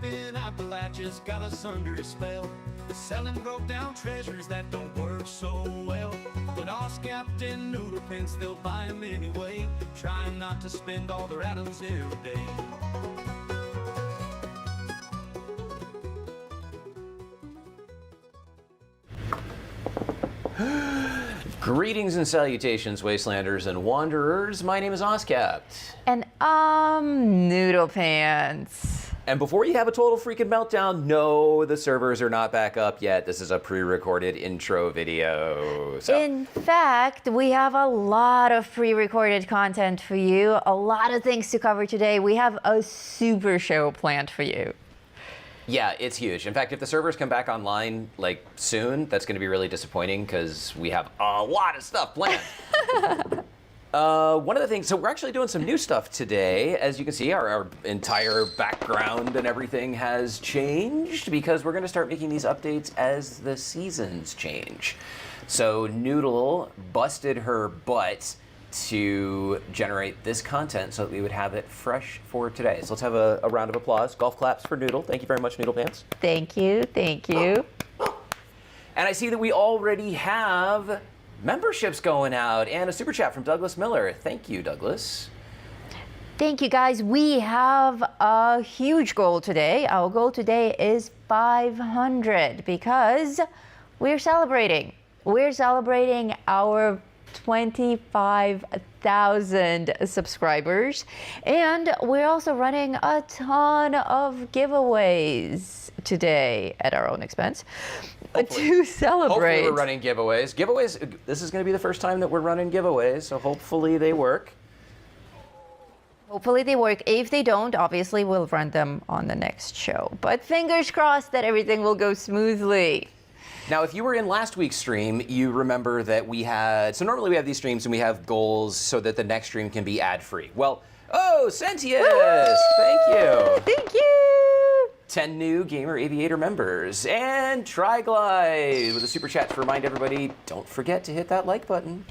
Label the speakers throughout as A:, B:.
A: in Appalachia's got us under a spell. The selling broke down treasures that don't work so well. But Oscapped in noodle pens, they'll buy 'em anyway, trying not to spend all their atoms every day.
B: Greetings and salutations, Wastelanders and Wanderers. My name is Oscapped.
C: And Noodle Pants.
B: And before you have a total freaking meltdown, no, the servers are not back up yet. This is a pre-recorded intro video.
C: In fact, we have a lot of pre-recorded content for you, a lot of things to cover today. We have a super show planned for you.
B: Yeah, it's huge. In fact, if the servers come back online like soon, that's going to be really disappointing because we have a lot of stuff planned. One of the things, so we're actually doing some new stuff today. As you can see, our entire background and everything has changed because we're going to start making these updates as the seasons change. So Noodle busted her butt to generate this content so that we would have it fresh for today. So let's have a round of applause. Golf claps for Noodle. Thank you very much, Noodle Pants.
C: Thank you, thank you.
B: And I see that we already have memberships going out and a super chat from Douglas Miller. Thank you, Douglas.
C: Thank you, guys. We have a huge goal today. Our goal today is 500 because we're celebrating. We're celebrating our 25,000 subscribers, and we're also running a ton of giveaways today at our own expense. To celebrate.
B: Hopefully we're running giveaways. This is going to be the first time that we're running giveaways, so hopefully they work.
C: Hopefully they work. If they don't, obviously we'll run them on the next show. But fingers crossed that everything will go smoothly.
B: Now, if you were in last week's stream, you remember that we had, so normally we have these streams and we have goals so that the next stream can be ad-free. Well, oh, Sentius, thank you.
C: Thank you.
B: 10 new Gamer Aviator members. And Triglide with a super chat to remind everybody, don't forget to hit that like button.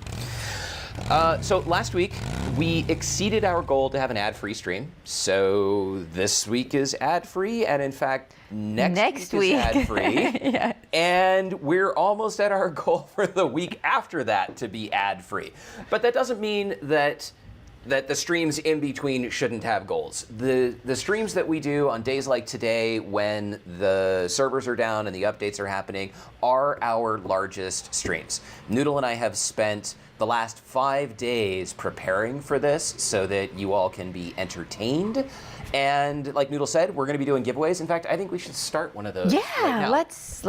B: So last week, we exceeded our goal to have an ad-free stream. So this week is ad-free, and in fact, next week is ad-free.
C: Yeah.
B: And we're almost at our goal for the week after that to be ad-free. But that doesn't mean that the streams in between shouldn't have goals. The streams that we do on days like today when the servers are down and the updates are happening are our largest streams. Noodle and I have spent the last 5 days preparing for this so that you all can be entertained. And like Noodle said, we're going to be doing giveaways. In fact, I think we should start one of those.
C: Yeah,
B: right now.
C: let's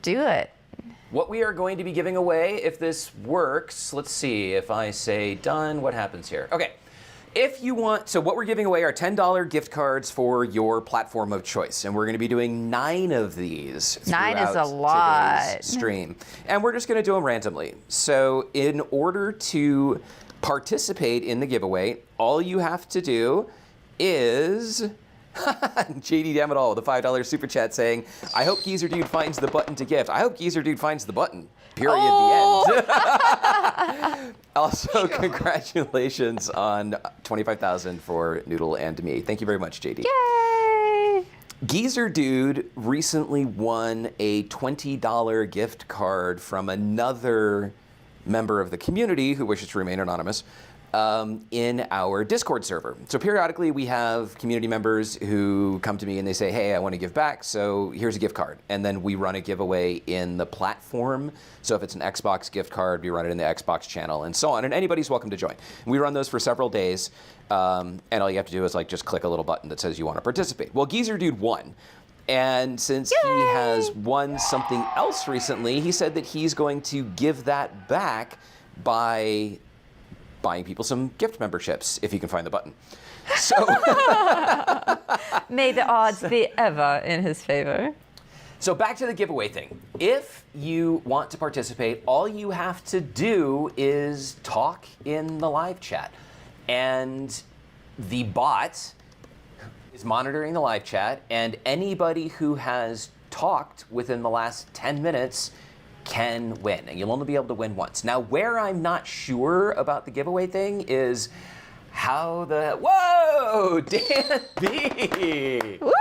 C: do it.
B: What we are going to be giving away, if this works, let's see, if I say done, what happens here? Okay, if you want, so what we're giving away are $10 gift cards for your platform of choice, and we're going to be doing 9 of these
C: 9 is a
B: throughout
C: lot.
B: today's stream, and we're just going to do them randomly. So in order to participate in the giveaway, all you have to do is JD Damn It All with a $5 super chat saying, I hope Geezer Dude finds the button to gift. I hope Geezer Dude finds the button. Period.
C: Oh.
B: The end. Also, congratulations on 25,000 for Noodle and me. Thank you very much, JD.
C: Yay!
B: Geezer Dude recently won a $20 gift card from another member of the community who wishes to remain anonymous. In our Discord server. So periodically we have community members who come to me and they say, hey, I want to give back, so here's a gift card. And then we run a giveaway in the platform. So if it's an Xbox gift card, we run it in the Xbox channel and so on. And anybody's welcome to join. We run those for several days. And all you have to do is like just click a little button that says you want to participate. Well, Geezer Dude won. And since he has won something else recently, he said that he's going to give that back by buying people some gift memberships, if you can find the button. So
C: May the odds be ever in his favor.
B: So back to the giveaway thing. If you want to participate, all you have to do is talk in the live chat. And the bot is monitoring the live chat, and anybody who has talked within the last 10 minutes can win, and you'll only be able to win once. Now, where I'm not sure about the giveaway thing is how the, whoa, Dan B.
C: Woohoo!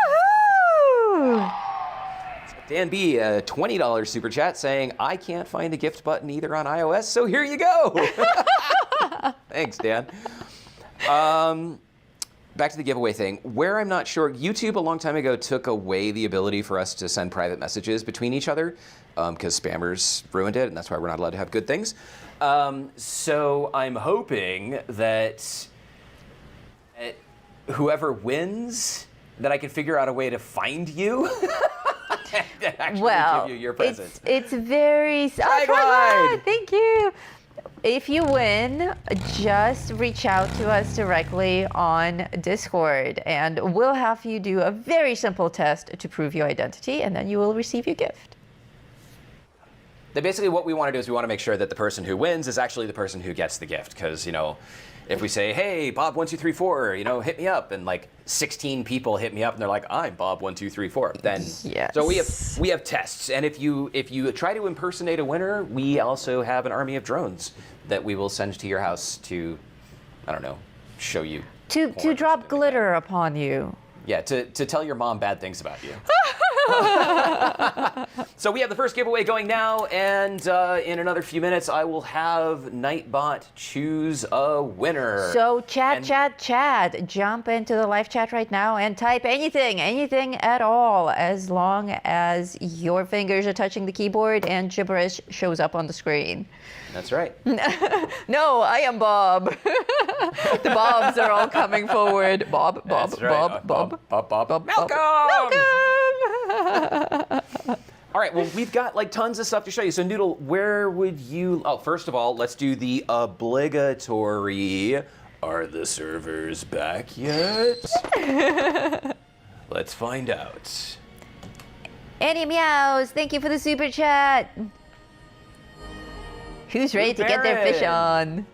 B: Dan B, a $20 super chat saying, I can't find the gift button either on iOS, so here you go. Thanks, Dan. Back to the giveaway thing. Where I'm not sure, YouTube a long time ago took away the ability for us to send private messages between each other because spammers ruined it, and that's why we're not allowed to have good things. So I'm hoping that whoever wins, that I can figure out a way to find you. And actually give you your present.
C: It's very...
B: Triglide!
C: Thank you. If you win, just reach out to us directly on Discord, and we'll have you do a very simple test to prove your identity, and then you will receive your gift.
B: Basically, what we want to do is we want to make sure that the person who wins is actually the person who gets the gift, because, you know, if we say, hey, Bob1234, you know, hit me up, and like 16 people hit me up and they're like, I'm Bob1234, then
C: yes.
B: So we have tests, and if you try to impersonate a winner, we also have an army of drones that we will send to your house to, I don't know, show you
C: to drop glitter upon you.
B: Yeah, to tell your mom bad things about you. So we have the first giveaway going now, and in another few minutes, I will have Nightbot choose a winner.
C: So chat. Jump into the live chat right now and type anything at all, as long as your fingers are touching the keyboard and gibberish shows up on the screen.
B: That's right.
C: No, I am Bob. The Bobs are all coming forward. Bob.
B: Malcolm! All right, well, we've got like tons of stuff to show you. So Noodle, where would you... Oh, first of all, let's do the obligatory... Are the servers back yet? Let's find out.
C: Annie Meows, thank you for the super chat. Who's ready to get their fish on?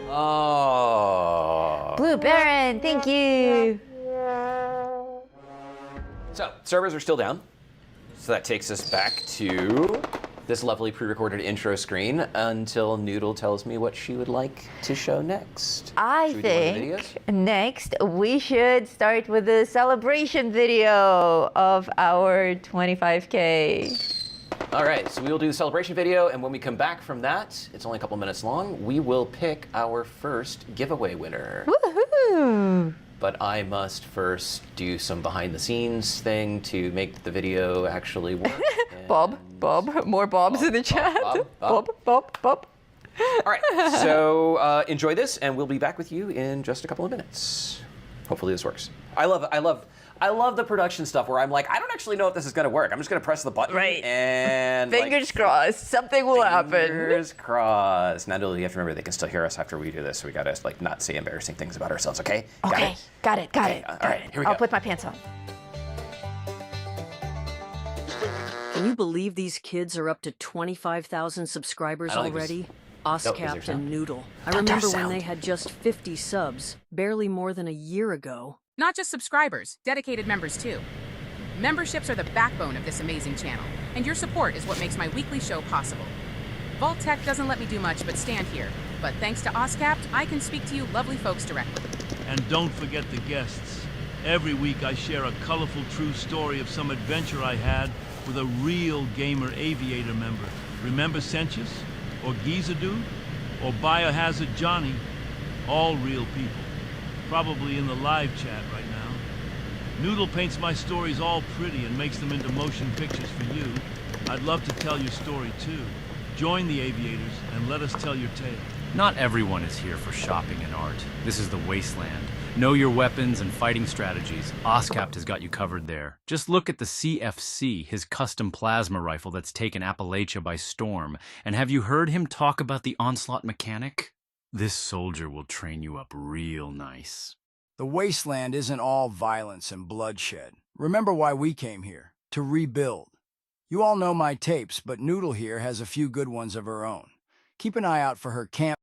B: Oh.
C: Blue Baron, thank you.
B: So, servers are still down. So that takes us back to this lovely pre-recorded intro screen until Noodle tells me what she would like to show next.
C: I think next we should start with the celebration video of our 25K.
B: All right, so we will do the celebration video, and when we come back from that, it's only a couple minutes long, we will pick our first giveaway winner.
C: Woohoo!
B: But I must first do some behind-the-scenes thing to make the video actually work.
C: Bob, more Bobs in the chat. Bob.
B: All right, so enjoy this, and we'll be back with you in just a couple of minutes. Hopefully this works. I love the production stuff where I'm like, I don't actually know if this is going to work. I'm just going to press the button.
C: Right.
B: And
C: fingers crossed, something will happen.
B: Fingers crossed. Now, you have to remember they can still hear us after we do this, so we got to like not say embarrassing things about ourselves, okay?
C: Okay, got it.
B: All right, here we go.
C: I'll put my pants on.
D: Can you believe these kids are up to 25,000 subscribers already? Oscapt and Noodle. I remember when they had just 50 subs, barely more than a year ago.
E: Not just subscribers, dedicated members too. Memberships are the backbone of this amazing channel, and your support is what makes my weekly show possible. Vault Tech doesn't let me do much but stand here, but thanks to Oscapt, I can speak to you lovely folks directly.
F: And don't forget the guests. Every week I share a colorful true story of some adventure I had with a real gamer aviator member. Remember Sentius? Or Giza Dude? Or Biohazard Johnny? All real people. Probably in the live chat right now. Noodle paints my stories all pretty and makes them into motion pictures for you. I'd love to tell your story too. Join the aviators and let us tell your tale.
G: Not everyone is here for shopping and art. This is the Wasteland. Know your weapons and fighting strategies. Oscapt has got you covered there. Just look at the CFC, his custom plasma rifle that's taken Appalachia by storm. And have you heard him talk about the onslaught mechanic? This soldier will train you up real nice.
H: The Wasteland isn't all violence and bloodshed. Remember why we came here, to rebuild. You all know my tapes, but Noodle here has a few good ones of her own. Keep an eye out for her camp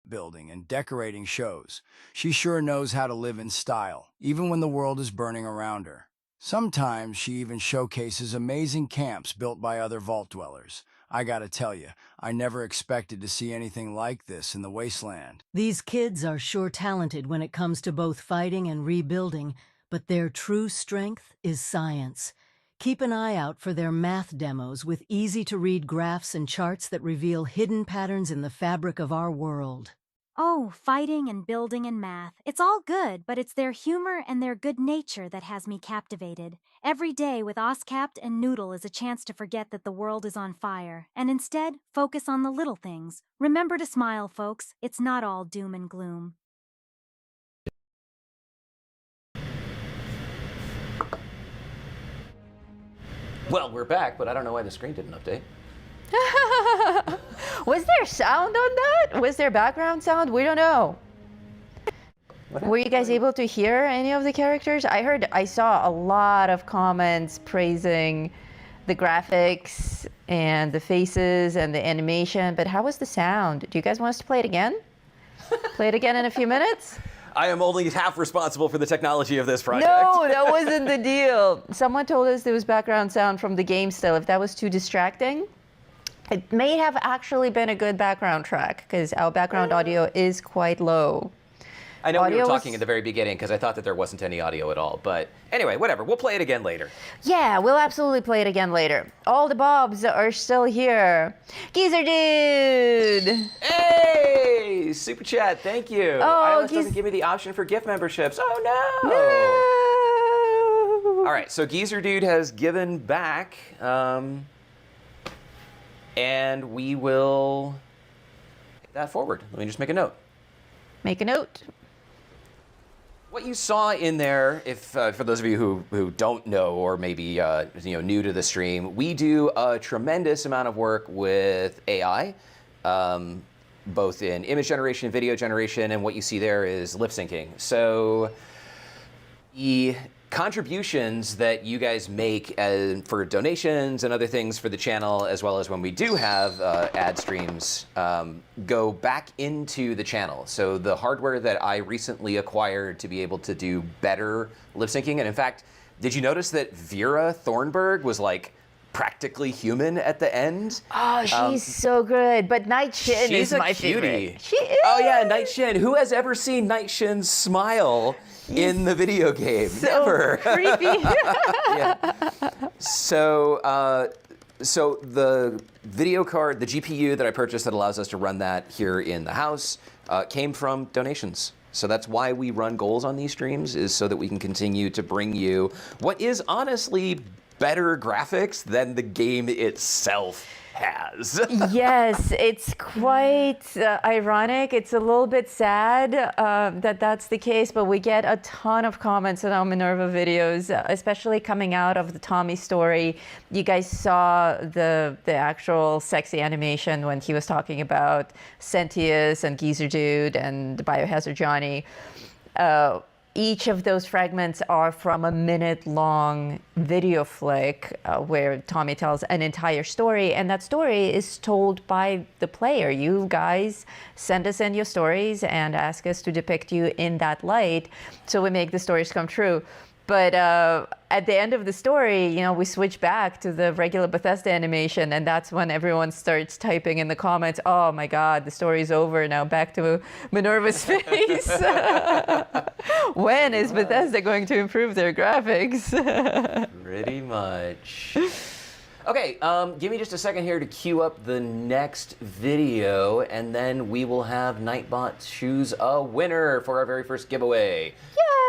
H: building and decorating shows. She sure knows how to live in style, even when the world is burning around her. Sometimes she even showcases amazing camps built by other vault dwellers. I gotta tell you, I never expected to see anything like this in the Wasteland.
I: These kids are sure talented when it comes to both fighting and rebuilding, but their true strength is science. Keep an eye out for their math demos with easy-to-read graphs and charts that reveal hidden patterns in the fabric of our world.
J: Oh, fighting and building and math. It's all good, but it's their humor and their good nature that has me captivated. Every day with Oscapt and Noodle is a chance to forget that the world is on fire, and instead focus on the little things. Remember to smile, folks. It's not all doom and gloom.
B: Well, we're back, but I don't know why the screen didn't update.
C: Was there sound on that? Was there background sound? We don't know. Were you guys able to hear any of the characters? I saw a lot of comments praising the graphics and the faces and the animation, but how was the sound? Do you guys want us to play it again? Play it again in a few minutes?
B: I am only half responsible for the technology of this project.
C: No, that wasn't the deal. Someone told us there was background sound from the game still. If that was too distracting, it may have actually been a good background track because our background audio is quite low.
B: I know we were talking at the very beginning because I thought that there wasn't any audio at all. But anyway, whatever. We'll play it again later.
C: Yeah, we'll absolutely play it again later. All the Bobs are still here. Geezer Dude!
B: Hey! Super chat, thank you.
C: Oh,
B: iOS doesn't give me the option for gift memberships. Oh, no!
C: No!
B: All right, so Geezer Dude has given back. And we will take that forward. Let me just make a note.
C: Make a note.
B: What you saw in there, if for those of you who don't know or maybe new to the stream, we do a tremendous amount of work with AI, both in image generation, video generation, and what you see there is lip syncing. So the contributions that you guys make for donations and other things for the channel, as well as when we do have ad streams, go back into the channel. So the hardware that I recently acquired to be able to do better lip syncing, and in fact, did you notice that Vera Thornburg was like practically human at the end?
C: Oh, she's so good. But Night Shin is my favorite. She is.
B: Oh yeah, Night Shin. Who has ever seen Night Shin smile in the video game?
C: So
B: Never.
C: Creepy.
B: Yeah. So the video card, the GPU that I purchased that allows us to run that here in the house, came from donations. So that's why we run goals on these streams, is so that we can continue to bring you what is honestly better graphics than the game itself has.
C: Yes, it's quite ironic. It's a little bit sad that that's the case, but we get a ton of comments on our Minerva videos, especially coming out of the Tommy story. You guys saw the actual sexy animation when he was talking about Sentius and Geezer Dude and Biohazard Johnny. Each of those fragments are from a minute-long video flick where Tommy tells an entire story, and that story is told by the player. You guys send us in your stories and ask us to depict you in that light, so we make the stories come true. But at the end of the story, we switch back to the regular Bethesda animation, and that's when everyone starts typing in the comments, "Oh my God, the story's over now. Back to Minerva's face." When is Bethesda going to improve their graphics?
B: Pretty much. Okay, give me just a second here to queue up the next video, and then we will have Nightbot choose a winner for our very first giveaway.
C: Yay!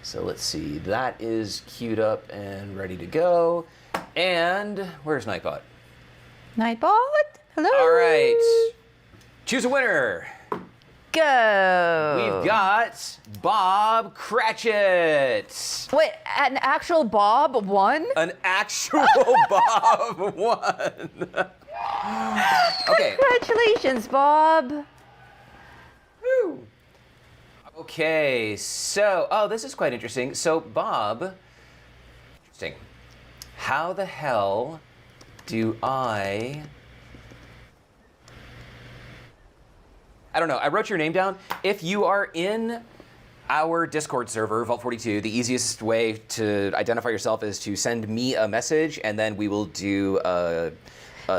B: So let's see, that is queued up and ready to go. And where's Nightbot?
C: Nightbot? Hello?
B: All right, choose a winner.
C: Go.
B: We've got Bob Cratchit.
C: Wait, an actual Bob won?
B: An actual Bob won. Okay.
C: Congratulations, Bob.
B: Woo. Okay, so, this is quite interesting. So, Bob, interesting. How the hell do I don't know. I wrote your name down. If you are in our Discord server, Vault42, the easiest way to identify yourself is to send me a message, and then we will do a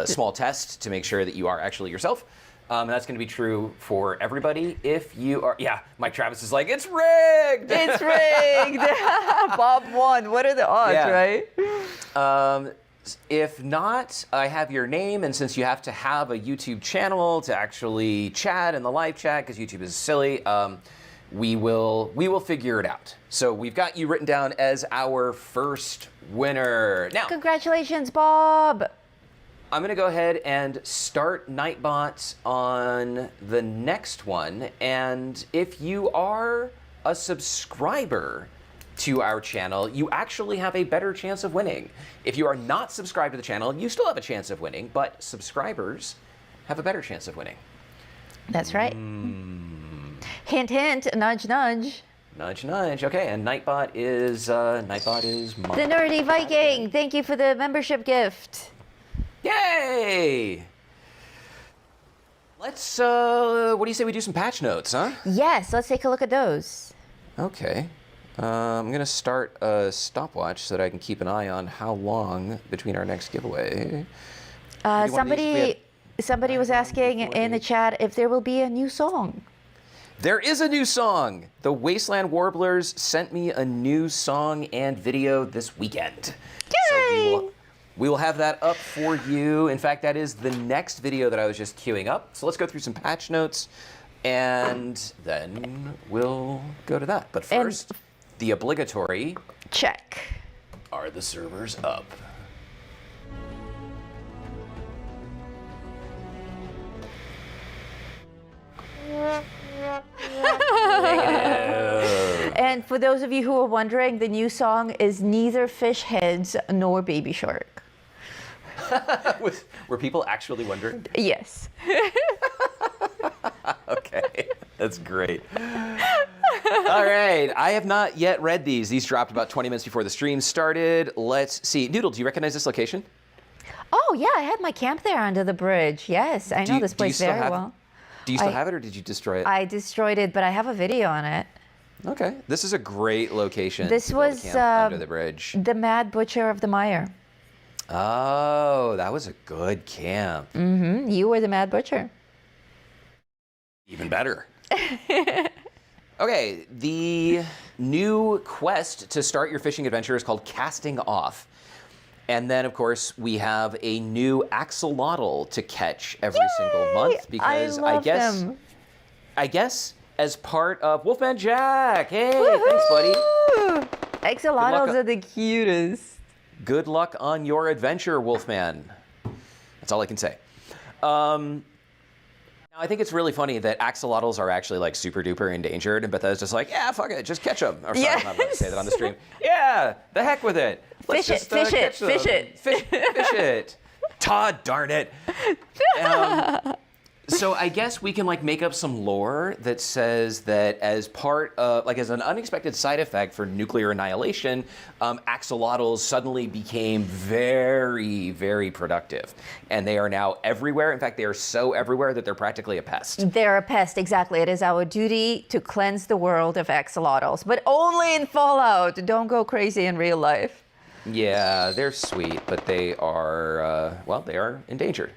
B: small test to make sure that you are actually yourself. That's going to be true for everybody. If you are, yeah, Mike Travis is like, it's rigged!
C: It's rigged! Bob won. What are the odds, right?
B: If not, I have your name, and since you have to have a YouTube channel to actually chat in the live chat, because YouTube is silly, we will figure it out. So we've got you written down as our first winner. Now,
C: congratulations, Bob!
B: I'm going to go ahead and start Nightbot on the next one. And if you are a subscriber to our channel, you actually have a better chance of winning. If you are not subscribed to the channel, you still have a chance of winning, but subscribers have a better chance of winning.
C: That's right. Hint, hint, nudge, nudge.
B: Nudge, nudge. Okay, and Nightbot is mine.
C: The Nerdy Viking, thank you for the membership gift.
B: Yay! Let's, what do you say we do some patch notes, huh?
C: Yes, let's take a look at those.
B: Okay. I'm going to start a stopwatch so that I can keep an eye on how long between our next giveaway.
C: Somebody was asking in the chat if there will be a new song.
B: There is a new song. The Wasteland Warblers sent me a new song and video this weekend.
C: Yay!
B: So we will have that up for you. In fact, that is the next video that I was just queuing up. So let's go through some patch notes, and then we'll go to that. But first, the obligatory
C: check.
B: Are the servers up?
C: And for those of you who are wondering, the new song is neither fish heads nor baby shark.
B: Were people actually wondering?
C: Yes.
B: Okay, that's great. All right, I have not yet read these. These dropped about 20 minutes before the stream started. Let's see. Noodle, do you recognize this location?
C: Oh, yeah, I had my camp there under the bridge. Yes, I know this place very well.
B: Do you still have it, or did you destroy it?
C: I destroyed it, but I have a video on it.
B: Okay, this is a great location.
C: This was
B: under the bridge.
C: The Mad Butcher of the Mire.
B: Oh, that was a good camp.
C: Mm-hmm. You were the Mad Butcher.
B: Even better. Okay, the new quest to start your fishing adventure is called Casting Off. And then, of course, we have a new axolotl to catch every single month because I guess as part of Wolfman Jack. Hey, thanks, buddy.
C: Axolotls are the cutest.
B: Good luck on your adventure, Wolfman. That's all I can say. Now, I think it's really funny that axolotls are actually like super duper endangered, and Bethesda's just like, yeah, fuck it, just catch them. Or sorry, I'm not about to say that on the stream. Yeah, the heck with it.
C: Fish it.
B: Todd, darn it. So I guess we can like make up some lore that says that as part of, like as an unexpected side effect for nuclear annihilation, axolotls suddenly became very, very productive. And they are now everywhere. In fact, they are so everywhere that they're practically a pest.
C: They're a pest, exactly. It is our duty to cleanse the world of axolotls, but only in Fallout. Don't go crazy in real life.
B: Yeah, they're sweet, but they are, well, they are endangered.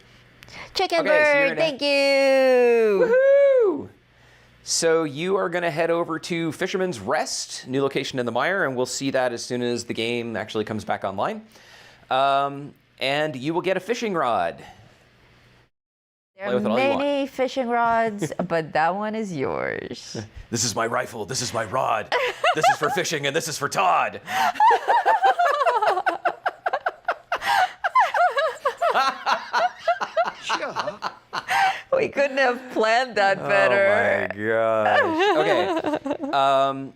C: Chicken bird, thank you.
B: Woohoo! So you are going to head over to Fisherman's Rest, new location in the mire, and we'll see that as soon as the game actually comes back online. And you will get a fishing rod.
C: There are many fishing rods, but that one is yours.
B: This is my rifle. This is my rod. This is for fishing, and this is for Todd.
C: We couldn't have planned that better.
B: Oh my gosh. Okay.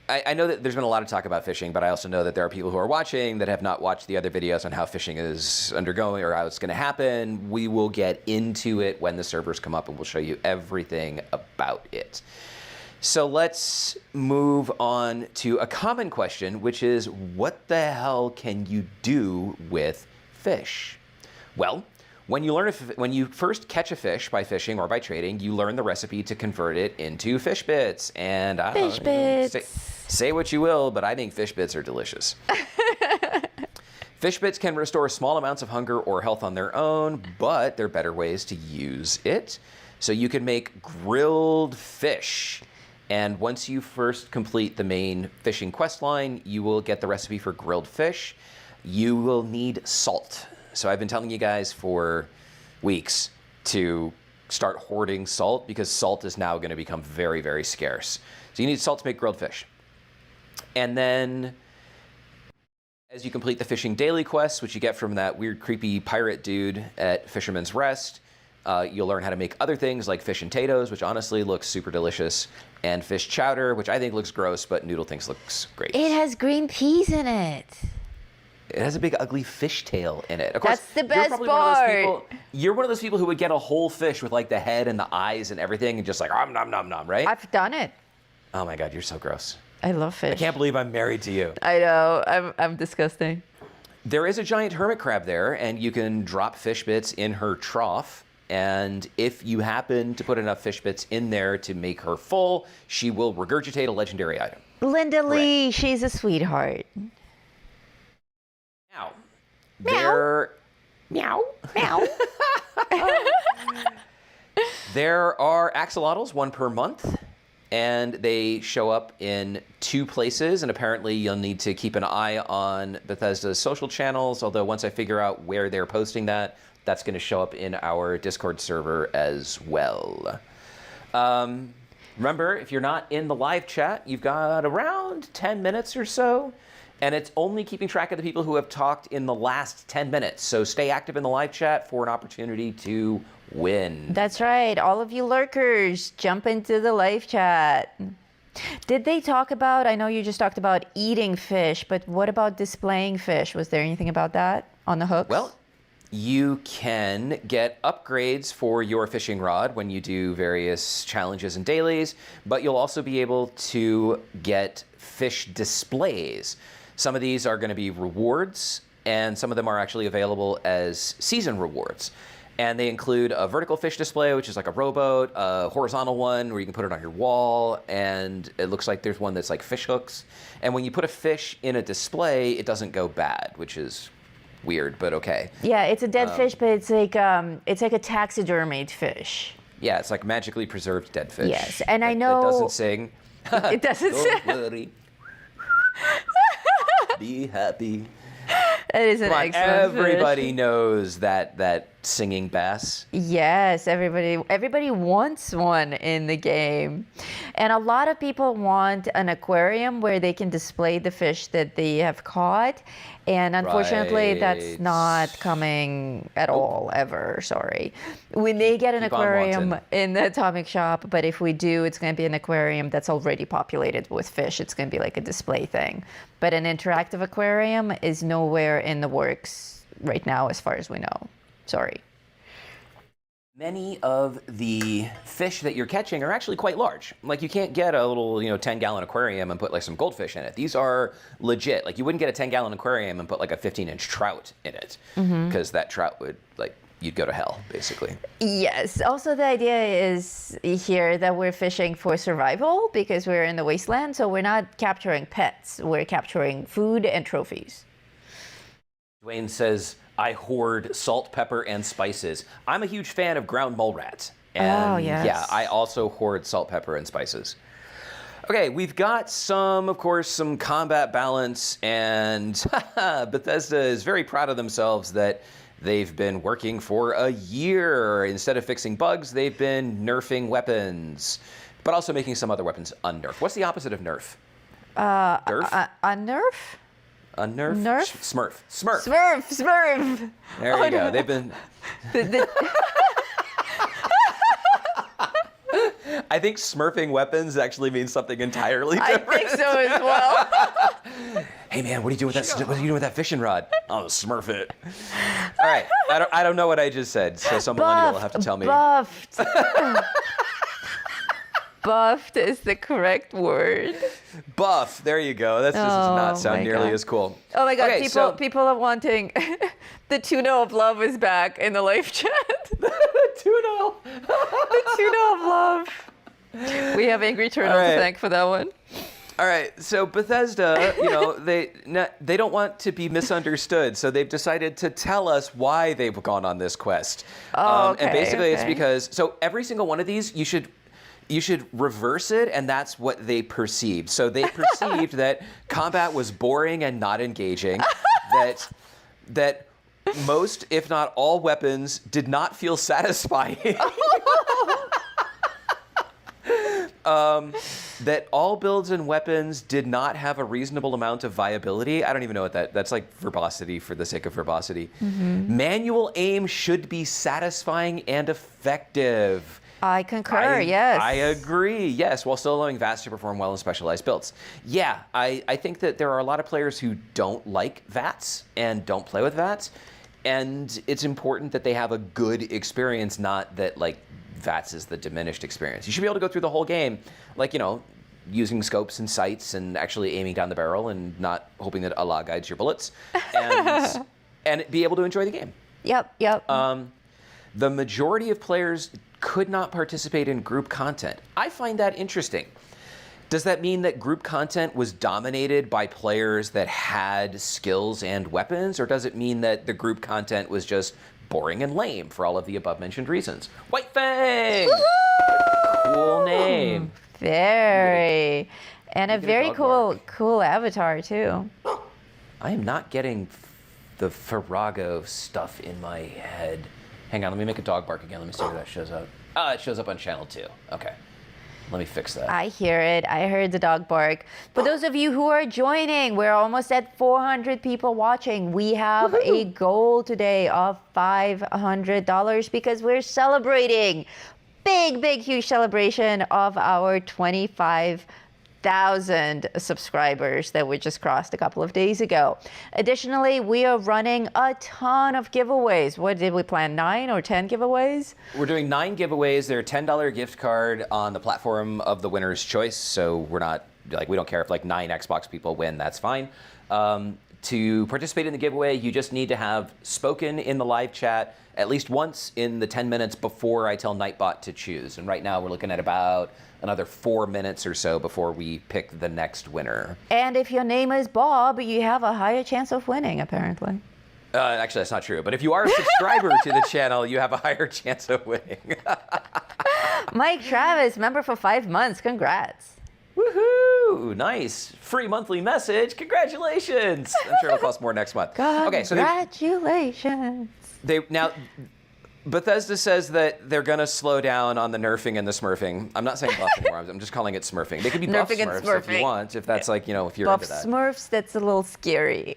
B: I know that there's been a lot of talk about fishing, but I also know that there are people who are watching that have not watched the other videos on how fishing is undergoing or how it's going to happen. We will get into it when the servers come up, and we'll show you everything about it. So let's move on to a common question, which is, what the hell can you do with fish? Well, when you first catch a fish by fishing or by trading, you learn the recipe to convert it into fish bits. And I don't know, say what you will, but I think fish bits are delicious. Fish bits can restore small amounts of hunger or health on their own, but there are better ways to use it. So you can make grilled fish. And once you first complete the main fishing quest line, you will get the recipe for grilled fish. You will need salt. So I've been telling you guys for weeks to start hoarding salt because salt is now going to become very, very scarce. So you need salt to make grilled fish. And then as you complete the fishing daily quests, which you get from that weird, creepy pirate dude at Fisherman's Rest, you'll learn how to make other things like fish and potatoes, which honestly looks super delicious, and fish chowder, which I think looks gross, but Noodle thinks looks great.
C: It has green peas in it.
B: It has a big, ugly fish tail in it. Of course,
C: that's the best part.
B: You're one of those people who would get a whole fish with like the head and the eyes and everything and just like, nom, nom, nom, right?
C: I've done it.
B: Oh my God, you're so gross.
C: I love fish.
B: I can't believe I'm married to you.
C: I know, I'm disgusting.
B: There is a giant hermit crab there, and you can drop fish bits in her trough. And if you happen to put enough fish bits in there to make her full, she will regurgitate a legendary item.
C: Linda Lee, she's a sweetheart.
B: Now,
C: Meow. Meow.
B: there are axolotls, one per month, and they show up in 2 places, and apparently you'll need to keep an eye on Bethesda's social channels, although once I figure out where they're posting that, that's going to show up in our Discord server as well. Remember, if you're not in the live chat, you've got around 10 minutes or so, and it's only keeping track of the people who have talked in the last 10 minutes. So stay active in the live chat for an opportunity to win.
C: That's right. All of you lurkers, jump into the live chat. Did they talk about, I know you just talked about eating fish, but what about displaying fish? Was there anything about that on the hooks?
B: Well, you can get upgrades for your fishing rod when you do various challenges and dailies, but you'll also be able to get fish displays. Some of these are going to be rewards, and some of them are actually available as season rewards. And they include a vertical fish display, which is like a rowboat, a horizontal one where you can put it on your wall, and it looks like there's one that's like fish hooks. And when you put a fish in a display, it doesn't go bad, which is weird, but okay.
C: Yeah, it's a dead fish, but it's like a taxidermied fish.
B: Yeah, it's like magically preserved dead fish.
C: Yes, and I know...
B: It doesn't sing.
C: It doesn't sing.
B: Don't worry. Be happy.
C: It is an excellent
B: everybody
C: fish.
B: knows that singing bass.
C: Yes, everybody wants one in the game. And a lot of people want an aquarium where they can display the fish that they have caught. And unfortunately, that's not coming at all, ever. Sorry. We may get an aquarium in the Atomic Shop, but if we do, it's going to be an aquarium that's already populated with fish. It's going to be like a display thing. But an interactive aquarium is nowhere in the works right now, as far as we know. Sorry.
B: Many of the fish that you're catching are actually quite large. Like you can't get a little, 10-gallon aquarium and put like some goldfish in it. These are legit. Like you wouldn't get a 10-gallon aquarium and put like a 15-inch trout in it, because that trout would you'd go to hell, basically.
C: Yes. Also, the idea is here that we're fishing for survival because we're in the wasteland. So we're not capturing pets. We're capturing food and trophies.
B: Dwayne says, I hoard salt, pepper, and spices. I'm a huge fan of ground mole rats. And yeah, I also hoard salt, pepper, and spices. Okay, we've got of course, some combat balance, and Bethesda is very proud of themselves that they've been working for a year. Instead of fixing bugs, they've been nerfing weapons, but also making some other weapons unnerf. What's the opposite of nerf? Derf?
C: Unnerf?
B: Unnerf?
C: Nerf?
B: Smurf.
C: Smurf.
B: There you go. They've been... I think smurfing weapons actually means something entirely different.
C: I think so as well.
B: Hey man, what are you doing with that? What are you doing with that fishing rod? I'll smurf it. All right, I don't know what I just said, so some millennial will have to tell me.
C: Buffed. Buffed is the correct word.
B: Buff. There you go. That just does not sound nearly as cool.
C: Oh my God!
B: Okay,
C: people are wanting. The tuna of love is back in the live chat.
B: The tuna
C: of love. We have Angry Turtle to thank for that one.
B: All right, so Bethesda, they don't want to be misunderstood, so they've decided to tell us why they've gone on this quest. And basically, it's because every single one of these, you should reverse it, and that's what they perceived. So they perceived that combat was boring and not engaging, that most, if not all, weapons did not feel satisfying. That all builds and weapons did not have a reasonable amount of viability. I don't even know what that's like verbosity for the sake of verbosity. Manual aim should be satisfying and effective.
C: I concur, yes.
B: I agree, yes, while still allowing VATS to perform well in specialized builds. Yeah, I think that there are a lot of players who don't like VATS and don't play with VATS, and it's important that they have a good experience, not that, like, VATS is the diminished experience. You should be able to go through the whole game, like, using scopes and sights and actually aiming down the barrel and not hoping that Allah guides your bullets, and be able to enjoy the game.
C: Yep.
B: The majority of players could not participate in group content. I find that interesting. Does that mean that group content was dominated by players that had skills and weapons, or does it mean that the group content was just boring and lame for all of the above-mentioned reasons? White Fang! Cool name.
C: Very. And a very cool avatar, too.
B: I am not getting the Farrago stuff in my head. Hang on, let me make a dog bark again. Let me see where that shows up. Oh, it shows up on channel 2. Okay. Let me fix that.
C: I hear it. I heard the dog bark. For those of you who are joining, we're almost at 400 people watching. We have a goal today of $500 because we're celebrating. Big, huge celebration of our 25,000 subscribers that we just crossed a couple of days ago. Additionally, we are running a ton of giveaways. What did we plan, 9 or 10 giveaways?
B: We're doing 9 giveaways. They're a $10 gift card on the platform of the winner's choice. So we're not, we don't care if 9 Xbox people win, that's fine. To participate in the giveaway, you just need to have spoken in the live chat at least once in the 10 minutes before I tell Nightbot to choose. And right now we're looking at about another 4 minutes or so before we pick the next winner.
C: And if your name is Bob, you have a higher chance of winning, apparently.
B: Actually, that's not true. But if you are a subscriber to the channel, you have a higher chance of winning.
C: Mike Travis, member for 5 months. Congrats.
B: Woohoo! Nice. Free monthly message. Congratulations. I'm sure it'll cost more next month.
C: Congratulations.
B: Now, Bethesda says that they're going to slow down on the nerfing and the smurfing. I'm not saying buff anymore. I'm just calling it smurfing. They could be buff smurfs if you want, if that's if you're
C: buff
B: into that.
C: Smurfs, that's a little scary.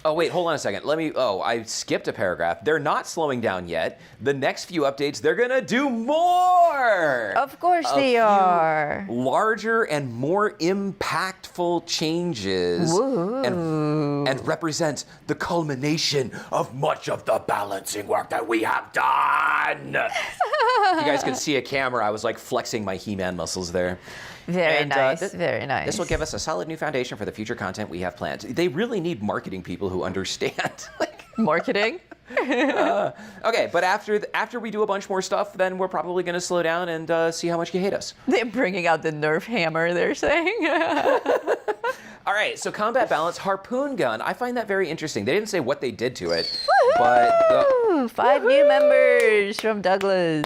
B: Oh, wait, hold on a second. I skipped a paragraph. They're not slowing down yet. The next few updates, they're going to do more.
C: Of course they are.
B: Larger and more impactful changes. And represent the culmination of much of the balancing work that we have done. If you guys could see a camera, I was flexing my He-Man muscles there.
C: Very nice. Very nice.
B: This will give us a solid new foundation for the future content we have planned. They really need marketing people who understand.
C: Marketing?
B: Okay, but after we do a bunch more stuff, then we're probably going to slow down and see how much you hate us.
C: They're bringing out the Nerf hammer, they're saying.
B: All right, so combat balance, harpoon gun. I find that very interesting. They didn't say what they did to it, but
C: 5 new members from Douglas.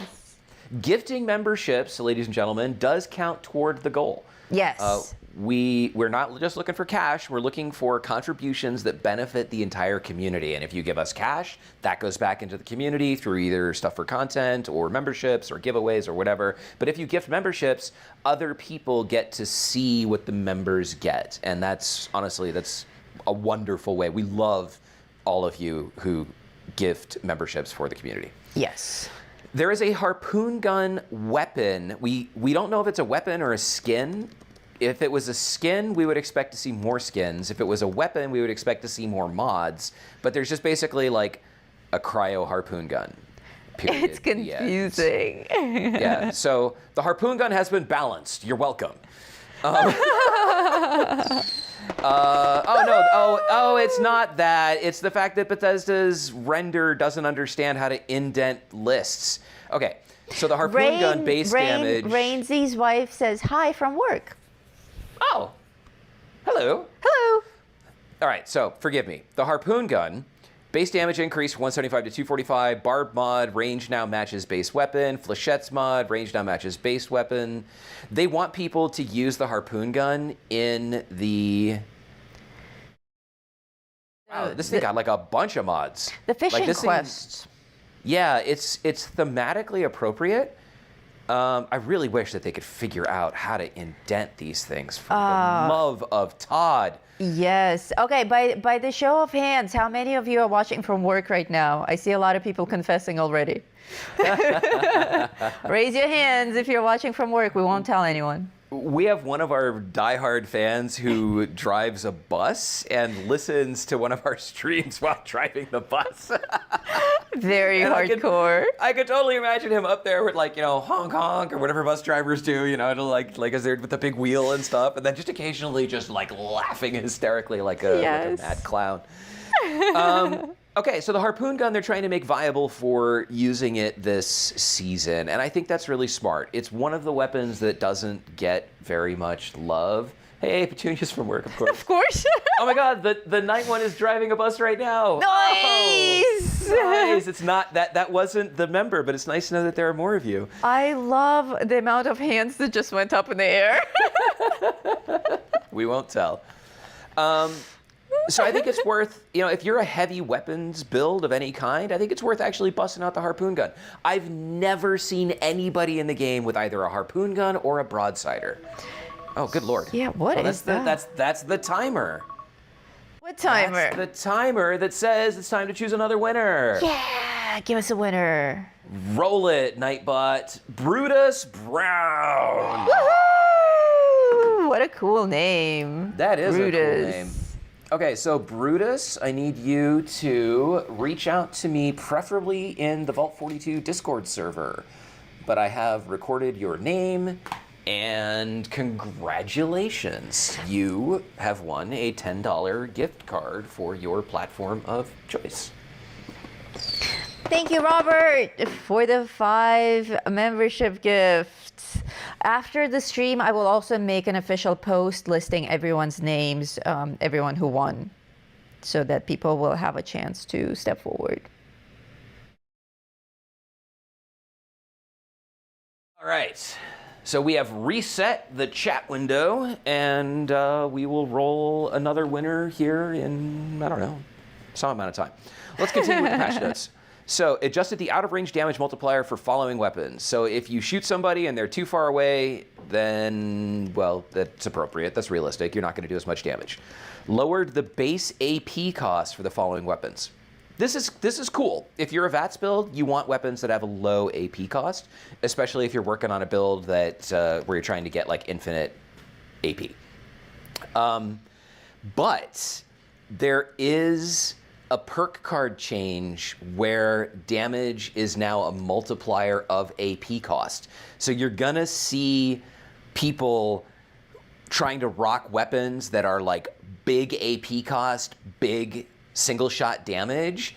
B: Gifting memberships, ladies and gentlemen, does count toward the goal.
C: Yes.
B: We're not just looking for cash, we're looking for contributions that benefit the entire community. And if you give us cash, that goes back into the community through either stuff for content or memberships or giveaways or whatever. But if you gift memberships, other people get to see what the members get. And that's a wonderful way. We love all of you who gift memberships for the community.
C: Yes.
B: There is a harpoon gun weapon. We don't know if it's a weapon or a skin. If it was a skin, we would expect to see more skins. If it was a weapon, we would expect to see more mods. But there's just basically a cryo harpoon gun. Period.
C: It's confusing.
B: Yeah, so the harpoon gun has been balanced. You're welcome. It's not that. It's the fact that Bethesda's render doesn't understand how to indent lists. Okay, so the harpoon gun base damage.
C: Rainsy's wife says hi from work.
B: Oh, Hello.
C: Hello.
B: All right, so forgive me. The harpoon gun, base damage increase 175 to 245. Barb mod, range now matches base weapon. Flechette's mod, range now matches base weapon. They want people to use the harpoon gun in the... Wow, this thing got like a bunch of mods.
C: The fishing
B: like
C: quest.
B: Yeah, it's thematically appropriate. I really wish that they could figure out how to indent these things for the love of Todd.
C: Yes. Okay, by the show of hands, how many of you are watching from work right now? I see a lot of people confessing already. Raise your hands if you're watching from work. We won't tell anyone.
B: We have one of our diehard fans who drives a bus and listens to one of our streams while driving the bus.
C: Very hardcore.
B: I could totally imagine him up there with honk honk or whatever bus drivers do, to like as they're with the big wheel and stuff, and then just occasionally just like laughing hysterically like a mad clown. Okay, so the harpoon gun they're trying to make viable for using it this season, and I think that's really smart. It's one of the weapons that doesn't get very much love. Hey, Petunia's from work, of course.
C: Of course.
B: Oh my God, the night one is driving a bus right now.
C: Nice!
B: Oh, nice. It's not that wasn't the member, but it's nice to know that there are more of you.
C: I love the amount of hands that just went up in the air.
B: We won't tell. So I think it's worth, if you're a heavy weapons build of any kind, I think it's worth actually busting out the harpoon gun. I've never seen anybody in the game with either a harpoon gun or a broadsider. Oh, good Lord.
C: Yeah, what is that?
B: That's the timer.
C: What timer?
B: That's the timer that says it's time to choose another winner.
C: Yeah, give us a winner.
B: Roll it, Nightbot. Brutus Brown.
C: Woohoo! What a cool name.
B: That is
C: Brutus.
B: a cool name. Okay, so Brutus, I need you to reach out to me, preferably in the Vault 42 Discord server. But I have recorded your name, and congratulations. You have won a $10 gift card for your platform of choice.
C: Thank you, Robert, for the 5 membership gifts. After the stream, I will also make an official post listing everyone's names, everyone who won, so that people will have a chance to step forward.
B: All right, so we have reset the chat window, and we will roll another winner here in, I don't know, some amount of time. Let's continue with the patch notes. So adjusted the out-of-range damage multiplier for following weapons. So if you shoot somebody and they're too far away, then, well, that's appropriate. That's realistic. You're not going to do as much damage. Lowered the base AP cost for the following weapons. This is cool. If you're a VATS build, you want weapons that have a low AP cost, especially if you're working on a build that where you're trying to get like infinite AP. But there is a perk card change where damage is now a multiplier of AP cost. So you're gonna see people trying to rock weapons that are like big AP cost, big single shot damage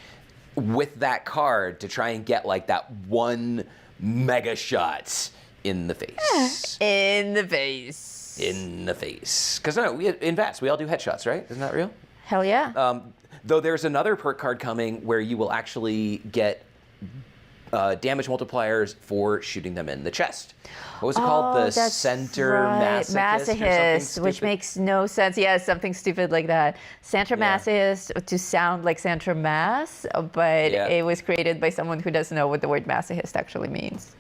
B: with that card to try and get like that one mega shot in the face.
C: In the face.
B: In the face. Because in VATS, we all do headshots, right? Isn't that real?
C: Hell yeah.
B: Though there's another perk card coming where you will actually get damage multipliers for shooting them in the chest. What was it called? The center masochist,
C: which makes no sense. Yeah, something stupid like that. Center masochist to sound like center mass, but it was created by someone who doesn't know what the word masochist actually means.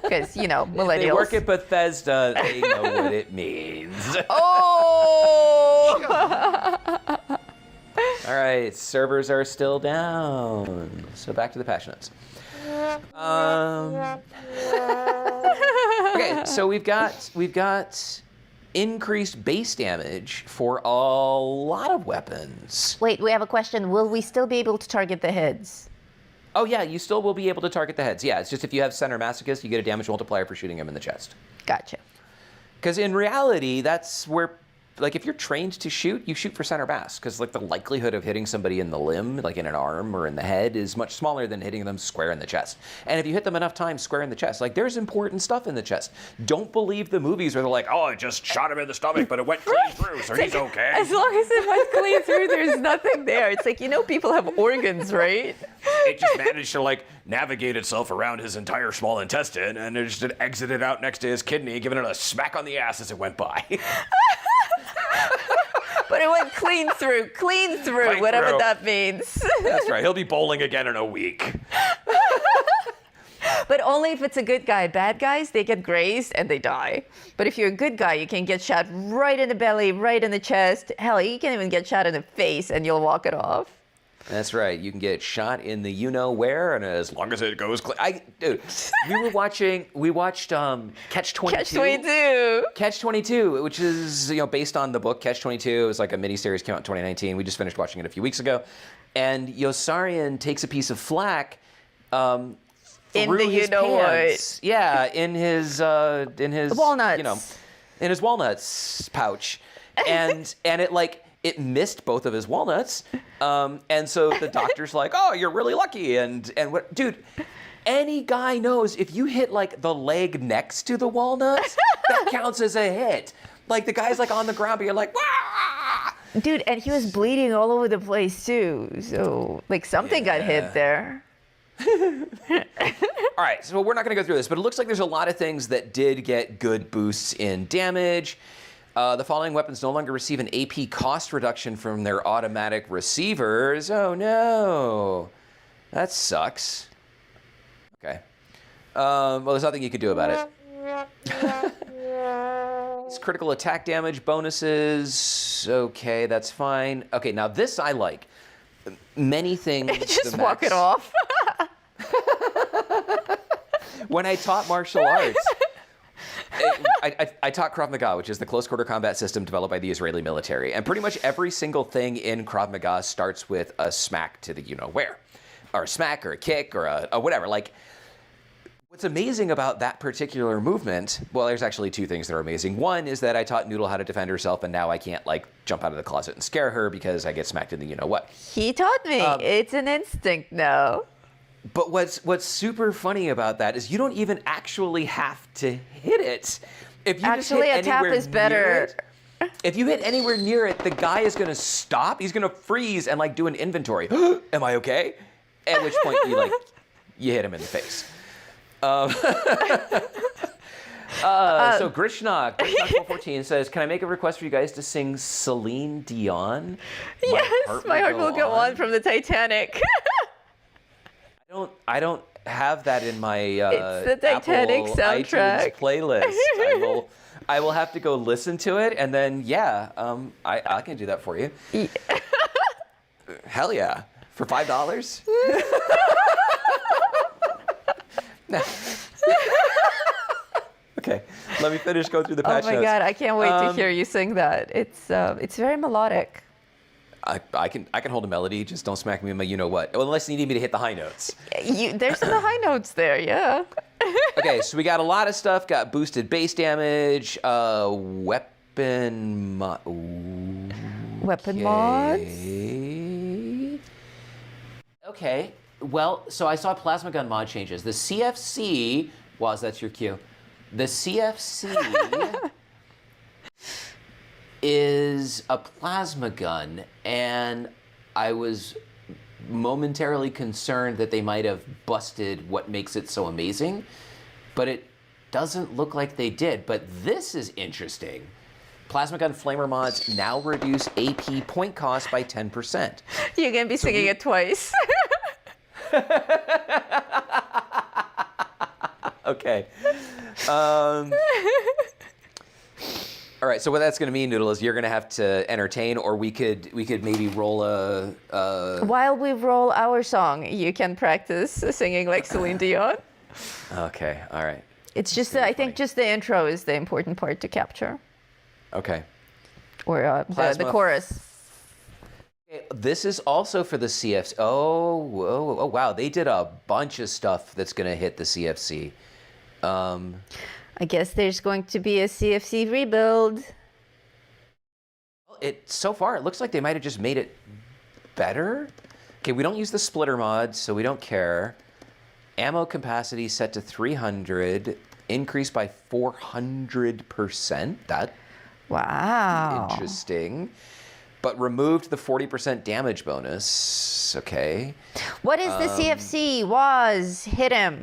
C: Because, millennials.
B: If they work at Bethesda, they know what it means.
C: Oh!
B: All right, servers are still down. So back to the patch notes. Okay, so we've got increased base damage for a lot of weapons.
C: Wait, we have a question. Will we still be able to target the heads?
B: Oh yeah, you still will be able to target the heads. Yeah, it's just if you have center masochist, you get a damage multiplier for shooting him in the chest.
C: Gotcha.
B: Because in reality, that's where like if you're trained to shoot, you shoot for center mass because like the likelihood of hitting somebody in the limb, like in an arm or in the head, is much smaller than hitting them square in the chest. And if you hit them enough times square in the chest, like there's important stuff in the chest. Don't believe the movies where they're like, oh, I just shot him in the stomach, but it went clean through, so he's okay.
C: As long as it went clean through, there's nothing there. It's like, you know, people have organs, right?
B: It just managed to like navigate itself around his entire small intestine and it just exited out next to his kidney, giving it a smack on the ass as it went by.
C: But it went clean through, whatever that means.
B: That's right. He'll be bowling again in a week.
C: But only if it's a good guy. Bad guys, they get grazed and they die. But if you're a good guy, you can get shot right in the belly, right in the chest. Hell, you can even get shot in the face and you'll walk it off.
B: That's right. You can get shot in the you-know-where, and as long as it goes clean. Dude, we watched Catch-22. Catch-22, which is, based on the book Catch-22. It was like a miniseries, came out in 2019. We just finished watching it a few weeks ago. And Yossarian takes a piece of flak in
C: the
B: you-know-what. Yeah, in his
C: walnuts.
B: In his walnuts pouch. And it missed both of his walnuts. And so the doctor's like, oh, you're really lucky. And what, dude, any guy knows if you hit like the leg next to the walnuts, that counts as a hit. Like the guy's like on the ground, but you're like, wah!
C: Dude, and he was bleeding all over the place too. So like something got hit there.
B: All right, so we're not going to go through this, but it looks like there's a lot of things that did get good boosts in damage. The following weapons no longer receive an AP cost reduction from their automatic receivers. Oh no, that sucks. Okay. Well, there's nothing you could do about it. These critical attack damage bonuses. Okay, that's fine. Okay, now this I like. Many things.
C: Just walk it off.
B: When I taught martial arts, I taught Krav Maga, which is the close quarter combat system developed by the Israeli military. And pretty much every single thing in Krav Maga starts with a smack to the you-know-where. Or a smack, or a kick, or a whatever. Like, what's amazing about that particular movement, well, there's actually two things that are amazing. One is that I taught Noodle how to defend herself, and now I can't, jump out of the closet and scare her because I get smacked in the you-know-what.
C: He taught me. It's an instinct now.
B: But what's super funny about that is you don't even actually have to hit it. If you
C: actually,
B: just hit
C: a tap is better.
B: If you hit anywhere near it, the guy is going to stop. He's going to freeze and do an inventory. Am I okay? At which point you hit him in the face. So Grishnak 14 says, "Can I make a request for you guys to sing Celine Dion?
C: Yes, my heart will go on from the Titanic."
B: I don't have that in my
C: it's the Titanic
B: Apple
C: soundtrack
B: iTunes playlist. I will have to go listen to it, and then I can do that for you.
C: Yeah.
B: Hell yeah, for $5. Okay, let me finish going through the patch notes.
C: Oh my God, I can't wait to hear you sing that. It's very melodic.
B: I can hold a melody, just don't smack me in my you-know-what. Well, unless you need me to hit the high notes.
C: There's some high notes there, yeah.
B: Okay, so we got a lot of stuff. Got boosted base damage, weapon mods. Okay, well, so I saw plasma gun mod changes. The CFC, Waz, that's your cue. The CFC is a plasma gun, and I was momentarily concerned that they might have busted what makes it so amazing, but it doesn't look like they did. But this is interesting. Plasma gun flamer mods now reduce AP point cost by 10%.
C: You're going to be singing it twice.
B: Okay. All right, so what that's going to mean, Noodle, is you're going to have to entertain, or we could maybe roll a...
C: While we roll our song, you can practice singing like Celine Dion.
B: Okay, all right.
C: It's just, I think just the intro is the important part to capture.
B: Okay.
C: Or the chorus.
B: This is also for the CFC. Oh, wow. They did a bunch of stuff that's going to hit the CFC.
C: I guess there's going to be a CFC rebuild.
B: so far it looks like they might have just made it better. Okay, we don't use the splitter mod, so we don't care. Ammo capacity set to 300, increased by 400%. That
C: Wow.
B: interesting. But removed the 40% damage bonus. Okay.
C: What is the CFC? Hit him.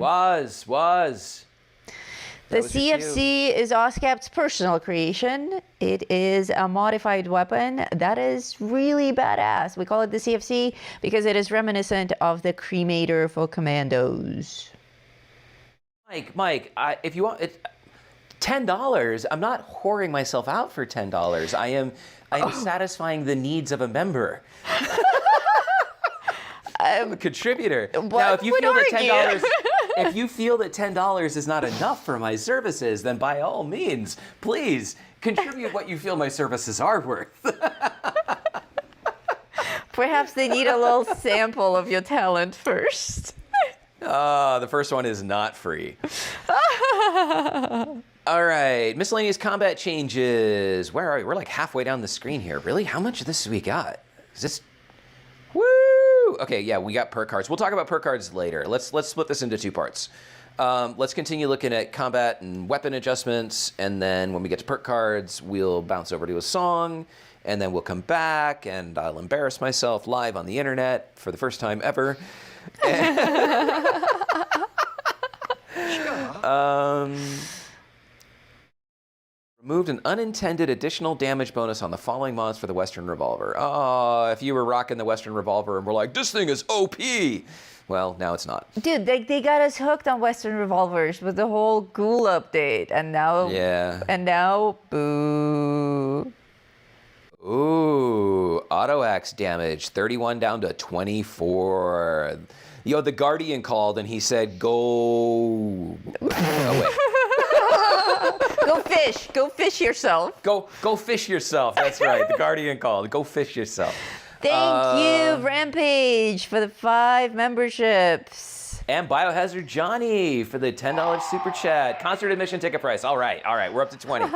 C: The CFC is OSCAP's personal creation. It is a modified weapon that is really badass. We call it the CFC because it is reminiscent of the cremator for commandos.
B: Mike, if you want it, $10. I'm not whoring myself out for $10. I am satisfying the needs of a member. I'm a contributor. Now, if you feel that $10, if you feel that $10 is not enough for my services, then by all means, please contribute what you feel my services are worth.
C: Perhaps they need a little sample of your talent first.
B: The first one is not free. All right, miscellaneous combat changes. Where are we? We're like halfway down the screen here. Really? How much of this have we got? Is this... Woo! Okay, yeah, we got perk cards. We'll talk about perk cards later. Let's split this into two parts. Let's continue looking at combat and weapon adjustments, and then when we get to perk cards, we'll bounce over to a song, and then we'll come back, and I'll embarrass myself live on the internet for the first time ever. Removed an unintended additional damage bonus on the following mods for the Western Revolver. Oh, if you were rocking the Western Revolver and we're like, this thing is OP. Well, now it's not.
C: Dude, they got us hooked on Western Revolvers with the whole Ghoul update, and now...
B: Yeah.
C: And now, boo.
B: Ooh, auto axe damage, 31 down to 24. Yo, the Guardian called and he said, go... Oh, wait.
C: Go fish yourself.
B: Go fish yourself. That's right. The Guardian called. Go fish yourself.
C: Thank you, Rampage, for the 5 memberships.
B: And Biohazard Johnny for the $10 super chat. Concert admission ticket price. All right. We're up to 20.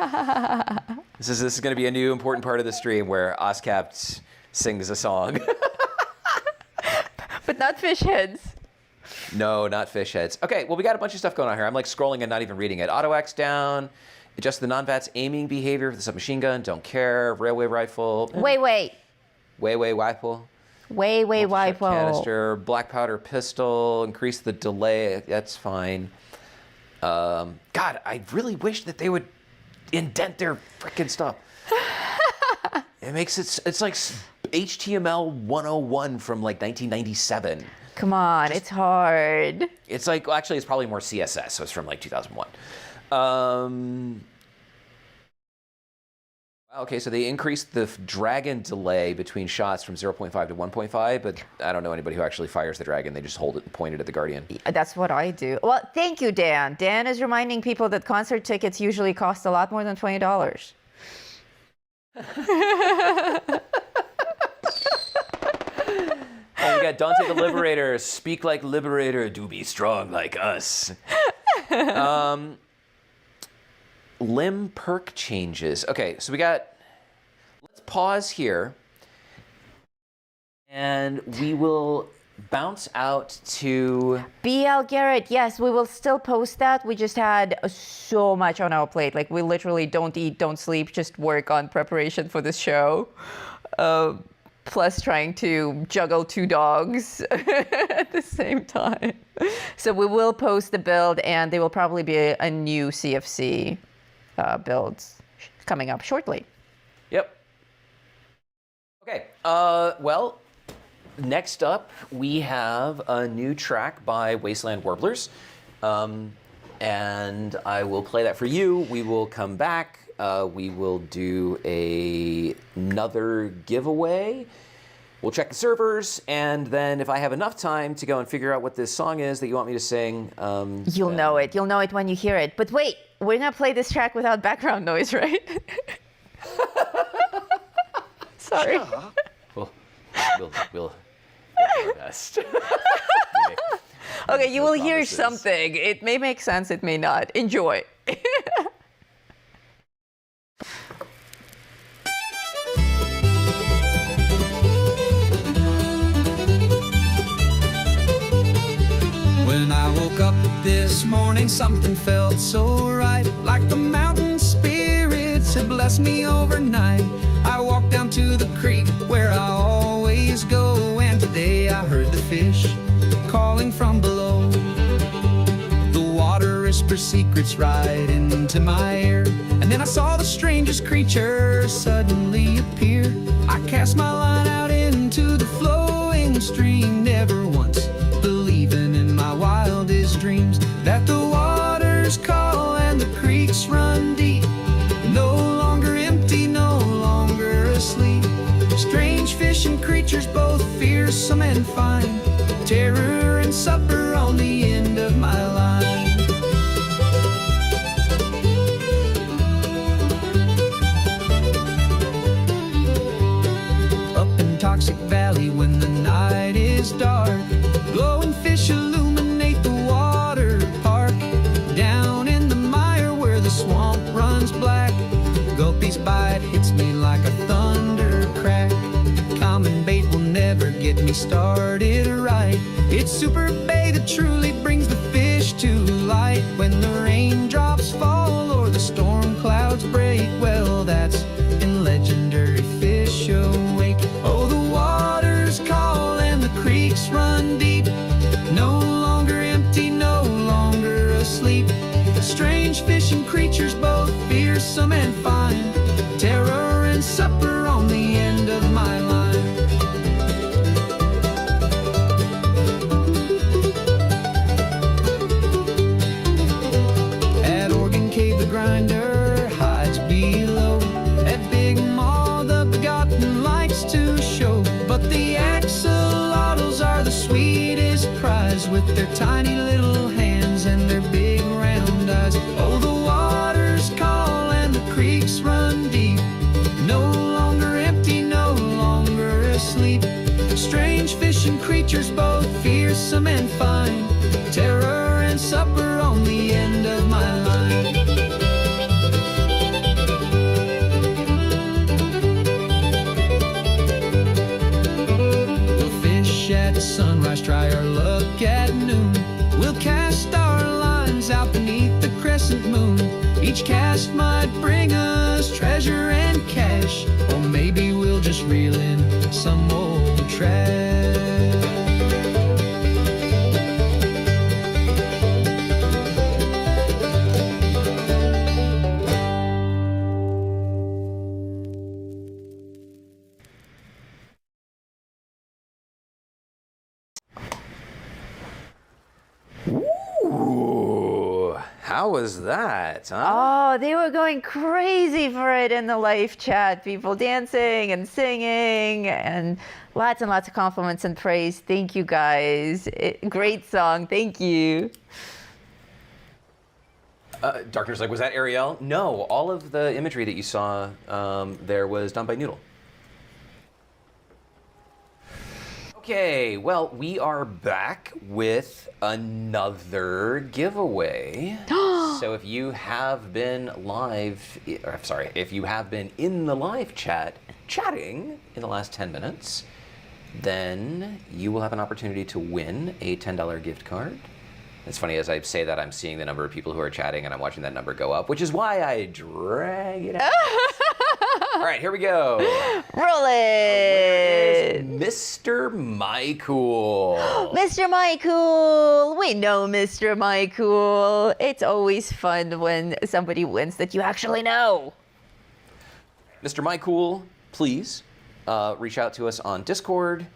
B: This is going to be a new important part of the stream where OSCAP sings a song.
C: But not fish heads.
B: No, not fish heads. Okay, well, we got a bunch of stuff going on here. I'm like scrolling and not even reading it. Auto axe down. Adjust the non-VATS aiming behavior for the submachine gun. Don't care. Railway rifle.
C: Wait.
B: Way rifle.
C: Way rifle.
B: Canister. Black powder pistol. Increase the delay. That's fine. God, I really wish that they would indent their frickin' stuff. It makes it's like HTML 101 from like 1997.
C: Come on, it's hard.
B: It's like, well, actually, it's probably more CSS, so it's from like 2001. Okay, so they increased the dragon delay between shots from 0.5 to 1.5, but I don't know anybody who actually fires the dragon. They just hold it and point it at the Guardian.
C: That's what I do. Well, thank you, Dan. Dan is reminding people that concert tickets usually cost a lot more than $20.
B: Oh, we got Dante the Liberator. Speak like Liberator, do be strong like us. Limb perk changes. Okay, so let's pause here. And we will bounce out to...
C: BL Garrett, yes, we will still post that. We just had so much on our plate. Like, we literally don't eat, don't sleep, just work on preparation for this show. Plus trying to juggle 2 dogs at the same time. So we will post the build, and there will probably be a new CFC build coming up shortly.
B: Yep. Okay, well, next up, we have a new track by Wasteland Warblers. And I will play that for you. We will come back. We will do another giveaway. We'll check the servers, and then if I have enough time to go and figure out what this song is that you want me to sing...
C: You'll know it. You'll know it when you hear it. But wait, we're going to play this track without background noise, right? Sorry.
B: We'll do our best.
C: Okay, you will hear something. It may make sense, it may not. Enjoy.
A: I woke up this morning, something felt so right, like the mountain spirits had blessed me overnight. I walked down to the creek where I always go, and today I heard the fish calling from below. The water whispers secrets right into my ear, and then I saw the strangest creature suddenly appear. I cast my line out into the flowing stream, never once believing in my wildest dreams that the waters call and the creeks run deep. No longer empty, no longer asleep. Strange fish and creatures, both fearsome and fine. Terror and supper on the end of my line. Up in Toxic Valley when the night is dark, glowing fish illuminate the water park. Down in the mire where the swamp runs black, Gulpy's bite hits me like a thunder crack. Common bait will never get me started right. It's super bait that truly brings the fish to light. When the raindrops fall or the storm clouds break, well, that's in legendary Fish Awake. Oh, the waters call and the creeks run deep. No longer empty, no longer asleep. Strange fish and creatures, both fearsome and fine. Terror and supper on the end of my line. At Organ Cave the grinder hides below. At Big Maw the begotten likes to show. But the axolotls are the sweetest prize, with their tiny little hands and their big round eyes. Oh, the waters call and the creeks run deep. No longer empty, no longer asleep. Strange fish and creatures, both fearsome and fine. Terror and supper on the end of my line. We'll fish at sunrise, try our luck at noon. We'll cast our lines out beneath the crescent moon. Each cast might bring us treasure and cash, or maybe we'll just reel in some old trash.
B: Ooh, how was that, huh?
C: Oh, they were going crazy for it in the live chat. People dancing and singing and lots of compliments and praise. Thank you guys. Great song. Thank you.
B: Darkner's like, was that Ariel? No, all of the imagery that you saw there was done by Noodle. Okay, well, we are back with another giveaway. So if you have been if you have been in the live chat chatting in the last 10 minutes, then you will have an opportunity to win a $10 gift card. It's funny, as I say that, I'm seeing the number of people who are chatting and I'm watching that number go up, which is why I drag it out. All right, here we go.
C: Roll it.
B: Mr. Michael.
C: Mr. Michael. We know Mr. Michael. It's always fun when somebody wins that you actually know.
B: Mr. Michael, please reach out to us on Discord.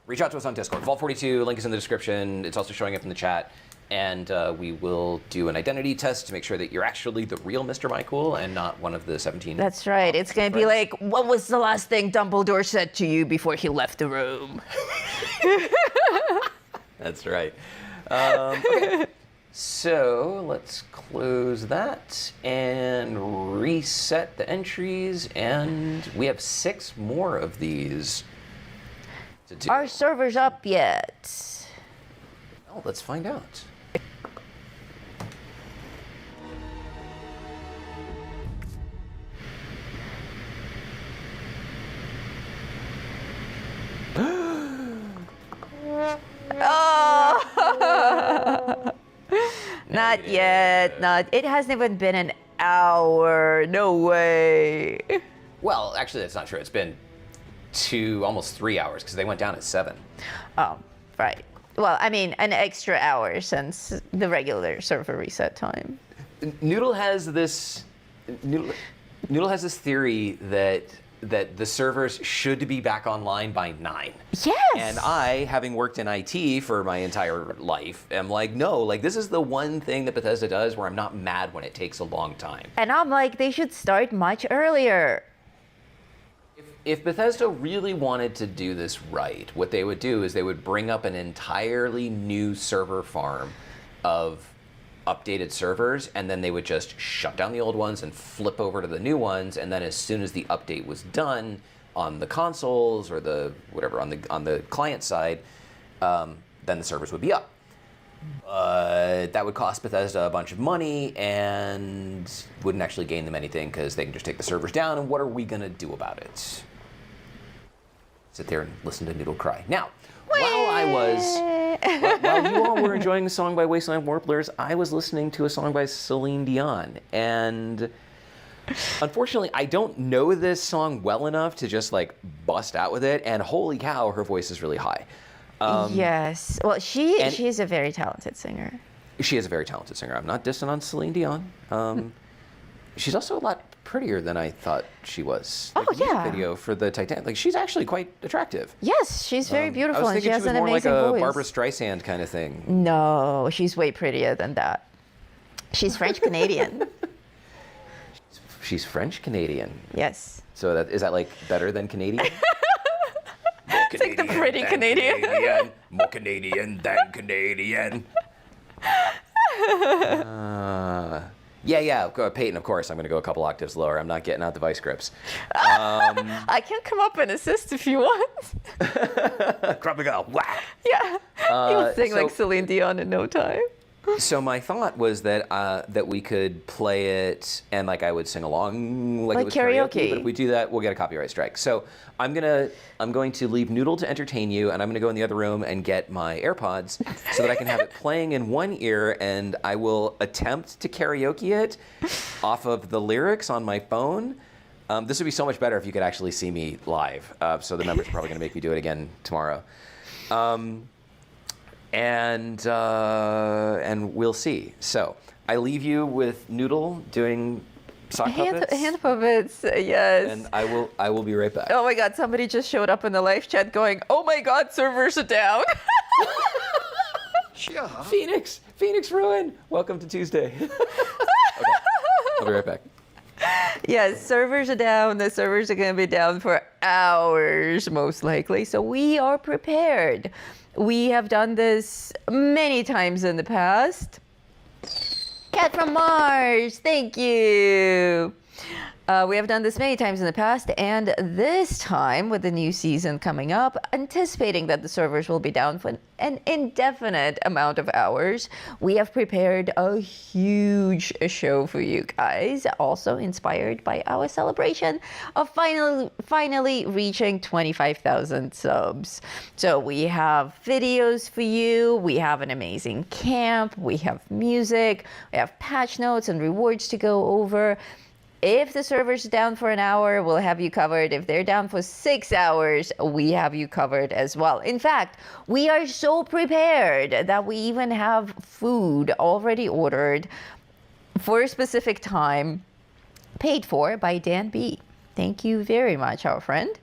B: Reach out to us on Discord. Vault42, link is in the description. It's also showing up in the chat. And we will do an identity test to make sure that you're actually the real Mr. Michael and not one of the 17.
C: That's right. It's going to be like, what was the last thing Dumbledore said to you before he left the room?
B: That's right. Okay. So let's close that and reset the entries. And we have 6 more of these to do.
C: Are servers up yet?
B: Oh, let's find out.
C: Not yet. It hasn't even been an hour. No way.
B: Well, actually, that's not true. It's been almost 3 hours because they went down at 7.
C: Oh, right. Well, I mean, an extra hour since the regular server reset time.
B: Noodle has this theory that the servers should be back online by 9.
C: Yes.
B: And I, having worked in IT for my entire life, am like, no, like this is the one thing that Bethesda does where I'm not mad when it takes a long time.
C: And I'm like, they should start much earlier.
B: If Bethesda really wanted to do this right, what they would do is they would bring up an entirely new server farm of updated servers, and then they would just shut down the old ones and flip over to the new ones, and then as soon as the update was done on the consoles or the whatever on the client side, then the servers would be up. That would cost Bethesda a bunch of money and wouldn't actually gain them anything because they can just take the servers down, and what are we gonna do about it? Sit there and listen to Noodle cry. Now, while you all were enjoying a song by Wasteland Warblers, I was listening to a song by Celine Dion. And unfortunately, I don't know this song well enough to just like bust out with it. And holy cow, her voice is really high.
C: Yes. Well, she is a very talented singer.
B: She is a very talented singer. I'm not dissing on Celine Dion. She's also a lot prettier than I thought she was.
C: Oh,
B: like,
C: yeah.
B: Video for the Titanic. Like, she's actually quite attractive.
C: Yes, she's very beautiful,
B: I was
C: and she
B: thinking
C: has
B: she was
C: an
B: more
C: amazing
B: like a
C: voice.
B: Barbara Streisand kind of thing.
C: No, she's way prettier than that. She's French Canadian.
B: She's French Canadian.
C: Yes.
B: So is that like better than Canadian?
C: It's like the pretty Canadian.
B: More Canadian than Canadian. Yeah, Peyton, of course, I'm going to go a couple octaves lower. I'm not getting out the vice grips.
C: I can come up and assist if you want.
B: Crop and go, wow.
C: Yeah, you'll sing like Celine Dion in no time.
B: So my thought was that that we could play it and like I would sing along like it was karaoke. But if we do that, we'll get a copyright strike. So I'm going to leave Noodle to entertain you, and I'm going to go in the other room and get my AirPods so that I can have it playing in one ear, and I will attempt to karaoke it off of the lyrics on my phone. This would be so much better if you could actually see me live. So the members are probably going to make me do it again tomorrow. And we'll see. So I leave you with Noodle doing sock puppets.
C: Hand puppets, yes.
B: And I will be right back.
C: Oh my God! Somebody just showed up in the live chat going, "Oh my God, servers are down."
B: Sure. Phoenix Ruin. Welcome to Tuesday. Okay, I'll be right back.
C: Yes, servers are down. The servers are going to be down for hours, most likely. So we are prepared. We have done this many times in the past. Cat from Mars, thank you. We have done this many times in the past, and this time with the new season coming up, anticipating that the servers will be down for an indefinite amount of hours, we have prepared a huge show for you guys, also inspired by our celebration of finally reaching 25,000 subs. So we have videos for you, we have an amazing camp, we have music, we have patch notes and rewards to go over. If the server's down for an hour, we'll have you covered. If they're down for 6 hours, we have you covered as well. In fact, we are so prepared that we even have food already ordered for a specific time, paid for by Dan B. Thank you very much, our friend.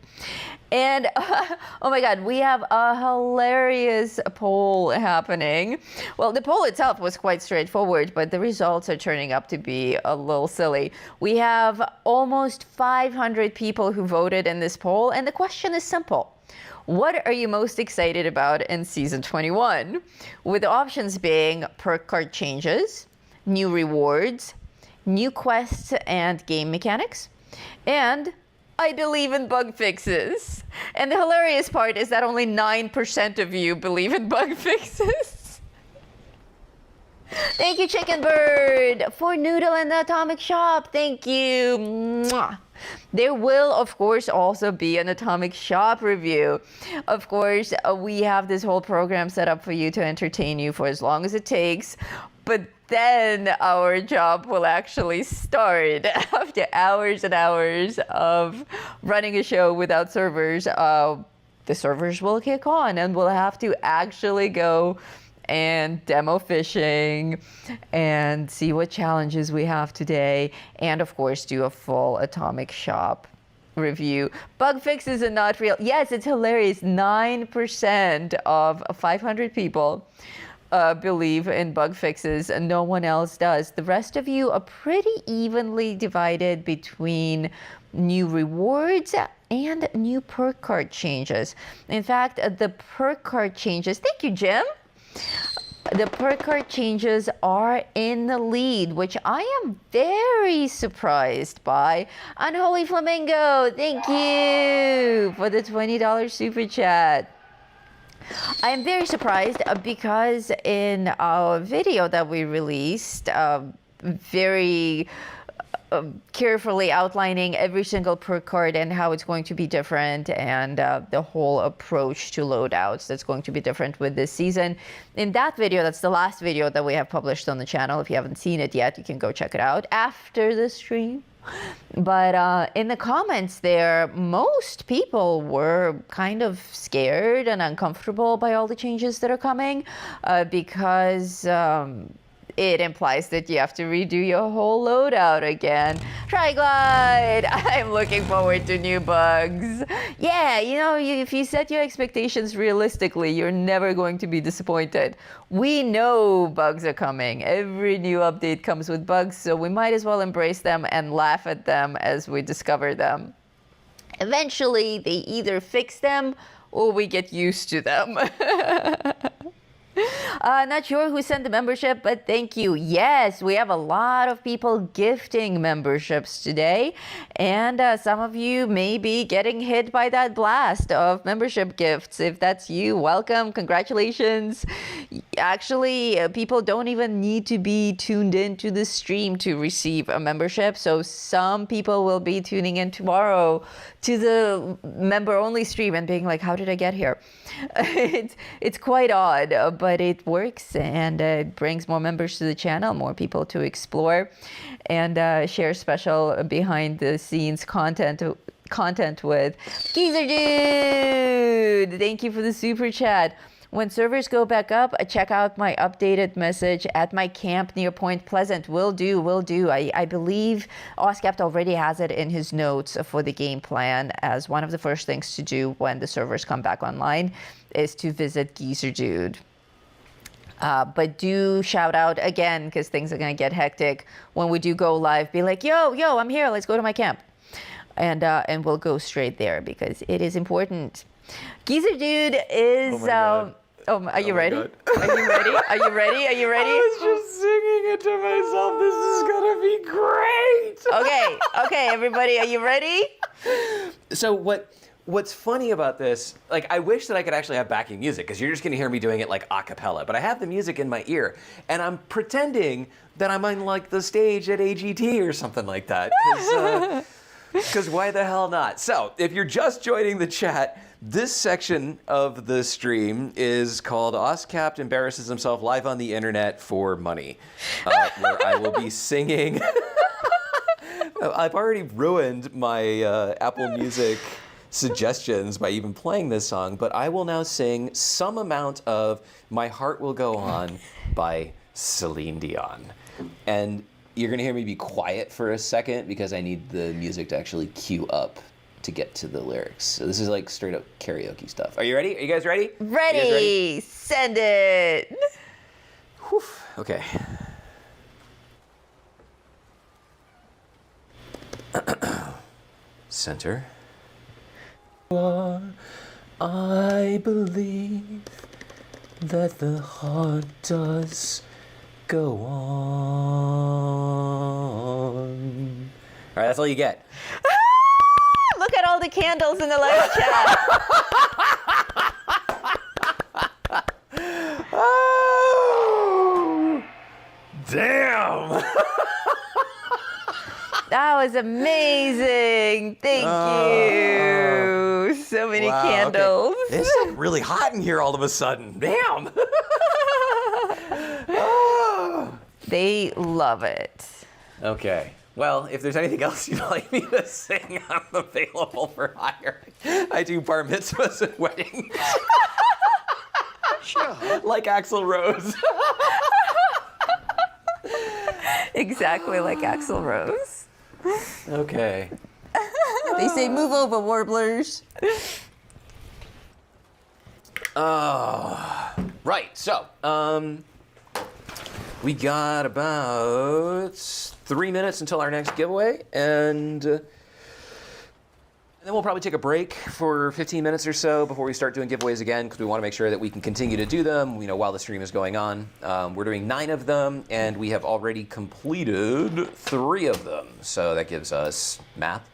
C: And oh my God, we have a hilarious poll happening. Well, the poll itself was quite straightforward, but the results are turning up to be a little silly. We have almost 500 people who voted in this poll, and the question is simple. What are you most excited about in Season 21? With the options being perk card changes, new rewards, new quests and game mechanics, and I believe in bug fixes. And the hilarious part is that only 9% of you believe in bug fixes. Thank you, Chicken Bird, for Noodle and the Atomic Shop. Thank you. Mwah. There will, of course, also be an Atomic Shop review. Of course, we have this whole program set up for you to entertain you for as long as it takes. But then our job will actually start after hours and hours of running a show without servers. The servers will kick on and we'll have to actually go and demo fishing and see what challenges we have today. And of course, do a full Atomic Shop review. Bug fixes are not real. Yes, it's hilarious. 9% of 500 people believe in bug fixes and no one else does. The rest of you are pretty evenly divided between new rewards and new perk card changes. In fact, the perk card changes, thank you, Jim. The perk card changes are in the lead, which I am very surprised by. Unholy Flamingo, thank you for the $20 super chat. I am very surprised because in our video that we released, very carefully outlining every single perk card and how it's going to be different, and the whole approach to loadouts that's going to be different with this season. In that video, that's the last video that we have published on the channel. If you haven't seen it yet, you can go check it out after the stream. But in the comments there, most people were kind of scared and uncomfortable by all the changes that are coming because it implies that you have to redo your whole loadout again. Triglide! I'm looking forward to new bugs. Yeah, you know, if you set your expectations realistically, you're never going to be disappointed. We know bugs are coming. Every new update comes with bugs, so we might as well embrace them and laugh at them as we discover them. Eventually, they either fix them or we get used to them. Not sure who sent the membership, but thank you. Yes, we have a lot of people gifting memberships today, and some of you may be getting hit by that blast of membership gifts. If that's you, welcome, congratulations. Actually, people don't even need to be tuned into the stream to receive a membership, so some people will be tuning in tomorrow to the member-only stream and being like, how did I get here? It's quite odd, but it works, and it brings more members to the channel, more people to explore and share special behind-the-scenes content with. Geezer Dude, thank you for the super chat. When servers go back up, check out my updated message at my camp near Point Pleasant. Will do. I believe Oscapt already has it in his notes for the game plan as one of the first things to do when the servers come back online is to visit Geezer Dude. But do shout out again, because things are going to get hectic when we do go live. Be like, yo, I'm here. Let's go to my camp. And we'll go straight there because it is important. Geezer Dude is... are you ready?
B: God.
C: Are you ready? Are you ready? Are you ready?
B: I was just singing it to myself. This is gonna be great.
C: Okay, everybody, are you ready?
B: So what's funny about this, like, I wish that I could actually have backing music, because you're just gonna hear me doing it like a cappella, but I have the music in my ear, and I'm pretending that I'm on like the stage at AGT or something like that, because why the hell not? So if you're just joining the chat, this section of the stream is called Oscapt Embarrasses Himself Live on the Internet for Money, where I will be singing. I've already ruined my Apple Music suggestions by even playing this song, but I will now sing some amount of My Heart Will Go On by Celine Dion. And you're going to hear me be quiet for a second because I need the music to actually cue up to get to the lyrics. So this is like straight up karaoke stuff. Are you ready? Are you guys ready?
C: Ready. Send it.
B: Whew. Okay. Center. I believe that the heart does go on. All right, that's all you get.
C: Look at all the candles in the live chat.
B: Oh, damn.
C: That was amazing. Thank you. So many candles.
B: Okay. It's like really hot in here all of a sudden. Damn. Oh.
C: They love it.
B: Okay. Well, if there's anything else you'd like me to sing, I'm available for hire. I do bar mitzvahs and weddings.
H: Sure.
B: Like Axl Rose.
C: Exactly like Axl Rose.
B: Okay.
C: They say, move over, Warblers.
B: Right. So, we got about 3 minutes until our next giveaway, and then we'll probably take a break for 15 minutes or so before we start doing giveaways again, because we want to make sure that we can continue to do them, while the stream is going on. We're doing 9 of them, and we have already completed 3 of them. So that gives us math,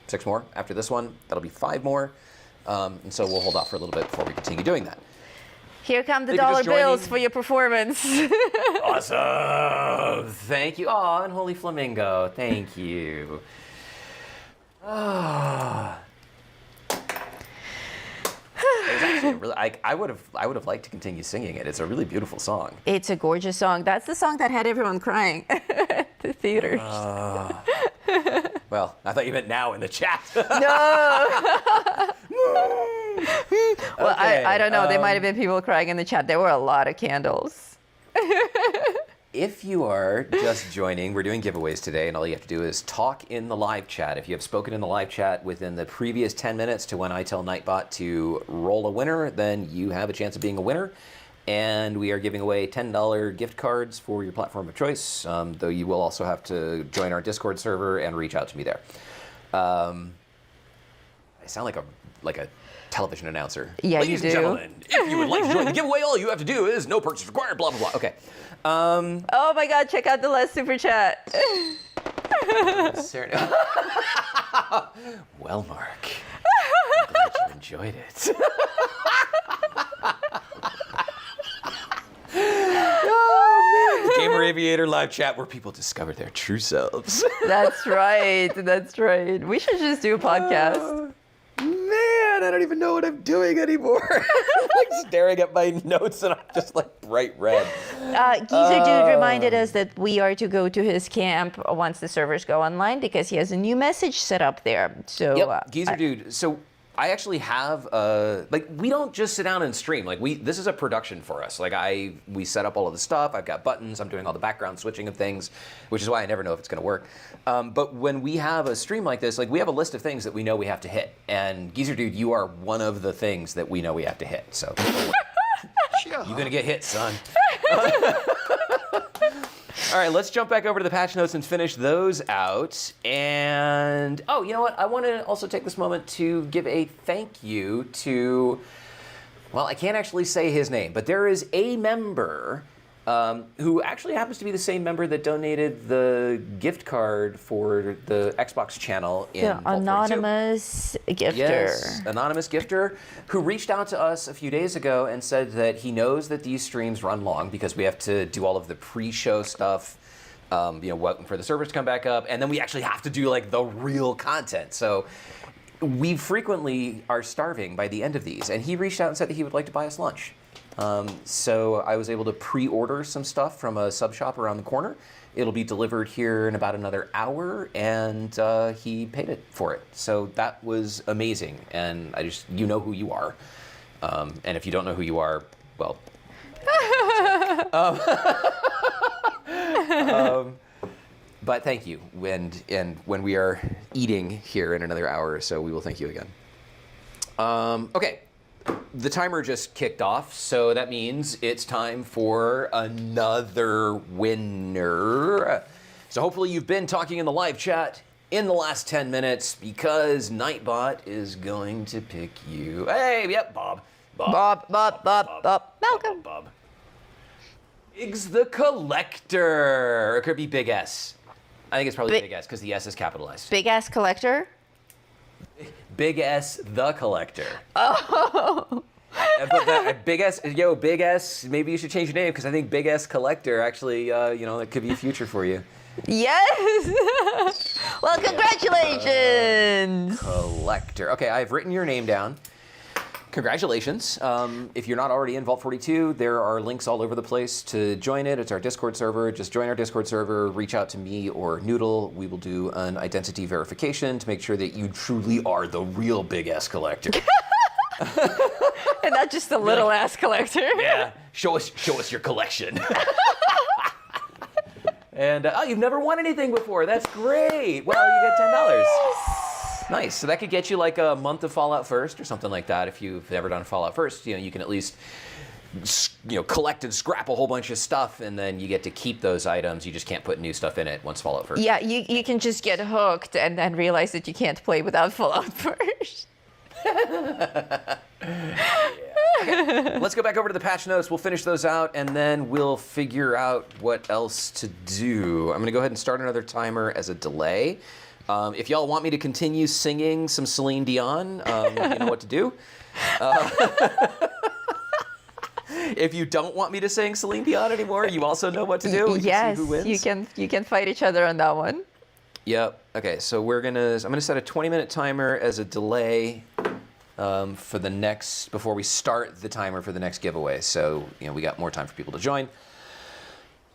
B: 6 more after this one. That'll be 5 more. And so we'll hold off for a little bit before we continue doing that.
C: Here come the
B: Thank you for
C: dollar
B: joining.
C: bills for your performance.
B: Awesome. Thank you. Oh, and Holy Flamingo. Thank you. Ah. It was actually really, I would have liked to continue singing it. It's a really beautiful song.
C: It's a gorgeous song. That's the song that had everyone crying at the theaters.
B: Well, I thought you meant now in the chat.
C: No. Well,
B: Okay,
C: I don't know. There might have been people crying in the chat. There were a lot of candles.
B: If you are just joining, we're doing giveaways today, and all you have to do is talk in the live chat. If you have spoken in the live chat within the previous 10 minutes to when I tell Nightbot to roll a winner, then you have a chance of being a winner. And we are giving away $10 gift cards for your platform of choice, though you will also have to join our Discord server and reach out to me there. I sound like a television announcer.
C: Yeah,
B: Ladies
C: you
B: and
C: do.
B: gentlemen, if you would like to join the giveaway, all you have to do is no purchase required, blah, blah, blah. Okay.
C: Oh my God, check out the last super chat.
B: Well, Mark, I'm glad you enjoyed it. Oh, man. The Gamer Aviator live chat where people discover their true selves.
C: That's right. That's right. We should just do a podcast.
B: Man, I don't even know what I'm doing anymore. I'm like staring at my notes and I'm just like bright red.
C: Geezer Dude reminded us that we are to go to his camp once the servers go online because he has a new message set up there. So,
B: Yep, Geezer Dude. So I actually have we don't just sit down and stream. This is a production for us. We set up all of the stuff. I've got buttons. I'm doing all the background switching of things, which is why I never know if it's going to work. But when we have a stream like this, we have a list of things that we know we have to hit. And Geezer Dude, you are one of the things that we know we have to hit. So you're going to get hit, son. All right, let's jump back over to the patch notes and finish those out. And, you know what? I want to also take this moment to give a thank you to, well, I can't actually say his name, but there is a member who actually happens to be the same member that donated the gift card for the Xbox channel in
C: the
B: Vault 42.
C: anonymous gifter.
B: Yes, anonymous gifter who reached out to us a few days ago and said that he knows that these streams run long because we have to do all of the pre-show stuff, waiting for the servers to come back up, and then we actually have to do the real content. So we frequently are starving by the end of these, and he reached out and said that he would like to buy us lunch. So I was able to pre-order some stuff from a sub shop around the corner. It'll be delivered here in about another hour, and he paid it for it. So that was amazing, and you know who you are. And if you don't know who you are, well... but thank you, and when we are eating here in another hour or so, we will thank you again. Okay. The timer just kicked off, so that means it's time for another winner. So hopefully you've been talking in the live chat in the last 10 minutes because Nightbot is going to pick you. Hey, yep, Bob.
C: Bob. Malcolm.
B: Bob. Biggs the Collector. Or it could be Big S. I think it's probably Big S because the S is capitalized.
C: Big ass collector?
B: Big S the Collector.
C: Oh.
B: But Big S, maybe you should change your name because I think Big S Collector actually, that could be a future for you.
C: Yes! Well, congratulations!
B: Collector. Okay, I've written your name down. Congratulations. If you're not already in Vault 42, there are links all over the place to join it. It's our Discord server. Just join our Discord server, reach out to me or Noodle. We will do an identity verification to make sure that you truly are the real big ass collector.
C: And not just a little ass collector.
B: Yeah, show us your collection. And you've never won anything before. That's great. Well, you get $10. Nice. So that could get you like a month of Fallout First or something like that. If you've never done Fallout First, you can at least collect and scrap a whole bunch of stuff, and then you get to keep those items. You just can't put new stuff in it once Fallout First.
C: Yeah, you can just get hooked and then realize that you can't play without Fallout First.
B: Okay. Let's go back over to the patch notes. We'll finish those out, and then we'll figure out what else to do. I'm going to go ahead and start another timer as a delay. If y'all want me to continue singing some Celine Dion, you know what to do. If you don't want me to sing Celine Dion anymore, you also know what to do.
C: Yes,
B: see who wins.
C: you can fight each other on that one.
B: Yep. Okay, so I'm gonna set a 20-minute timer as a delay for the next, before we start the timer for the next giveaway. So we got more time for people to join.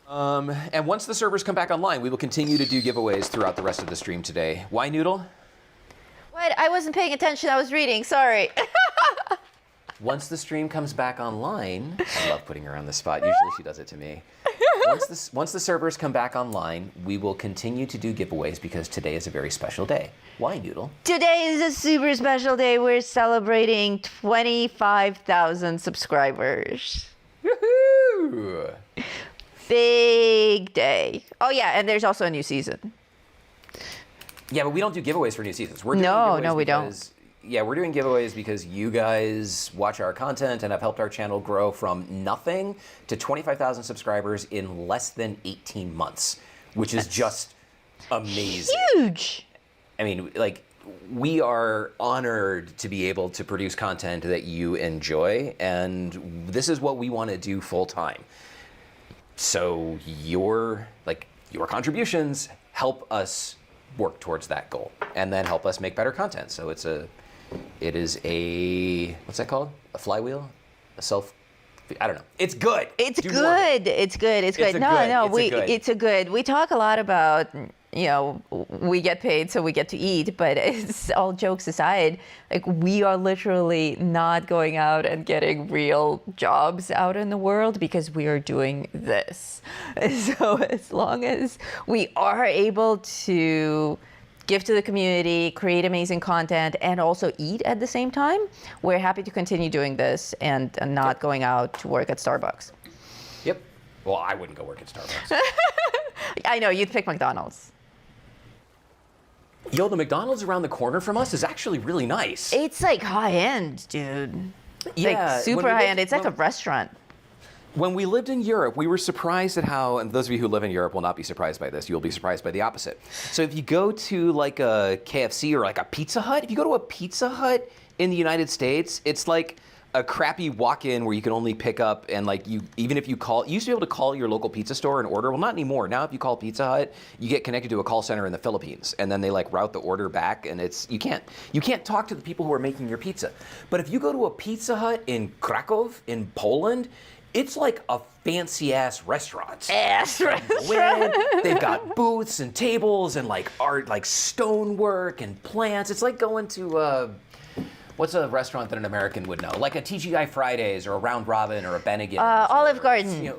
B: And once the servers come back online, we will continue to do giveaways throughout the rest of the stream today. Why, Noodle?
C: What? I wasn't paying attention. I was reading. Sorry.
B: Once the stream comes back online, I love putting her on the spot. Usually she does it to me. Once the servers come back online, we will continue to do giveaways because today is a very special day. Why, Noodle?
C: Today is a super special day. We're celebrating 25,000 subscribers.
B: Woohoo!
C: Big day. Oh yeah, and there's also a new season.
B: Yeah, but we don't do giveaways for new seasons. We're doing
C: No,
B: giveaways
C: we don't.
B: because, yeah, we're doing giveaways because you guys watch our content and have helped our channel grow from nothing to 25,000 subscribers in less than 18 months, which is just amazing.
C: Huge.
B: I mean, we are honored to be able to produce content that you enjoy, and this is what we want to do full time. So your contributions help us work towards that goal, and then help us make better content. So it is a, what's that called? A flywheel? I don't know. It's good.
C: It's good. It's good. It's a good. We talk a lot about, we get paid so we get to eat, but it's all jokes aside, we are literally not going out and getting real jobs out in the world because we are doing this. So as long as we are able to give to the community, create amazing content, and also eat at the same time, we're happy to continue doing this and not going out to work at Starbucks.
B: Yep. Well, I wouldn't go work at Starbucks.
C: I know, you'd pick McDonald's.
B: Yo, the McDonald's around the corner from us is actually really nice.
C: It's high end, dude.
B: Yeah.
C: Super high end. It's like a restaurant.
B: When we lived in Europe, we were surprised at how, and those of you who live in Europe will not be surprised by this, you'll be surprised by the opposite. So if you go to a KFC or a Pizza Hut, if you go to a Pizza Hut in the United States, it's like a crappy walk-in where you can only pick up and even if you call, you used to be able to call your local pizza store and order. Well, not anymore. Now if you call Pizza Hut, you get connected to a call center in the Philippines, and then they route the order back, and you can't talk to the people who are making your pizza. But if you go to a Pizza Hut in Krakow in Poland, it's like a fancy-ass restaurant. They've got booths and tables and art, stonework and plants. It's like going to what's a restaurant that an American would know? Like a TGI Fridays or a Round Robin or a Bennigan's.
C: Olive Garden.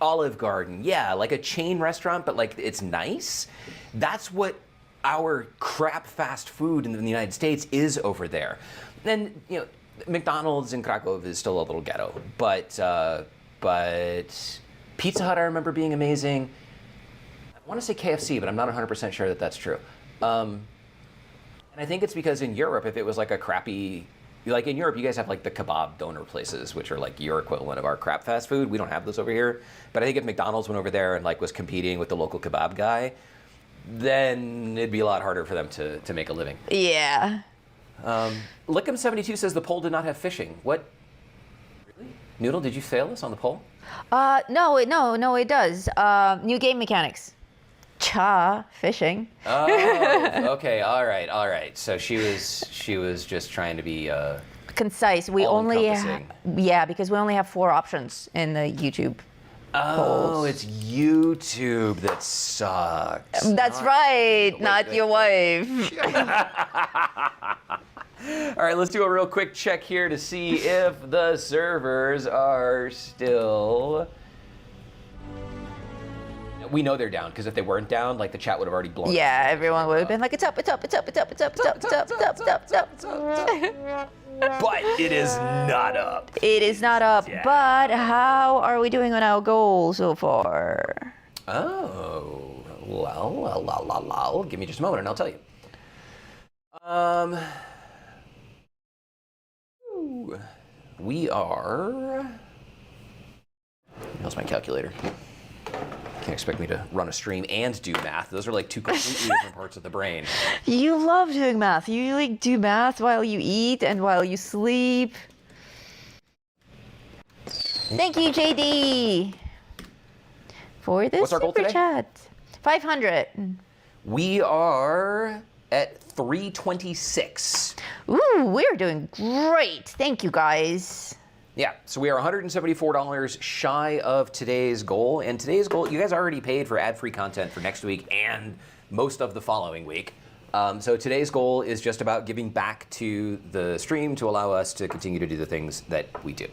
B: Olive Garden, yeah, like a chain restaurant, but it's nice. That's what our crap fast food in the United States is over there. And McDonald's in Krakow is still a little ghetto, but Pizza Hut I remember being amazing. I want to say KFC, but I'm not 100% sure that that's true. And I think it's because in Europe, if it was a crappy, in Europe, you guys have the kebab donor places, which are your equivalent of our crap fast food. We don't have those over here. But I think if McDonald's went over there and was competing with the local kebab guy, then it'd be a lot harder for them to make a living.
C: Yeah.
B: Lickum72 says the poll did not have fishing. What? Really? Noodle, did you fail us on the poll?
C: No, it does. New game mechanics. Fishing.
B: Oh, okay, all right. So she was just trying to be
C: concise. We only because we only have 4 options in the YouTube
B: Oh,
C: polls.
B: it's YouTube that sucks.
C: That's right, not your wife.
B: All right, let's do a real quick check here to see if the servers are still... We know they're down, because if they weren't down, like the chat would have already blown.
C: Yeah, everyone would have been like, it's up, it's up, it's up, it's up, it's up, it's up, it's up, it's up, it's up, it's up.
B: But it is not up.
C: It is not up, but how are we doing on our goal so far?
B: Oh, well, give me just a moment and I'll tell you. We are... How's my calculator? Can't expect me to run a stream and do math. Those are like 2 completely different parts of the brain.
C: You love doing math. You like do math while you eat and while you sleep. Thank you, JD, for this
B: What's our goal
C: super
B: today?
C: chat. 500.
B: We are at 326.
C: Ooh, we're doing great. Thank you, guys.
B: Yeah, so we are $174 shy of today's goal. And today's goal, you guys already paid for ad-free content for next week and most of the following week. So today's goal is just about giving back to the stream to allow us to continue to do the things that we do.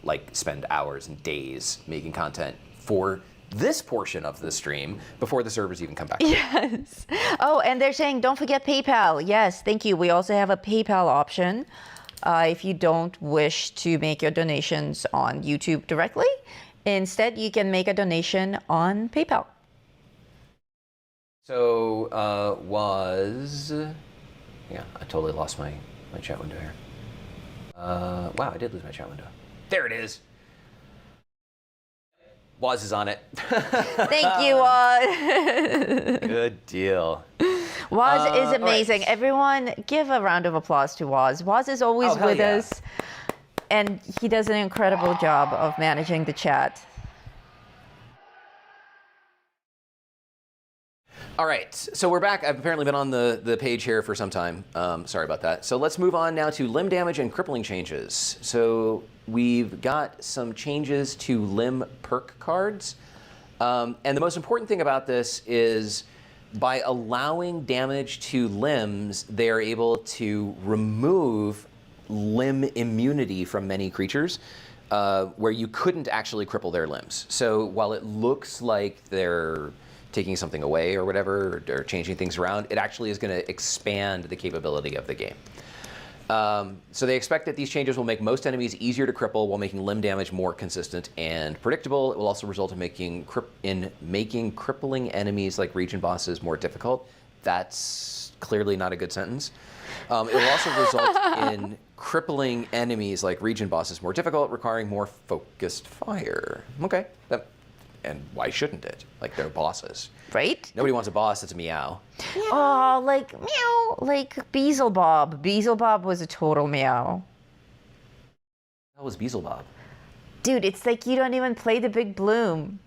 B: Like spend hours and days making content for this portion of the stream before the servers even come back.
C: Yes. Oh, and they're saying, don't forget PayPal. Yes, thank you. We also have a PayPal option. If you don't wish to make your donations on YouTube directly, instead you can make a donation on PayPal.
B: So yeah, I totally lost my chat window here. Wow, I did lose my chat window. There it is. Waz is on it.
C: Thank you, Waz.
B: Good deal.
C: Waz is amazing.
B: Right.
C: Everyone, give a round of applause to Waz. Waz is always with us, and he does an incredible job of managing the chat.
B: All right, so we're back. I've apparently been on the page here for some time. Sorry about that. So let's move on now to limb damage and crippling changes. So we've got some changes to limb perk cards. And the most important thing about this is by allowing damage to limbs, they are able to remove limb immunity from many creatures where you couldn't actually cripple their limbs. So while it looks like they're taking something away or whatever, or changing things around, it actually is going to expand the capability of the game. So they expect that these changes will make most enemies easier to cripple while making limb damage more consistent and predictable. It will also result in making crippling enemies like region bosses more difficult. That's clearly not a good sentence. It will also result in crippling enemies like region bosses more difficult, requiring more focused fire. Okay. And why shouldn't it? Like, they're bosses.
C: Right?
B: Nobody wants a boss that's a meow.
C: Oh, like meow, like Beelzebub. Beelzebub was a total meow.
B: That was Beelzebub.
C: Dude, it's like you don't even play the Big Bloom.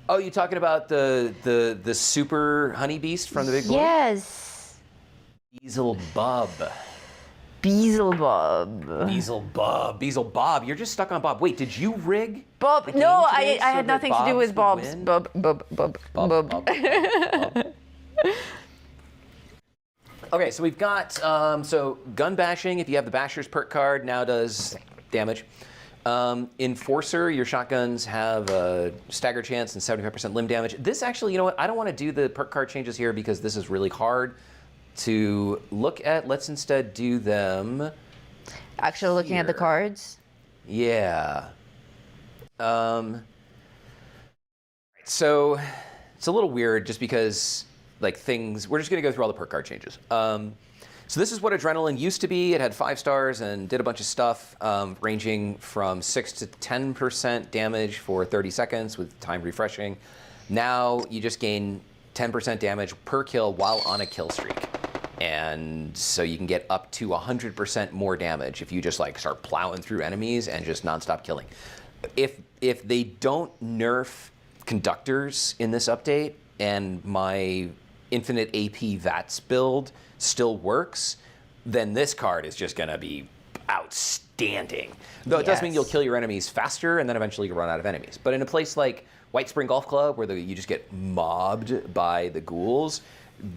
B: Oh, you talking about the super honey beast from the Big Bloom?
C: Yes.
B: Beelzebub.
C: Beelzebub.
B: Beelzebub. Beelzebub. You're just stuck on Bob. Wait, did you rig?
C: Bob. No, I had nothing to do with Bob's. Bob.
B: Okay, so we've got so gun bashing. If you have the Basher's perk card, now does damage. Enforcer, your shotguns have a stagger chance and 75% limb damage. This actually, you know what? I don't want to do the perk card changes here because this is really hard to look at. Let's instead do them.
C: Actually looking at the cards?
B: Yeah. So it's a little weird just because like things, we're just gonna go through all the perk card changes. So this is what Adrenaline used to be. It had 5 stars and did a bunch of stuff ranging from 6 to 10% damage for 30 seconds with time refreshing. Now you just gain 10% damage per kill while on a kill streak. And so you can get up to 100% more damage if you just like start plowing through enemies and just nonstop killing. If they don't nerf conductors in this update and my infinite AP VATS build still works, then this card is just gonna be outstanding. Though it does mean you'll kill your enemies faster, and then eventually you run out of enemies. But in a place like White Spring Golf Club, where you just get mobbed by the ghouls,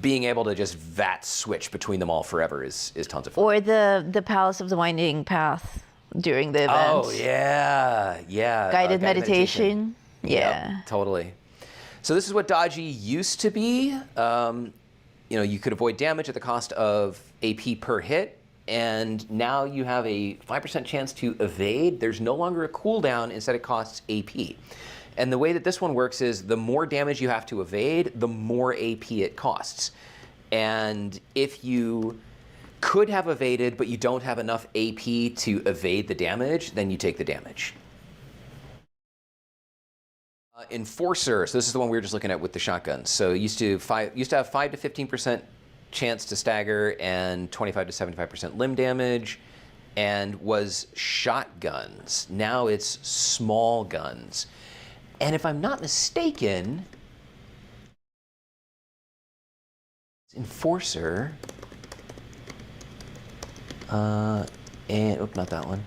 B: being able to just switch between them all forever is tons of fun.
C: Or the Palace of the Winding Path during the event.
B: Oh, yeah.
C: Guided meditation. Yeah.
B: Yep, totally. So this is what dodgy used to be. You could avoid damage at the cost of AP per hit, and now you have a 5% chance to evade. There's no longer a cooldown, instead it costs AP. And the way that this one works is the more damage you have to evade, the more AP it costs. And if you could have evaded, but you don't have enough AP to evade the damage, then you take the damage. Enforcer, so this is the one we were just looking at with the shotguns. So used to have 5 to 15% chance to stagger and 25 to 75% limb damage, and was shotguns. Now it's small guns. And if I'm not mistaken, Enforcer, not that one.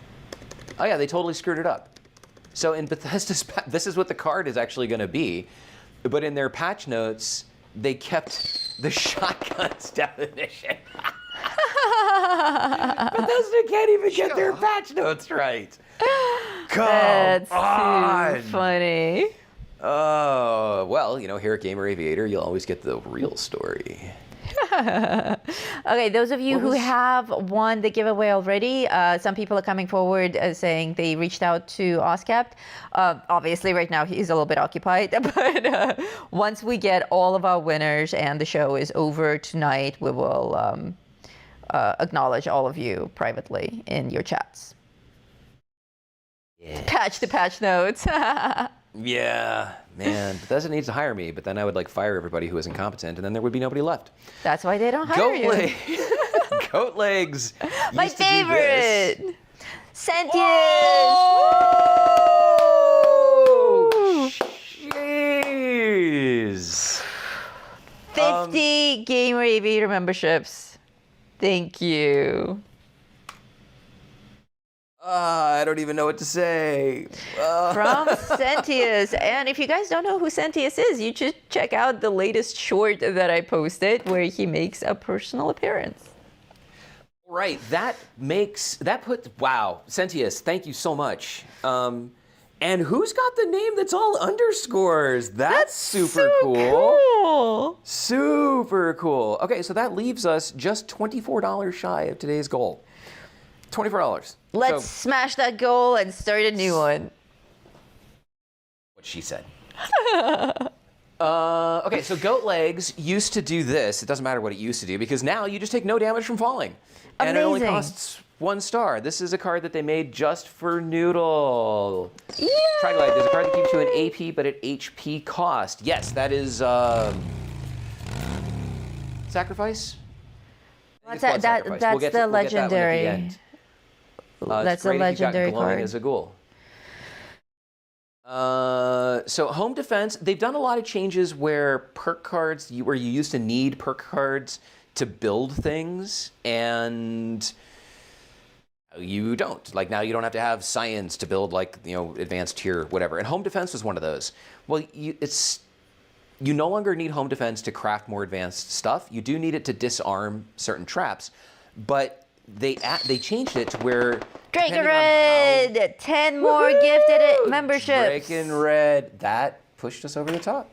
B: Oh yeah, they totally screwed it up. So in Bethesda's, this is what the card is actually going to be, but in their patch notes, they kept the shotguns definition. Bethesda can't even get their patch notes right.
C: That's too funny.
B: Oh, well, here at Gamer Aviator, you'll always get the real story.
C: Okay, those of you who have won the giveaway already, some people are coming forward saying they reached out to OSCAPT. Obviously, right now he's a little bit occupied, but once we get all of our winners and the show is over tonight, we will acknowledge all of you privately in your chats.
B: Yeah.
C: Patch to patch notes.
B: Yeah, man. Bethesda needs to hire me, but then I would fire everybody who is incompetent, and then there would be nobody left.
C: That's why they don't hire you.
B: Goat legs.
C: My favorite. Sentience.
B: Whoa! Jeez.
C: 50 Gamer Aviator memberships. Thank you.
B: I don't even know what to say.
C: From Sentius. And if you guys don't know who Sentius is, you should check out the latest short that I posted where he makes a personal appearance.
B: Right, wow, Sentius, thank you so much. And who's got the name that's all underscores? That's super cool. Super cool. Okay, so that leaves us just $24 shy of today's goal. $24.
C: Let's smash that goal and start a new one.
B: What she said. Okay, so goat legs used to do this. It doesn't matter what it used to do, because now you just take no damage from falling.
C: Amazing.
B: And it only costs 1 star. This is a card that they made just for Noodle.
C: Yay!
B: Triglide, there's a card that keeps you an AP but at HP cost. Yes, that is Sacrifice?
C: That's the legendary. That's a legendary card.
B: As a ghoul. So home defense, they've done a lot of changes where perk cards, where you used to need perk cards to build things, and you don't. Now you don't have to have science to build advanced tier, whatever. And home defense was one of those. Well, you no longer need home defense to craft more advanced stuff. You do need it to disarm certain traps, but they changed it to where
C: Draken Red, 10 more gifted memberships.
B: Draken Red, that pushed us over the top.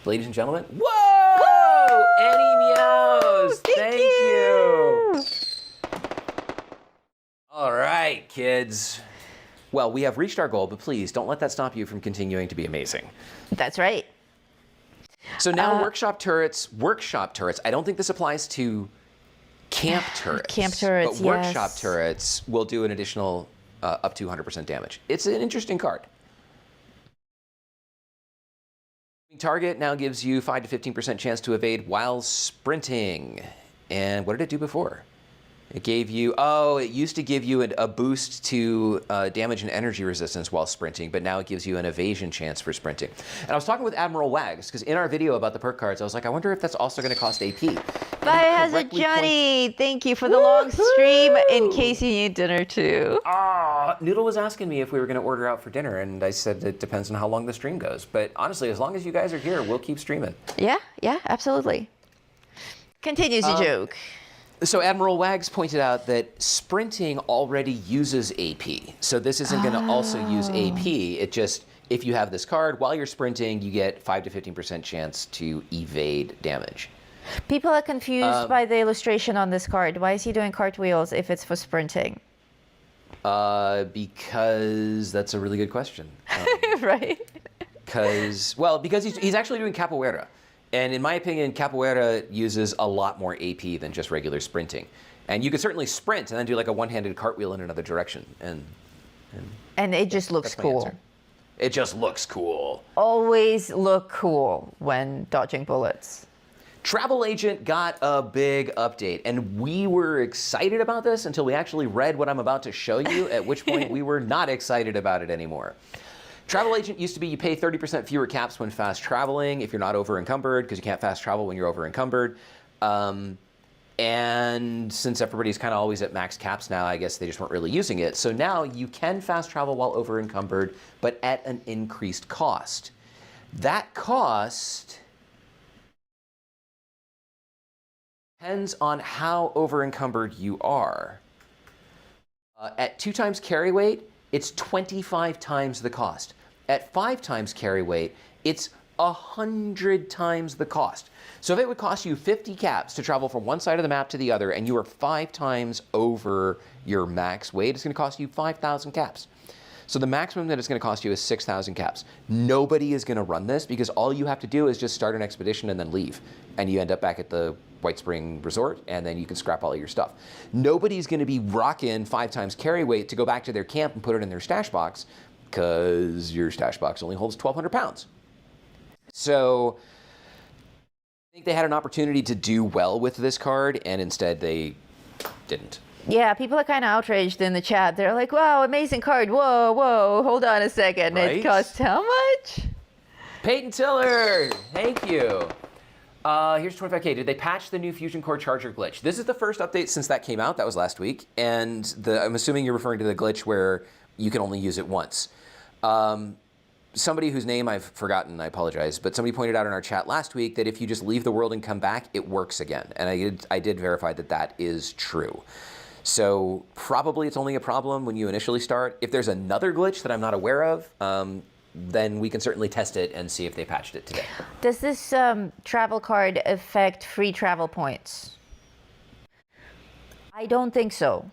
B: Ladies and gentlemen, whoa! Annie Meows, thank you. All right, kids. Well, we have reached our goal, but please don't let that stop you from continuing to be amazing.
C: That's right.
B: So now workshop turrets. I don't think this applies to camp turrets.
C: Camp turrets,
B: but workshop turrets will do an additional up to 100% damage. It's an interesting card. Target now gives you 5 to 15% chance to evade while sprinting. And what did it do before? It gave you, it used to give you a boost to damage and energy resistance while sprinting, but now it gives you an evasion chance for sprinting. And I was talking with Admiral Wags, because in our video about the perk cards, I was like, I wonder if that's also going to cost AP.
C: Biohazard Johnny, thank you for the long stream in case you need dinner too.
B: Noodle was asking me if we were going to order out for dinner, and I said it depends on how long the stream goes. But honestly, as long as you guys are here, we'll keep streaming.
C: Yeah, absolutely. Continues the joke.
B: So Admiral Wags pointed out that sprinting already uses AP. So this isn't going to also use AP. It just, if you have this card, while you're sprinting, you get 5 to 15% chance to evade damage.
C: People are confused by the illustration on this card. Why is he doing cartwheels if it's for sprinting?
B: Because that's a really good question.
C: Right?
B: Because he's actually doing capoeira. And in my opinion, capoeira uses a lot more AP than just regular sprinting. And you could certainly sprint and then do like a one-handed cartwheel in another direction.
C: And it just looks cool.
B: It just looks cool.
C: Always look cool when dodging bullets.
B: Travel Agent got a big update, and we were excited about this until we actually read what I'm about to show you, at which point we were not excited about it anymore. Travel Agent used to be you pay 30% fewer caps when fast traveling if you're not over encumbered, because you can't fast travel when you're over encumbered. And since everybody's kind of always at max caps now, I guess they just weren't really using it. So now you can fast travel while over encumbered, but at an increased cost. That cost depends on how over encumbered you are. At 2 times carry weight, it's 25 times the cost. At 5 times carry weight, it's 100 times the cost. So if it would cost you 50 caps to travel from one side of the map to the other, and you are 5 times over your max weight, it's going to cost you 5,000 caps. So the maximum that it's going to cost you is 6,000 caps. Nobody is going to run this because all you have to do is just start an expedition and then leave. And you end up back at the White Spring Resort, and then you can scrap all of your stuff. Nobody's going to be rocking 5 times carry weight to go back to their camp and put it in their stash box, because your stash box only holds 1,200 pounds. So I think they had an opportunity to do well with this card, and instead they didn't.
C: Yeah, people are kind of outraged in the chat. They're like, wow, amazing card. Whoa, hold on a second.
B: Right?
C: It costs how much?
B: Peyton Tiller, thank you. Here's 25K. Did they patch the new Fusion Core Charger glitch? This is the first update since that came out. That was last week. And I'm assuming you're referring to the glitch where you can only use it once. Somebody whose name I've forgotten, I apologize, but somebody pointed out in our chat last week that if you just leave the world and come back, it works again. And I did verify that that is true. So probably it's only a problem when you initially start. If there's another glitch that I'm not aware of, then we can certainly test it and see if they patched it today.
C: Does this travel card affect free travel points? I don't think so.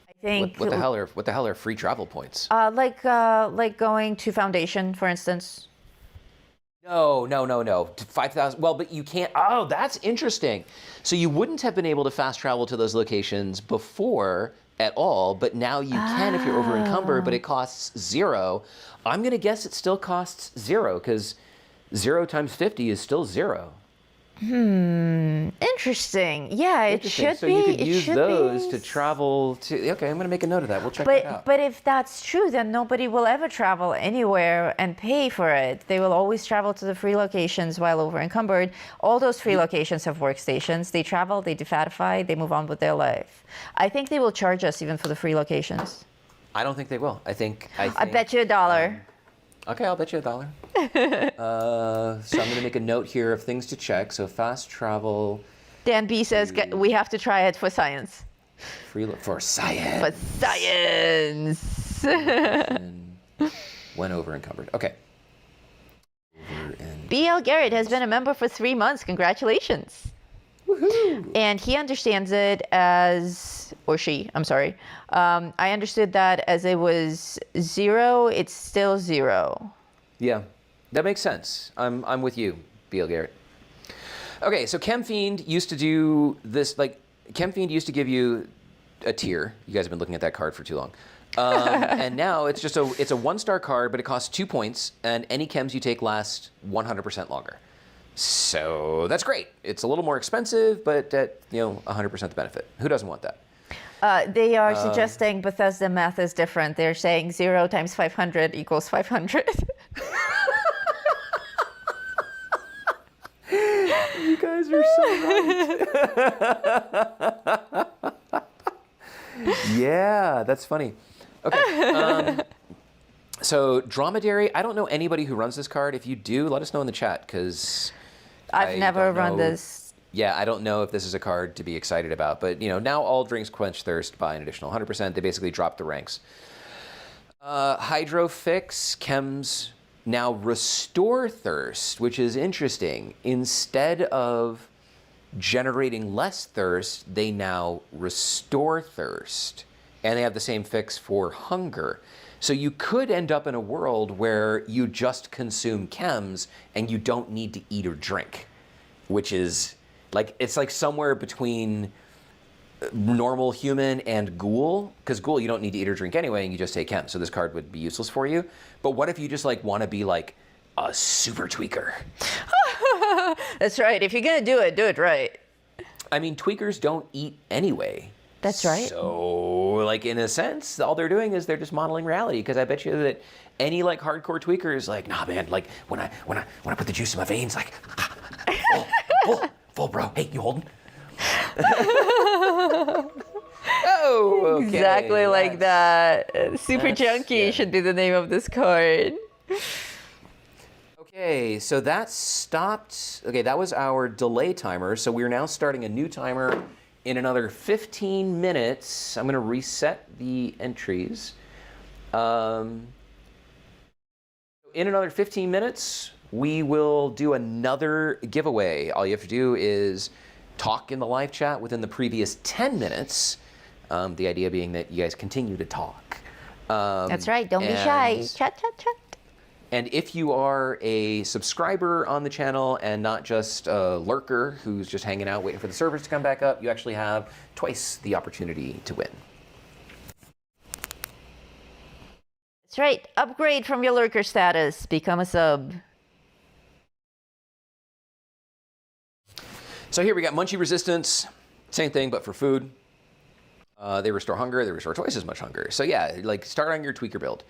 C: I think
B: what the hell are free travel points?
C: Like going to Foundation, for instance.
B: No. 5,000. Well, but you can't. Oh, that's interesting. So you wouldn't have been able to fast travel to those locations before at all, but now you can if you're over encumbered, but it costs 0. I'm going to guess it still costs 0 because 0 times 50 is still 0.
C: Interesting. Yeah, it should
B: so
C: be.
B: So you could use those to travel to. Okay, I'm going to make a note of that. We'll check that out.
C: But if that's true, then nobody will ever travel anywhere and pay for it. They will always travel to the free locations while over encumbered. All those free locations have workstations. They travel, they defatify, they move on with their life. I think they will charge us even for the free locations.
B: I don't think they will. I
C: bet you $1.
B: Okay, I'll bet you $1. So I'm going to make a note here of things to check. So fast travel.
C: Dan B says we have to try it for science.
B: For science.
C: For science.
B: When over encumbered. Okay.
C: BL Garrett has been a member for 3 months. Congratulations.
B: Woohoo!
C: And he understands it as, or she, I'm sorry. I understood that as it was 0, it's still 0.
B: Yeah, that makes sense. I'm with you, BL Garrett. Okay, so ChemFiend used to do this, ChemFiend used to give you a tier. You guys have been looking at that card for too long. And now it's just it's a 1-star card, but it costs 2 points, and any chems you take last 100% longer. So that's great. It's a little more expensive, but at 100% the benefit. Who doesn't want that?
C: They are suggesting Bethesda math is different. They're saying 0 times 500 equals 500.
B: You guys are so right. Yeah, that's funny. Okay. So Dromedary, I don't know anybody who runs this card. If you do, let us know in the chat, because
C: I've never run this.
B: Yeah, I don't know if this is a card to be excited about. But, now all drinks quench thirst by an additional 100%. They basically dropped the ranks. Hydro Fix, Chems now restore thirst, which is interesting. Instead of generating less thirst, they now restore thirst. And they have the same fix for hunger. So you could end up in a world where you just consume chems and you don't need to eat or drink, which is it's like somewhere between normal human and ghoul, because ghoul you don't need to eat or drink anyway and you just take chems, so this card would be useless for you. But what if you just want to be like a super tweaker?
C: That's right. If you're gonna do it right.
B: I mean, tweakers don't eat anyway.
C: That's right.
B: So, in a sense, all they're doing is they're just modeling reality. Because I bet you that any hardcore tweaker is nah, man. When I put the juice in my veins, full, bro. Hey, you holding? Oh, okay.
C: Exactly like that. Super Junkie should be the name of this card.
B: Okay, so that stopped. Okay, that was our delay timer. So we're now starting a new timer in another 15 minutes. I'm going to reset the entries. In another 15 minutes, we will do another giveaway. All you have to do is talk in the live chat within the previous 10 minutes. The idea being that you guys continue to talk.
C: That's right. Don't be shy. Chat.
B: And if you are a subscriber on the channel and not just a lurker who's just hanging out waiting for the servers to come back up, you actually have twice the opportunity to win.
C: That's right. Upgrade from your lurker status. Become a sub.
B: So here we got Munchie Resistance. Same thing, but for food. They restore hunger. They restore twice as much hunger. So yeah, start on your tweaker build.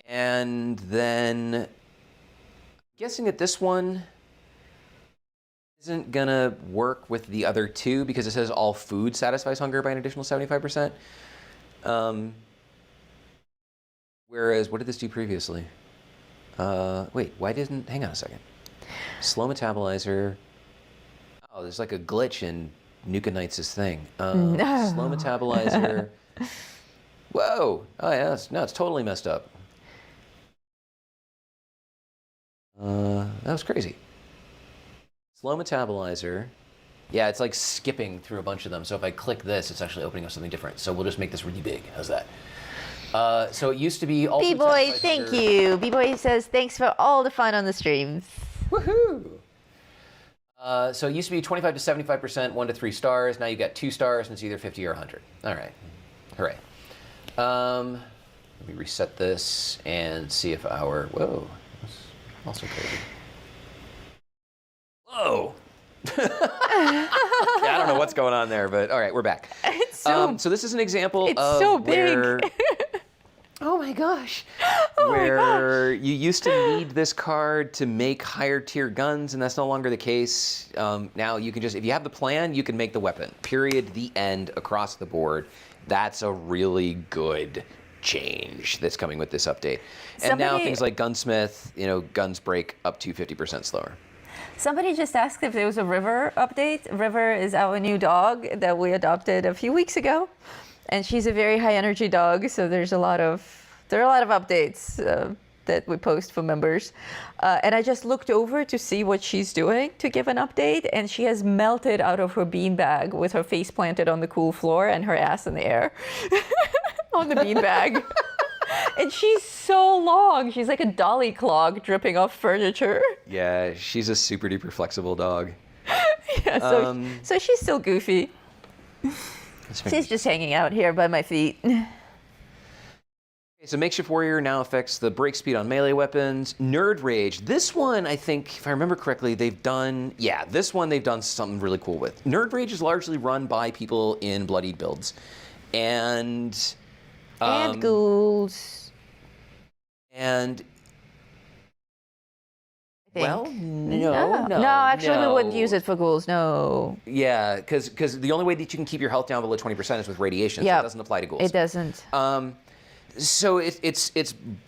B: And then, I'm guessing that this one isn't gonna work with the other two because it says all food satisfies hunger by an additional 75%. Whereas, what did this do previously? Wait, hang on a second. Slow metabolizer. Oh, there's a glitch in Nuka Knights' thing.
C: No.
B: Slow metabolizer. Whoa! Oh yeah, it's totally messed up. That was crazy. Slow metabolizer. Yeah, it's skipping through a bunch of them. So if I click this, it's actually opening up something different. So we'll just make this really big. How's that? So it used to be all.
C: B-Boy, thank you. B-Boy says, thanks for all the fun on the streams.
B: Woohoo! So it used to be 25 to 75%, 1 to 3 stars. Now you've got 2 stars, and it's either 50 or 100. All right. Hooray. Let me reset this and see if our... Whoa. That's also crazy. Whoa. Okay, I don't know what's going on there, but all right, we're back.
C: It's so
B: this is an example
C: it's
B: of
C: so big.
B: where... Oh my gosh. Where you used to need this card to make higher tier guns, and that's no longer the case. Now you can just, if you have the plan, you can make the weapon. Period, the end, across the board. That's a really good change that's coming with this update. And now things like Gunsmith, guns break up to 50% slower.
C: Somebody just asked if there was a River update. River is our new dog that we adopted a few weeks ago. And she's a very high energy dog, so there are a lot of updates that we post for members. And I just looked over to see what she's doing to give an update, and she has melted out of her beanbag with her face planted on the cool floor and her ass in the air on the beanbag. And she's so long. She's like a dolly clog dripping off furniture.
B: Yeah, she's a super duper flexible dog.
C: Yeah, so she's still goofy. She's just hanging out here by my feet.
B: So Makeshift Warrior now affects the break speed on melee weapons. Nerd Rage, this one, I think, if I remember correctly, they've done something really cool with. Nerd Rage is largely run by people in bloodied builds. And
C: ghouls.
B: And well,
C: no, actually we wouldn't use it for ghouls, no.
B: Yeah, because the only way that you can keep your health down below 20% is with radiation, so it doesn't apply to ghouls.
C: It doesn't.
B: So its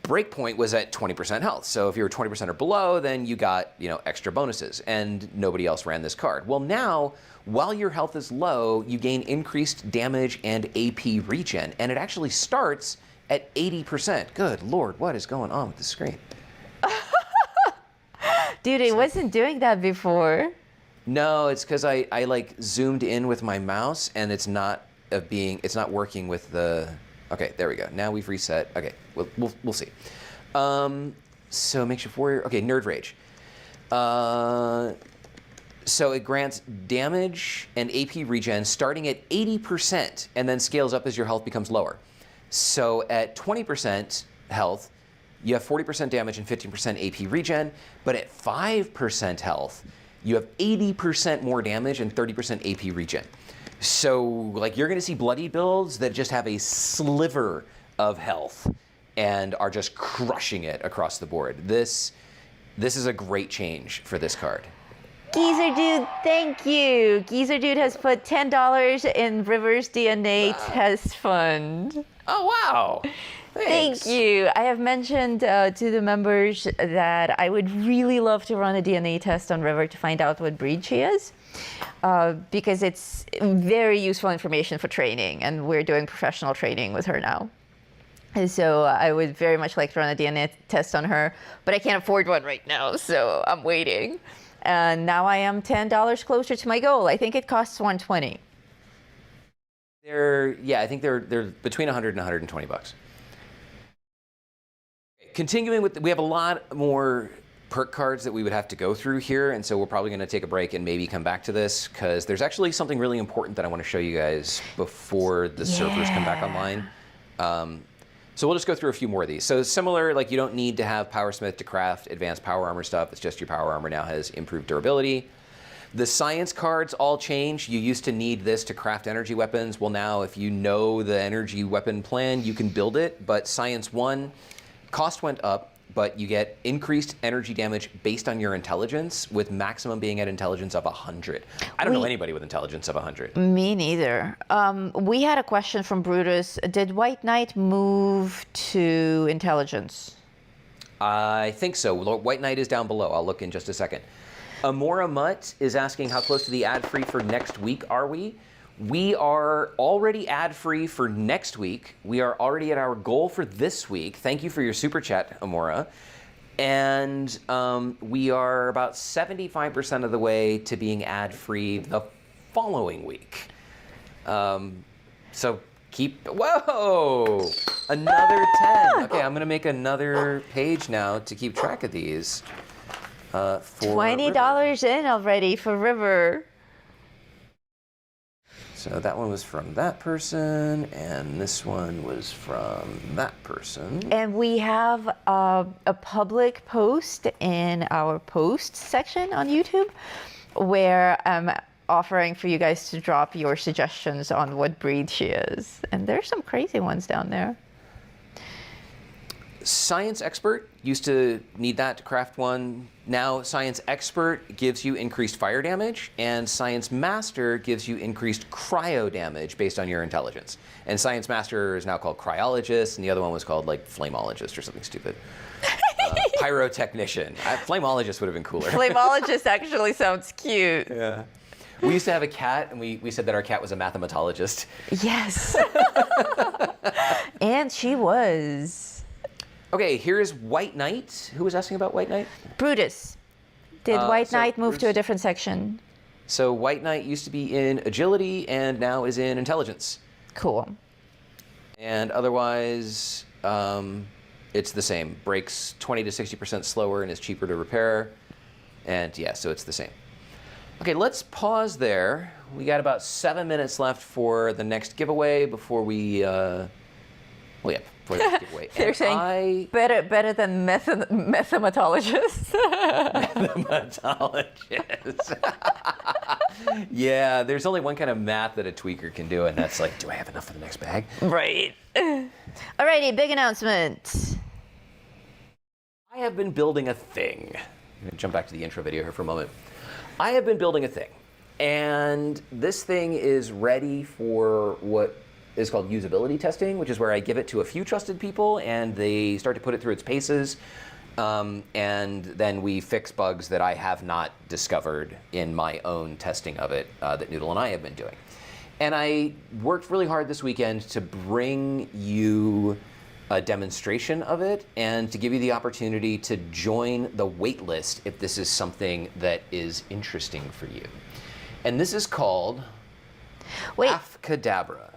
B: breakpoint was at 20% health. So if you were 20% or below, then you got extra bonuses, and nobody else ran this card. Well, now while your health is low, you gain increased damage and AP regen, and it actually starts at 80%. Good Lord, what is going on with the screen?
C: Dude, it wasn't doing that before.
B: No, it's because I like zoomed in with my mouse, and it's not working with the. Okay, there we go. Now we've reset. Okay, we'll see. So Makeshift Warrior. Okay, Nerd Rage. So it grants damage and AP regen starting at 80% and then scales up as your health becomes lower. So at 20% health, you have 40% damage and 15% AP regen, but at 5% health, you have 80% more damage and 30% AP regen. So, like, you're going to see bloody builds that just have a sliver of health and are just crushing it across the board. This is a great change for this card.
C: Geezer Dude, thank you. Geezer Dude has put $10 in River's DNA test fund.
B: Oh, wow. Thanks.
C: Thank you. I have mentioned to the members that I would really love to run a DNA test on River to find out what breed she is. Because it's very useful information for training, and we're doing professional training with her now. And so I would very much like to run a DNA test on her, but I can't afford one right now, so I'm waiting. And now I am $10 closer to my goal. I think it costs $120.
B: I think they're between $100 and $120. Continuing with, we have a lot more perk cards that we would have to go through here, and so we're probably going to take a break and maybe come back to this, because there's actually something really important that I want to show you guys before the servers come back online. So we'll just go through a few more of these. So similar, like, you don't need to have Powersmith to craft advanced power armor stuff. It's just your power armor now has improved durability. The science cards all change. You used to need this to craft energy weapons. Well, now if you know the energy weapon plan, you can build it. But Science 1, cost went up, but you get increased energy damage based on your intelligence, with maximum being at intelligence of 100. I don't know anybody with intelligence of 100.
C: Me neither. We had a question from Brutus. Did White Knight move to intelligence?
B: I think so. White Knight is down below. I'll look in just a second. Amora Mutt is asking how close to the ad-free for next week are we? We are already ad-free for next week. We are already at our goal for this week. Thank you for your super chat, Amora. And we are about 75% of the way to being ad-free the following week. So keep, whoa, another 10. Okay, I'm gonna make another page now to keep track of these. For
C: $20 in already for River.
B: So that one was from that person, and this one was from that person.
C: And we have a public post in our posts section on YouTube where I'm offering for you guys to drop your suggestions on what breed she is. And there's some crazy ones down there.
B: Science Expert used to need that to craft one. Now Science Expert gives you increased fire damage, and Science Master gives you increased cryo damage based on your intelligence. And Science Master is now called Cryologist, and the other one was called like Flameologist or something stupid. Pyrotechnician. Flameologist would have been cooler.
C: Flameologist actually sounds cute.
B: Yeah. We used to have a cat, and we said that our cat was a mathematologist.
C: Yes. And she was.
B: Okay, here's White Knight. Who was asking about White Knight?
C: Brutus. Did White Knight move to a different section?
B: So White Knight used to be in agility and now is in intelligence.
C: Cool.
B: And otherwise, it's the same. Breaks 20 to 60% slower and is cheaper to repair. And yeah, so it's the same. Okay, let's pause there. We got about 7 minutes left for the next giveaway before we Well, yeah, for this giveaway.
C: They're saying better than mathematologists.
B: Mathematologists. Yeah, there's only one kind of math that a tweaker can do, and that's like, do I have enough for the next bag?
C: Right. Alrighty, big announcement.
B: I have been building a thing. I'm going to jump back to the intro video here for a moment. I have been building a thing, and this thing is ready for what is called usability testing, which is where I give it to a few trusted people, and they start to put it through its paces, and then we fix bugs that I have not discovered in my own testing of it that Noodle and I have been doing. And I worked really hard this weekend to bring you a demonstration of it and to give you the opportunity to join the wait list if this is something that is interesting for you. And this is called Afcadabra.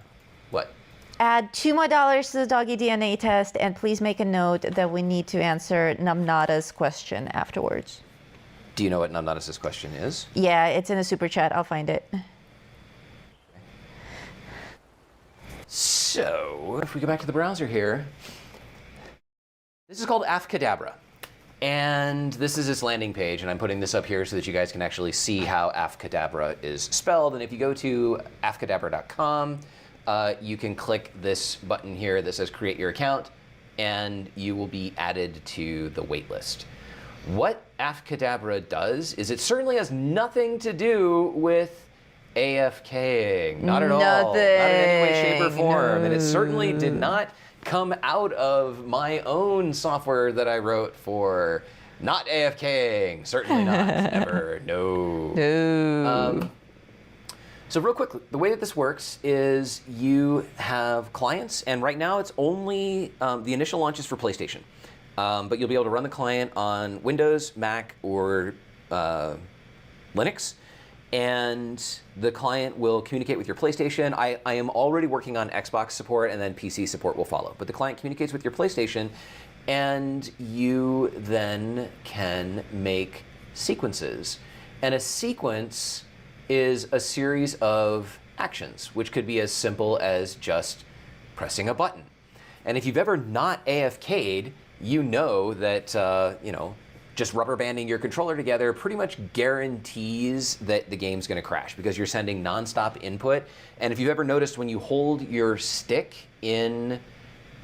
B: What?
C: Add $2 more to the doggy DNA test, and please make a note that we need to answer Namnada's question afterwards.
B: Do you know what Namnada's question is?
C: Yeah, it's in a super chat. I'll find it.
B: So, if we go back to the browser here, this is called Afcadabra. And this is its landing page, and I'm putting this up here so that you guys can actually see how Afcadabra is spelled. And if you go to afcadabra.com, you can click this button here that says create your account, and you will be added to the waitlist. What Afcadabra does is it certainly has nothing to do with AFKing. Not at all. Not in any way, shape, or form. And it certainly did not come out of my own software that I wrote for not AFKing. Certainly not. Never. No.
C: No.
B: So real quick, the way that this works is you have clients, and right now it's only, the initial launch is for PlayStation. But you'll be able to run the client on Windows, Mac, or Linux. And the client will communicate with your PlayStation. I am already working on Xbox support, and then PC support will follow. But the client communicates with your PlayStation, and you then can make sequences. And a sequence is a series of actions, which could be as simple as just pressing a button. And if you've ever not AFK'd, you know that, just rubber banding your controller together pretty much guarantees that the game's going to crash because you're sending nonstop input. And if you've ever noticed when you hold your stick in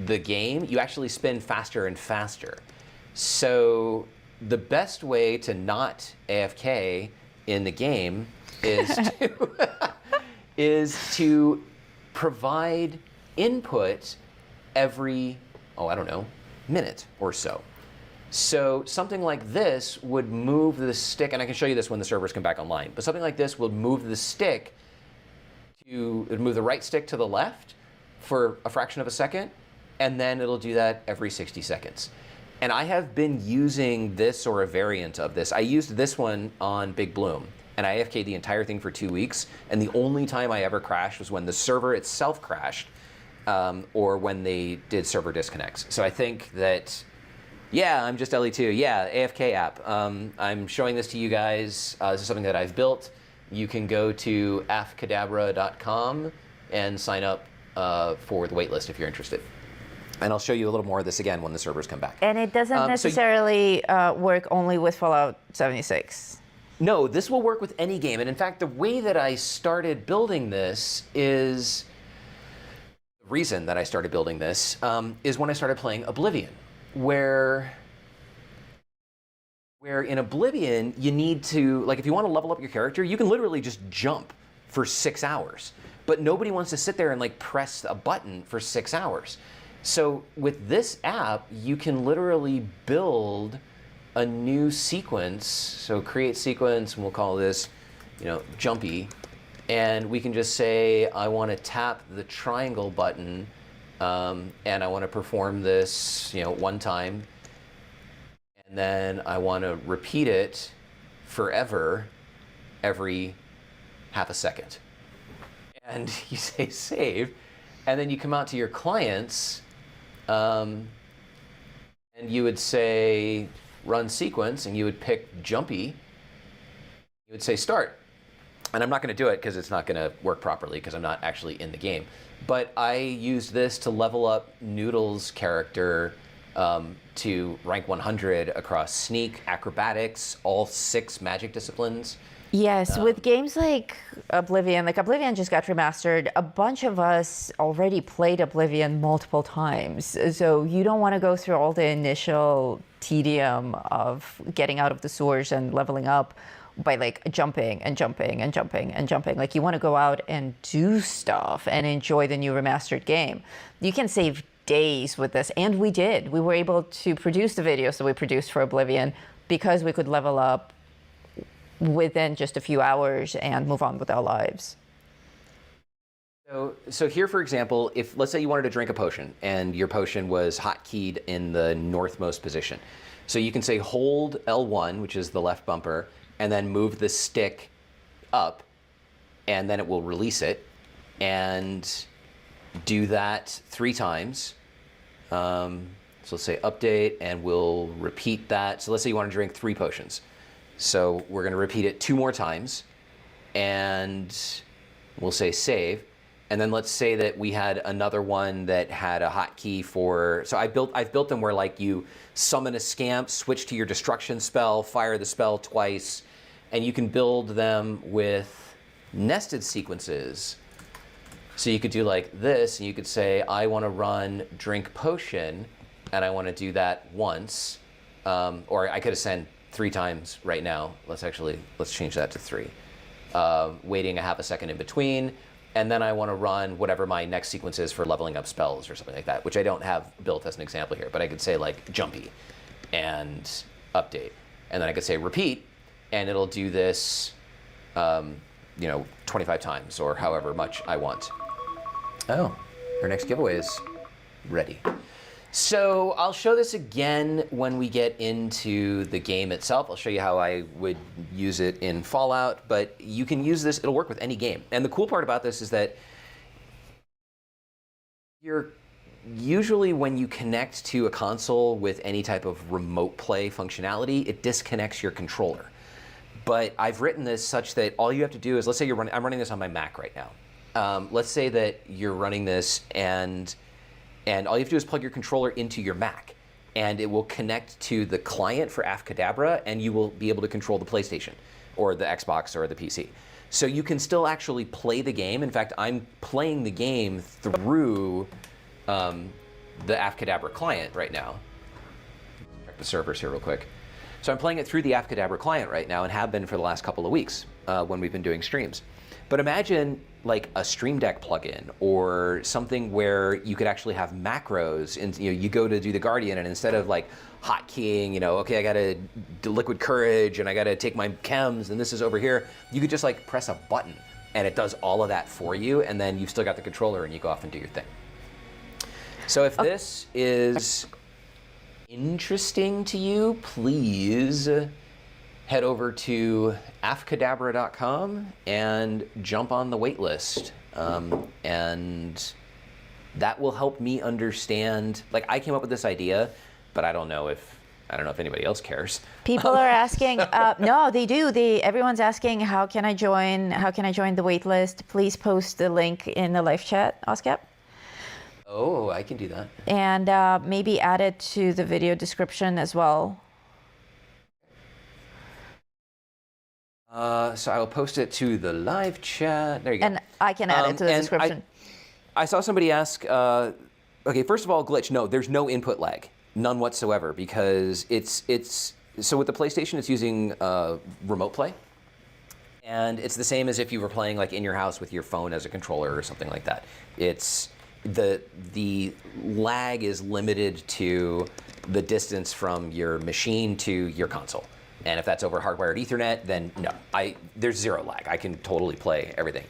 B: the game, you actually spin faster and faster. So the best way to not AFK in the game is to provide input every, minute or so. So something like this would move the stick, and I can show you this when the servers come back online, but something like this will move the stick move the right stick to the left for a fraction of a second, and then it'll do that every 60 seconds. And I have been using this or a variant of this. I used this one on Big Bloom, and I AFK'd the entire thing for 2 weeks, and the only time I ever crashed was when the server itself crashed, or when they did server disconnects. So I think that, yeah, I'm just LE2. Yeah, AFK app. I'm showing this to you guys. This is something that I've built. You can go to afcadabra.com and sign up for the waitlist if you're interested. And I'll show you a little more of this again when the servers come back.
C: And it doesn't necessarily work only with Fallout 76.
B: No, this will work with any game. And in fact, the way that I started building this is, the reason that I started building this is when I started playing Oblivion, where in Oblivion, you need to, like, if you want to level up your character, you can literally just jump for 6 hours. But nobody wants to sit there and, like, press a button for 6 hours. So with this app, you can literally build a new sequence. So create sequence, and we'll call this, jumpy. And we can just say, I want to tap the triangle button, and I want to perform this, one time. And then I want to repeat it forever, every half a second. And you say save, and then you come out to your clients, and you would say run sequence, and you would pick jumpy. You would say start. and I'm not going to do it because it's not going to work properly because I'm not actually in the game. But I used this to level up Noodle's character to rank 100 across sneak, acrobatics, all 6 magic disciplines.
C: Yes, with games like Oblivion just got remastered. A bunch of us already played Oblivion multiple times. So you don't want to go through all the initial tedium of getting out of the sewers and leveling up by like jumping and jumping and jumping and jumping. Like you want to go out and do stuff and enjoy the new remastered game. You can save days with this, and we did. We were able to produce the videos that we produced for Oblivion because we could level up within just a few hours and move on with our lives.
B: So here, for example, if let's say you wanted to drink a potion and your potion was hotkeyed in the northmost position. So you can say hold L1, which is the left bumper, and then move the stick up, and then it will release it, and do that 3 times. So let's say update, and we'll repeat that. So let's say you want to drink 3 potions. So we're going to repeat it 2 more times, and we'll say save. And then let's say that we had another one that had a hotkey for. So I've built them where like you summon a scamp, switch to your destruction spell, fire the spell twice, and you can build them with nested sequences. So you could do like this, and you could say, I want to run drink potion, and I want to do that once, or I could ascend 3 times right now. Let's change that to 3. Waiting a half a second in between, and then I want to run whatever my next sequence is for leveling up spells or something like that, which I don't have built as an example here, but I could say like jumpy and update, and then I could say repeat, and it'll do this, 25 times or however much I want. Oh, our next giveaway is ready. So I'll show this again when we get into the game itself. I'll show you how I would use it in Fallout, but you can use this, it'll work with any game. And the cool part about this is that usually when you connect to a console with any type of remote play functionality, it disconnects your controller. But I've written this such that all you have to do is, let's say I'm running this on my Mac right now. Let's say that you're running this and all you have to do is plug your controller into your Mac, and it will connect to the client for Afkadabra, and you will be able to control the PlayStation or the Xbox or the PC. So you can still actually play the game. In fact, I'm playing the game through the Afkadabra client right now. Check the servers here real quick. So I'm playing it through the Afkadabra client right now and have been for the last couple of weeks when we've been doing streams. But imagine like a Stream Deck plugin or something where you could actually have macros, and you go to do the Guardian, and instead of like hotkeying, okay, I gotta do liquid courage and I gotta take my chems and this is over here, you could just like press a button and it does all of that for you, and then you've still got the controller and you go off and do your thing. So if this is interesting to you, please head over to afkadabra.com and jump on the wait list. And that will help me understand, like I came up with this idea, but I don't know if anybody else cares.
C: People are asking, no, they do. Everyone's asking, how can I join the wait list? Please post the link in the live chat, OSCAP.
B: Oh, I can do that.
C: And maybe add it to the video description as well.
B: So I will post it to the live chat. There you go.
C: And I can add it to the description.
B: I saw somebody ask, okay, first of all, glitch. No, there's no input lag. None whatsoever, because so with the PlayStation, it's using remote play. And it's the same as if you were playing like in your house with your phone as a controller or something like that. It's the lag is limited to the distance from your machine to your console. And if that's over hardwired Ethernet, then no, there's zero lag. I can totally play everything.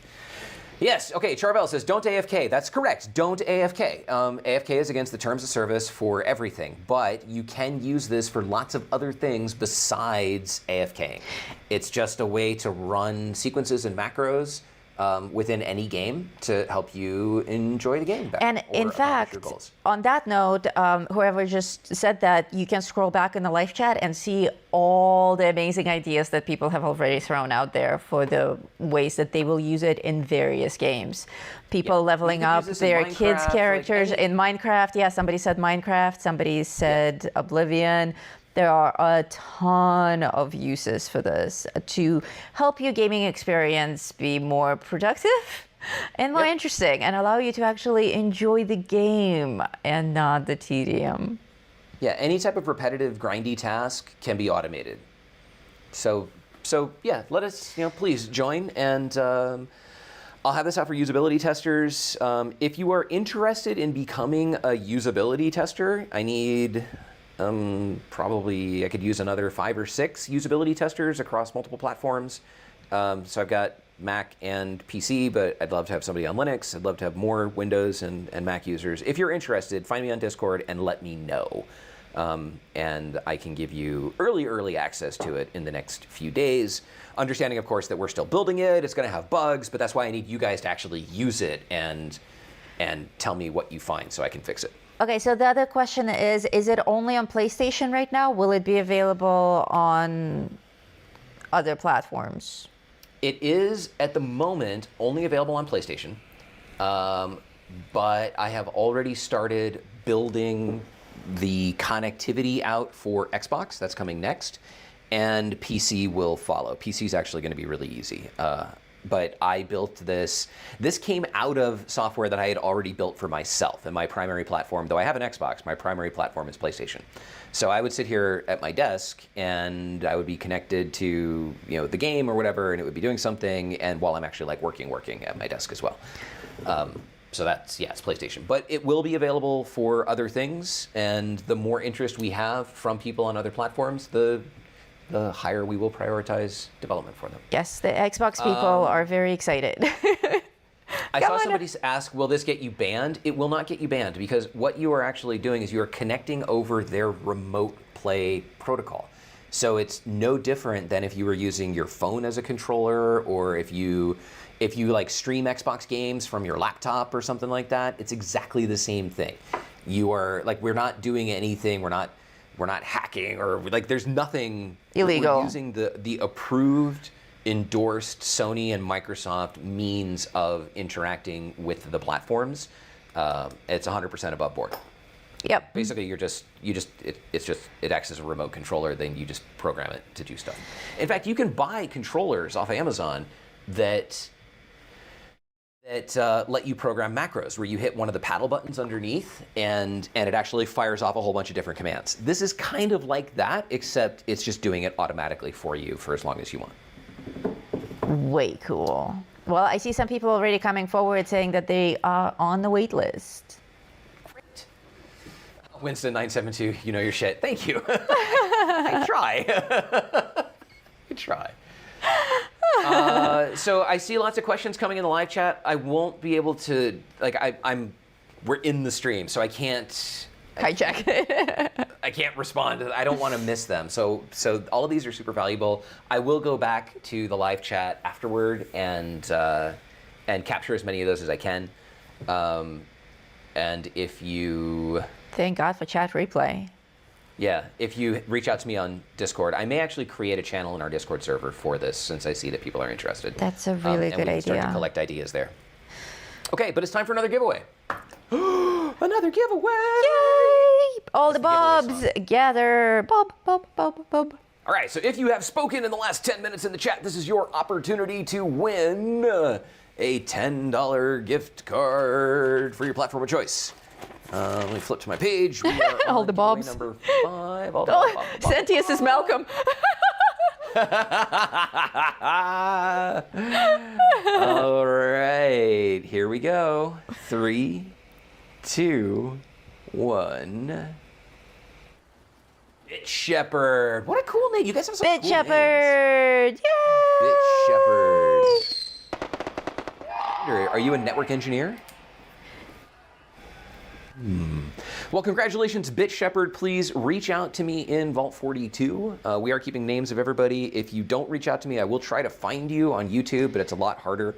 B: Yes, okay, Charvel says, don't AFK. That's correct, don't AFK. AFK is against the terms of service for everything, but you can use this for lots of other things besides AFKing. It's just a way to run sequences and macros within any game to help you enjoy the game better.
C: And in fact, on that note, whoever just said that, you can scroll back in the live chat and see all the amazing ideas that people have already thrown out there for the ways that they will use it in various games. People leveling up their kids' characters in Minecraft. Yeah, somebody said Minecraft. Somebody said Oblivion. There are a ton of uses for this to help your gaming experience be more productive and more interesting and allow you to actually enjoy the game and not the tedium.
B: Yeah, any type of repetitive, grindy task can be automated. So yeah, let us, please join, and I'll have this out for usability testers. If you are interested in becoming a usability tester, I need probably I could use another 5 or 6 usability testers across multiple platforms. So I've got Mac and PC, but I'd love to have somebody on Linux. I'd love to have more Windows and Mac users. If you're interested, find me on Discord and let me know. And I can give you early access to it in the next few days. Understanding, of course, that we're still building it. It's going to have bugs, but that's why I need you guys to actually use it and tell me what you find so I can fix it.
C: Okay, so the other question is it only on PlayStation right now? Will it be available on other platforms?
B: It is, at the moment, only available on PlayStation. But I have already started building the connectivity out for Xbox. That's coming next. And PC will follow. PC is actually going to be really easy. But I built this. This came out of software that I had already built for myself. And my primary platform, though I have an Xbox, my primary platform is PlayStation. So I would sit here at my desk and I would be connected to the game or whatever, and it would be doing something, and while I'm actually like working at my desk as well. So that's, it's PlayStation. But it will be available for other things, and the more interest we have from people on other platforms, the higher we will prioritize development for them.
C: Yes, the Xbox people are very excited.
B: I saw somebody ask, will this get you banned? It will not get you banned, because what you are actually doing is you are connecting over their remote play protocol. So it's no different than if you were using your phone as a controller, or if you like stream Xbox games from your laptop or something like that. It's exactly the same thing. You are like, we're not doing anything. We're not hacking, or like there's nothing illegal. We're using the approved, endorsed Sony and Microsoft means of interacting with the platforms. It's 100% above board.
C: Yep.
B: Basically, it acts as a remote controller. Then you just program it to do stuff. In fact, you can buy controllers off of Amazon that let you program macros, where you hit one of the paddle buttons underneath and it actually fires off a whole bunch of different commands. This is kind of like that, except it's just doing it automatically for you for as long as you want.
C: Way cool. Well, I see some people already coming forward saying that they are on the wait list.
B: Great. Winston972, you know your shit. Thank you. I try. I try. So I see lots of questions coming in the live chat. I won't be able to, we're in the stream, so I can't
C: hijack it.
B: I can't respond. I don't want to miss them. So all of these are super valuable. I will go back to the live chat afterward and capture as many of those as I can. And if you...
C: Thank God for chat replay.
B: Yeah, if you reach out to me on Discord, I may actually create a channel in our Discord server for this, since I see that people are interested.
C: That's a really good idea.
B: And we can start to collect ideas there. Okay, but it's time for another giveaway. Another giveaway!
C: Yay! All the bobs gather. Bob.
B: All right, so if you have spoken in the last 10 minutes in the chat, this is your opportunity to win a $10 gift card for your platform of choice. Let me flip to my page. We are
C: all the bobs.
B: Number 5. All the bob.
C: Sentius is Malcolm.
B: All right, here we go. 3, 2, 1. Bitch Shepherd. What a cool name. You guys have some
C: Bitch
B: cool
C: Shepherd.
B: names.
C: Yay!
B: Bitch Shepherd. Are you a network engineer? Well, congratulations, Bitch Shepherd. Please reach out to me in Vault 42. We are keeping names of everybody. If you don't reach out to me, I will try to find you on YouTube, but it's a lot harder.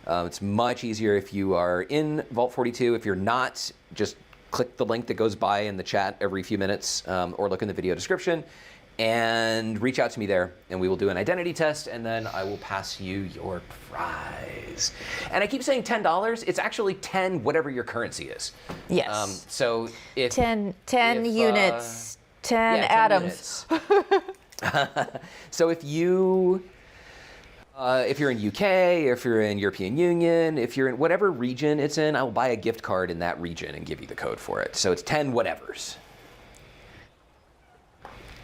B: It's much easier if you are in Vault 42. If you're not, just click the link that goes by in the chat every few minutes, or look in the video description and reach out to me there, and we will do an identity test, and then I will pass you your prize. And I keep saying $10. It's actually 10 whatever your currency is.
C: Yes.
B: So if
C: 10 units, 10
B: yeah, 10
C: atoms.
B: So if you're in UK, if you're in European Union, if you're in whatever region it's in, I will buy a gift card in that region and give you the code for it. So it's 10 whatevers.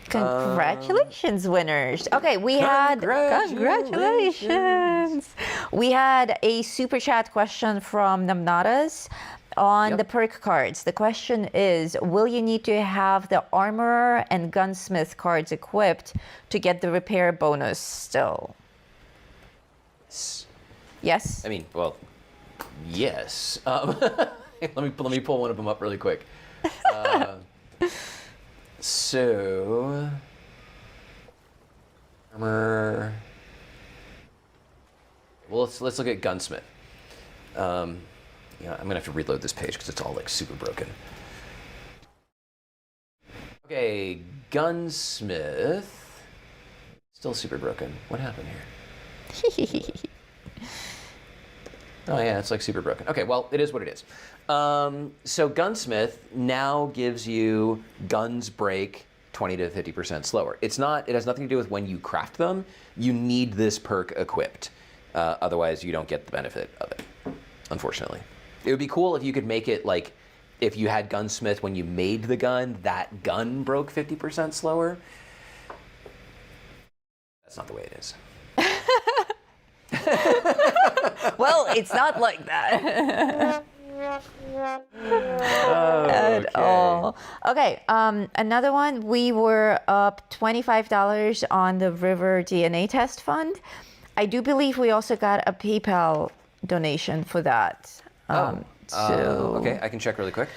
C: Congratulations, winners. Okay, we had congratulations. We had a super chat question from Namnatas on the perk cards. The question is, will you need to have the armorer and gunsmith cards equipped to get the repair bonus still? Yes.
B: I mean, well, yes. Let me pull one of them up really quick. So, armor. Well, let's look at gunsmith. Yeah, I'm gonna have to reload this page because it's all like super broken. Okay, gunsmith. Still super broken. What happened here? Oh yeah, it's like super broken. Okay, well, it is what it is. So gunsmith now gives you guns break 20 to 50% slower. It has nothing to do with when you craft them. You need this perk equipped. Otherwise, you don't get the benefit of it, unfortunately. It would be cool if you could make it like, if you had gunsmith when you made the gun, that gun broke 50% slower. That's not the way it is.
C: Well, it's not like that. At all. Okay, another one. We were up $25 on the River DNA Test Fund. I do believe we also got a PayPal donation for that.
B: Okay, I can check really quick.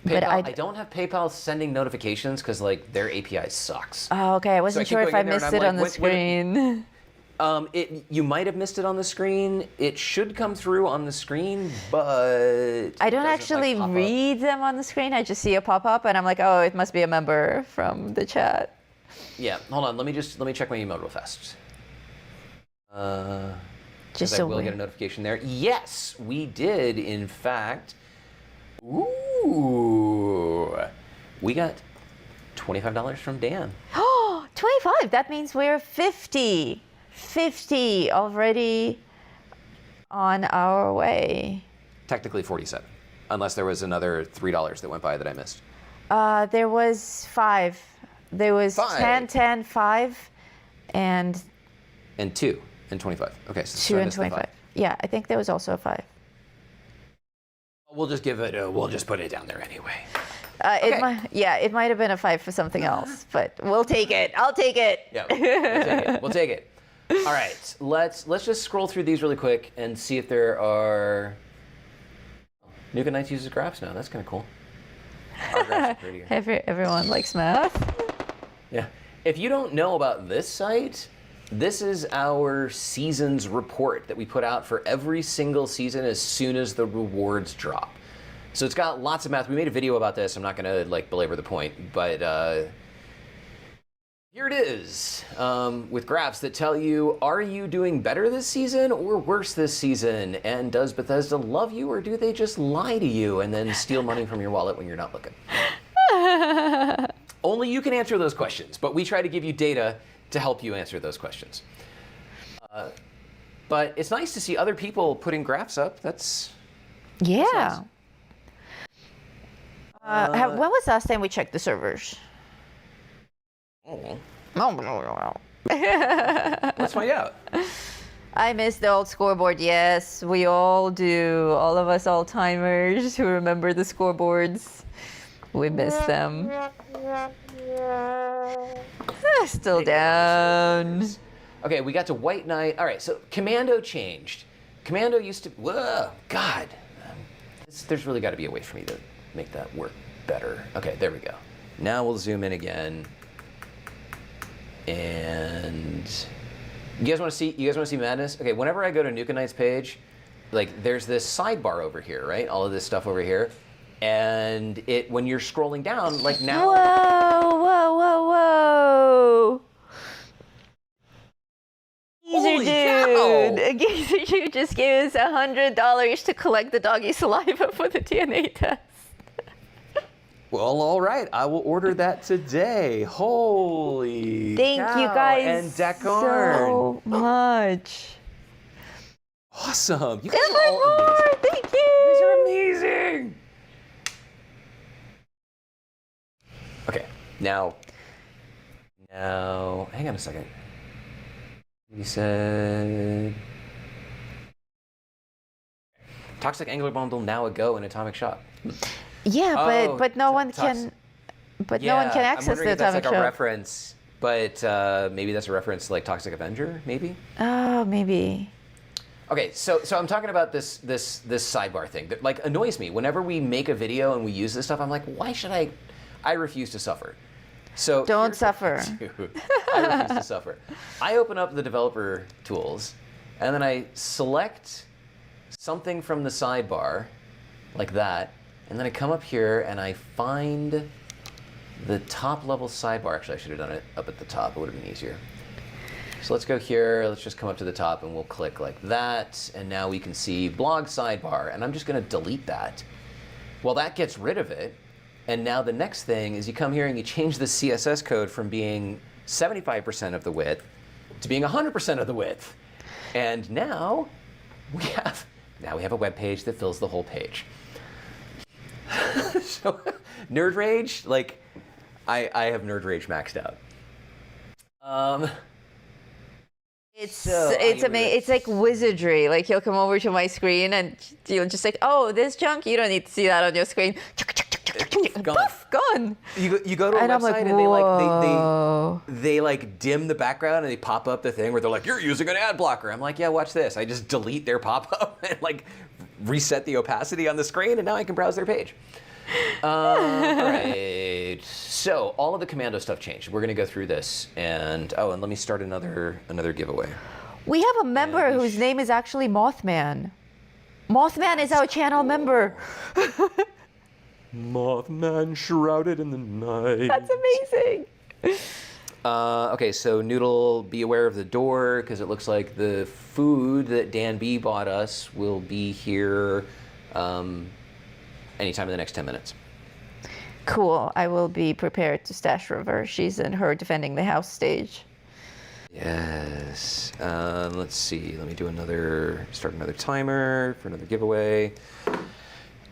B: PayPal,
C: But
B: I don't have PayPal sending notifications because like their API sucks.
C: Oh, okay, I wasn't sure if I missed it on the screen.
B: You might have missed it on the screen. It should come through on the screen, but
C: I don't actually read them on the screen. I just see a pop-up, and I'm like, oh, it must be a member from the chat.
B: Yeah, hold on. Let me check my email real fast.
C: Just
B: I
C: so
B: will get a notification there. Yes, we did, in fact. Ooh, we got $25 from Dan.
C: Oh, 25. That means we're 50 already on our way.
B: Technically 47, unless there was another $3 that went by that I missed.
C: There was 5. There was 10, 10, 5, and
B: 2 and 25. Okay, so
C: 2 and 25. Yeah, I think there was also a 5.
B: We'll just give it. We'll just put it down there anyway.
C: It might have been a 5 for something else, but we'll take it. I'll take it.
B: Yeah, we'll take it. We'll take it. All right, let's just scroll through these really quick and see if there are. Nuka Knights uses graphs now. That's kind of cool. Our graphs are prettier.
C: Everyone likes math.
B: Yeah. If you don't know about this site, this is our seasons report that we put out for every single season as soon as the rewards drop. So it's got lots of math. We made a video about this. I'm not going to like belabor the point, but here it is with graphs that tell you, are you doing better this season or worse this season? And does Bethesda love you or do they just lie to you and then steal money from your wallet when you're not looking? Only you can answer those questions, but we try to give you data to help you answer those questions. But it's nice to see other people putting graphs up. That's
C: nice. When was the last time we checked the servers?
B: Let's find out.
C: I miss the old scoreboard. Yes, we all do. All of us old-timers who remember the scoreboards. We miss them. Still down.
B: Okay, we got to White Knight. All right, so Commando changed. Commando used to. Whoa, God. There's really got to be a way for me to make that work better. Okay, there we go. Now we'll zoom in again. And you guys want to see madness? Okay, whenever I go to Nuka Knight's page, like there's this sidebar over here, right? All of this stuff over here. And when you're scrolling down, like now.
C: Whoa, whoa, whoa, whoa.
B: Holy
C: Geezer dude. Geezer dude just gave us $100 to collect the doggy saliva for the DNA test.
B: Well, all right. I will order that today. Holy
C: Thank
B: cow.
C: you guys
B: and Dakarn.
C: so much.
B: Awesome. You guys
C: And
B: are all
C: more.
B: amazing.
C: Thank you.
B: You guys are amazing. Okay. Now, hang on a second. You said Toxic Angler Bundle now a go in Atomic Shop.
C: Yeah, but no one can. But no one can access the
B: if that's
C: Atomic
B: like a
C: Shop.
B: reference, but maybe that's a reference to like Toxic Avenger, maybe.
C: Oh, maybe.
B: Okay, so I'm talking about this sidebar thing that like annoys me. Whenever we make a video and we use this stuff, I'm like, why should I? I refuse to suffer. So
C: Don't suffer.
B: I refuse to suffer. I open up the developer tools, and then I select something from the sidebar, like that, and then I come up here and I find the top level sidebar. Actually, I should have done it up at the top. It would have been easier. So let's go here. Let's just come up to the top and we'll click like that. And now we can see blog sidebar. And I'm just going to delete that. Well, that gets rid of it. And now the next thing is you come here and you change the CSS code from being 75% of the width to being 100% of the width. And now we have a web page that fills the whole page. So Nerd Rage, like I have Nerd Rage maxed out.
C: It's amazing. It's like wizardry. Like you'll come over to my screen and you'll just like, oh, this junk, you don't need to see that on your screen. Gone.
B: You go to a
C: And I'm
B: website
C: like,
B: and they like dim the background and they pop up the thing where they're like, you're using an ad blocker. I'm like, yeah, watch this. I just delete their pop up and like reset the opacity on the screen and now I can browse their page. All right. So all of the commando stuff changed. We're gonna go through this and let me start another giveaway.
C: We have a member whose name is actually Mothman. Mothman is our channel member.
B: Mothman shrouded in the night.
C: That's amazing.
B: Okay, so Noodle, be aware of the door because it looks like the food that Dan B bought us will be here anytime in the next 10 minutes.
C: Cool. I will be prepared to stash River. She's in her defending the house stage.
B: Yes. Let's see. Let me start another timer for another giveaway.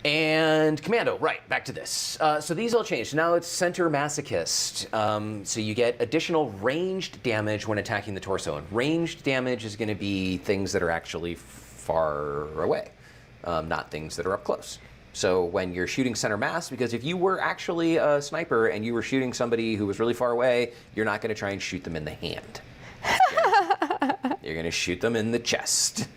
B: And Commando, right, back to this. So these all changed. Now it's Center Masochist. So you get additional ranged damage when attacking the torso. And ranged damage is going to be things that are actually far away, not things that are up close. So when you're shooting center mass, because if you were actually a sniper and you were shooting somebody who was really far away, you're not going to try and shoot them in the hand. You're going to shoot them in the chest.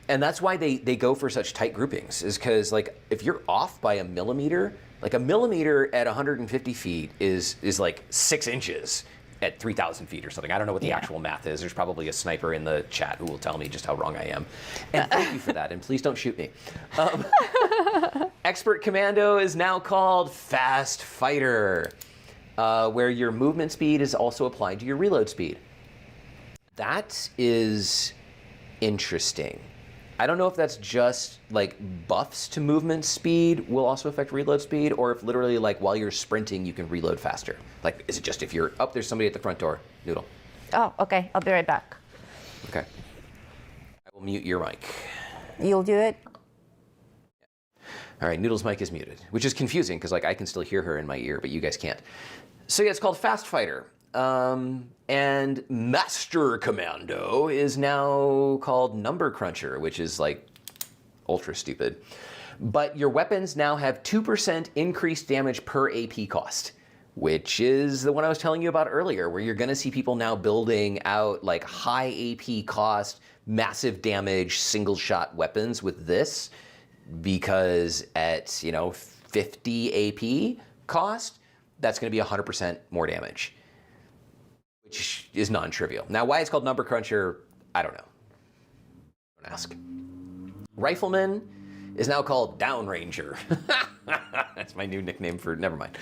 B: And that's why they go for such tight groupings, is because like if you're off by a millimeter, like a millimeter at 150 feet is like 6 inches at 3,000 feet or something. I don't know what the actual math is. There's probably a sniper in the chat who will tell me just how wrong I am. And thank you for that, and please don't shoot me. Expert Commando is now called Fast Fighter, where your movement speed is also applied to your reload speed. That is interesting. I don't know if that's just like buffs to movement speed will also affect reload speed, or if literally like while you're sprinting you can reload faster. Like, is it just if you're there's somebody at the front door, Noodle.
C: Oh, okay. I'll be right back.
B: Okay. I will mute your mic.
C: You'll do it?
B: All right, Noodle's mic is muted, which is confusing because like I can still hear her in my ear, but you guys can't. So yeah, it's called Fast Fighter. And Master Commando is now called Number Cruncher, which is like ultra stupid. But your weapons now have 2% increased damage per AP cost, which is the one I was telling you about earlier, where you're going to see people now building out like high AP cost, massive damage, single shot weapons with this, because at 50 AP cost, that's going to be 100% more damage, which is non-trivial. Now, why it's called Number Cruncher, I don't know. Don't ask. Rifleman is now called Downranger. That's my new nickname for, never mind.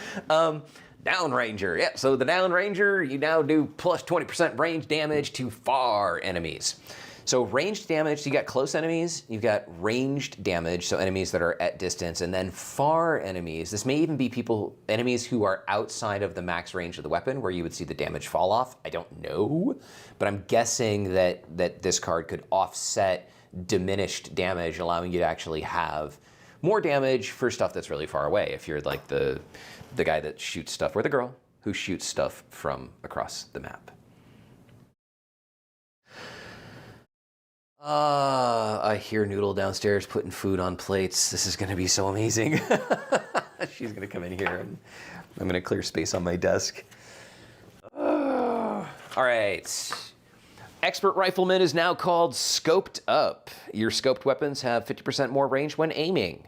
B: Downranger, yeah, so the Downranger, you now do plus 20% range damage to far enemies. So ranged damage, you got close enemies, you've got ranged damage, so enemies that are at distance, and then far enemies. This may even be enemies who are outside of the max range of the weapon where you would see the damage fall off. I don't know, but I'm guessing that this card could offset diminished damage, allowing you to actually have more damage for stuff that's really far away. If you're like the guy that shoots stuff, or the girl who shoots stuff from across the map. I hear Noodle downstairs putting food on plates. This is gonna be so amazing. She's gonna come in here and I'm gonna clear space on my desk. All right. Expert Rifleman is now called Scoped Up. Your scoped weapons have 50% more range when aiming.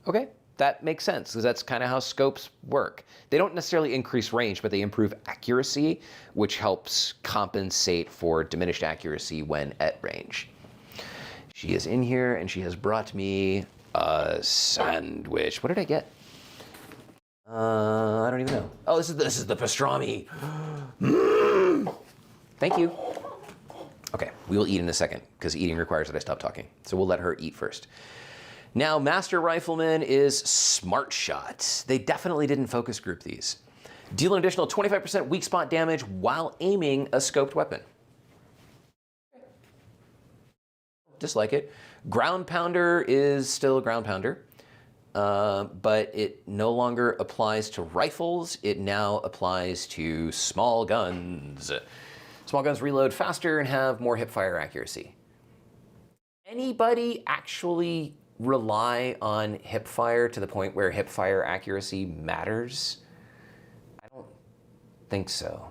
B: Okay, that makes sense, because that's kind of how scopes work. They don't necessarily increase range, but they improve accuracy, which helps compensate for diminished accuracy when at range. She is in here, and she has brought me a sandwich. What did I get? I don't even know. Oh, this is the pastrami. Thank you. Okay, we will eat in a second, because eating requires that I stop talking. So we'll let her eat first. Now, Master Rifleman is Smart Shot. They definitely didn't focus group these. Deal an additional 25% weak spot damage while aiming a scoped weapon. Dislike it. Ground Pounder is still a Ground Pounder, but it no longer applies to rifles. It now applies to small guns. Small guns reload faster and have more hipfire accuracy. Anybody actually rely on hipfire to the point where hipfire accuracy matters? I don't think so.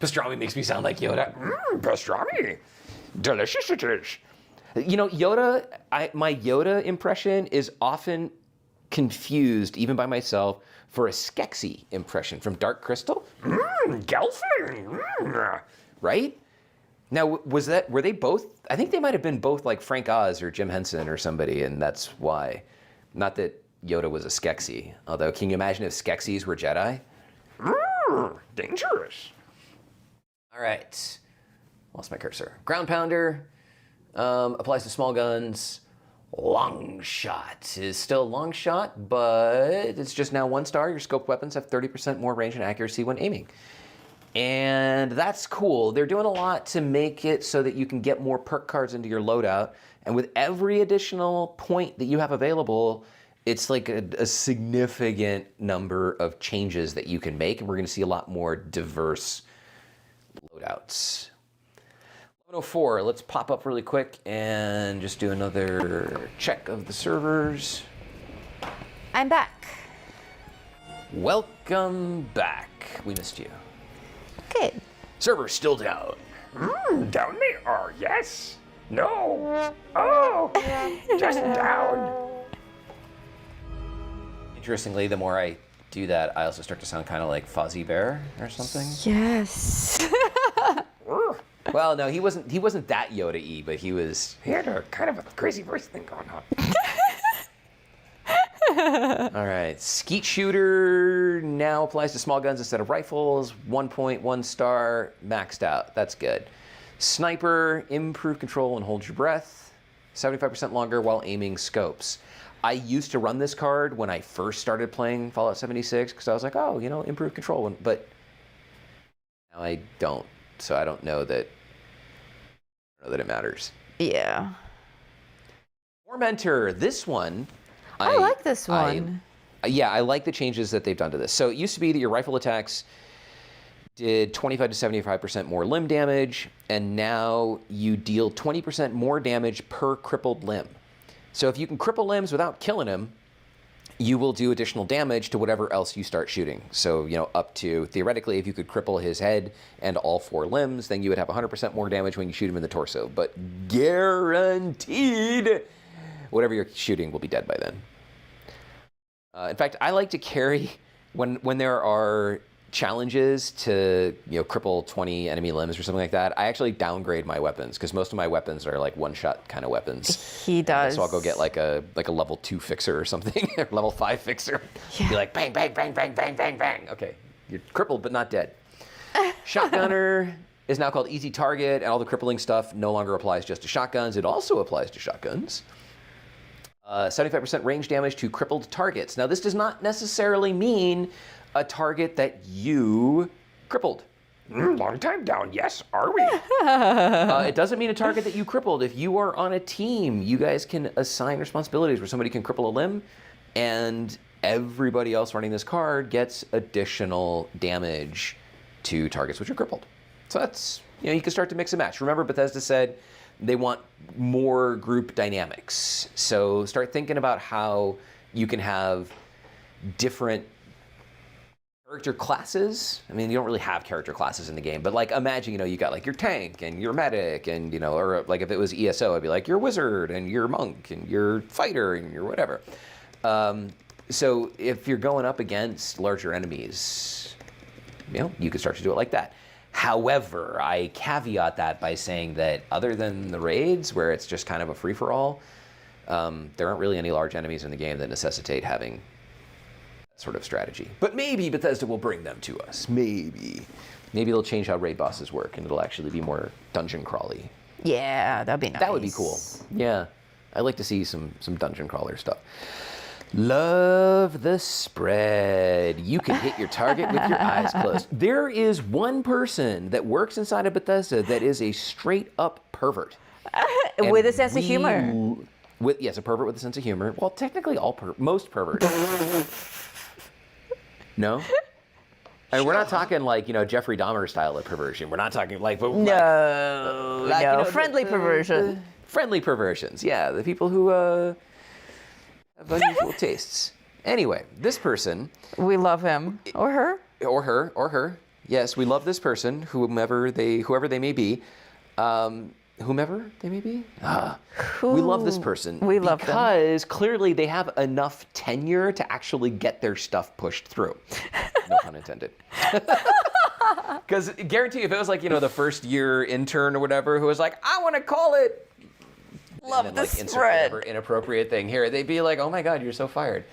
B: Pastrami makes me sound like Yoda. Pastrami, delicious it is. You know, Yoda, my Yoda impression is often confused, even by myself, for a Skeksis impression from Dark Crystal. Gelfling, right? Now, were they both? I think they might have been both like Frank Oz or Jim Henson or somebody, and that's why. Not that Yoda was a Skeksis, although can you imagine if Skeksis were Jedi? Dangerous. All right, lost my cursor. Ground Pounder applies to small guns. Long Shot is still Long Shot, but it's just now 1 star. Your scoped weapons have 30% more range and accuracy when aiming. And that's cool. They're doing a lot to make it so that you can get more perk cards into your loadout. And with every additional point that you have available, it's like a significant number of changes that you can make. And we're going to see a lot more diverse loadouts. 1104, let's pop up really quick and just do another check of the servers.
C: I'm back.
B: Welcome back. We missed you.
C: Good.
B: Server's still down.
K: Down me? Oh, yes. No. Oh, just down.
B: Interestingly, the more I do that, I also start to sound kind of like Fozzie Bear or something.
C: Yes.
B: Well, no, he wasn't that Yoda-y, but he was.
K: He had a kind of a crazy voice thing going on.
B: All right, Skeet Shooter now applies to small guns instead of rifles. 1.1 star, maxed out. That's good. Sniper, improve control and hold your breath. 75% longer while aiming scopes. I used to run this card when I first started playing Fallout 76 because I was like, oh, you know, improve control. But now I don't, so I don't know that it matters.
C: Yeah.
B: Tormentor, this one.
C: I like this one.
B: I like the changes that they've done to this. So it used to be that your rifle attacks did 25 to 75% more limb damage, and now you deal 20% more damage per crippled limb. So if you can cripple limbs without killing him, you will do additional damage to whatever else you start shooting. So, you know, up to, theoretically, if you could cripple his head and all 4 limbs, then you would have 100% more damage when you shoot him in the torso. But guaranteed, whatever you're shooting will be dead by then. In fact, I like to carry, when there are challenges to cripple 20 enemy limbs or something like that, I actually downgrade my weapons because most of my weapons are like one-shot kind of weapons.
C: He does.
B: So I'll go get like a level 2 fixer or something, or level 5 fixer. Yeah. Be like bang, bang, bang, bang, bang, bang, bang. Okay, you're crippled but not dead. Shotgunner is now called Easy Target, and all the crippling stuff no longer applies just to shotguns. It also applies to shotguns. 75% range damage to crippled targets. Now, this does not necessarily mean a target that you crippled.
K: Long time down, yes, are we?
B: It doesn't mean a target that you crippled. If you are on a team, you guys can assign responsibilities where somebody can cripple a limb, and everybody else running this card gets additional damage to targets which are crippled. So that's, you can start to mix and match. Remember, Bethesda said they want more group dynamics. So start thinking about how you can have different character classes. I mean, you don't really have character classes in the game, but like imagine, you got like your tank and your medic and, or like if it was ESO, I'd be like your wizard and your monk and your fighter and your whatever. So if you're going up against larger enemies, you could start to do it like that. However, I caveat that by saying that other than the raids, where it's just kind of a free-for-all, there aren't really any large enemies in the game that necessitate having that sort of strategy. But maybe Bethesda will bring them to us. Maybe. Maybe they'll change how raid bosses work, and it'll actually be more dungeon crawly.
C: Yeah, that'd be nice.
B: That would be cool. Yeah. I'd like to see some dungeon crawler stuff. Love the spread. You can hit your target with your eyes closed. There is one person that works inside of Bethesda that is a straight up pervert.
C: With a sense of humor.
B: Yes, a pervert with a sense of humor. Well, technically most perverts. No? And we're not talking like, Jeffrey Dahmer style of perversion. We're not talking like...
C: Friendly perversion.
B: Friendly perversions, yeah. The people who... have unusual tastes. Anyway, this person...
C: We love him. Or her.
B: Or her. Yes, we love this person, whoever they may be. Whomever they may be. We love this person.
C: We love them.
B: Because clearly they have enough tenure to actually get their stuff pushed through. No pun intended. Because guarantee if it was like, the first year intern or whatever who was like, I want to call it...
C: Love
B: and
C: the
B: then, insert
C: spread.
B: whatever inappropriate thing here. They'd be like, "Oh my God, you're so fired."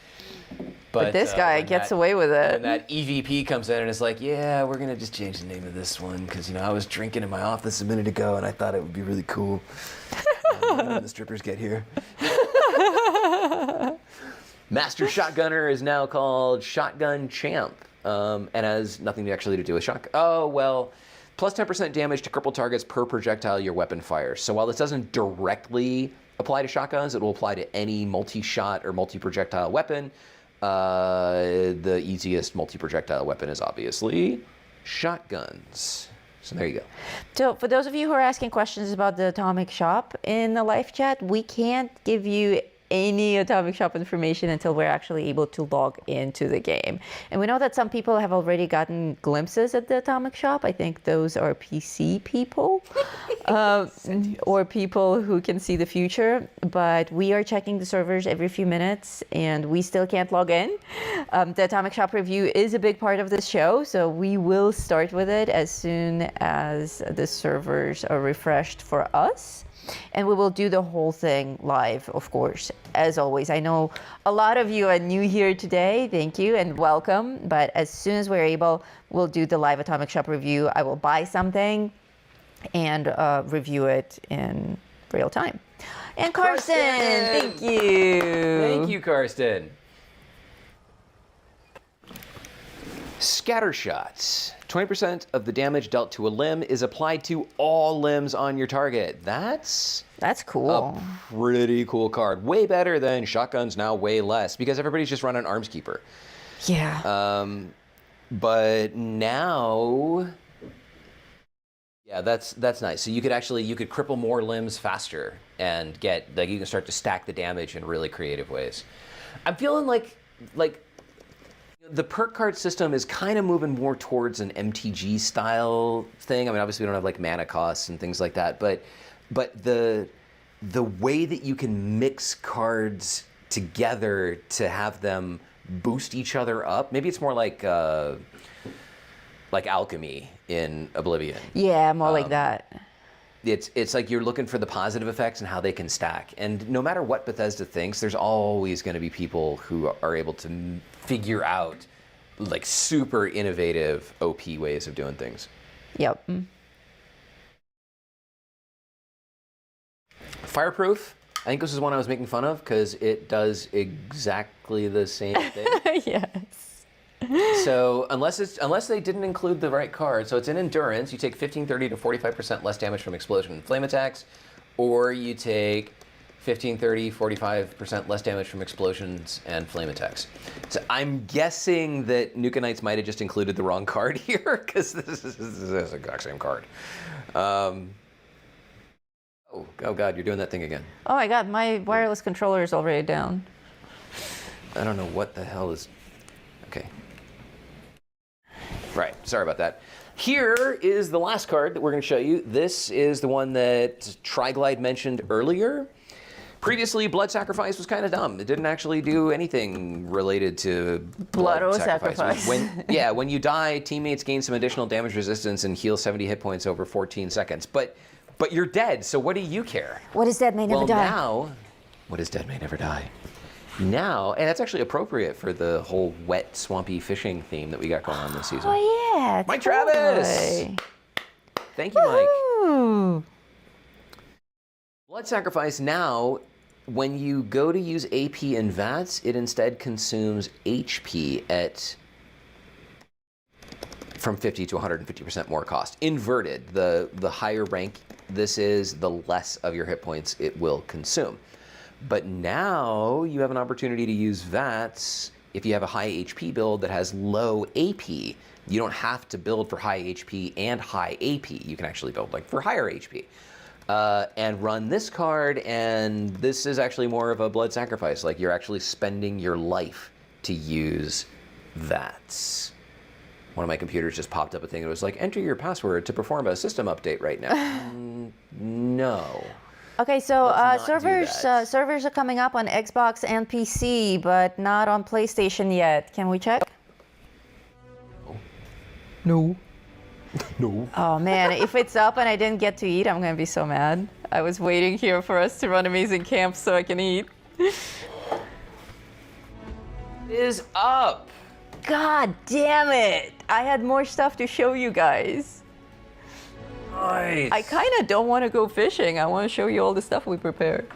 C: But this guy gets away with it.
B: When that EVP comes in and is like, "Yeah, we're gonna just change the name of this one because I was drinking in my office a minute ago and I thought it would be really cool when the strippers get here." Master Shotgunner is now called Shotgun Champ, and has nothing actually to do with shotgun. Oh well. Plus 10% damage to crippled targets per projectile your weapon fires. So while this doesn't directly apply to shotguns, it will apply to any multi-shot or multi-projectile weapon. The easiest multi-projectile weapon is obviously shotguns. So there you go.
C: So for those of you who are asking questions about the Atomic Shop in the live chat, we can't give you any Atomic Shop information until we're actually able to log into the game. And we know that some people have already gotten glimpses at the Atomic Shop. I think those are PC people or people who can see the future. But we are checking the servers every few minutes and we still can't log in. The Atomic Shop review is a big part of this show, so we will start with it as soon as the servers are refreshed for us. And we will do the whole thing live, of course, as always. I know a lot of you are new here today. Thank you and welcome. But as soon as we're able, we'll do the live Atomic Shop review. I will buy something and review it in real time. And Karsten, thank you.
B: Thank you, Karsten. Scatter shots. 20% of the damage dealt to a limb is applied to all limbs on your target. That's
C: cool.
B: A pretty cool card. Way better than shotguns, now way less, because everybody's just running Arms Keeper.
C: Yeah.
B: But now, yeah, that's nice. So you could cripple more limbs faster and you can start to stack the damage in really creative ways. I'm feeling like the perk card system is kind of moving more towards an MTG style thing. I mean, obviously we don't have like mana costs and things like that, but the way that you can mix cards together to have them boost each other up, maybe it's more like like alchemy in Oblivion.
C: Yeah, more like that.
B: It's like you're looking for the positive effects and how they can stack. And no matter what Bethesda thinks, there's always going to be people who are able to figure out like super innovative OP ways of doing things.
C: Yep.
B: Fireproof. I think this is one I was making fun of because it does exactly the same thing.
C: Yes.
B: So unless they didn't include the right card, so it's in endurance, you take 15, 30 to 45% less damage from explosion and flame attacks, or you take 15, 30, 45% less damage from explosions and flame attacks. So I'm guessing that Nuka Knights might have just included the wrong card here because this is the exact same card. Oh God, you're doing that thing again.
C: Oh my God, my wireless controller is already down.
B: I don't know what the hell is... Okay. Right, sorry about that. Here is the last card that we're going to show you. This is the one that Triglide mentioned earlier. Previously, Blood Sacrifice was kind of dumb. It didn't actually do anything related to
C: Blood or sacrifice.
B: When you die, teammates gain some additional damage resistance and heal 70 hit points over 14 seconds. But you're dead, so what do you care?
C: What is dead may never die?
B: Now, what is dead may never die. Now, and that's actually appropriate for the whole wet, swampy fishing theme that we got going on this season.
C: Oh yeah,
B: Mike Travis! Thank you, Mike. Blood Sacrifice now, when you go to use AP in VATS, it instead consumes HP at from 50 to 150% more cost. Inverted, the higher rank this is, the less of your hit points it will consume. But now you have an opportunity to use VATS if you have a high HP build that has low AP. You don't have to build for high HP and high AP. You can actually build like for higher HP. And run this card, and this is actually more of a blood sacrifice. Like you're actually spending your life to use VATS. One of my computers just popped up a thing that was like, enter your password to perform a system update right now. No.
C: Okay, so servers are coming up on Xbox and PC, but not on PlayStation yet. Can we check? No.
B: No.
C: Oh man, if it's up and I didn't get to eat, I'm gonna be so mad. I was waiting here for us to run Amazing Camp so I can eat.
B: It is up.
C: God damn it! I had more stuff to show you guys.
B: Nice.
C: I kind of don't want to go fishing. I want to show you all the stuff we prepared.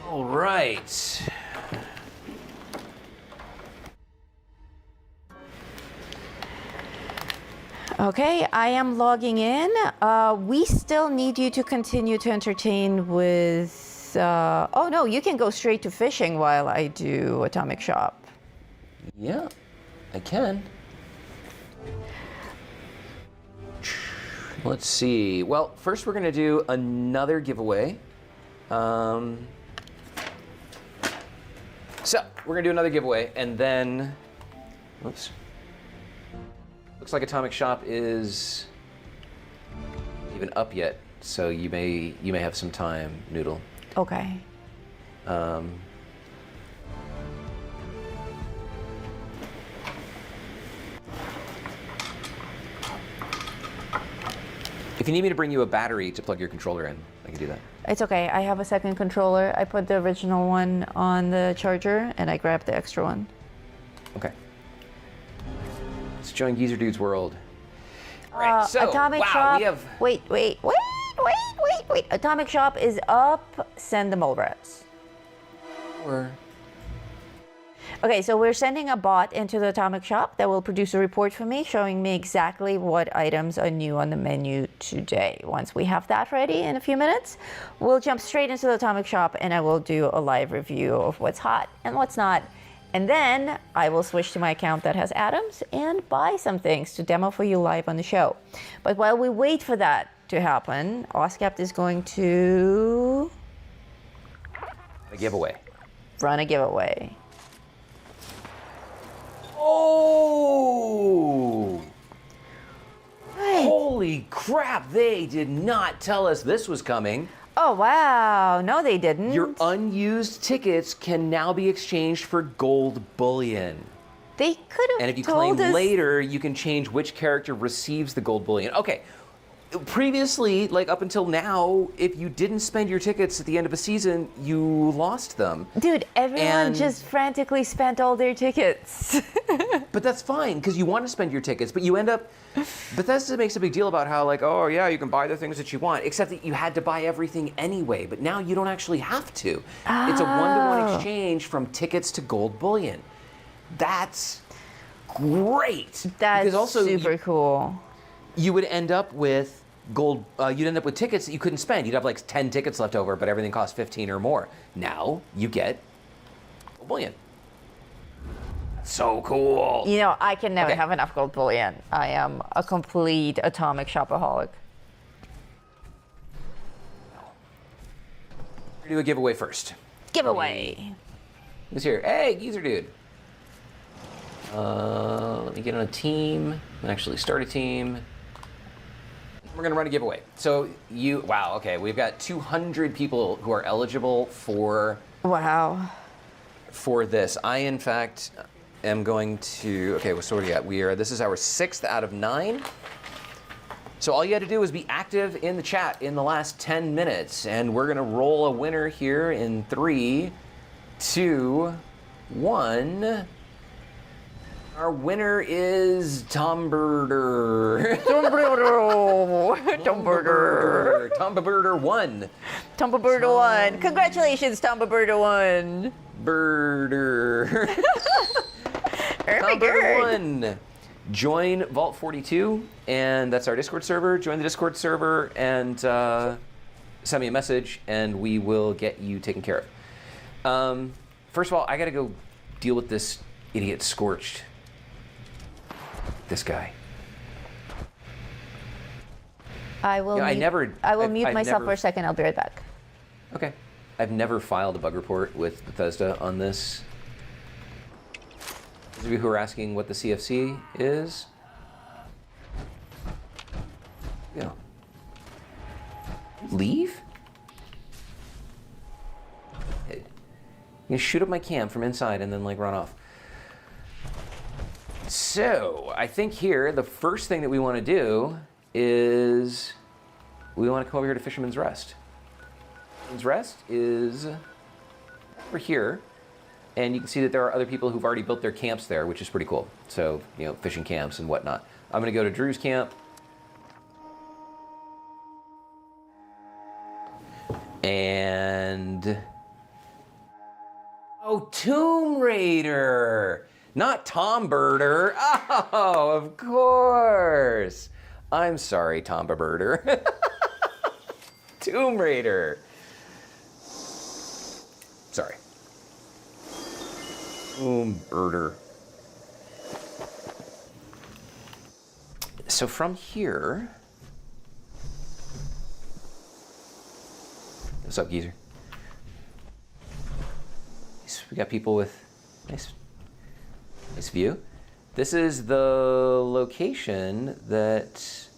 B: All right.
C: Okay, I am logging in. We still need you to continue to entertain with... oh no, you can go straight to fishing while I do Atomic Shop.
B: Yeah, I can. Let's see. Well, first we're going to do another giveaway. So, we're going to do another giveaway, and then... Oops. Looks like Atomic Shop is even up yet, so you may have some time, Noodle.
C: Okay.
B: If you need me to bring you a battery to plug your controller in, I can do that.
C: It's okay. I have a second controller. I put the original one on the charger, and I grabbed the extra one.
B: Okay. Let's join Geezer Dude's world. All right, so,
C: Atomic
B: wow,
C: Shop.
B: we have...
C: Wait. Atomic Shop is up. Send the mole rats. Okay, so we're sending a bot into the Atomic Shop that will produce a report for me showing me exactly what items are new on the menu today. Once we have that ready in a few minutes, we'll jump straight into the Atomic Shop and I will do a live review of what's hot and what's not. And then I will switch to my account that has atoms and buy some things to demo for you live on the show. But while we wait for that to happen, OSCAPT is going to...
B: A giveaway.
C: Run a giveaway.
B: Oh!
C: What?
B: Holy crap, they did not tell us this was coming.
C: Oh, wow. No, they didn't.
B: Your unused tickets can now be exchanged for gold bullion.
C: They could have
B: And if you
C: told
B: claim
C: us.
B: later, you can change which character receives the gold bullion. Okay. Previously, like up until now, if you didn't spend your tickets at the end of a season, you lost them.
C: Dude, everyone
B: And-
C: just frantically spent all their tickets.
B: But that's fine, because you want to spend your tickets, but you end up... Bethesda makes a big deal about how, like, oh, yeah, you can buy the things that you want, except that you had to buy everything anyway, but now you don't actually have to. It's a one-to-one exchange from tickets to gold bullion. That's great.
C: That's
B: because also
C: super cool.
B: You would end up with gold, you'd end up with tickets that you couldn't spend. You'd have like 10 tickets left over, but everything costs 15 or more. Now you get gold bullion. So cool.
C: You know, I can never
B: Okay.
C: have enough gold bullion. I am a complete atomic shopaholic.
B: We're gonna do a giveaway first.
C: Giveaway.
B: Who's here? Hey, Geezer Dude. Let me get on a team and actually start a team. We're gonna run a giveaway. So wow, okay, we've got 200 people who are eligible for this. I, in fact, am going to, okay, so what do you got? This is our 6th out of 9. So all you had to do was be active in the chat in the last 10 minutes, and we're gonna roll a winner here in 3, 2, 1. Our winner is Tom Birder.
C: Tom Birder. Tom Birder.
B: Tom Birder won.
C: Tom Birder won. Congratulations, Tom Birder won.
B: Birder. Tom Birder won. Join Vault 42, and that's our Discord server. Join the Discord server and send me a message, and we will get you taken care of. First of all, I gotta go deal with this idiot Scorched. This guy.
C: I will. I will mute myself for a second. I'll be right back.
B: Okay. I've never filed a bug report with Bethesda on this. Those of you who are asking what the CFC is, yeah. Leave? You can shoot up my cam from inside and then like run off. So I think here the first thing that we want to do is we want to come over here to Fisherman's Rest. Fisherman's Rest is over here, and you can see that there are other people who've already built their camps there, which is pretty cool. So, you know, fishing camps and whatnot. I'm going to go to Drew's camp. And... oh, Tomb Raider! Not Tom Birder. Oh, of course. I'm sorry, Tom Birder. Tomb Raider. Sorry. Tomb Birder. So from here... what's up, geezer? We got people with nice view. This is the location that...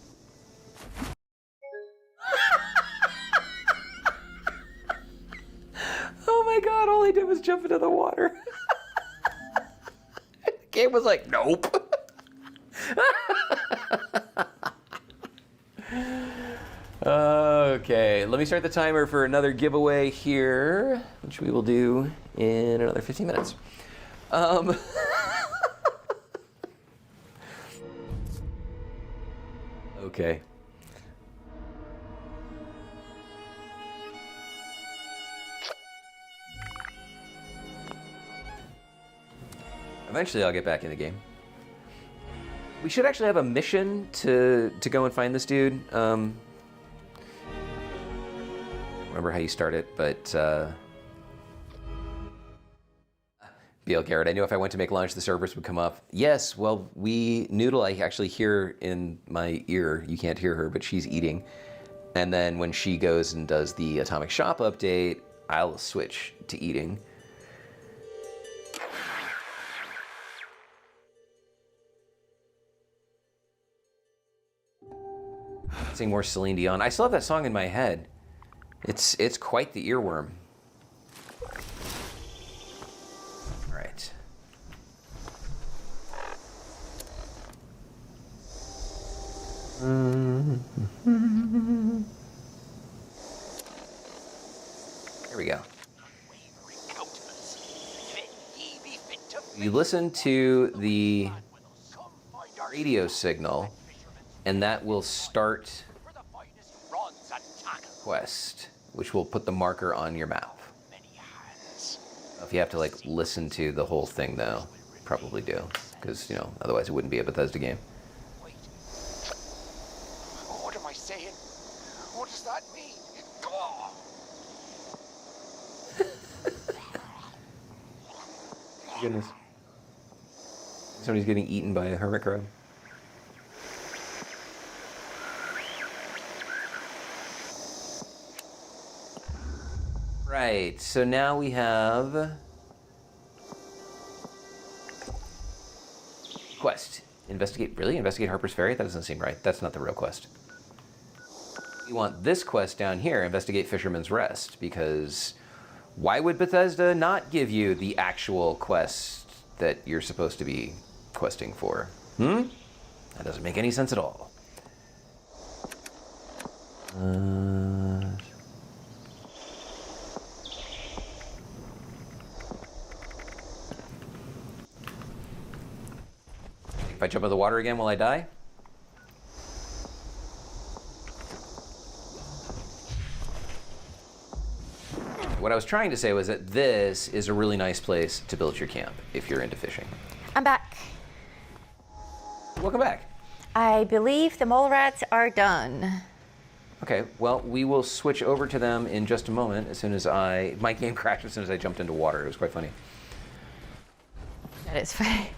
B: oh my god, all I did was jump into the water. The game was like, nope. Okay, let me start the timer for another giveaway here, which we will do in another 15 minutes. Okay. Eventually I'll get back in the game. We should actually have a mission to go and find this dude. Remember how you start it, but BL Garrett, I knew if I went to make lunch, the servers would come up. Yes, well, Noodle, I actually hear in my ear, you can't hear her, but she's eating. And then when she goes and does the Atomic Shop update, I'll switch to eating. Sing more Celine Dion. I still have that song in my head. It's quite the earworm. All right. Here we go. You listen to the radio signal, and that will start quest, which will put the marker on your map. If you have to like listen to the whole thing, though, you probably do, because otherwise it wouldn't be a Bethesda game.
K: What am I saying? What does that mean?
B: Goodness. Somebody's getting eaten by a hermit crab. Right, so now we have quest. Investigate Harper's Ferry? That doesn't seem right. That's not the real quest. You want this quest down here, investigate Fisherman's Rest, because why would Bethesda not give you the actual quest that you're supposed to be questing for? That doesn't make any sense at all. If I jump in the water again, will I die? What I was trying to say was that this is a really nice place to build your camp if you're into fishing.
C: I'm back.
B: Welcome back.
C: I believe the mole rats are done.
B: Okay, well, we will switch over to them in just a moment as soon as my game crashed as soon as I jumped into water. It was quite funny.
C: That is funny.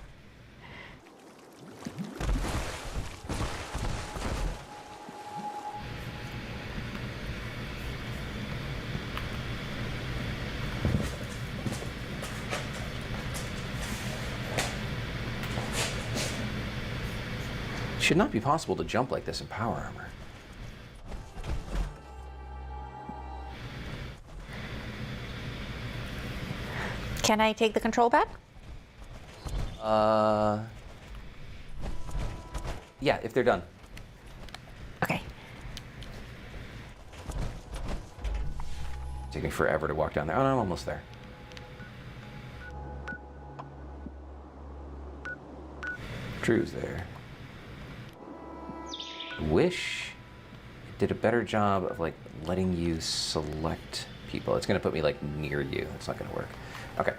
B: It should not be possible to jump like this in power armor.
C: Can I take the control back?
B: Yeah, if they're done.
C: Okay.
B: It's taking forever to walk down there. Oh, no, I'm almost there. Drew's there. Wish it did a better job of like letting you select people. It's gonna put me like near you. It's not gonna work. Okay.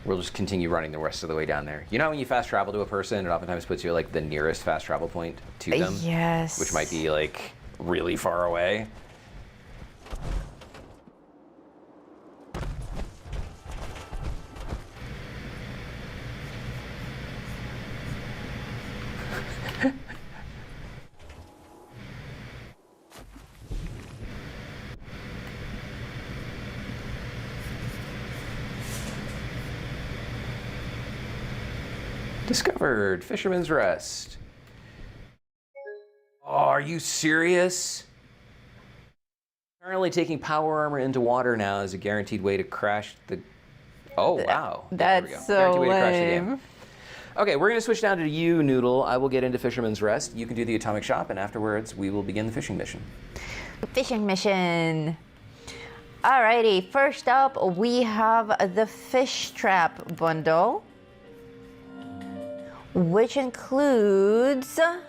B: We'll just continue running the rest of the way down there. You know when you fast travel to a person, it oftentimes puts you like the nearest fast travel point to them?
C: Yes.
B: Which might be like really far away. Discovered Fisherman's Rest. Oh, are you serious? Apparently taking power armor into water now is a guaranteed way to crash the... Oh, wow.
C: That's so
B: guaranteed way to crash the
C: lame.
B: game. Okay, we're going to switch down to you, Noodle. I will get into Fisherman's Rest. You can do the Atomic Shop, and afterwards we will begin the fishing mission.
C: Fishing mission. Alrighty, first up we have the Fish Trap bundle, which includes a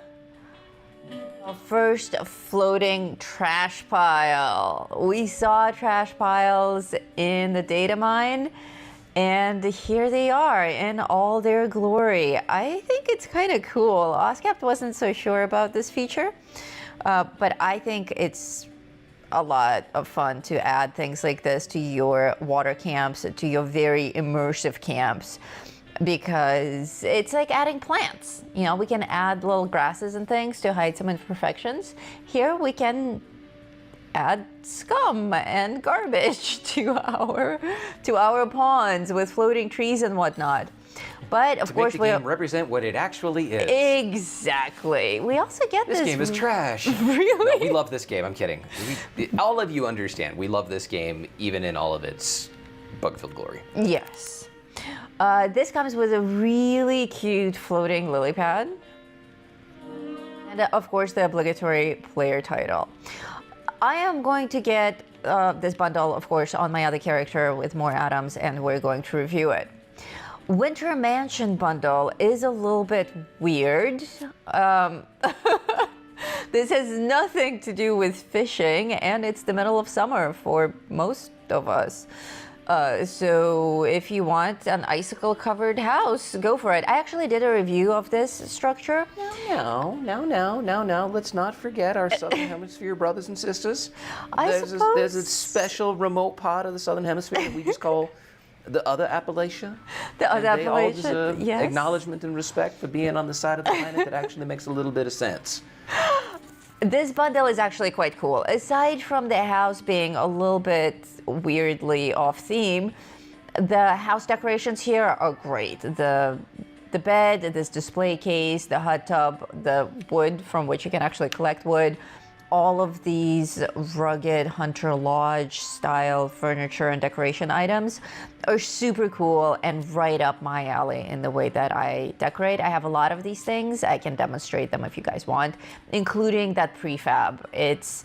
C: first floating trash pile. We saw trash piles in the data mine, and here they are in all their glory. I think it's kind of cool. OSCAP wasn't so sure about this feature, but I think it's a lot of fun to add things like this to your water camps, to your very immersive camps, because it's like adding plants. You know, we can add little grasses and things to hide some imperfections. Here we can add scum and garbage to our ponds with floating trees and whatnot. But of course,
B: we make the game represent what it actually is.
C: Exactly. We also get
B: This game is trash.
C: Really?
B: No, we love this game. I'm kidding. All of you understand. We love this game, even in all of its bug-filled glory.
C: Yes. This comes with a really cute floating lily pad. And And of course, the obligatory player title. I am going to get this bundle, of course, on my other character with more atoms, and we're going to review it. Winter Mansion bundle is a little bit weird. This has nothing to do with fishing, and it's the middle of summer for most of us. So if you want an icicle-covered house, go for it. I actually did a review of this structure.
B: No. Let's not forget our Southern Hemisphere brothers and sisters.
C: suppose...
B: There's a special remote part of the Southern Hemisphere that we just call the other Appalachia.
C: The other
B: and they all
C: Appalachia,
B: deserve
C: yes.
B: acknowledgement and respect for being on the side of the planet that actually makes a little bit of sense.
C: This bundle is actually quite cool. Aside from the house being a little bit weirdly off theme, the house decorations here are great. The bed, this display case, the hot tub, the wood from which you can actually collect wood, all of these rugged Hunter Lodge style furniture and decoration items are super cool and right up my alley in the way that I decorate. I have a lot of these things. I can demonstrate them if you guys want, including that prefab. It's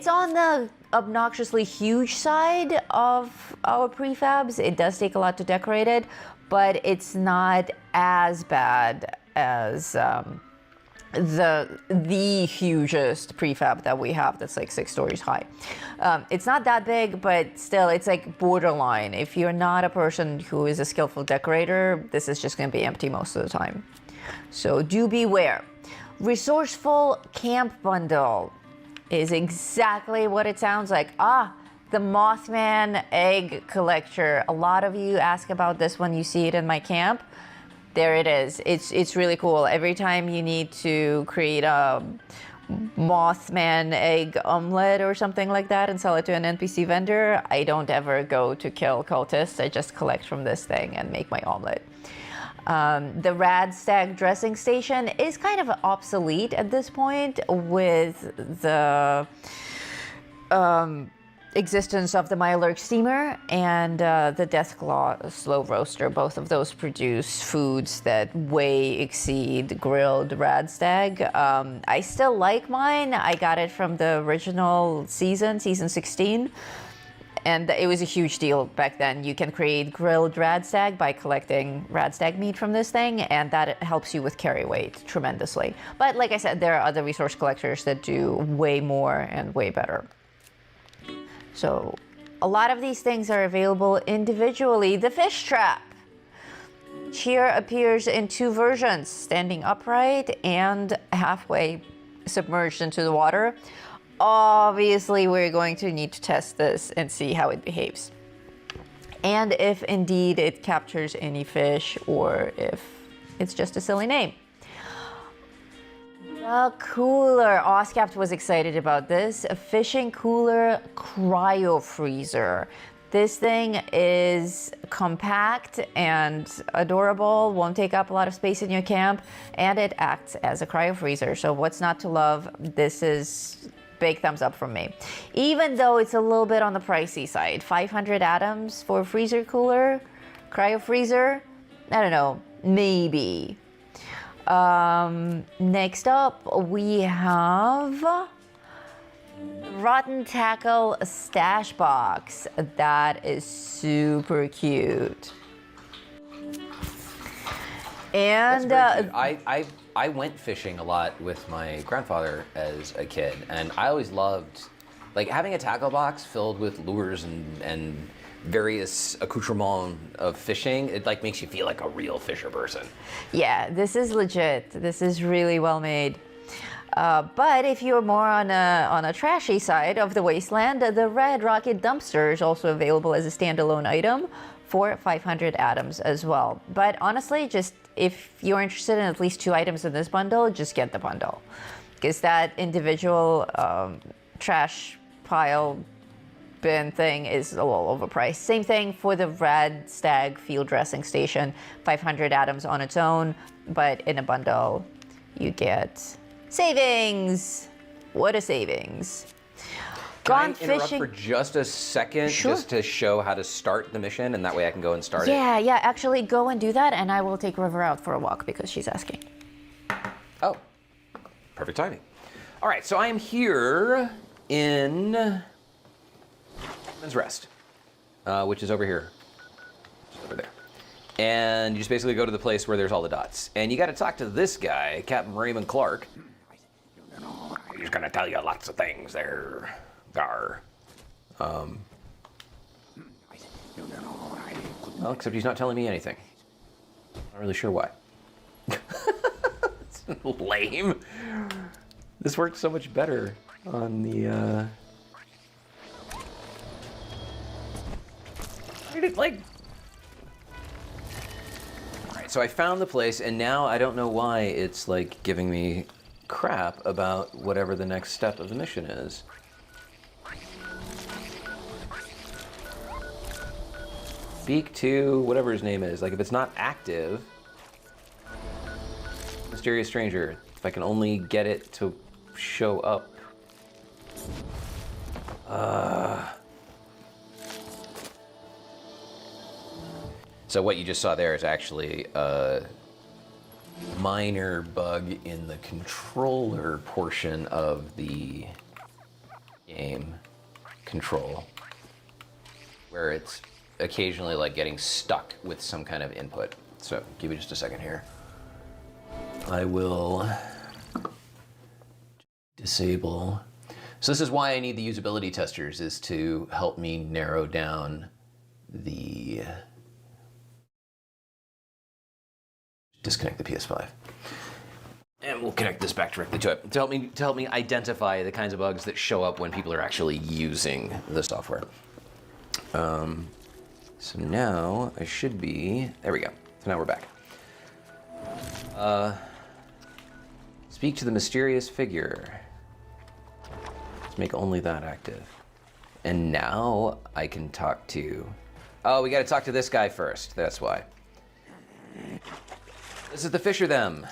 C: on the obnoxiously huge side of our prefabs. It does take a lot to decorate it, but it's not as bad as the hugest prefab that we have that's like 6 stories high. It's not that big, but still it's like borderline. If you're not a person who is a skillful decorator, this is just going to be empty most of the time. So do beware. Resourceful Camp Bundle is exactly what it sounds like. The Mothman Egg Collector. A lot of you ask about this when you see it in my camp. There it is. It's really cool. Every time you need to create a Mothman egg omelet or something like that and sell it to an NPC vendor, I don't ever go to kill cultists. I just collect from this thing and make my omelet. The Rad Stag dressing station is kind of obsolete at this point with the existence of the Mylurk steamer and the Deathclaw slow roaster. Both of those produce foods that way exceed grilled Rad Stag. I still like mine. I got it from the original season 16. And it was a huge deal back then. You can create grilled Rad Stag by collecting Rad Stag meat from this thing, and that helps you with carry weight tremendously. But like I said, there are other resource collectors that do way more and way better. So a lot of these things are available individually. The fish trap here appears in 2 versions, standing upright and halfway submerged into the water. Obviously, we're going to need to test this and see how it behaves. And if indeed it captures any fish or if it's just a silly name. The cooler. Oscapt was excited about this. A fishing cooler cryo freezer. This thing is compact and adorable, won't take up a lot of space in your camp, and it acts as a cryo freezer. So what's not to love? This is big thumbs up from me. Even though it's a little bit on the pricey side. 500 atoms for a freezer cooler, cryo freezer, I don't know, maybe. Next up, we have Rotten Tackle Stash Box. That is super cute. And
B: I went fishing a lot with my grandfather as a kid, and I always loved like having a tackle box filled with lures and various accoutrements of fishing. It like makes you feel like a real fisher person.
C: Yeah, this is legit. This is really well made. But if you're more on a trashy side of the Wasteland, the Red Rocket Dumpster is also available as a standalone item for 500 atoms as well. But honestly, just if you're interested in at least 2 items in this bundle, just get the bundle. Because that individual trash pile bin thing is a little overpriced. Same thing for the Rad Stag field dressing station, 500 atoms on its own, but in a bundle you get savings. What a savings.
B: Can I interrupt for just a second, just to show how to start the mission, and that way I can go and start it?
C: Yeah, actually go and do that, and I will take River out for a walk because she's asking.
B: Oh. Perfect timing. All right, so I am here in Fisherman's Rest, which is over here. Just over there. And you just basically go to the place where there's all the dots. And you got to talk to this guy, Captain Raymond Clark. He's going to tell you lots of things there. Well, except he's not telling me anything. Not really sure why. It's lame. This worked so much better on the, like... Alright, so I found the place, and now I don't know why it's, like, giving me crap about whatever the next step of the mission is. Speak to whatever his name is. Like, if it's not active... Mysterious stranger. If I can only get it to show up. So what you just saw there is actually a minor bug in the controller portion of the game control, where it's occasionally like getting stuck with some kind of input. So give me just a second here. I will disable. So this is why I need the usability testers, is to help me narrow down the... Disconnect the PS5. And we'll connect this back directly to it to help me identify the kinds of bugs that show up when people are actually using the software. So now I should be, there we go. So now we're back. Speak to the mysterious figure. Let's make only that active. And now I can talk to, oh, we gotta talk to this guy first. That's why. This is the Fisher them.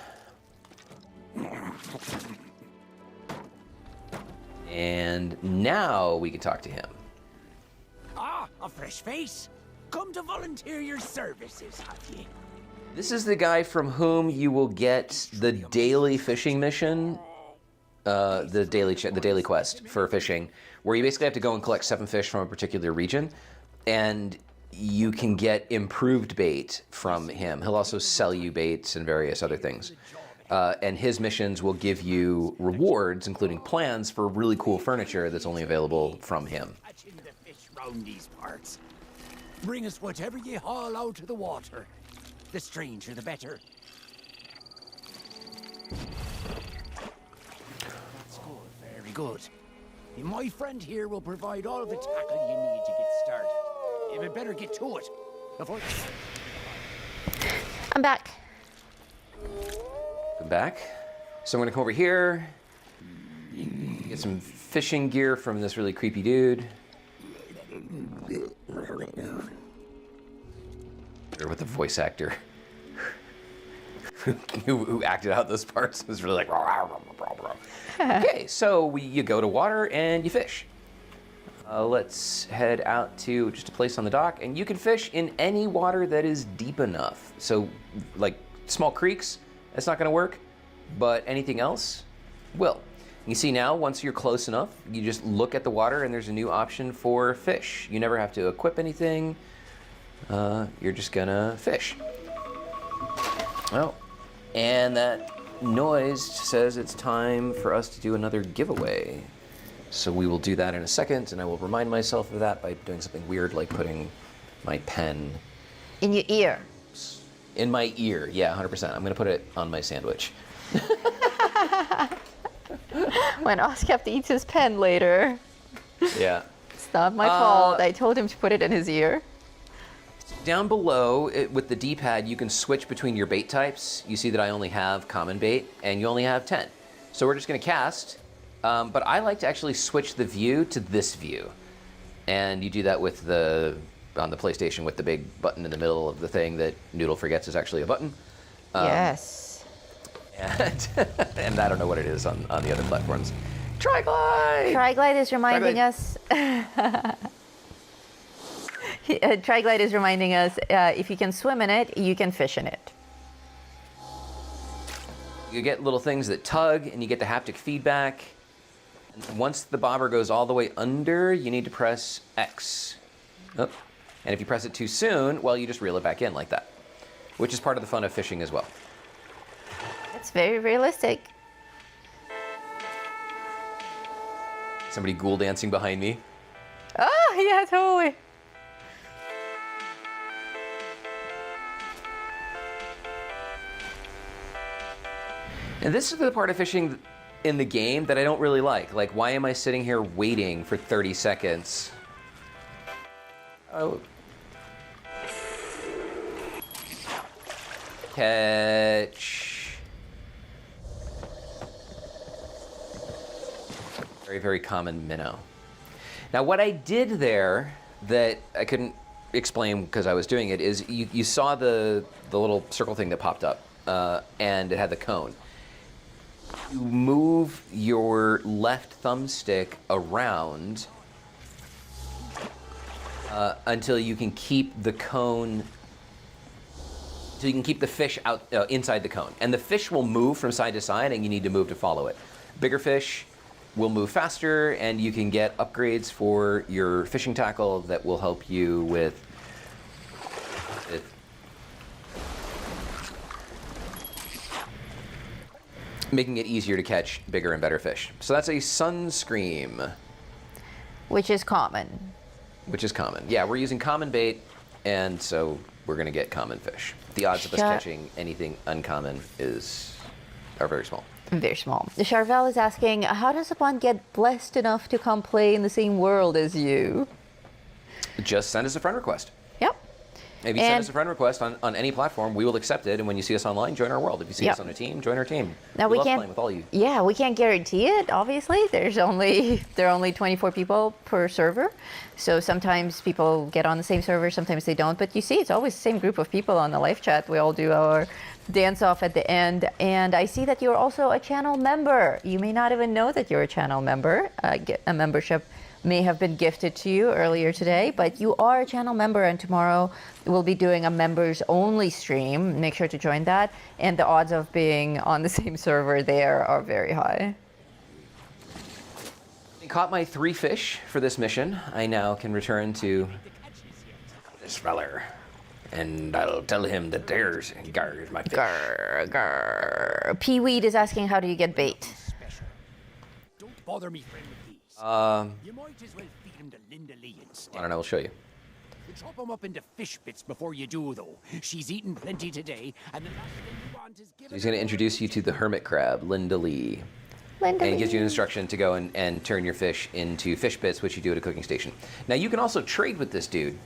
B: And now we can talk to him.
K: Ah, a fresh face. Come to volunteer your services, have you?
B: This is the guy from whom you will get the daily fishing mission, the daily quest for fishing, where you basically have to go and collect 7 fish from a particular region, and you can get improved bait from him. He'll also sell you baits and various other things. And his missions will give you rewards, including plans for really cool furniture that's only available from him.
K: Catching the fish round these parts. Bring us whatever ye haul out of the water. The stranger, the better. That's good, very good. My friend here will provide all the tackle you need to get started. You had better get to it.
C: I'm back.
B: I'm back. So I'm gonna come over here, get some fishing gear from this really creepy dude. With the voice actor who acted out those parts, was really like, okay, so you go to water and you fish. Let's head out to just a place on the dock, and you can fish in any water that is deep enough. So, like small creeks, that's not going to work, but anything else will. You see now, once you're close enough, you just look at the water, and there's a new option for fish. You never have to equip anything. You're just gonna fish. Oh, and that noise says it's time for us to do another giveaway. So we will do that in a second, and I will remind myself of that by doing something weird like putting my pen...
C: In your ear.
B: In my ear, yeah, 100%. I'm gonna put it on my sandwich.
C: When Oscap eats his pen later.
B: Yeah.
C: It's not my fault. I told him to put it in his ear.
B: Down below, with the D-pad, you can switch between your bait types. You see that I only have common bait, and you only have 10. So we're just gonna cast. But I like to actually switch the view to this view. And you do that with on the PlayStation with the big button in the middle of the thing that Noodle forgets is actually a button.
C: Yes.
B: And I don't know what it is on the other platforms. Triglide!
C: Triglide is reminding us... Triglide is reminding us, if you can swim in it, you can fish in it.
B: You get little things that tug, and you get the haptic feedback. And once the bobber goes all the way under, you need to press X. Oh. And if you press it too soon, well, you just reel it back in like that, which is part of the fun of fishing as well.
C: It's very realistic.
B: Somebody ghoul dancing behind me.
C: Oh, yeah, totally.
B: And this is the part of fishing in the game that I don't really like. Like, why am I sitting here waiting for 30 seconds? Oh. Catch. Very, very common minnow. Now, what I did there that I couldn't explain because I was doing it is you saw the little circle thing that popped up, and it had the cone. You move your left thumbstick around until you can keep the cone, so you can keep the fish out inside the cone. And the fish will move from side to side, and you need to move to follow it. Bigger fish will move faster, and you can get upgrades for your fishing tackle that will help you with making it easier to catch bigger and better fish. So that's a Sunscream.
C: Which is common.
B: Which is common. Yeah, we're using common bait, and so we're going to get common fish. The odds of us catching anything uncommon are very small.
C: Very small. Charvel is asking, how does one get blessed enough to come play in the same world as you?
B: Just send us a friend request.
C: Yep.
B: If you send us a friend request on any platform, we will accept it. And when you see us online, join our world. If you see us on a team, join our team.
C: Now we
B: love
C: can't
B: playing with all you.
C: Yeah, we can't guarantee it. Obviously, there are only 24 people per server, so sometimes people get on the same server, sometimes they don't. But you see, it's always the same group of people on the live chat. We all do our dance off at the end, and I see that you're also a channel member. You may not even know that you're a channel member. A membership may have been gifted to you earlier today, but you are a channel member, and tomorrow we'll be doing a members only stream. Make sure to join that, and the odds of being on the same server there are very high.
B: I caught my 3 fish for this mission. I now can return to this feller, and I'll tell him that there's my fish.
C: Grr, grr. Peeweed is asking, how do you get bait?
K: Don't bother me, friend, with these. You might as well feed him to Linda Lee instead.
B: I don't know, I'll show you.
K: You chop them up into fish bits before you do, though. She's eaten plenty today, and the last thing you want is
B: So he's going to introduce you to the hermit crab, Linda Lee. And he gives you an instruction to go and turn your fish into fish bits, which you do at a cooking station. Now, you can also trade with this dude,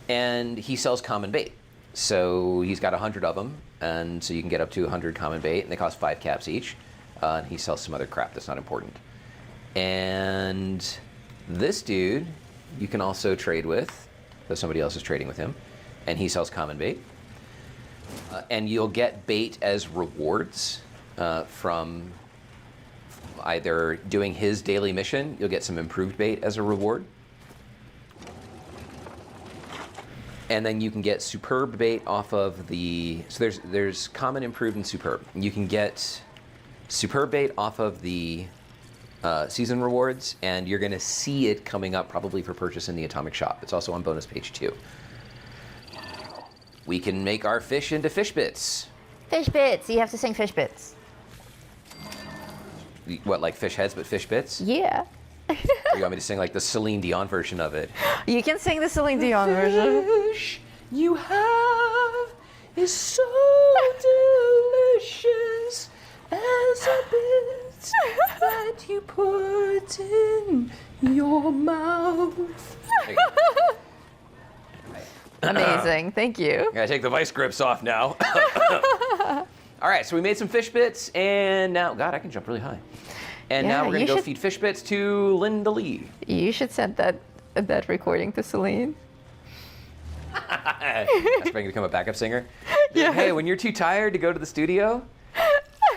B: and he sells common bait. So he's got 100 of them, and so you can get up to 100 common bait, and they cost 5 caps each. And he sells some other crap that's not important. And this dude, you can also trade with, though somebody else is trading with him, and he sells common bait. And you'll get bait as rewards from either doing his daily mission. You'll get some improved bait as a reward. And then you can get superb bait off of the, so there's common, improved, and superb. You can get superb bait off of the season rewards, and you're going to see it coming up probably for purchase in the Atomic Shop. It's also on bonus page 2. We can make our fish into fish bits.
C: Fish bits. You have to sing fish bits.
B: What, like fish heads but fish bits?
C: Yeah.
B: Or you want me to sing like the Celine Dion version of it?
C: You can sing the Celine Dion version.
B: Fish you have is so delicious as a bit that you put in your mouth.
C: Amazing. Thank you.
B: I gotta take the vice grips off now. All right, so we made some fish bits, and now, God, I can jump really high. And now we're gonna go feed fish bits to Linda Lee.
C: You should send that recording to Celine.
B: That's going to become a backup singer.
C: Yeah.
B: Hey, when you're too tired to go to the studio.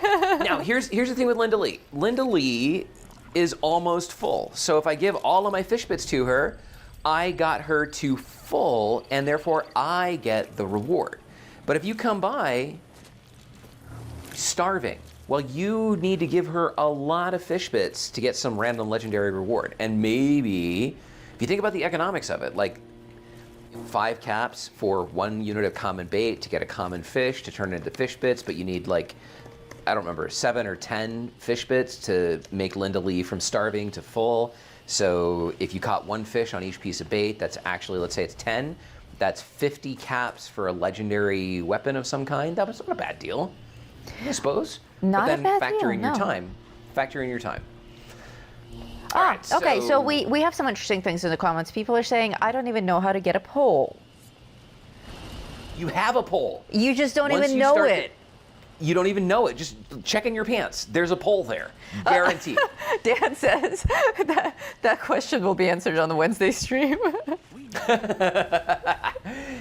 B: Now, here's the thing with Linda Lee. Linda Lee is almost full. So if I give all of my fish bits to her, I got her to full, and therefore I get the reward. But if you come by starving, Well, you need to give her a lot of fish bits to get some random legendary reward. And maybe, if you think about the economics of it, like 5 caps for 1 unit of common bait to get a common fish to turn it into fish bits, but you need like, I don't remember, 7 or 10 fish bits to make Linda Lee from starving to full. So if you caught 1 fish on each piece of bait, that's actually, let's say it's 10, that's 50 caps for a legendary weapon of some kind. That was not a bad deal, I suppose.
C: Not
B: but then
C: a bad
B: factor
C: deal,
B: in your
C: no.
B: time. Factor in your time.
C: Okay, so we have some interesting things in the comments. People are saying, I don't even know how to get a pole.
B: You have a pole.
C: You just don't
B: Once
C: even
B: you
C: know
B: start
C: it.
B: You don't even know it. Just check in your pants. There's a pole there. Guaranteed.
C: Dan says that question will be answered on the Wednesday stream.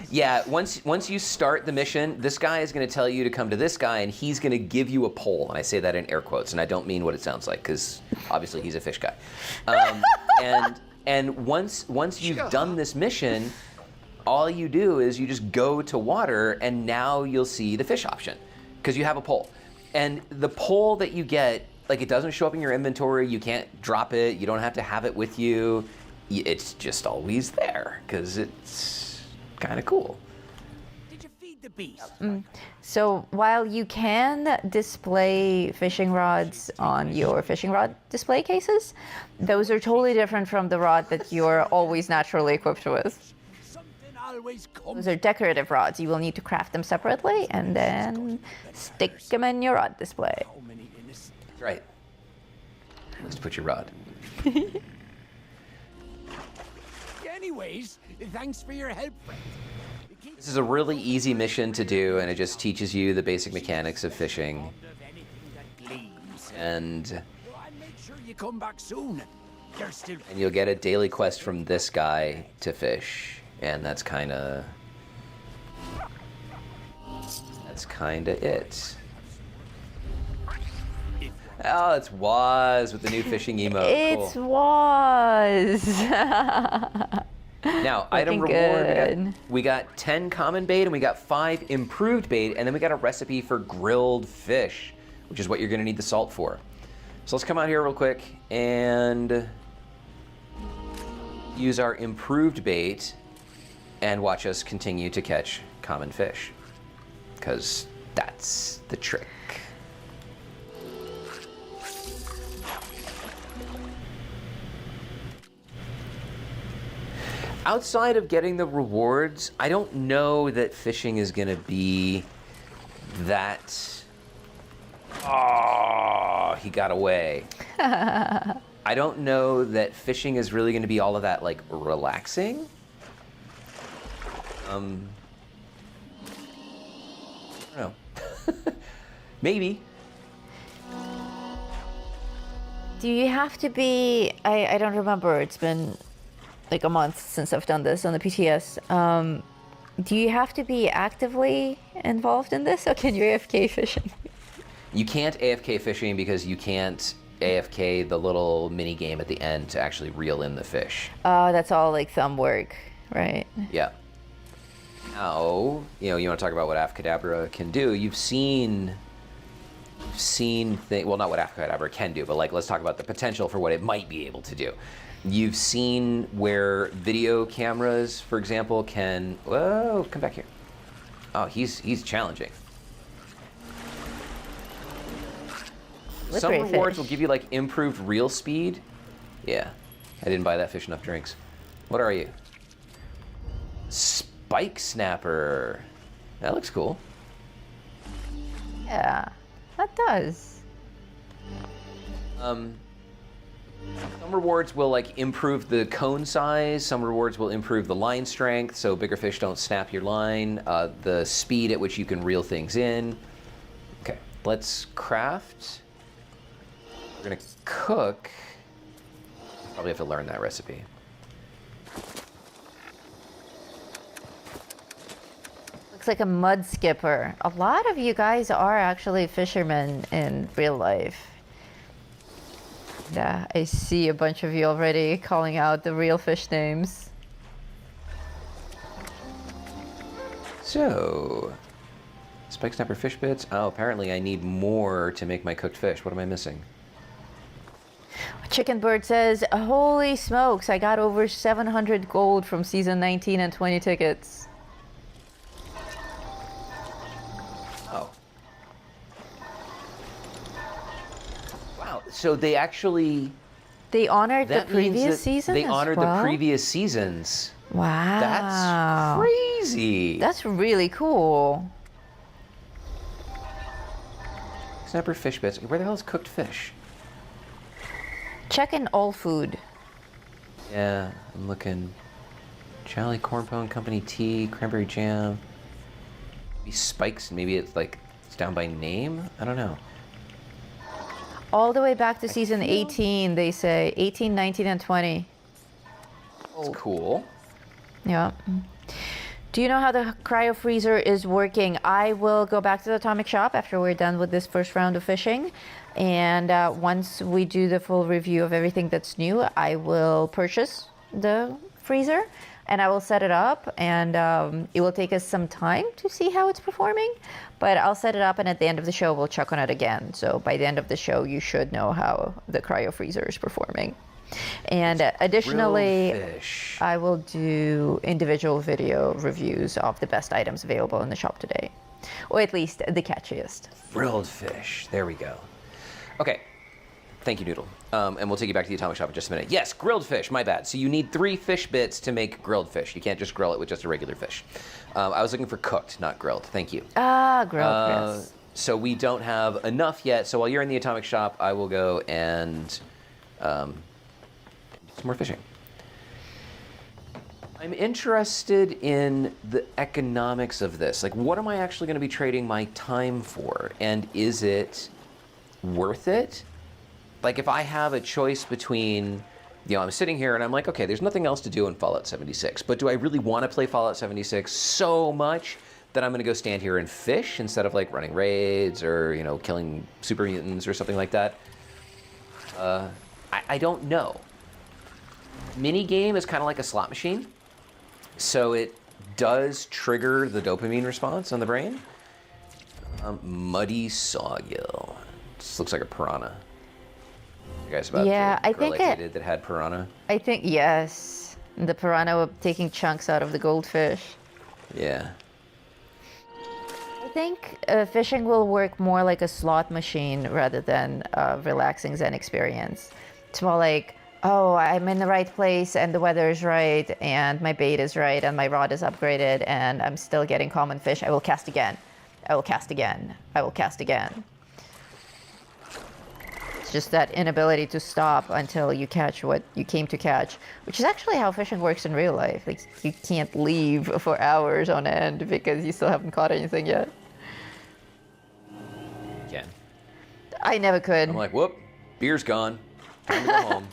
B: Yeah, once you start the mission, this guy is going to tell you to come to this guy, and he's going to give you a pole. And I say that in air quotes, and I don't mean what it sounds like, because obviously he's a fish guy. And once you've done this mission, all you do is you just go to water, and now you'll see the fish option, because you have a pole. And the pole that you get, like, it doesn't show up in your inventory. You can't drop it. You don't have to have it with you. It's just always there, because it's kind of cool.
K: Did you feed the beast?
C: So while you can display fishing rods on your fishing rod display cases, those are totally different from the rod that you're always naturally equipped with.
K: Something always comes.
C: Those are decorative rods. You will need to craft them separately and then stick them in your rod display.
K: So many innocent.
B: That's right. Let's put your rod.
K: Anyways, thanks for your help, friend.
B: This is a really easy mission to do, and it just teaches you the basic mechanics of fishing. And
K: Make sure you come back soon. You're still.
B: and you'll get a daily quest from this guy to fish, and that's kind of it. Oh, it's Waz with the new fishing emote.
C: It's
B: Cool.
C: was.
B: Now, item
C: Looking
B: reward,
C: good.
B: we got 10 common bait, and we got 5 improved bait, and then we got a recipe for grilled fish, which is what you're going to need the salt for. So let's come out here real quick and use our improved bait and watch us continue to catch common fish, because that's the trick. Outside of getting the rewards, I don't know that fishing is going to be that... Oh, he got away. I don't know that fishing is really going to be all of that, like, relaxing. I don't know. Maybe.
C: Do you have to be, I don't remember, it's been like a month since I've done this on the PTS. Do you have to be actively involved in this, or can you AFK fishing?
B: You can't AFK fishing because you can't AFK the little mini game at the end to actually reel in the fish.
C: Oh, that's all like thumb work, right?
B: Yeah. Now, you want to talk about what Afkadabra can do. You've seen well, not what Afkadabra can do, but like, let's talk about the potential for what it might be able to do. You've seen where video cameras, for example, can... Whoa, come back here. Oh, he's challenging. Some
C: Slippery
B: rewards
C: fish.
B: will give you like improved reel speed. Yeah, I didn't buy that fish enough drinks. What are you? Spike snapper. That looks cool.
C: Yeah, that does.
B: Some rewards will like improve the cone size. Some rewards will improve the line strength, so bigger fish don't snap your line. The speed at which you can reel things in. Okay, let's craft. We're gonna cook. Probably have to learn that recipe.
C: Looks like a mud skipper. A lot of you guys are actually fishermen in real life. Yeah, I see a bunch of you already calling out the real fish names.
B: So, Spike snapper fish bits. Oh, apparently I need more to make my cooked fish. What am I missing?
C: Chicken Bird says, holy smokes, I got over 700 gold from season 19 and 20 tickets.
B: Oh. Wow, so they actually...
C: They honored the
B: that means
C: previous
B: that
C: season
B: They
C: as
B: honored
C: well?
B: the previous seasons.
C: Wow.
B: That's crazy.
C: That's really cool.
B: Snapper fish bits. Where the hell is cooked fish?
C: Check in all food.
B: Yeah, I'm looking. Charlie Cornpone Company tea, cranberry jam. Maybe spikes. Maybe it's like it's down by name. I don't know.
C: All the way back to season 18, they say 18, 19, and 20.
B: That's cool.
C: Yeah. Do you know how the cryo freezer is working? I will go back to the atomic shop after we're done with this first round of fishing. And once we do the full review of everything that's new, I will purchase the freezer and I will set it up. And it will take us some time to see how it's performing. But I'll set it up, and at the end of the show, we'll check on it again. So by the end of the show, you should know how the cryo freezer is performing. And additionally, I will do individual video reviews of the best items available in the shop today, or at least the catchiest.
B: Grilled fish. There we go. Okay. Thank you, Noodle. And we'll take you back to the atomic shop in just a minute. Yes, grilled fish. My bad. So you need 3 fish bits to make grilled fish. You can't just grill it with just a regular fish. I was looking for cooked, not grilled. Thank you.
C: Ah, grilled, yes.
B: So we don't have enough yet. So while you're in the atomic shop, I will go and do some more fishing. I'm interested in the economics of this. Like, what am I actually going to be trading my time for? And is it worth it? Like, if I have a choice between, you know, I'm sitting here and I'm like, okay, there's nothing else to do in Fallout 76, but do I really want to play Fallout 76 so much that I'm going to go stand here and fish instead of like running raids or, you know, killing super mutants or something like that? I don't know. Minigame is kind of like a slot machine, so it does trigger the dopamine response on the brain. Muddy Sawgill. This looks like a piranha. You guys about
C: I think
B: did that had piranha?
C: I think, yes. The piranha were taking chunks out of the goldfish.
B: Yeah.
C: I think fishing will work more like a slot machine rather than a relaxing Zen experience. It's more like, oh, I'm in the right place and the weather is right and my bait is right and my rod is upgraded and I'm still getting common fish. I will cast again. I will cast again. I will cast again. It's just that inability to stop until you catch what you came to catch, which is actually how fishing works in real life. Like, you can't leave for hours on end because you still haven't caught anything yet.
B: Can.
C: I never could.
B: I'm like, whoop, beer's gone. Time to go home.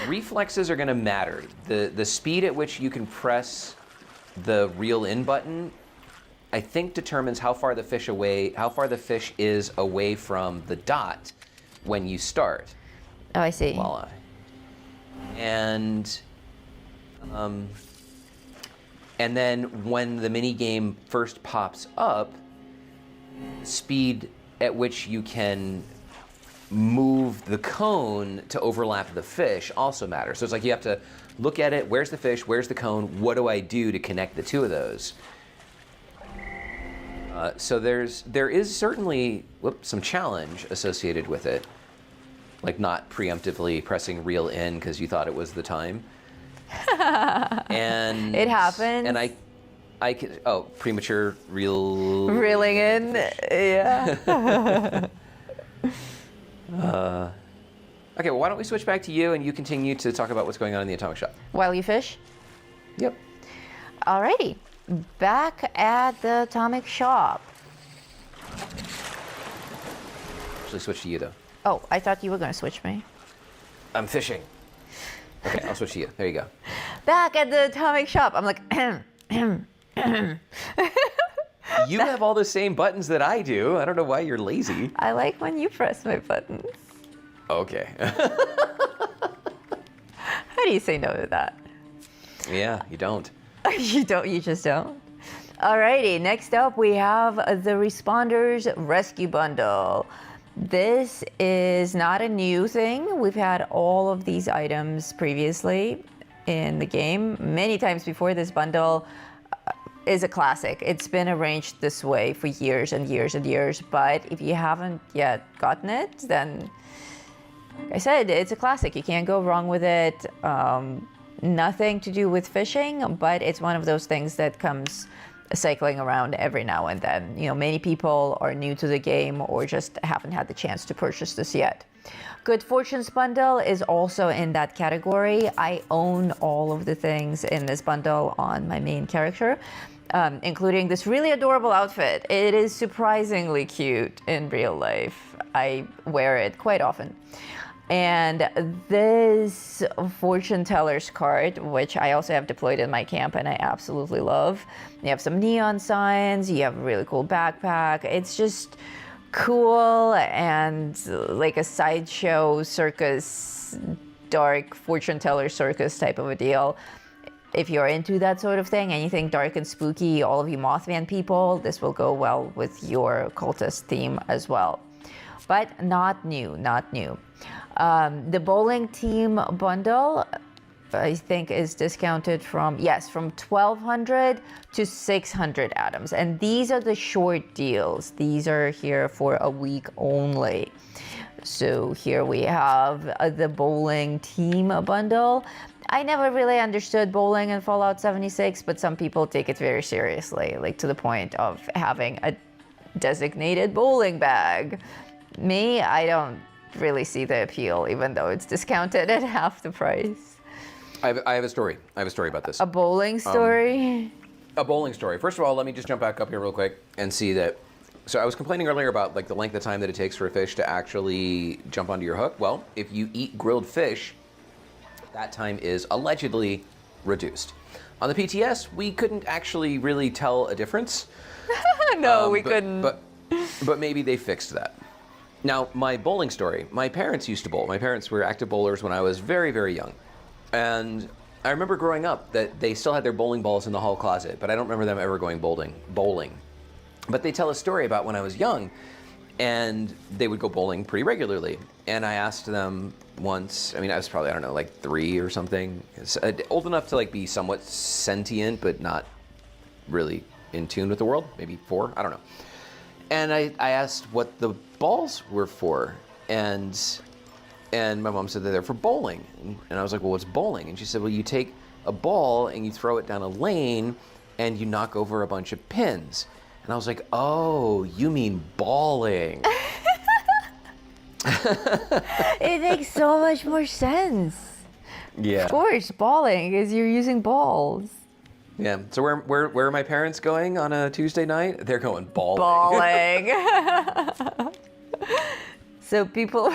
B: Reflexes are going to matter. The speed at which you can press the reel in button, I think, determines how far the fish is away from the dot when you start.
C: Oh, I see.
B: Voila. And then when the mini game first pops up, speed at which you can move the cone to overlap the fish also matters. So it's like you have to look at it. Where's the fish? Where's the cone? What do I do to connect the two of those? So there is certainly some challenge associated with it, like not preemptively pressing reel in because you thought it was the time. And
C: it happens.
B: And I can premature
C: reeling in. Yeah.
B: Okay, well, why don't we switch back to you and you continue to talk about what's going on in the atomic shop.
C: While you fish?
B: Yep.
C: Alrighty. Back at the atomic shop.
B: Actually, switch to you, though.
C: Oh, I thought you were going to switch me.
B: I'm fishing. Okay, I'll switch to you. There you go.
C: Back at the atomic shop. I'm like,
B: You have all the same buttons that I do. I don't know why you're lazy.
C: I like when you press my buttons.
B: Okay.
C: How do you say no to that?
B: Yeah, you don't.
C: You don't, you just don't? Alrighty, next up we have the Responders Rescue Bundle. This is not a new thing. We've had all of these items previously in the game. Many times before. This bundle is a classic. It's been arranged this way for years and years and years, but if you haven't yet gotten it, then like I said, it's a classic. You can't go wrong with it. Nothing to do with fishing, but it's one of those things that comes cycling around every now and then. You know, many people are new to the game or just haven't had the chance to purchase this yet. Good Fortunes bundle is also in that category. I own all of the things in this bundle on my main character, including this really adorable outfit. It is surprisingly cute in real life. I wear it quite often. And this fortune teller's card, which I also have deployed in my camp and I absolutely love. You have some neon signs, you have a really cool backpack. It's just cool and like a sideshow circus, dark fortune teller circus type of a deal. If you're into that sort of thing, anything dark and spooky, all of you Mothman people, this will go well with your cultist theme as well. But not new, not new. The bowling team bundle, I think, is discounted from 1,200 to 600 atoms. And these are the short deals. These are here for a week only. So here we have the bowling team bundle. I never really understood bowling in Fallout 76, but some people take it very seriously, like to the point of having a designated bowling bag. Me, I don't really see the appeal, even though it's discounted at half the price.
B: I have a story. I have a story about this.
C: A bowling story?
B: A bowling story. First of all, let me just jump back up here real quick and see that. So I was complaining earlier about like the length of time that it takes for a fish to actually jump onto your hook. Well, if you eat grilled fish, that time is allegedly reduced. On the PTS, we couldn't actually really tell a difference.
C: No, we couldn't.
B: But maybe they fixed that. Now, my bowling story. My parents used to bowl. My parents were active bowlers when I was very, very young. And I remember growing up that they still had their bowling balls in the hall closet, but I don't remember them ever going bowling. But they tell a story about when I was young, and they would go bowling pretty regularly. And I asked them once, I mean, I was probably, I don't know, like 3 or something, old enough to like be somewhat sentient, but not really in tune with the world, maybe 4, I don't know. And I asked what the balls were for, and my mom said that they're for bowling. And I was like, well, what's bowling? And she said, well, you take a ball and you throw it down a lane and you knock over a bunch of pins. And I was like, oh, you mean balling.
C: It makes so much more sense.
B: Yeah.
C: Of course, balling, because you're using balls.
B: Yeah. So where are my parents going on a Tuesday night? They're going bowling.
C: Bowling. So people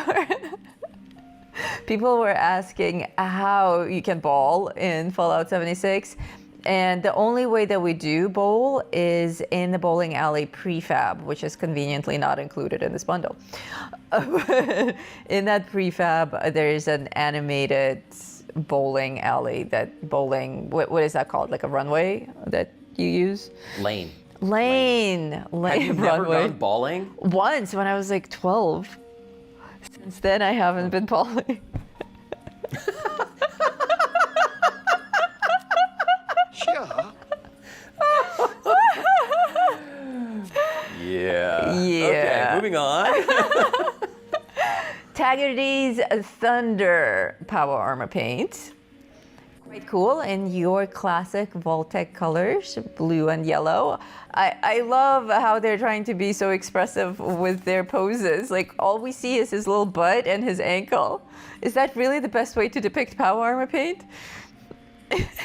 C: were asking how you can bowl in Fallout 76. And the only way that we do bowl is in the bowling alley prefab, which is conveniently not included in this bundle. In that prefab, there is an animated bowling alley what is that called? Like a runway that you use?
B: Lane.
C: Have you
B: never gone bowling?
C: Once when I was like 12. Since then, I haven't been bowling.
K: Sure.
B: Yeah.
C: Yeah.
B: Okay, moving on.
C: Taggarty's Thunder Power Armor Paint. Quite cool in your classic Vault-Tec colors, blue and yellow. I love how they're trying to be so expressive with their poses. Like, all we see is his little butt and his ankle. Is that really the best way to depict power armor paint?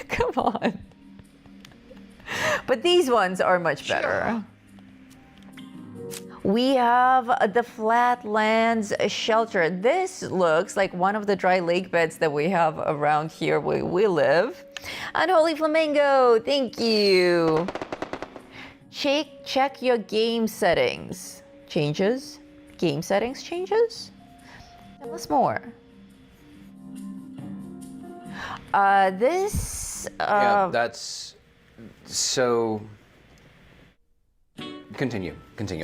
C: Come on. But these ones are much better. Sure. We have the Flatlands Shelter. This looks like one of the dry lake beds that we have around here where we live. Unholy Flamingo, thank you. Check your game settings. Changes? Game settings changes? Tell us more.
B: Yeah, that's so. Continue.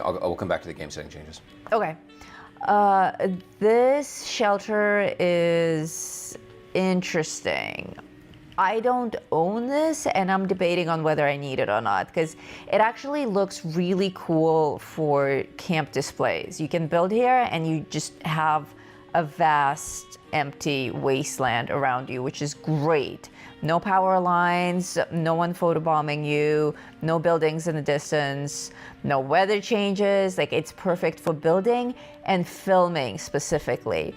B: I'll come back to the game setting changes.
C: Okay. This shelter is interesting. I don't own this, and I'm debating on whether I need it or not, because it actually looks really cool for camp displays. You can build here, and you just have a vast, empty wasteland around you, which is great. No power lines, no one photobombing you, no buildings in the distance, no weather changes. Like, it's perfect for building and filming specifically.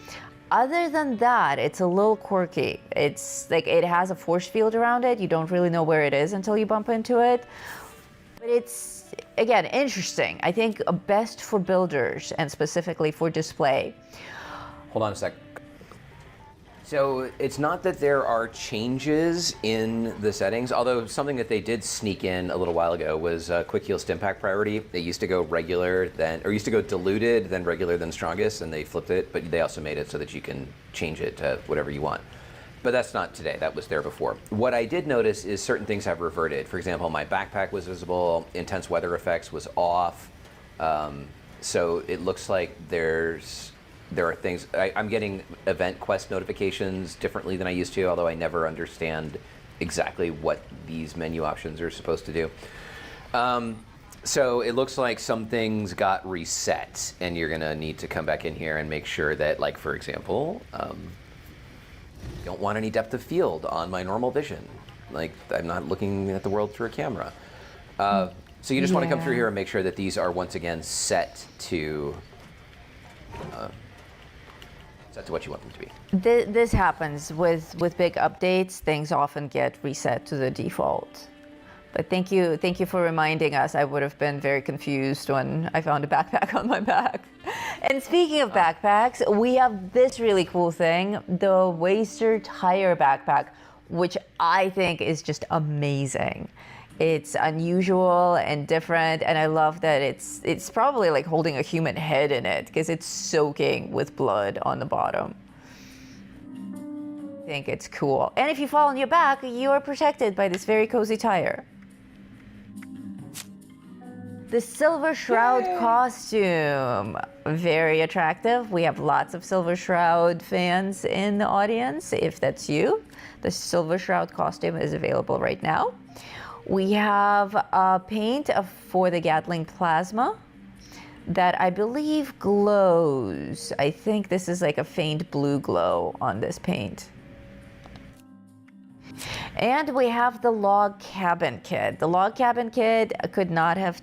C: Other than that, it's a little quirky. It's like it has a force field around it. You don't really know where it is until you bump into it. But it's, again, interesting. I think best for builders and specifically for display.
B: Hold on a sec. So it's not that there are changes in the settings, although something that they did sneak in a little while ago was quick heal stim pack priority. They used to go regular, used to go diluted, then regular, then strongest, and they flipped it, but they also made it so that you can change it to whatever you want. But that's not today, that was there before. What I did notice is certain things have reverted. For example, my backpack was visible, intense weather effects was off, so it looks like there are things, I'm getting event quest notifications differently than I used to, although I never understand exactly what these menu options are supposed to do. So it looks like some things got reset, and you're gonna need to come back in here and make sure that, like, for example, don't want any depth of field on my normal vision. Like, I'm not looking at the world through a camera. So you just want to come through here and make sure that these are once again set to what you want them to be.
C: This happens with big updates. Things often get reset to the default. But thank you for reminding us. I would have been very confused when I found a backpack on my back. And speaking of backpacks, we have this really cool thing, the Waster Tire backpack, which I think is just amazing. It's unusual and different, and I love that it's probably like holding a human head in it because it's soaking with blood on the bottom. I think it's cool. And if you fall on your back, you are protected by this very cozy tire. The Silver Shroud costume, very attractive. We have lots of Silver Shroud fans in the audience. If that's you, the Silver Shroud costume is available right now. We have a paint for the Gatling plasma that I believe glows. I think this is like a faint blue glow on this paint. And we have the log cabin kit. The log cabin kit could not have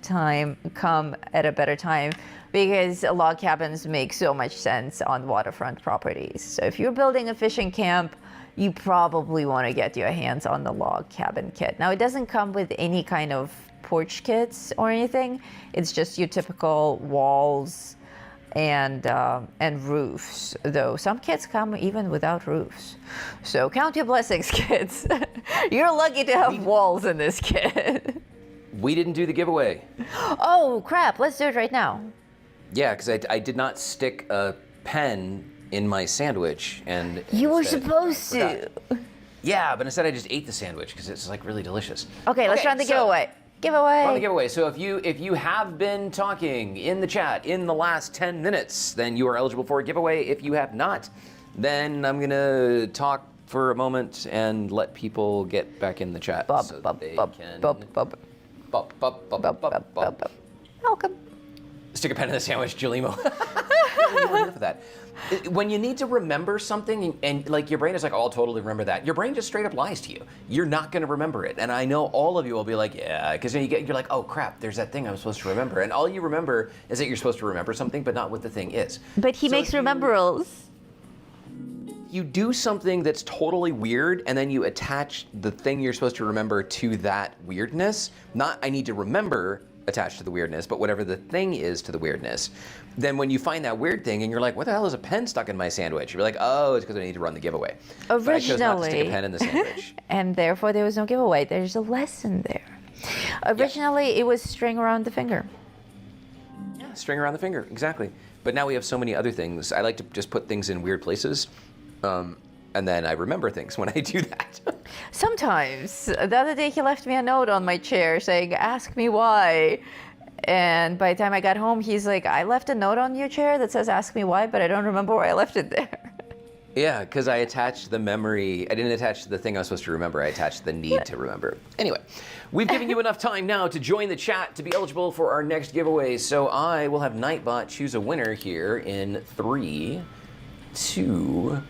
C: come at a better time because log cabins make so much sense on waterfront properties. So if you're building a fishing camp, you probably want to get your hands on the log cabin kit. Now, it doesn't come with any kind of porch kits or anything. It's just your typical walls and roofs, though some kits come even without roofs. So count your blessings, kids. You're lucky to have walls in this kit.
B: We didn't do the giveaway.
C: Oh, crap. Let's do it right now.
B: Yeah, because I did not stick a pen in my sandwich, and
C: you were supposed to.
B: Yeah, but instead I just ate the sandwich because it's like really delicious.
C: Okay, let's run the giveaway.
B: Run the giveaway. So if you have been talking in the chat in the last 10 minutes, then you are eligible for a giveaway. If you have not, then I'm gonna talk for a moment and let people get back in the chat so that they can.
C: Welcome.
B: Stick a pen in the sandwich, Julimo. Enough of that. When you need to remember something and like your brain is like, oh, I'll totally remember that. Your brain just straight up lies to you. You're not going to remember it. And I know all of you will be like, yeah, because you're like, oh crap, there's that thing I'm supposed to remember. And all you remember is that you're supposed to remember something, but not what the thing is.
C: But he makes rememberals.
B: You do something that's totally weird, and then you attach the thing you're supposed to remember to that weirdness. Not I need to remember attached to the weirdness, but whatever the thing is to the weirdness. Then when you find that weird thing and you're like, what the hell is a pen stuck in my sandwich? You're like, oh, it's because I need to run the giveaway.
C: Originally,
B: but I chose not to stick a pen in the sandwich.
C: And therefore there was no giveaway. There's a lesson there. Originally, it was string around the finger.
B: Yeah, string around the finger, exactly. But now we have so many other things. I like to just put things in weird places. And then I remember things when I do that.
C: Sometimes. The other day he left me a note on my chair saying, ask me why. And by the time I got home, he's like, I left a note on your chair that says, ask me why, but I don't remember why I left it there.
B: Yeah, because I attached the memory. I didn't attach the thing I was supposed to remember. I attached the need to remember. Anyway, we've given you enough time now to join the chat to be eligible for our next giveaway. So I will have Nightbot choose a winner here in 3, 2,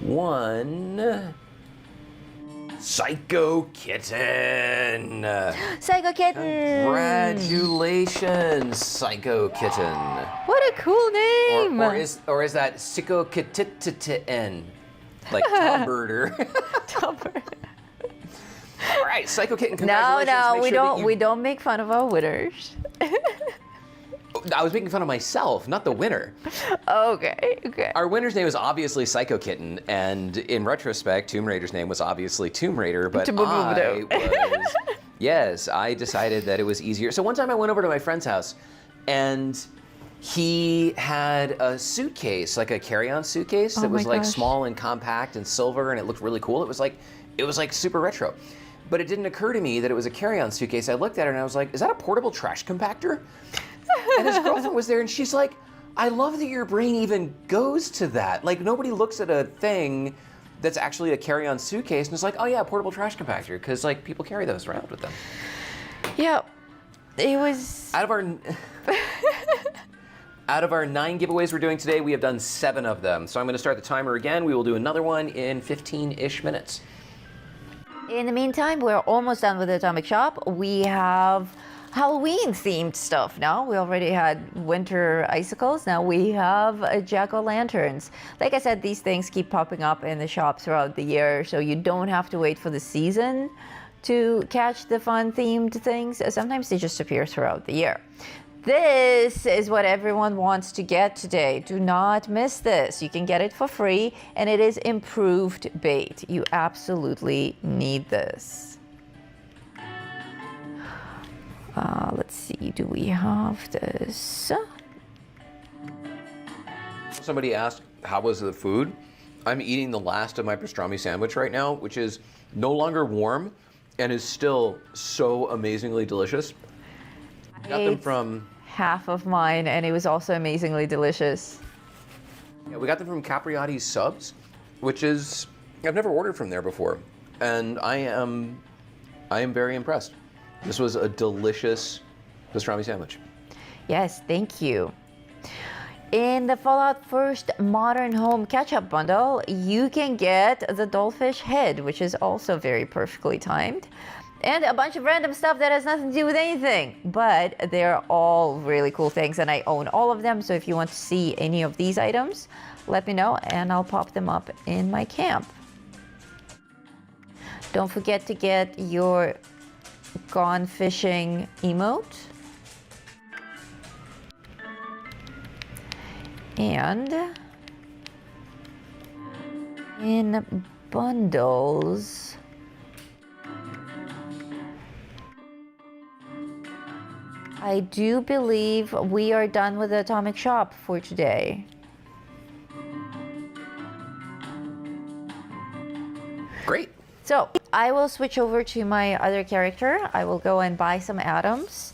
B: 1. Psycho Kitten.
C: Psycho Kitten.
B: Congratulations, Psycho Kitten.
C: What a cool name.
B: Or is that Psycho Kitten? Like Tom Birder.
C: Tom Birder.
B: All right, Psycho Kitten,
C: No,
B: congratulations.
C: no, we don't make fun of our winners.
B: I was making fun of myself, not the winner.
C: Okay, okay.
B: Our winner's name is obviously Psycho Kitten, and in retrospect, Tomb Raider's name was obviously Tomb Raider, but I decided that it was easier. So one time I went over to my friend's house, and he had a suitcase, like a carry-on suitcase that was like small and compact and silver, and it looked really cool. It was like super retro. But it didn't occur to me that it was a carry-on suitcase. I looked at it and I was like, is that a portable trash compactor? And his girlfriend was there and she's like, I love that your brain even goes to that. Like, nobody looks at a thing that's actually a carry-on suitcase and it's like, oh yeah, portable trash compactor, because like people carry those around with them.
C: Yeah, it was...
B: Out of our 9 giveaways we're doing today, we have done 7 of them. So I'm going to start the timer again. We will do another one in 15-ish minutes.
C: In the meantime, we're almost done with the Atomic Shop. We have Halloween-themed stuff now. We already had winter icicles. Now we have jack-o'-lanterns. Like I said, these things keep popping up in the shop throughout the year, so you don't have to wait for the season to catch the fun-themed things. Sometimes they just appear throughout the year. This is what everyone wants to get today. Do not miss this. You can get it for free, and it is improved bait. You absolutely need this. Let's see, do we have this?
B: Somebody asked, how was the food? I'm eating the last of my pastrami sandwich right now, which is no longer warm and is still so amazingly delicious. I got them from...
C: half of mine, and it was also amazingly delicious.
B: Yeah, we got them from Capriati's Subs, which is... I've never ordered from there before, and I am very impressed. This was a delicious pastrami sandwich.
C: Yes, thank you. In the Fallout First Modern Home Catch-Up Bundle, you can get the Dollfish Head, which is also very perfectly timed, and a bunch of random stuff that has nothing to do with anything. But they're all really cool things, and I own all of them, so if you want to see any of these items, let me know, and I'll pop them up in my camp. Don't forget to get your Gone Fishing emote. And in bundles, I do believe we are done with the Atomic Shop for today.
B: Great.
C: So I will switch over to my other character. I will go and buy some atoms,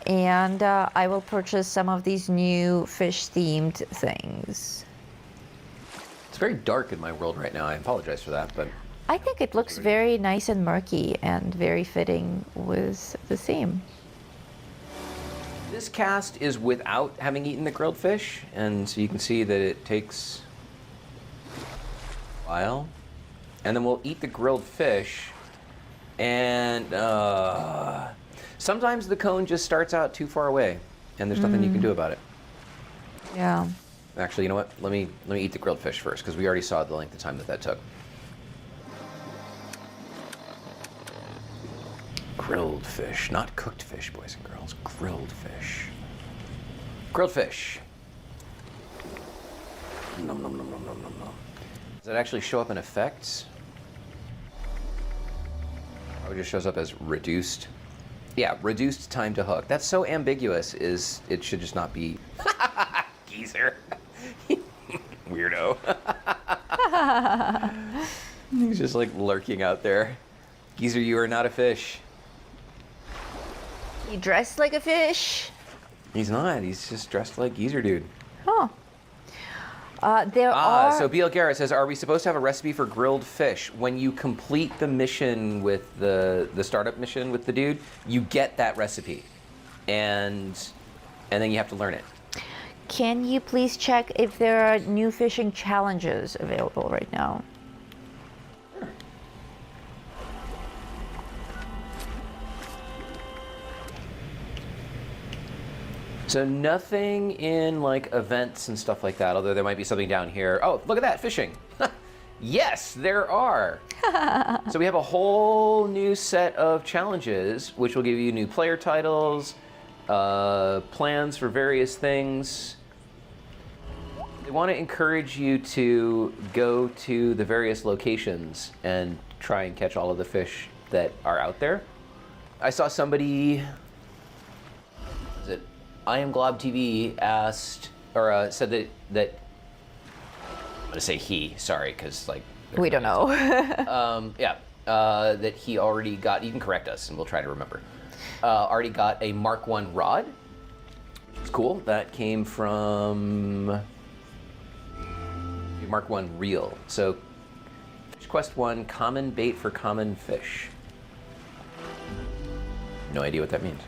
C: and I will purchase some of these new fish-themed things.
B: It's very dark in my world right now. I apologize for that, but...
C: I think it looks very nice and murky and very fitting with the theme.
B: This cast is without having eaten the grilled fish, and so you can see that it takes a while. And then we'll eat the grilled fish, and sometimes the cone just starts out too far away, and there's nothing you can do about it.
C: Yeah.
B: Actually, you know what? Let me eat the grilled fish first, because we already saw the length of time that took. Grilled fish, not cooked fish, boys and girls. Grilled fish. Grilled fish. Nom nom nom nom nom nom nom. Does that actually show up in effects? Or it just shows up as reduced? Yeah, reduced time to hook. That's so ambiguous. It should just not be geezer. Weirdo. He's just like lurking out there. Geezer, you are not a fish.
C: You dress like a fish.
B: He's not. He's just dressed like Geezer Dude.
C: Huh. There are...
B: So BL Garrett says, are we supposed to have a recipe for grilled fish? When you complete the mission with the startup mission with the dude, you get that recipe. And then you have to learn it.
C: Can you please check if there are new fishing challenges available right now?
B: So nothing in like events and stuff like that, although there might be something down here. Oh, look at that, fishing. Yes, there are. So we have a whole new set of challenges, which will give you new player titles, plans for various things. They want to encourage you to go to the various locations and try and catch all of the fish that are out there. I saw somebody, is it I Am Glob TV asked, or said that I'm gonna say he, sorry, because like
C: we don't know.
B: That he already got. You can correct us, and we'll try to remember. Already got a Mark 1 rod, which is cool. That came from Mark 1 reel. So, Fish Quest 1, common bait for common fish. No idea what that means.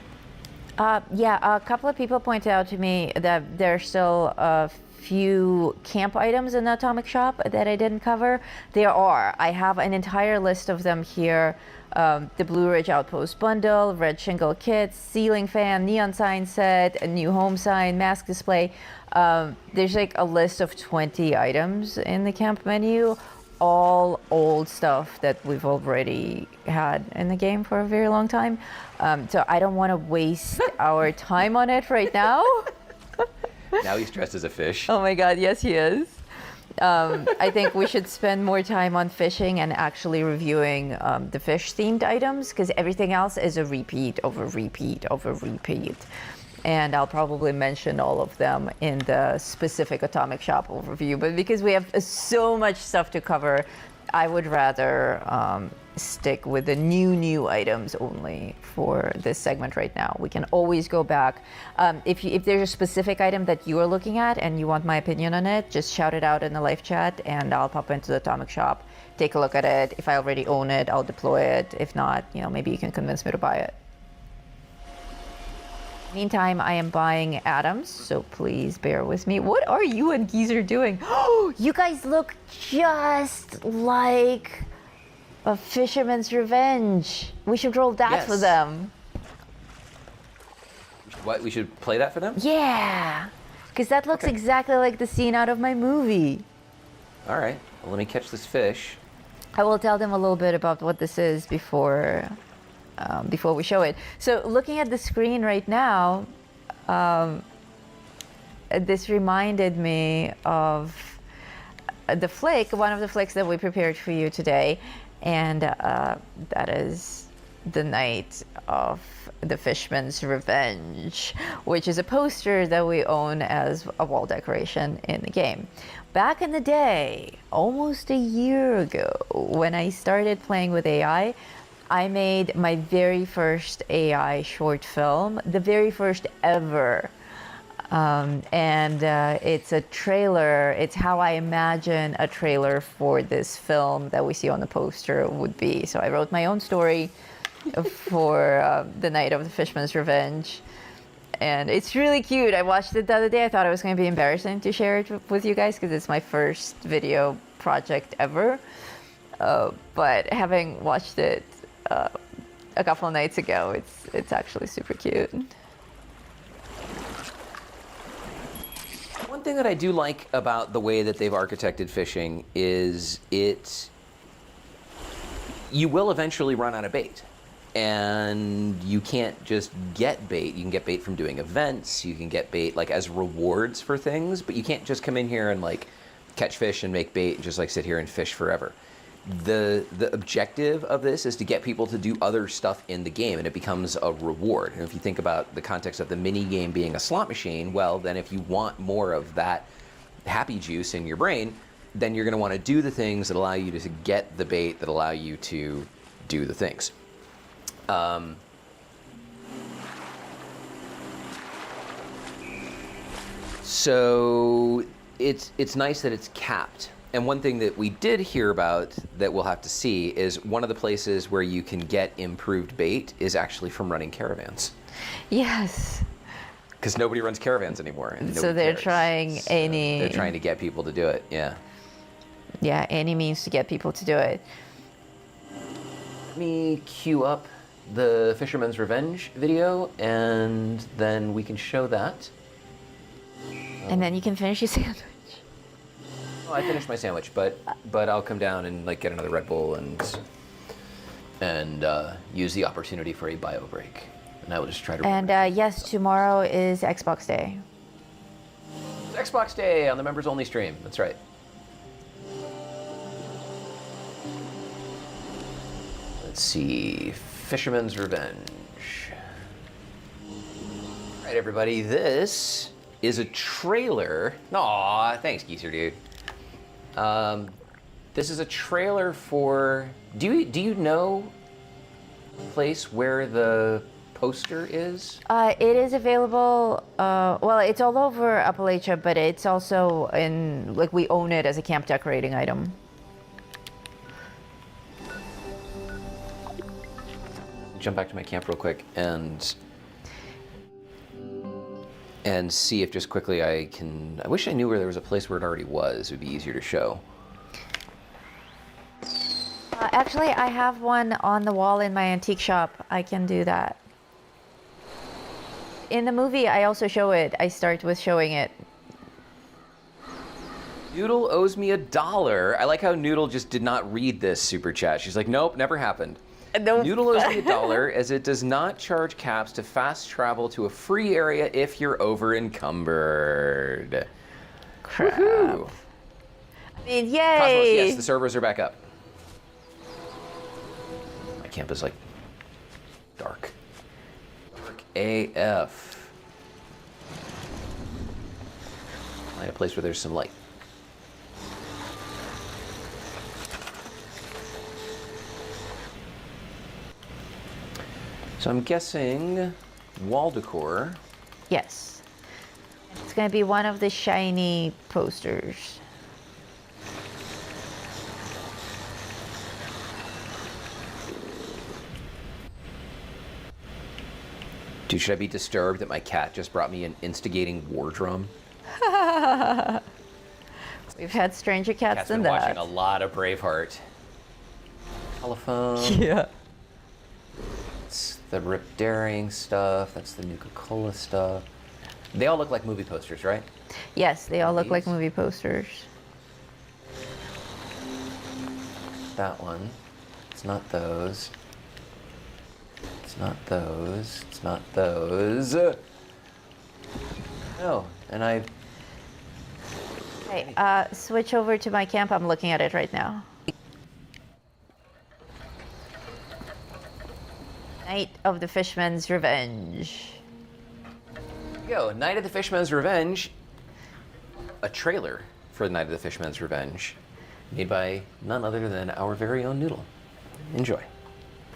C: Yeah, a couple of people pointed out to me that there's still a few camp items in the Atomic Shop that I didn't cover. There are. I have an entire list of them here. The Blue Ridge Outpost bundle, red shingle kits, ceiling fan, neon sign set, a new home sign, mask display. There's like a list of 20 items in the camp menu, all old stuff that we've already had in the game for a very long time. So I don't want to waste our time on it right now.
B: Now he's dressed as a fish.
C: Oh my God, yes he is. I think we should spend more time on fishing and actually reviewing the fish-themed items, because everything else is a repeat over repeat over repeat. And I'll probably mention all of them in the specific Atomic Shop overview. But because we have so much stuff to cover, I would rather stick with the new items only for this segment right now. We can always go back. If there's a specific item that you are looking at and you want my opinion on it, just shout it out in the live chat and I'll pop into the Atomic Shop, take a look at it. If I already own it, I'll deploy it. If not, maybe you can convince me to buy it. Meantime, I am buying atoms, so please bear with me. What are you and Geezer doing? Oh, you guys look just like a Fisherman's Revenge. We should roll that for them.
B: What? We should play that for them?
C: Yeah, because that looks exactly like the scene out of my movie.
B: All right, well, let me catch this fish.
C: I will tell them a little bit about what this is before we show it. So looking at the screen right now, this reminded me of the flick, one of the flicks that we prepared for you today, and that is The Night of the Fishman's Revenge, which is a poster that we own as a wall decoration in the game. Back in the day, almost a year ago, when I started playing with AI, I made my very first AI short film, the very first ever. It's a trailer. It's how I imagine a trailer for this film that we see on the poster would be. So I wrote my own story for The Night of the Fishman's Revenge. And it's really cute. I watched it the other day. I thought it was going to be embarrassing to share it with you guys because it's my first video project ever. But having watched it a couple of nights ago, it's actually super cute.
B: One thing that I do like about the way that they've architected fishing is you will eventually run out of bait. And you can't just get bait. You can get bait from doing events. You can get bait like as rewards for things, but you can't just come in here and like catch fish and make bait and just like sit here and fish forever. The objective of this is to get people to do other stuff in the game, and it becomes a reward. And if you think about the context of the mini game being a slot machine, well, then if you want more of that happy juice in your brain, then you're going to want to do the things that allow you to get the bait that allow you to do the things. So it's nice that it's capped. And one thing that we did hear about that we'll have to see is one of the places where you can get improved bait is actually from running caravans.
C: Yes.
B: Because nobody runs caravans anymore. And
C: So they're
B: cares.
C: trying
B: So
C: any...
B: They're trying to get people to do it, yeah.
C: Yeah, any means to get people to do it.
B: Let me queue up the Fisherman's Revenge video, and then we can show that.
C: And then you can finish your sandwich.
B: Oh, I finished my sandwich, but I'll come down and like get another Red Bull and use the opportunity for a bio break. And I will just try to.
C: And yes, tomorrow is Xbox Day.
B: It's Xbox Day on the members only stream. That's right. Let's see, Fisherman's Revenge. All right, everybody, this is a trailer. Aw, thanks, Geezer, dude. This is a trailer for. Do you know the place where the poster is?
C: It is available. Well, it's all over Appalachia, but it's also in like we own it as a camp decorating item.
B: Jump back to my camp real quick and see if just quickly I can. I wish I knew where there was a place where it already was. It would be easier to show.
C: Actually, I have one on the wall in my antique shop. I can do that. In the movie, I also show it. I start with showing it.
B: Noodle owes me $1. I like how Noodle just did not read this super chat. She's like, nope, never happened.
C: Nope.
B: Noodle owes me $1 as it does not charge caps to fast travel to a free area if you're over encumbered.
C: Crap.
B: Woohoo.
C: I mean, yay!
B: Cosmos, yes, the servers are back up. My camp is like dark. Dark AF. Find a place where there's some light. So I'm guessing wall decor.
C: Yes. It's going to be one of the shiny posters.
B: Dude, should I be disturbed that my cat just brought me an instigating war drum?
C: We've had stranger cats
B: Cat's
C: than
B: been
C: that.
B: watching a lot of Braveheart. Telephone.
C: Yeah.
B: That's the Rip Daring stuff. That's the Nuka-Cola stuff. They all look like movie posters, right?
C: Yes, they all look like movie posters.
B: That one. It's not those. It's not those. It's not those. No, and I...
C: Okay, switch over to my camp. I'm looking at it right now. Night of the Fishman's Revenge.
B: There you go, Night of the Fishman's Revenge. A trailer for the Night of the Fishman's Revenge. Made by none other than our very own Noodle. Enjoy.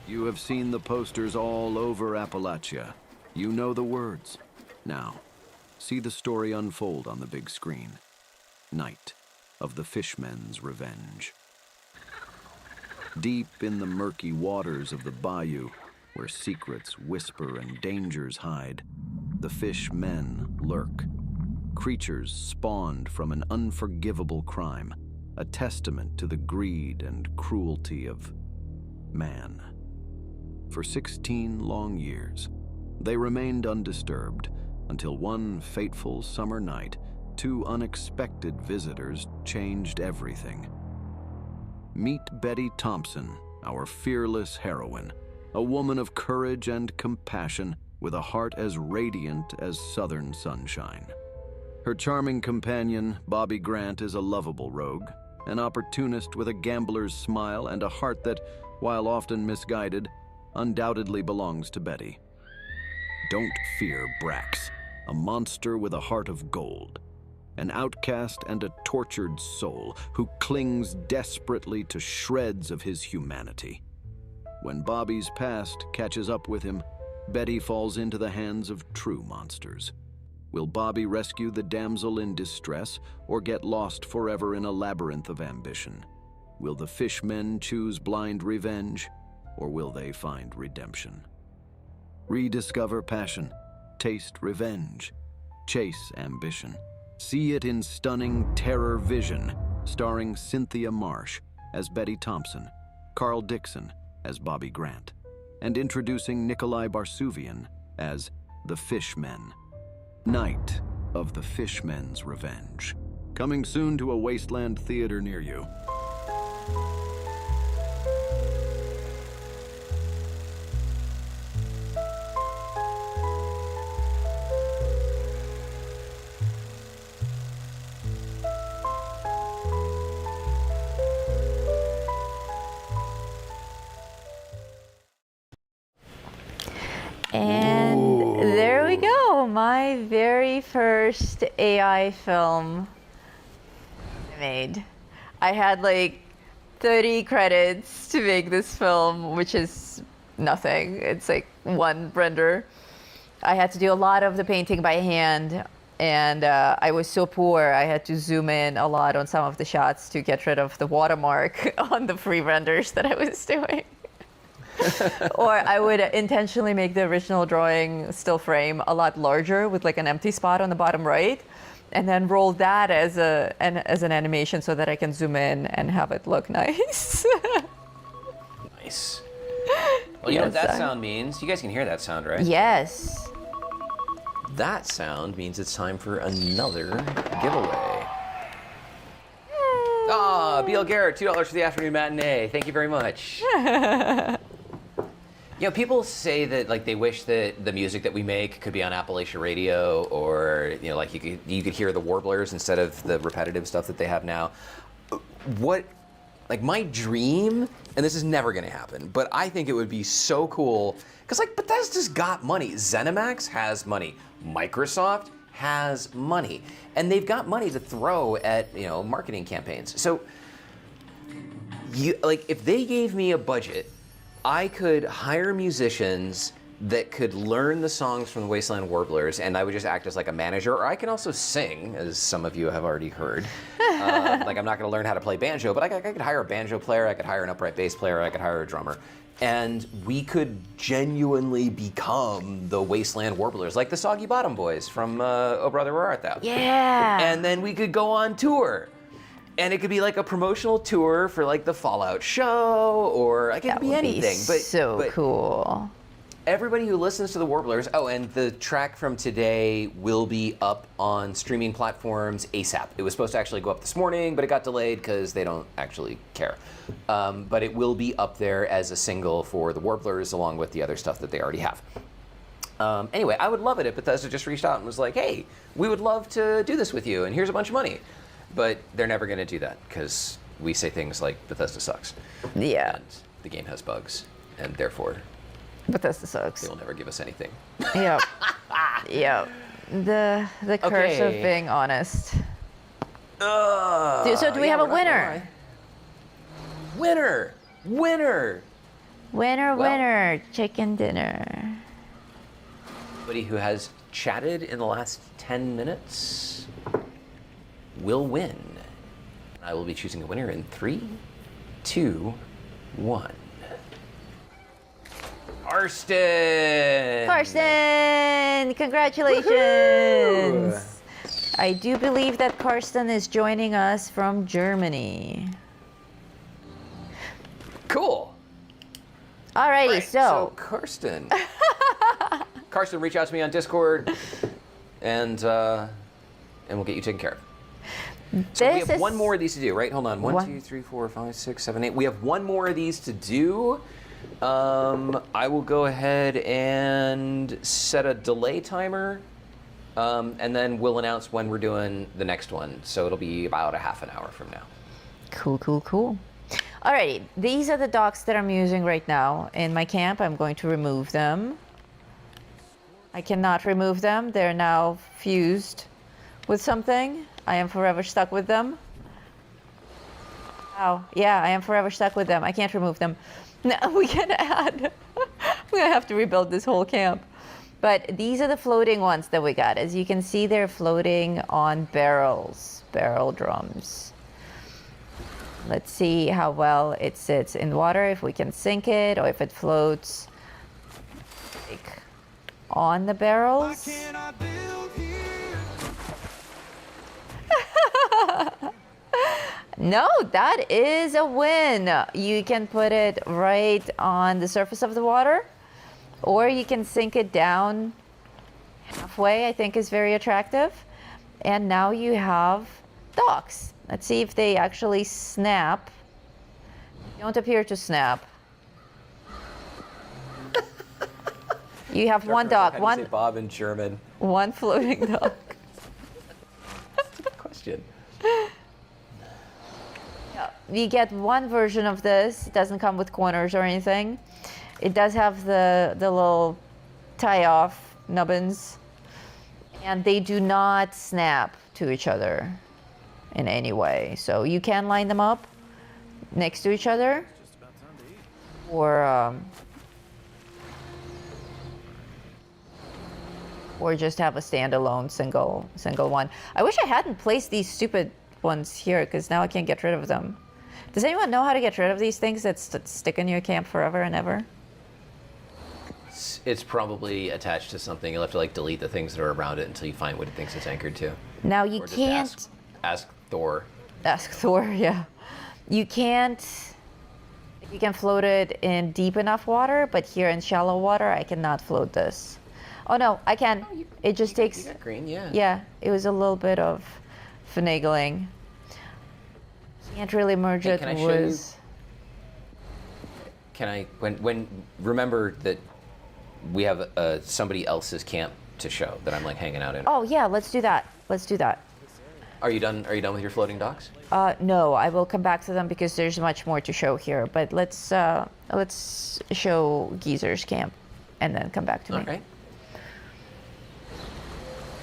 L: You have seen the posters all over Appalachia. You know the words. Now, see the story unfold on the big screen. Night of the Fishmen's Revenge. Deep in the murky waters of the bayou, where secrets whisper and dangers hide, the fishmen lurk. Creatures spawned from an unforgivable crime, a testament to the greed and cruelty of man. For 16 long years, they remained undisturbed until one fateful summer night, two unexpected visitors changed everything. Meet Betty Thompson, our fearless heroine, a woman of courage and compassion with a heart as radiant as southern sunshine. Her charming companion, Bobby Grant, is a lovable rogue, an opportunist with a gambler's smile and a heart that, while often misguided, undoubtedly belongs to Betty. Don't fear Brax, a monster with a heart of gold, an outcast and a tortured soul who clings desperately to shreds of his humanity. When Bobby's past catches up with him, Betty falls into the hands of true monsters. Will Bobby rescue the damsel in distress or get lost forever in a labyrinth of ambition? Will the Fishmen choose blind revenge or will they find redemption? Rediscover passion, taste revenge, chase ambition. See it in stunning terror vision, starring Cynthia Marsh as Betty Thompson, Carl Dixon as Bobby Grant, and introducing Nikolai Barsuvian as the Fishmen. Night of the Fishmen's Revenge. Coming soon to a Wasteland theater near you.
C: And there we go, my very first AI film I made. I had like 30 credits to make this film, which is nothing. It's like one render. I had to do a lot of the painting by hand, and I was so poor I had to zoom in a lot on some of the shots to get rid of the watermark on the free renders that I was doing. Or I would intentionally make the original drawing still frame a lot larger with like an empty spot on the bottom right, and then roll that as an animation so that I can zoom in and have it look nice.
B: Nice. Well, you know what that sound means? You guys can hear that sound, right?
C: Yes.
B: That sound means it's time for another giveaway. Ah, B.L. Garrett, $2 for the afternoon matinee. Thank you very much. You know, people say that like they wish that the music that we make could be on Appalachia Radio, or you know, like you could hear the Warblers instead of the repetitive stuff that they have now. What, like my dream, and this is never going to happen, but I think it would be so cool because like Bethesda's got money, ZeniMax has money, Microsoft has money, and they've got money to throw at, you know, marketing campaigns. So, you like if they gave me a budget, I could hire musicians that could learn the songs from the Wasteland Warblers, and I would just act as like a manager, or I can also sing, as some of you have already heard. Like I'm not going to learn how to play banjo, but I could hire a banjo player, I could hire an upright bass player, I could hire a drummer, and we could genuinely become the Wasteland Warblers, like the Soggy Bottom Boys from Oh Brother Where Art Thou?
C: Yeah.
B: And then we could go on tour. And it could be like a promotional tour for like the Fallout show, or like it could be anything.
C: But cool.
B: Everybody who listens to the Warblers, oh, and the track from today will be up on streaming platforms ASAP. It was supposed to actually go up this morning, but it got delayed because they don't actually care. But it will be up there as a single for the Warblers, along with the other stuff that they already have. Anyway, I would love it if Bethesda just reached out and was like, hey, we would love to do this with you, and here's a bunch of money. But they're never going to do that because we say things like Bethesda sucks.
C: Yeah.
B: And the game has bugs, and therefore
C: Bethesda sucks.
B: They will never give us anything.
C: Yep. Yep. The curse of being honest. So do we have a winner?
B: Winner! Winner!
C: Winner, chicken dinner.
B: Anybody who has chatted in the last 10 minutes will win. I will be choosing a winner in 3, 2, 1. Karsten! Congratulations! Woo-hoo!
C: I do believe that Karsten is joining us from Germany.
B: Cool.
C: Alrighty,
B: right,
C: so
B: Karsten. Karsten, reach out to me on Discord, and we'll get you taken care of. So we have one more of these to do, right? Hold on. 1, 2, 3, 4, 5, 6, 7, 8. We have one more of these to do. I will go ahead and set a delay timer, and then we'll announce when we're doing the next one. So it'll be about a half an hour from now.
C: Cool. Alrighty, these are the docks that I'm using right now in my camp. I'm going to remove them. I cannot remove them. They're now fused with something. I am forever stuck with them. Wow, yeah, I am forever stuck with them. I can't remove them. No, we can add. We're gonna have to rebuild this whole camp. But these are the floating ones that we got. As you can see, they're floating on barrels, barrel drums. Let's see how well it sits in water, if we can sink it, or if it floats like on the barrels. No, that is a win. You can put it right on the surface of the water, or you can sink it down halfway, I think is very attractive. And now you have docks. Let's see if they actually snap. They don't appear to snap. You have one dock, one
B: Bob in German.
C: One floating dock.
B: Good question.
C: Yeah, you get one version of this. It doesn't come with corners or anything. It does have the little tie-off nubbins, and they do not snap to each other in any way. So you can line them up next to each other, or just have a standalone single one. I wish I hadn't placed these stupid ones here, because now I can't get rid of them. Does anyone know how to get rid of these things that stick in your camp forever and ever?
B: It's probably attached to something. You'll have to like delete the things that are around it until you find what it thinks it's anchored to.
C: Now you
B: or just
C: can't
B: ask Thor.
C: Ask Thor, yeah. You can't. You can float it in deep enough water, but here in shallow water, I cannot float this. Oh no, I can. It just takes.
B: You got green, yeah.
C: Yeah, it was a little bit of finagling. Can't really merge it
B: can I show you? Can I? When remember that we have somebody else's camp to show that I'm like hanging out in.
C: Oh yeah, let's do that. Let's do that.
B: Are you done? Are you done with your floating docks?
C: No, I will come back to them because there's much more to show here. But let's show Geezer's camp, and then come back to me.
B: Okay.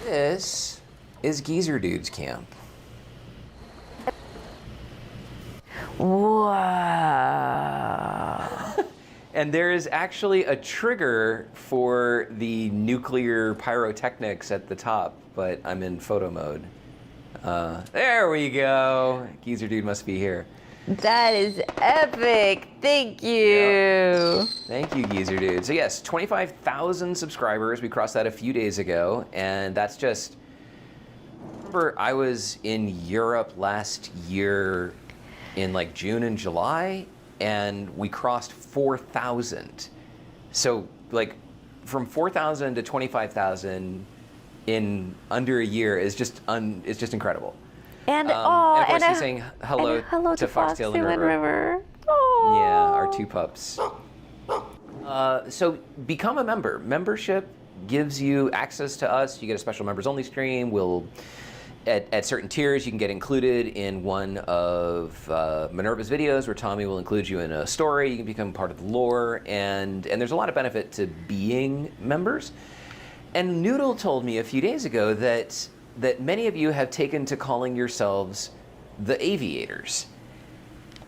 B: This is Geezer Dude's camp.
C: Wow.
B: And there is actually a trigger for the nuclear pyrotechnics at the top, but I'm in photo mode. There we go. Geezer Dude must be here.
C: That is epic. Thank you.
B: Yep. Thank you, Geezer Dude. So yes, 25,000 subscribers. We crossed that a few days ago, and that's just... Remember, I was in Europe last year in like June and July, and we crossed 4,000. So like from 4,000 to 25,000 in under a year is just it's just incredible.
C: And
B: of course he's saying hello to Foxtail and River.
C: Oh.
B: Yeah, our two pups. So become a member. Membership gives you access to us. You get a special members only stream. We'll at certain tiers, you can get included in one of Minerva's videos where Tommy will include you in a story. You can become part of the lore, and there's a lot of benefit to being members. And Noodle told me a few days ago that many of you have taken to calling yourselves the Aviators.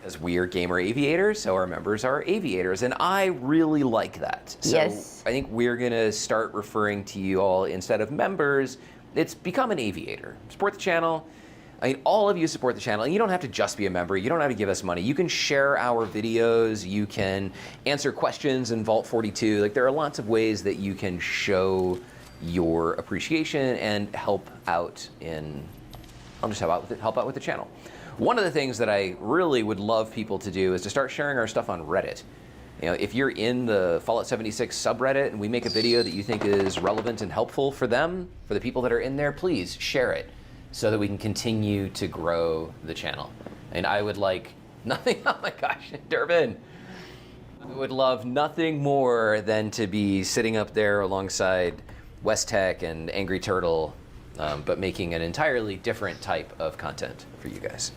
B: As we are gamer aviators, so our members are aviators, and I really like that. So
C: yes.
B: I think we're gonna start referring to you all, instead of members, it's become an aviator. Support the channel. I mean, all of you support the channel, and you don't have to just be a member. You don't have to give us money. You can share our videos. You can answer questions in Vault 42. Like, there are lots of ways that you can show your appreciation and help out in, I'll just help out with the channel. One of the things that I really would love people to do is to start sharing our stuff on Reddit. You know, if you're in the Fallout 76 subreddit and we make a video that you think is relevant and helpful for them, for the people that are in there, please share it so that we can continue to grow the channel. And I would like nothing, oh my gosh, Durbin. I would love nothing more than to be sitting up there alongside West Tech and Angry Turtle, but making an entirely different type of content for you guys.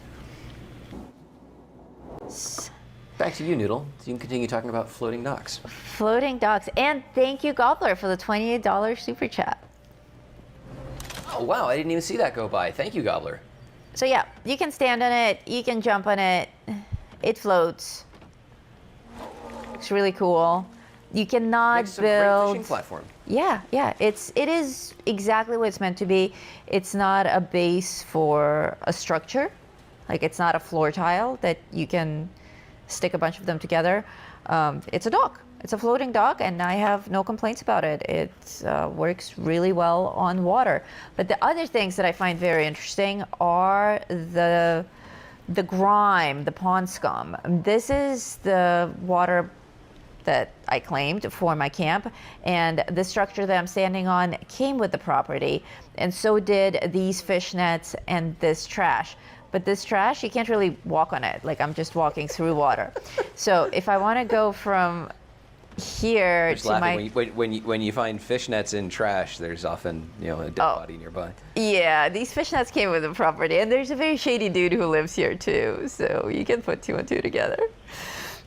B: Back to you, Noodle. So you can continue talking about floating docks.
C: Floating docks. And thank you, Gobbler, for the $28 super chat.
B: Oh, wow. I didn't even see that go by. Thank you, Gobbler.
C: So yeah, you can stand on it. You can jump on it. It floats. It's really cool. You cannot
B: Makes a great
C: build...
B: fishing platform.
C: Yeah, yeah. It is exactly what it's meant to be. It's not a base for a structure. Like, it's not a floor tile that you can stick a bunch of them together. It's a dock. It's a floating dock, and I have no complaints about it. It works really well on water. But the other things that I find very interesting are the grime, the pond scum. This is the water that I claimed for my camp, and the structure that I'm standing on came with the property, and so did these fish nets and this trash. But this trash, you can't really walk on it. Like, I'm just walking through water. So if I want to go from here
B: Just
C: to
B: laughing.
C: my...
B: When you find fish nets in trash, there's often, you know, a dead body nearby.
C: Yeah, these fish nets came with the property, and there's a very shady dude who lives here too, so you can put 2 and 2 together.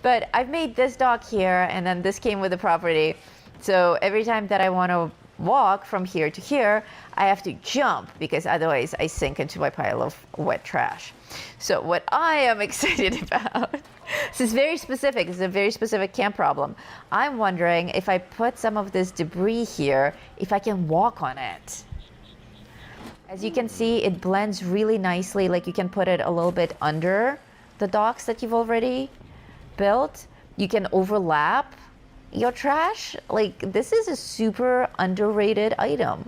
C: But I've made this dock here, and then this came with the property. So every time that I want to walk from here to here, I have to jump, because otherwise I sink into my pile of wet trash. So what I am excited about, this is very specific, this is a very specific camp problem. I'm wondering if I put some of this debris here, if I can walk on it. As you can see, it blends really nicely, like you can put it a little bit under the docks that you've already built. You can overlap your trash. Like, this is a super underrated item.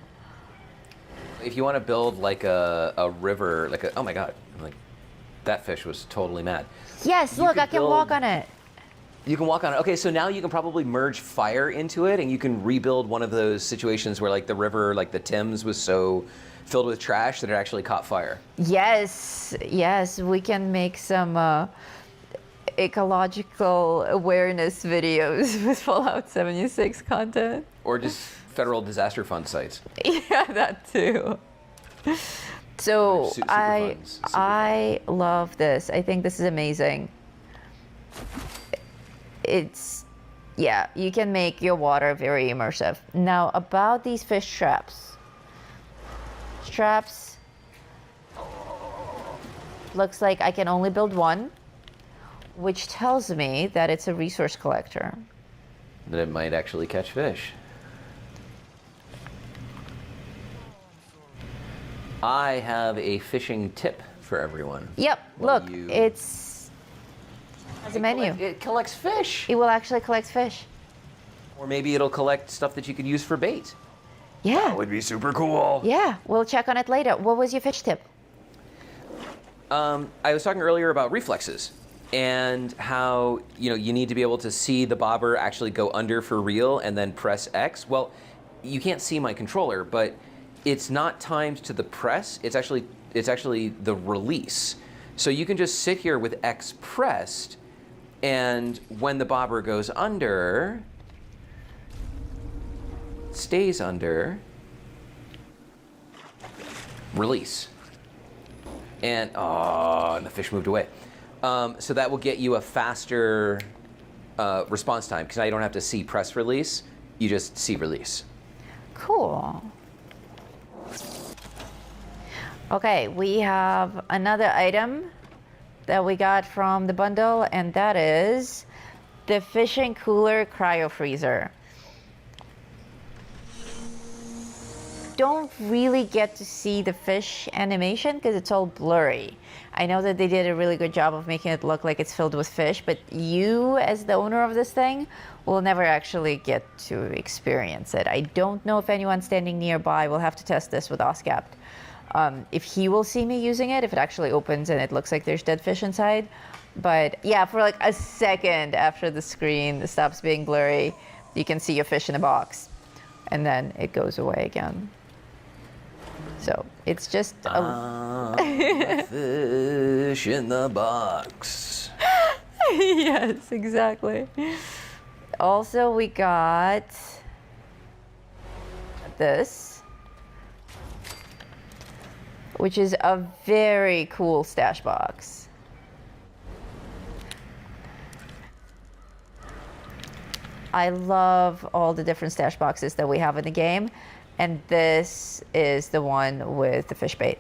B: If you want to build like a river, like a, oh my god, like that fish was totally mad.
C: Yes, look, I can walk on it.
B: You can walk on it. Okay, so now you can probably merge fire into it, and you can rebuild one of those situations where, like, the river, like the Thames, was so filled with trash that it actually caught fire.
C: Yes, yes, we can make some ecological awareness videos with Fallout 76 content.
B: Or just federal disaster fund sites.
C: Yeah, that too. So
B: Super
C: I love this. I think this is amazing. It's, yeah, you can make your water very immersive. Now, about these fish traps. Traps, looks like I can only build one, which tells me that it's a resource collector.
B: That it might actually catch fish. I have a fishing tip for everyone.
C: Yep, look, it's has a menu.
B: It collects fish.
C: It will actually collect fish.
B: Or maybe it'll collect stuff that you could use for bait.
C: Yeah.
B: That would be super cool.
C: Yeah, we'll check on it later. What was your fish tip?
B: I was talking earlier about reflexes and how, you know, you need to be able to see the bobber actually go under for real and then press X. Well, you can't see my controller, but it's not timed to the press. It's actually the release. So you can just sit here with X pressed, and when the bobber goes under, stays under, release. And and the fish moved away. So that will get you a faster response time, because now you don't have to see press release, you just see release.
C: Cool. Okay, we have another item that we got from the bundle, and that is the fishing cooler cryo freezer. Don't really get to see the fish animation because it's all blurry. I know that they did a really good job of making it look like it's filled with fish, but you, as the owner of this thing, will never actually get to experience it. I don't know if anyone standing nearby will have to test this with OSCAPT. If he will see me using it, if it actually opens and it looks like there's dead fish inside. But yeah, for like a second after the screen stops being blurry, you can see your fish in a box, and then it goes away again. So it's just a
B: fish in the box.
C: Yes, exactly. Also, we got this, which is a very cool stash box. I love all the different stash boxes that we have in the game, and this is the one with the fish bait.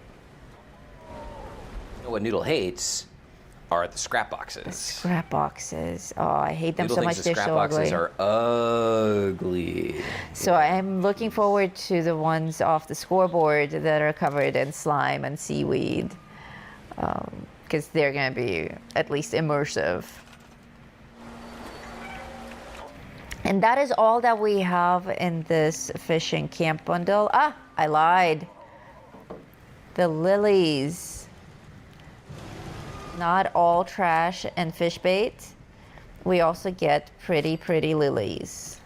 B: You know what Noodle hates are the scrap boxes.
C: Scrap boxes. Oh, I hate them
B: Little
C: so
B: things,
C: much.
B: the
C: They're
B: scrap
C: so
B: boxes
C: ugly.
B: are ugly.
C: So I'm looking forward to the ones off the scoreboard that are covered in slime and seaweed, because they're going to be at least immersive. And that is all that we have in this fishing camp bundle. Ah, I lied. The lilies. Not all trash and fish bait. We also get pretty, pretty lilies.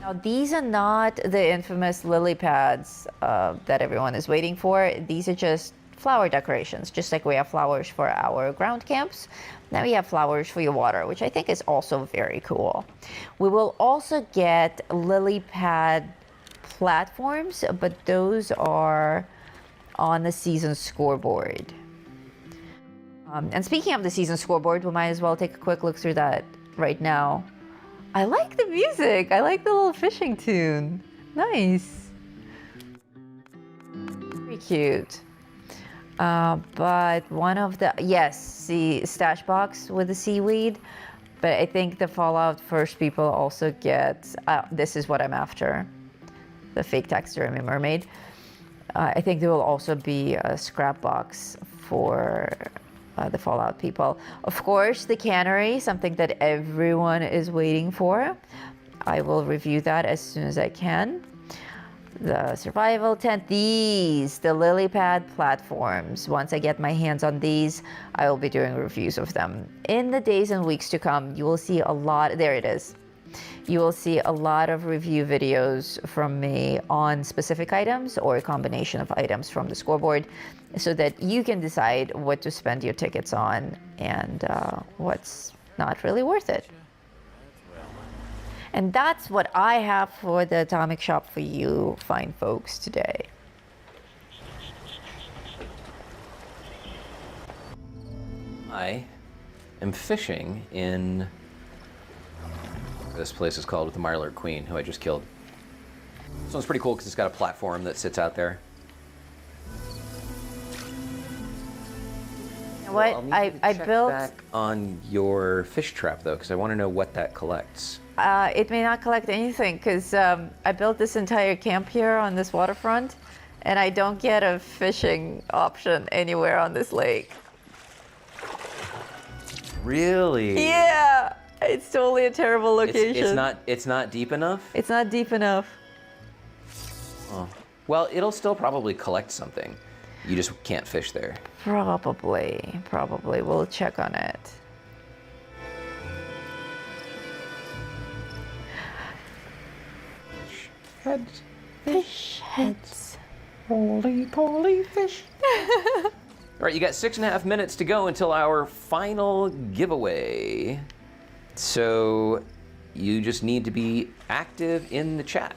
C: Now, these are not the infamous lily pads that everyone is waiting for. These are just flower decorations, just like we have flowers for our ground camps. Now we have flowers for your water, which I think is also very cool. We will also get lily pad platforms, but those are on the season scoreboard. And speaking of the season scoreboard, we might as well take a quick look through that right now. I like the music. I like the little fishing tune. Nice. Very cute. But one of the, yes, the stash box with the seaweed. But I think the Fallout first people also get, this is what I'm after, the fake taxidermy mermaid. I think there will also be a scrap box for the Fallout people. Of course, the cannery, something that everyone is waiting for. I will review that as soon as I can. The survival tent, these, the lily pad platforms. Once I get my hands on these, I will be doing reviews of them. In the days and weeks to come, you will see a lot, there it is. You will see a lot of review videos from me on specific items or a combination of items from the scoreboard so that you can decide what to spend your tickets on and what's not really worth it. And that's what I have for the Atomic Shop for you fine folks today.
B: I am fishing in, this place is called, with the Mirelurk Queen, who I just killed. This one's pretty cool because it's got a platform that sits out there.
C: What
B: Well,
C: I built
B: back on your fish trap though, because I want to know what that collects.
C: it may not collect anything because I built this entire camp here on this waterfront and I don't get a fishing option anywhere on this lake.
B: Really?
C: Yeah, it's totally a terrible location.
B: It's not deep enough?
C: It's not deep enough.
B: Oh. Well, it'll still probably collect something. You just can't fish there.
C: Probably. We'll check on it.
B: Heads.
C: Fish heads.
B: Roly-poly fish. All right, you got 6.5 minutes to go until our final giveaway. So you just need to be active in the chat.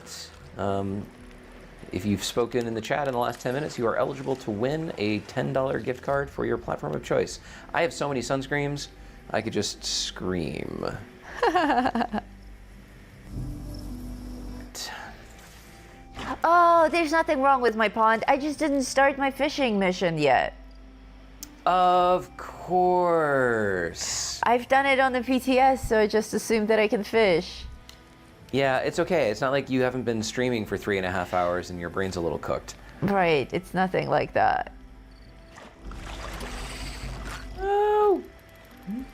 B: If you've spoken in the chat in the last 10 minutes, you are eligible to win a $10 gift card for your platform of choice. I have so many sunscreens, I could just scream.
C: Oh, there's nothing wrong with my pond. I just didn't start my fishing mission yet.
B: Of course.
C: I've done it on the PTS, so I just assumed that I can fish.
B: Yeah, it's okay. It's not like you haven't been streaming for 3.5 hours and your brain's a little cooked.
C: Right, it's nothing like that.
B: Oh! There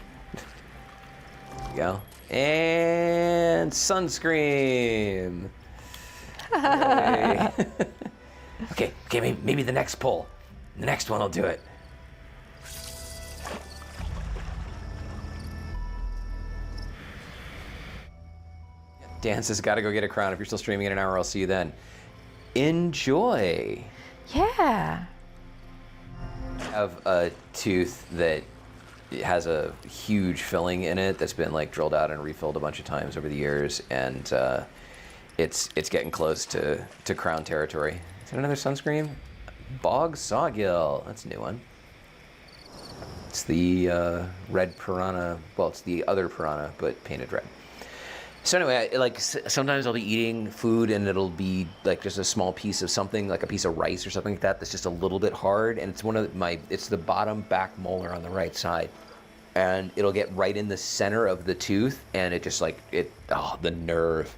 B: you go. And sunscreen. Okay, maybe the next pull. The next one will do it. Dan says, gotta go get a crown. If you're still streaming in an hour, I'll see you then. Enjoy.
C: Yeah.
B: I have a tooth that has a huge filling in it that's been like drilled out and refilled a bunch of times over the years, and it's getting close to crown territory. Is that another sunscreen? Bog Sawgill. That's a new one. It's the red piranha. Well, it's the other piranha, but painted red. So anyway, sometimes I'll be eating food and it'll be like just a small piece of something, like a piece of rice or something like that, that's just a little bit hard, and it's the bottom back molar on the right side, and it'll get right in the center of the tooth, and it just the nerve.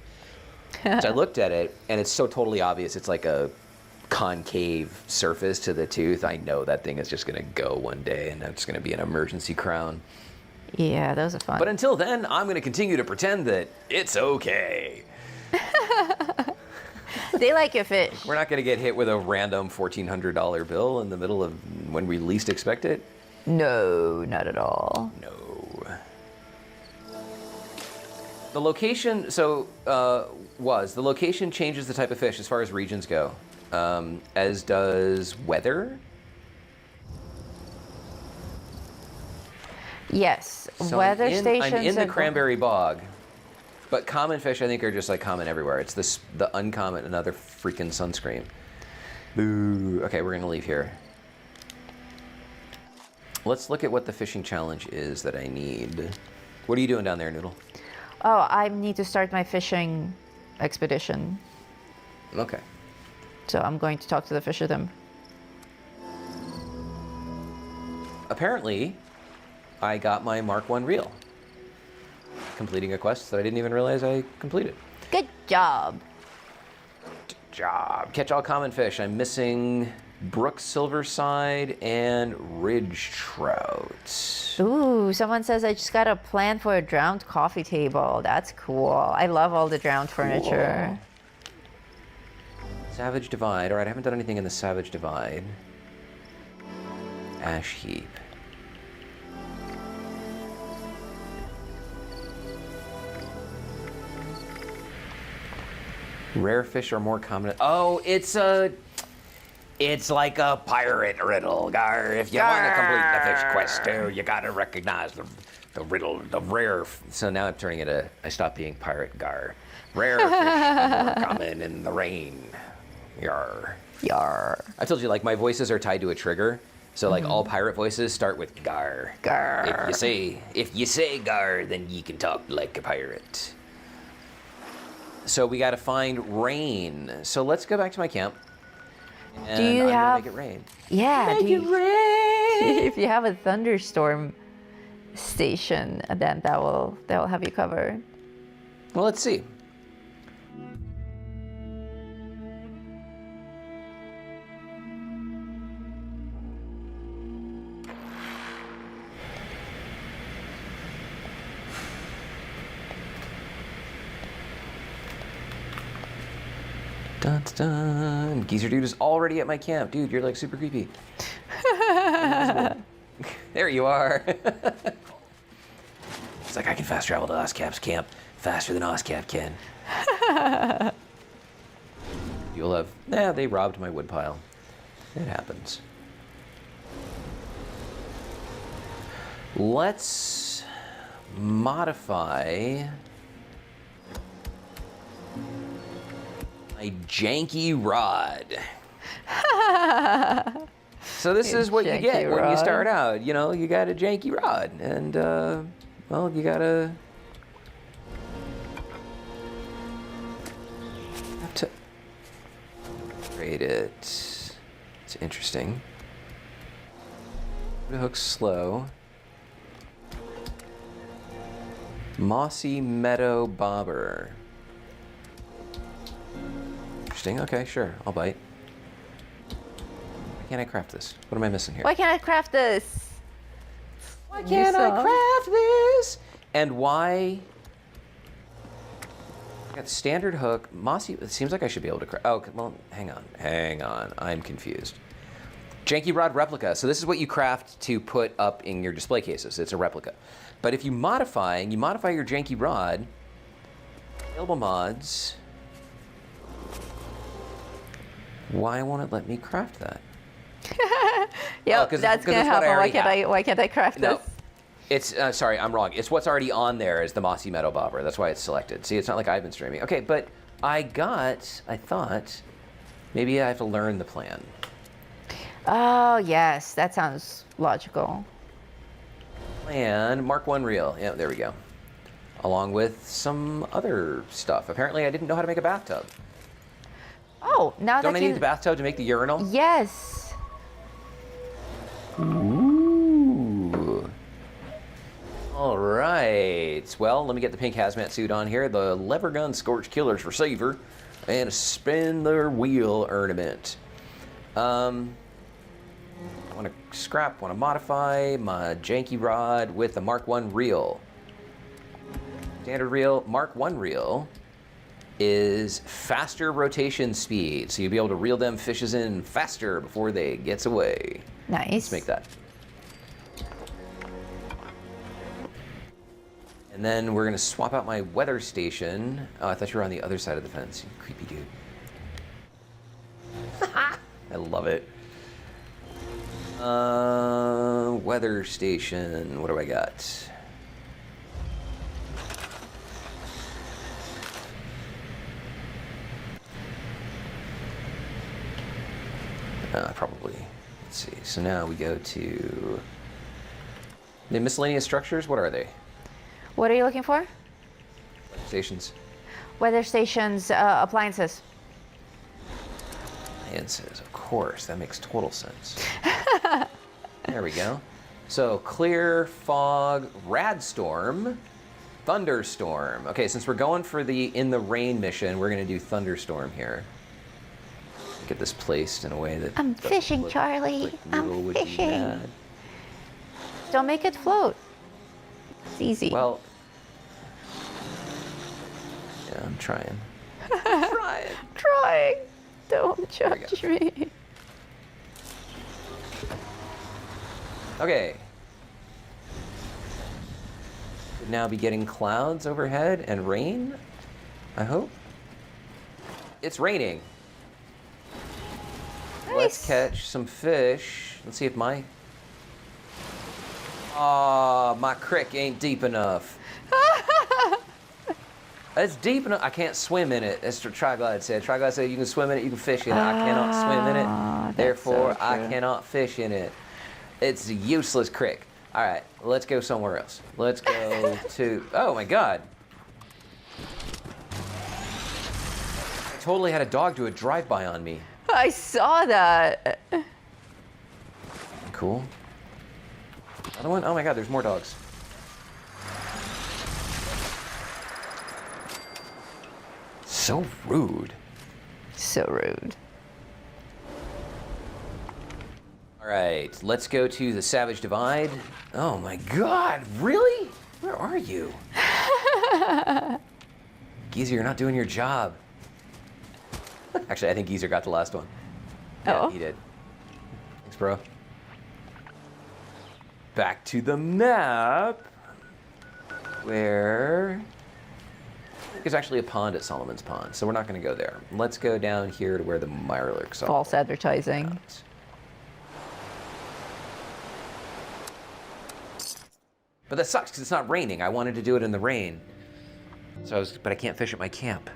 B: So I looked at it, and it's so totally obvious. It's like a concave surface to the tooth. I know that thing is just gonna go one day, and that's gonna be an emergency crown.
C: Yeah, those are fun.
B: But until then, I'm going to continue to pretend that it's okay.
C: They like your fish.
B: We're not going to get hit with a random $1,400 bill in the middle of when we least expect it.
C: No, not at all.
B: No. The location, the location changes the type of fish as far as regions go, as does weather.
C: Yes,
B: So
C: weather stations.
B: I'm in the cranberry bog, but common fish I think are just like common everywhere. It's the uncommon, another freaking sunscreen. Boo. Okay, we're gonna leave here. Let's look at what the fishing challenge is that I need. What are you doing down there, Noodle?
C: Oh, I need to start my fishing expedition.
B: Okay.
C: So I'm going to talk to the fishermen.
B: Apparently, I got my Mark 1 reel, completing a quest that I didn't even realize I completed.
C: Good job.
B: Good job. Catch all common fish. I'm missing brook silverside and ridge trout.
C: Ooh, someone says I just got a plan for a drowned coffee table. That's cool. I love all the drowned furniture.
B: Savage Divide. All right, I haven't done anything in the Savage Divide. Ash Heap. Rare fish are more common. Oh, it's like a pirate riddle. Gar, if you want to complete the fish quest too, you gotta recognize the riddle, the rare. So now I'm turning it I stopped being pirate. Gar, rare fish are more common in the rain. Yar.
C: Yar.
B: I told you, like, my voices are tied to a trigger. So like all pirate voices start with gar.
C: Gar.
B: If you say gar, then you can talk like a pirate. So we got to find rain. So let's go back to my camp. And
C: Do you
B: I'm
C: have?
B: gonna make it rain.
C: Yeah.
B: Make it rain.
C: If you have a thunderstorm station, then that will have you covered.
B: Well, let's see. Dun, dun, dun. Geezer Dude is already at my camp. Dude, you're like super creepy. There you are. It's like I can fast travel to Oscap's camp faster than Oscap can. You'll have... Nah, they robbed my woodpile. It happens. Let's modify... a janky rod. So this is what you get when you start out. You know, you got a janky rod, and well, you gotta have to upgrade it. It's interesting. The hook's slow. Mossy Meadow Bobber. Okay, sure, I'll bite. Why can't I craft this? What am I missing here?
C: Why can't I craft this?
B: Why can't I craft this? And why? I got standard hook, mossy. It seems like I should be able to craft. Oh, well, hang on. I'm confused. Janky rod replica. So this is what you craft to put up in your display cases. It's a replica. But if you modify your janky rod. Available mods. Why won't it let me craft that?
C: Yep, that's gonna happen. Why can't I craft this?
B: It's sorry, I'm wrong. It's what's already on there is the Mossy Meadow Bobber. That's why it's selected. See, it's not like I've been streaming. Okay, but I thought maybe I have to learn the plan.
C: Oh yes, that sounds logical.
B: Plan Mark 1 reel. Yeah, there we go. along with some other stuff. Apparently, I didn't know how to make a bathtub.
C: Oh, now
B: Don't
C: that
B: I need the bathtub to make the urinal?
C: Yes.
B: Ooh. All right. Well, let me get the pink hazmat suit on here. The lever gun scorch killer's receiver, and a spin the wheel ornament. I want to scrap, want to modify my janky rod with a Mark 1 reel. Standard reel, Mark 1 reel is faster rotation speed, so you'll be able to reel them fishes in faster before they gets away.
C: Nice.
B: Let's make that. And then we're gonna swap out my weather station. Oh, I thought you were on the other side of the fence, you creepy dude. I love it. Weather station, what do I got? Probably. Let's see. So now we go to the miscellaneous structures. What are they?
C: What are you looking for?
B: Stations.
C: Weather stations, appliances.
B: Appliances, of course. That makes total sense. There we go. So clear, fog, radstorm, thunderstorm. Okay, since we're going for the in the rain mission, we're going to do thunderstorm here. Get this placed in a way that
C: I'm fishing, Charlie.
B: like Noodle
C: I'm
B: would be
C: fishing.
B: mad.
C: Don't make it float. It's easy.
B: Well, yeah, I'm trying. Trying.
C: Trying. Don't judge me.
B: Okay. Could now be getting clouds overhead and rain, I hope. It's raining.
C: Nice.
B: Let's catch some fish. Let's see if my... Aw, my creek ain't deep enough. It's deep enough. I can't swim in it. That's what Triglide said. Triglide said you can swim in it, you can fish in it. I cannot swim in it. Therefore, I cannot fish in it. It's a useless creek. All right, let's go somewhere else. Let's go to... Oh, my God. I totally had a dog do a drive-by on me.
C: I saw that.
B: Cool. Another one? Oh, my God, there's more dogs. So rude.
C: So rude.
B: All right, let's go to the Savage Divide. Oh my God, really? Where are you? Geezer, you're not doing your job. Actually, I think Geezer got the last one. Yeah, he did. Thanks, bro. Back to the map, where there's actually a pond at Solomon's Pond, so we're not going to go there. Let's go down here to where the Mirelurks are.
C: False advertising.
B: But that sucks because it's not raining. I wanted to do it in the rain. But I can't fish at my camp.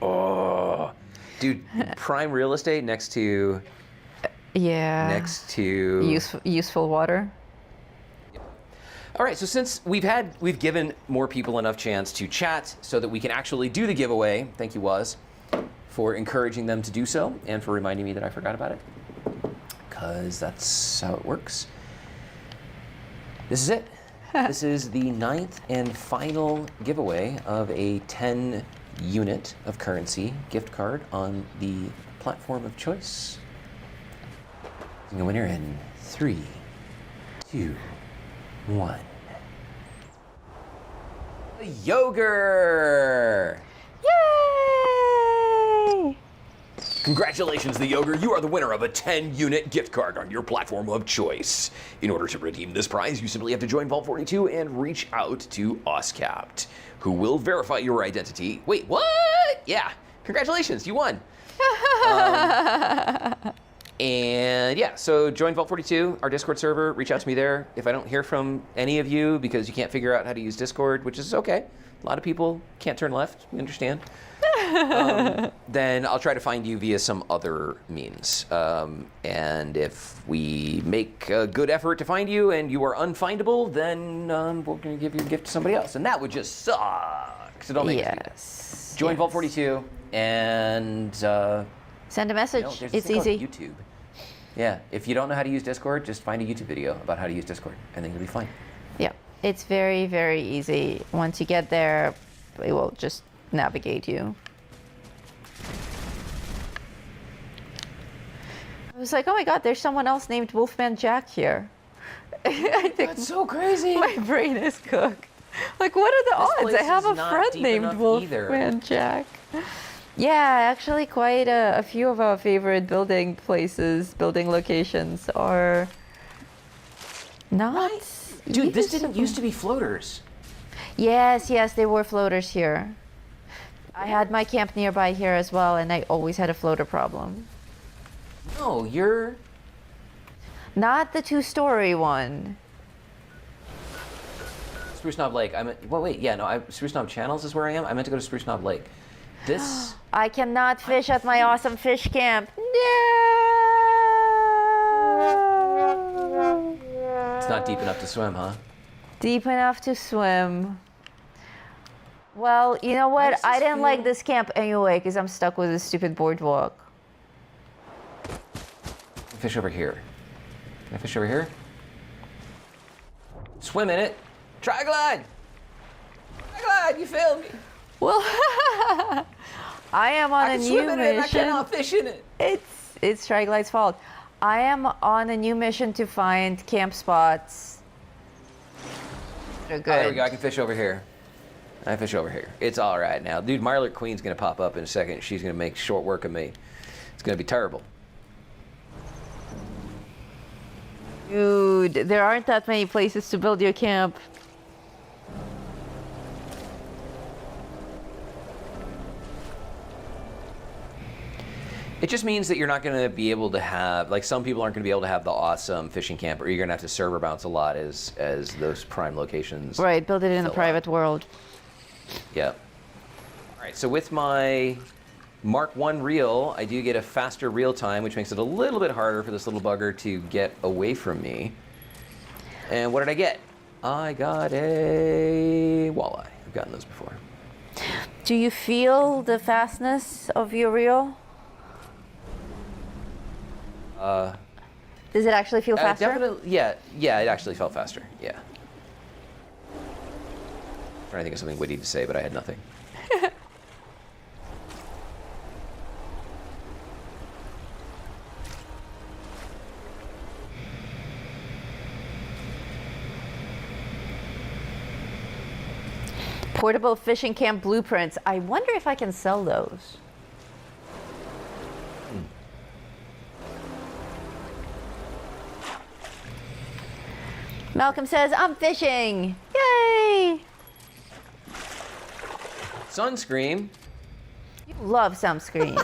B: Oh, dude, prime real estate next to.
C: Yeah.
B: Next to.
C: Useful water.
B: All right, so since we've given more people enough chance to chat so that we can actually do the giveaway. Thank you, Waz, for encouraging them to do so and for reminding me that I forgot about it. Because that's how it works. This is it. This is the 9th and final giveaway of a 10 unit of currency gift card on the platform of choice. A winner in 3, 2, 1. The Yogur!
C: Yay!
B: Congratulations, the Yogur. You are the winner of a 10-unit gift card on your platform of choice. In order to redeem this prize, you simply have to join Vault 42 and reach out to OSCAPT, who will verify your identity. Wait, what? Yeah, congratulations, you won. And yeah, so join Vault 42, our Discord server. Reach out to me there. If I don't hear from any of you because you can't figure out how to use Discord, which is okay. A lot of people can't turn left. We understand. then I'll try to find you via some other means. And if we make a good effort to find you and you are unfindable, then we're going to give you a gift to somebody else. And that would just suck. So don't make us do that. Join Vault 42 and...
C: send a message. It's easy.
B: YouTube. Yeah, if you don't know how to use Discord, just find a YouTube video about how to use Discord, and then you'll be fine.
C: Yeah, it's very, very easy. Once you get there, it will just navigate you. I was like, oh my god, there's someone else named Wolfman Jack here. I think
B: that's so crazy.
C: My brain is cooked. Like, what are the odds? I have a friend named Wolfman Jack. Yeah, actually quite a few of our favorite building places, building locations are not...
B: Dude, this didn't used to be floaters.
C: Yes, they were floaters here. I had my camp nearby here as well, and I always had a floater problem.
B: No, you're...
C: Not the two-story one.
B: Spruce Knob Lake. Spruce Knob Channels is where I am. I meant to go to Spruce Knob Lake. This...
C: I cannot fish at my awesome fish camp. No!
B: It's not deep enough to swim, huh?
C: Deep enough to swim. Well, you know what? I didn't like this camp anyway because I'm stuck with this stupid boardwalk.
B: Fish over here. Can I fish over here? Swim in it. Try glide! Try glide! You failed me!
C: Well, I am on a new mission.
B: I cannot fish in it.
C: It's Triglide's fault. I am on a new mission to find camp spots. They're good.
B: Oh, there we go. I can fish over here. I fish over here. It's all right now. Dude, Mirelurk Queen's going to pop up in a second. She's going to make short work of me. It's going to be terrible.
C: Dude, there aren't that many places to build your camp.
B: It just means that you're not going to be able to have, like, some people aren't going to be able to have the awesome fishing camp, or you're going to have to server bounce a lot as those prime locations.
C: Right, build it in the private world.
B: Yep. All right, so with my Mark 1 reel, I do get a faster reel time, which makes it a little bit harder for this little bugger to get away from me. And what did I get? I got a walleye. I've gotten those before.
C: Do you feel the fastness of your reel? Does it actually feel faster?
B: Definitely, yeah, it actually felt faster, yeah. I'm trying to think of something witty to say, but I had nothing.
C: Portable fishing camp blueprints. I wonder if I can sell those. Malcolm says, I'm fishing! Yay!
B: Sunscreen.
C: You love sunscreen.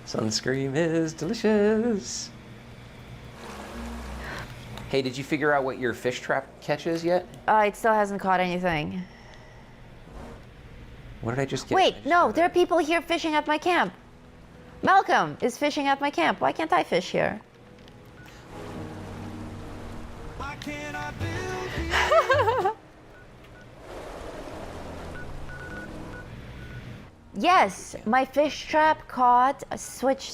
B: Sunscreen is delicious. Hey, did you figure out what your fish trap catch is yet?
C: It still hasn't caught anything.
B: What did I just get?
C: Wait, no, there are people here fishing at my camp. Malcolm is fishing at my camp. Why can't I fish here? Yes, my fish trap caught a switch.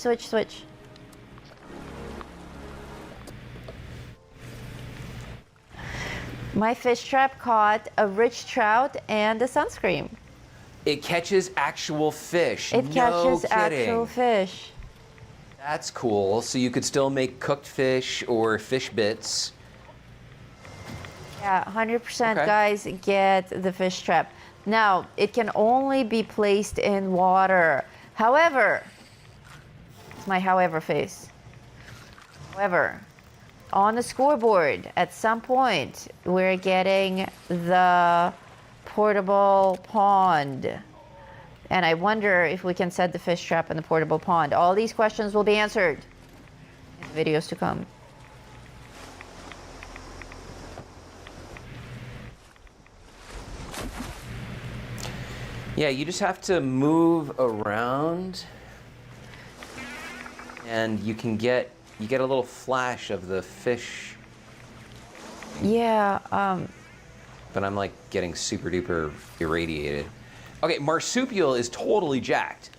C: My fish trap caught a rich trout and a sunscreen.
B: It catches actual fish.
C: It catches actual fish.
B: That's cool. So you could still make cooked fish or fish bits.
C: Yeah, 100% guys get the fish trap. Now, it can only be placed in water. However, it's my however face. However, on the scoreboard, at some point, we're getting the portable pond. And I wonder if we can set the fish trap in the portable pond. All these questions will be answered in videos to come.
B: Yeah, you just have to move around, and you get a little flash of the fish.
C: Yeah.
B: But I'm like getting super duper irradiated. Okay, marsupial is totally jacked.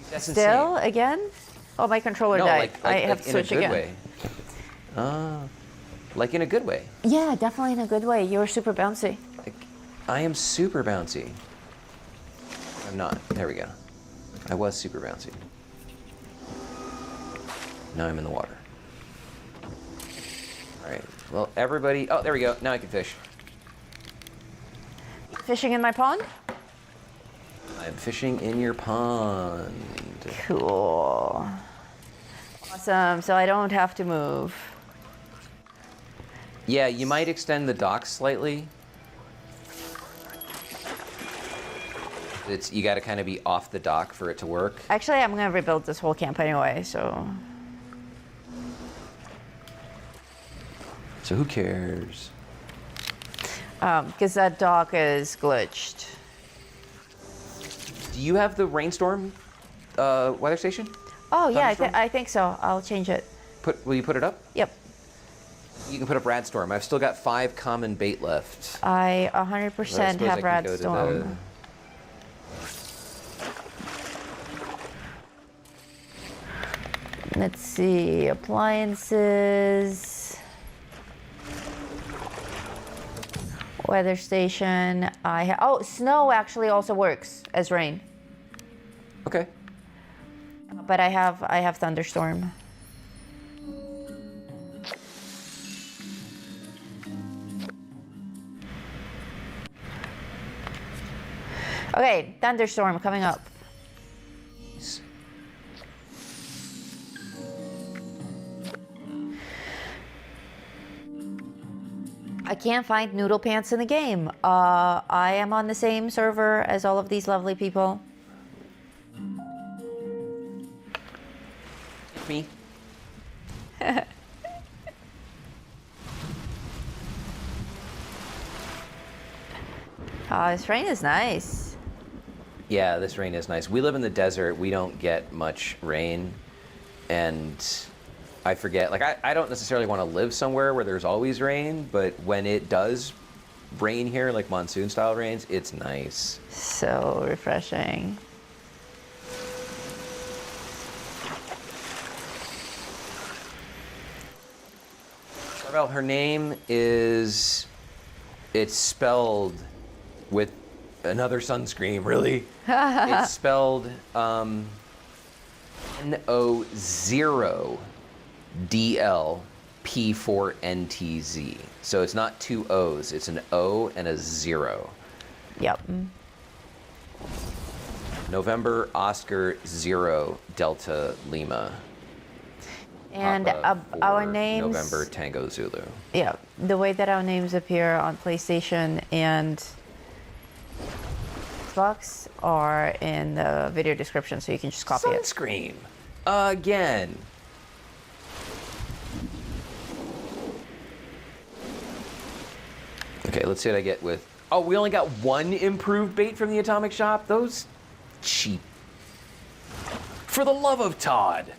B: That's
C: Still
B: insane.
C: again? Oh, my controller died. I have to switch again.
B: Way. Like in a good way.
C: Yeah, definitely in a good way. You're super bouncy.
B: Like, I am super bouncy. I'm not. There we go. I was super bouncy. Now I'm in the water. All right. Well, everybody. Oh, there we go. Now I can fish.
C: Fishing in my pond?
B: I'm fishing in your pond.
C: Cool. Awesome. So I don't have to move.
B: Yeah, you might extend the dock slightly. You got to kind of be off the dock for it to work.
C: Actually, I'm going to rebuild this whole camp anyway, so.
B: So who cares?
C: Because that dock is glitched.
B: Do you have the rainstorm weather station?
C: Oh, yeah, I think so. I'll change it.
B: Will you put it up?
C: Yep.
B: You can put up Radstorm. I've still got 5 common bait left.
C: I 100% have Radstorm. Let's see, appliances, weather station. Oh, snow actually also works as rain.
B: Okay.
C: But I have thunderstorm. Okay, thunderstorm coming up. I can't find noodle pants in the game. I am on the same server as all of these lovely people.
B: Me.
C: This rain is nice.
B: Yeah, this rain is nice. We live in the desert. We don't get much rain. And I forget, like, I don't necessarily want to live somewhere where there's always rain, but when it does rain here, like monsoon style rains, it's nice.
C: So refreshing.
B: Well, her name is, it's spelled with another sunscreen, really. It's spelled NO0DLP4NTZ. So it's not 2 O's, it's an O and a 0.
C: Yep.
B: November Oscar 0 Delta Lima.
C: And our names.
B: November Tango Zulu.
C: Yeah, the way that our names appear on PlayStation and Xbox are in the video description, so you can just copy it.
B: Sunscreen again. Okay, let's see what I get with. Oh, we only got 1 improved bait from the Atomic Shop. Those cheap. For the love of Todd.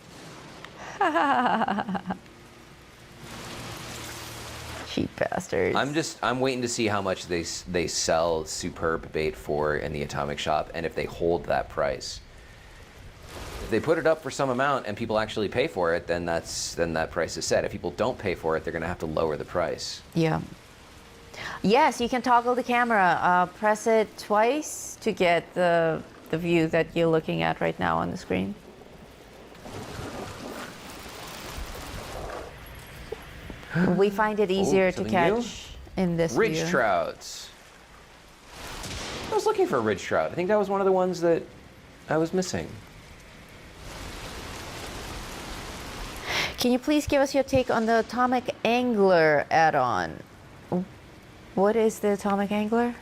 C: Cheap bastards.
B: I'm waiting to see how much they sell Superb bait for in the Atomic Shop, and if they hold that price. If they put it up for some amount and people actually pay for it, then that price is set. If people don't pay for it, they're going to have to lower the price.
C: Yeah. Yes, you can toggle the camera. Press it twice to get the view that you're looking at right now on the screen. We find it easier to catch in this
B: Ridge
C: view.
B: trouts. I was looking for a ridge trout. I think that was one of the ones that I was missing.
C: Can you please give us your take on the Atomic Angler add-on? What is the Atomic Angler?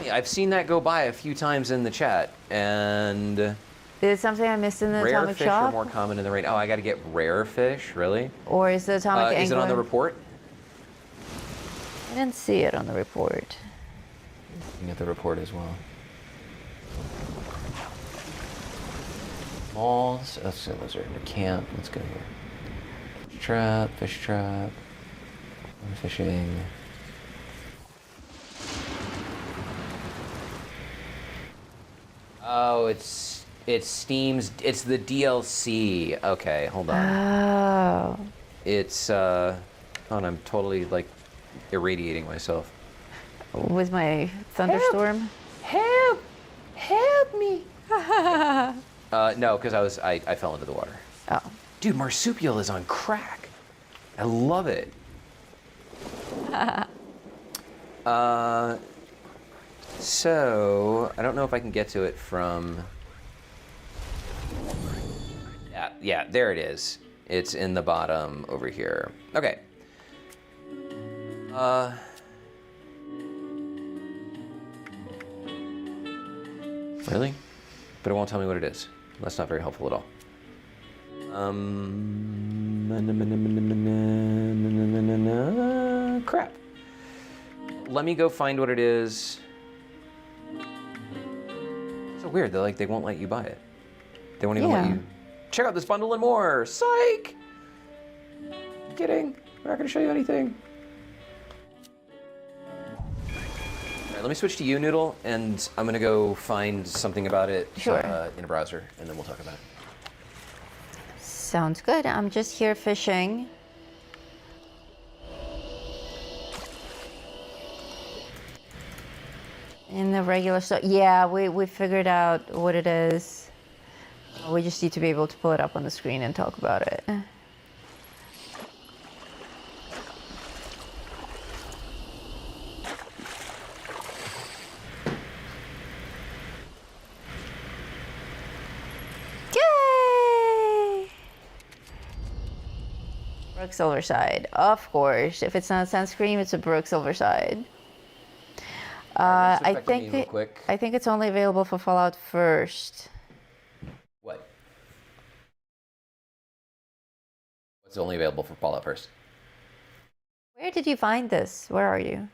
B: I've seen that go by a few times in the chat, and
C: Is it something I missed in the
B: rare
C: Atomic
B: fish
C: Shop?
B: are more common in the rain. Oh, I got to get rare fish, really?
C: Or is the Atomic Angler...
B: Is it on the report?
C: I didn't see it on the report.
B: Looking at the report as well. Malls. Oh, so those are in the camp. Let's go here. Fish trap. Fishing. Oh, it's Steam's. It's the DLC. Okay, hold on.
C: Oh.
B: It's oh, and I'm totally like irradiating myself.
C: With my thunderstorm?
B: Help! Help me! No, because I fell into the water.
C: Oh.
B: Dude, marsupial is on crack. I love it. So I don't know if I can get to it from. Yeah, there it is. It's in the bottom over here. Okay. Really? But it won't tell me what it is. That's not very helpful at all. Crap. Let me go find what it is. So weird. They won't let you buy it. They won't even let you check out this bundle and more. Psych. I'm kidding. We're not going to show you anything. All right, let me switch to you, Noodle, and I'm going to go find something about it in a browser, and then we'll talk about it.
C: Sounds good. I'm just here fishing. In the regular stuff. Yeah, we figured out what it is. We just need to be able to pull it up on the screen and talk about it. Yay! Brook Silverside, of course. If it's not sunscreen, it's a Brook Silverside. I think it's only available for Fallout First.
B: What? What's only available for Fallout First?
C: Where did you find this? Where are you?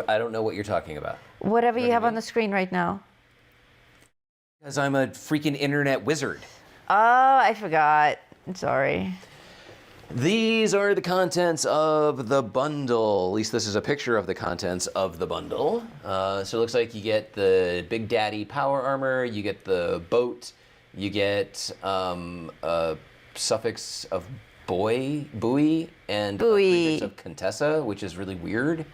B: I don't know what you're talking about.
C: Whatever you have on the screen right now.
B: Because I'm a freaking internet wizard.
C: Oh, I forgot. I'm sorry.
B: These are the contents of the bundle. At least this is a picture of the contents of the bundle. So it looks like you get the Big Daddy power armor, you get the boat, you get a suffix of buoy, and a prefix of Contessa, which is really weird.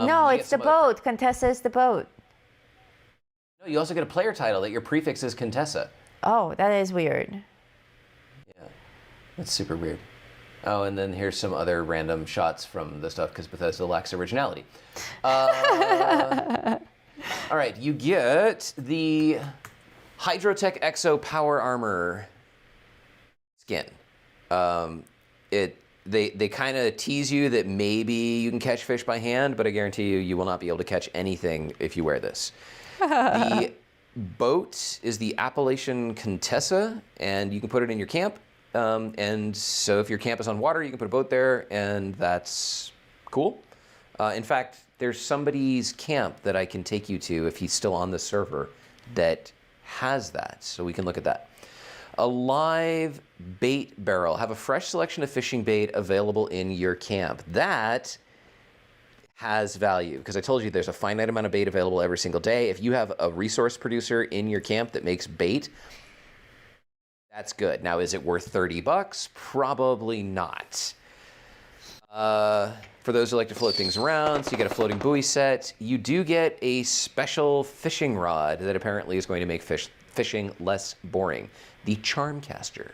C: No, it's the boat. Contessa is the boat.
B: No, you also get a player title that your prefix is Contessa.
C: Oh, that is weird.
B: That's super weird. Oh, and then here's some other random shots from the stuff because Bethesda lacks originality. All right, you get the Hydrotech Exo Power Armor skin. They kind of tease you that maybe you can catch fish by hand, but I guarantee you will not be able to catch anything if you wear this. The boat is the Appalachian Contessa, and you can put it in your camp. And so if your camp is on water, you can put a boat there, and that's cool. In fact, there's somebody's camp that I can take you to if he's still on the server that has that, so we can look at that. A live bait barrel. Have a fresh selection of fishing bait available in your camp. That has value, because I told you there's a finite amount of bait available every single day. If you have a resource producer in your camp that makes bait, that's good. Now, is it worth $30? Probably not. For those who like to float things around, so you get a floating buoy set. You do get a special fishing rod that apparently is going to make fishing less boring. The Charmcaster.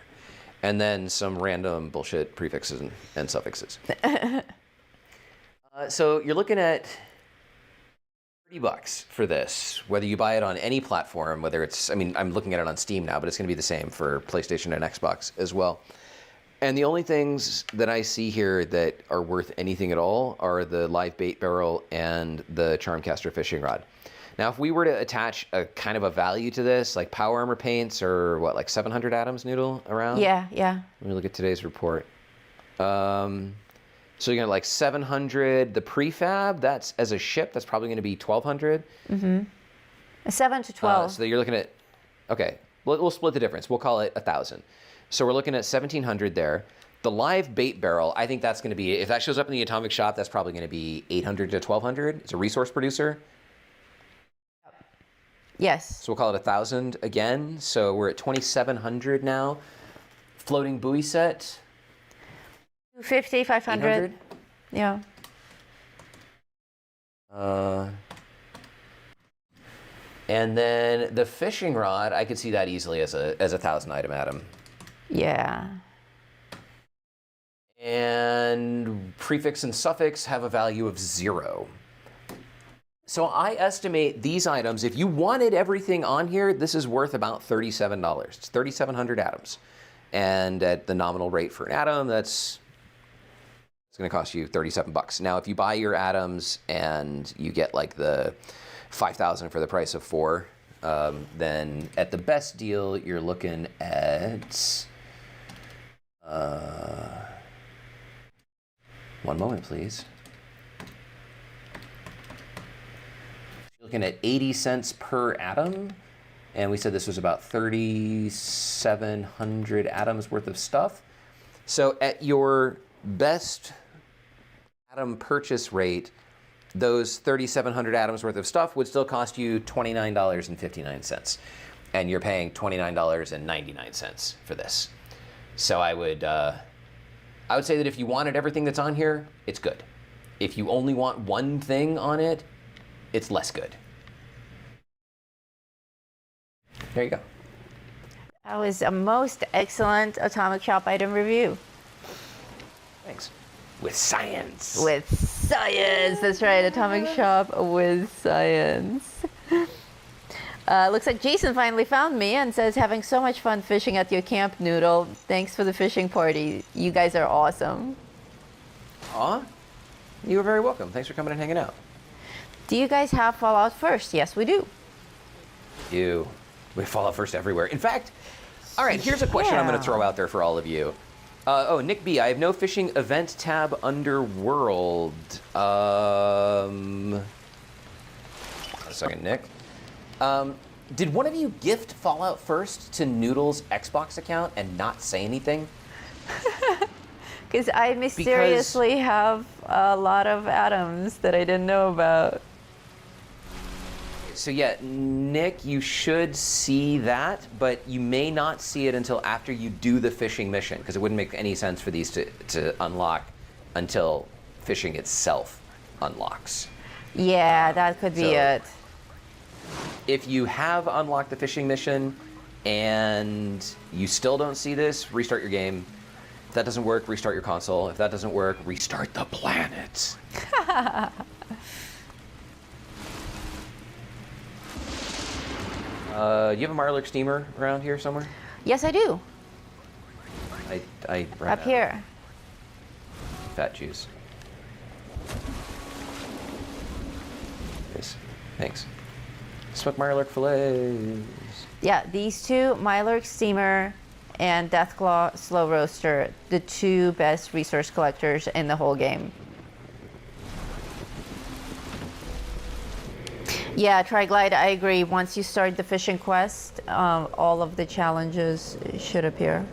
B: And then some random bullshit prefixes and suffixes. So you're looking at $30 for this, whether you buy it on any platform, whether it's, I mean, I'm looking at it on Steam now, but it's going to be the same for PlayStation and Xbox as well. And the only things that I see here that are worth anything at all are the live bait barrel and the Charmcaster fishing rod. Now, if we were to attach a kind of a value to this, like power armor paints or what, like 700 atoms, Noodle, around?
C: Yeah.
B: Let me look at today's report. So you're gonna like 700. The prefab, that's as a ship, that's probably gonna be 1,200.
C: Mm-hmm. 7 to 12.
B: So you're looking at, okay, we'll split the difference. We'll call it 1,000. So we're looking at 1,700 there. The live bait barrel, I think that's gonna be, if that shows up in the atomic shop, that's probably gonna be 800 to 1,200. It's a resource producer.
C: Yes.
B: So we'll call it 1,000 again. So we're at 2,700 now. Floating buoy set.
C: 250, 500.
B: 800?
C: Yeah.
B: And then the fishing rod, I could see that easily as a 1,000 item atom.
C: Yeah.
B: And prefix and suffix have a value of 0. So I estimate these items, if you wanted everything on here, this is worth about $37. It's 3,700 atoms. And at the nominal rate for an atom, it's going to cost you 37 bucks. Now, if you buy your atoms and you get like the 5,000 for the price of 4, then at the best deal, you're looking at, one moment, please. You're looking at 80 cents per atom. And we said this was about 3,700 atoms worth of stuff. So at your best atom purchase rate, those 3,700 atoms worth of stuff would still cost you $29.59. And you're paying $29.99 for this. So I would say that if you wanted everything that's on here, it's good. If you only want one thing on it, it's less good. There you go.
C: That was a most excellent Atomic Shop item review.
B: Thanks. With science.
C: With science. That's right. Atomic Shop with science. Looks like Jason finally found me and says, having so much fun fishing at your camp, Noodle. Thanks for the fishing party. You guys are awesome.
B: Aw, you were very welcome. Thanks for coming and hanging out.
C: Do you guys have Fallout First? Yes, we do.
B: We Fallout First everywhere. In fact, all right, here's a question I'm going to throw out there for all of you. Nick B, I have no fishing event tab Underworld. A second, Nick. Did one of you gift Fallout First to Noodle's Xbox account and not say anything?
C: Because I mysteriously have a lot of atoms that I didn't know about.
B: So yeah, Nick, you should see that, but you may not see it until after you do the fishing mission, because it wouldn't make any sense for these to unlock until fishing itself unlocks.
C: Yeah, that could be it.
B: If you have unlocked the fishing mission and you still don't see this, restart your game. If that doesn't work, restart your console. If that doesn't work, restart the planet. Do you have a Marlark steamer around here somewhere?
C: Yes, I do.
B: I ran
C: Up here.
B: Fat juice. Yes, thanks. Smoked Marlark fillets.
C: Yeah, these two, Mylark Steamer and Deathclaw Slow Roaster, the two best resource collectors in the whole game. Yeah, Triglide, I agree. Once you start the fishing quest, all of the challenges should appear.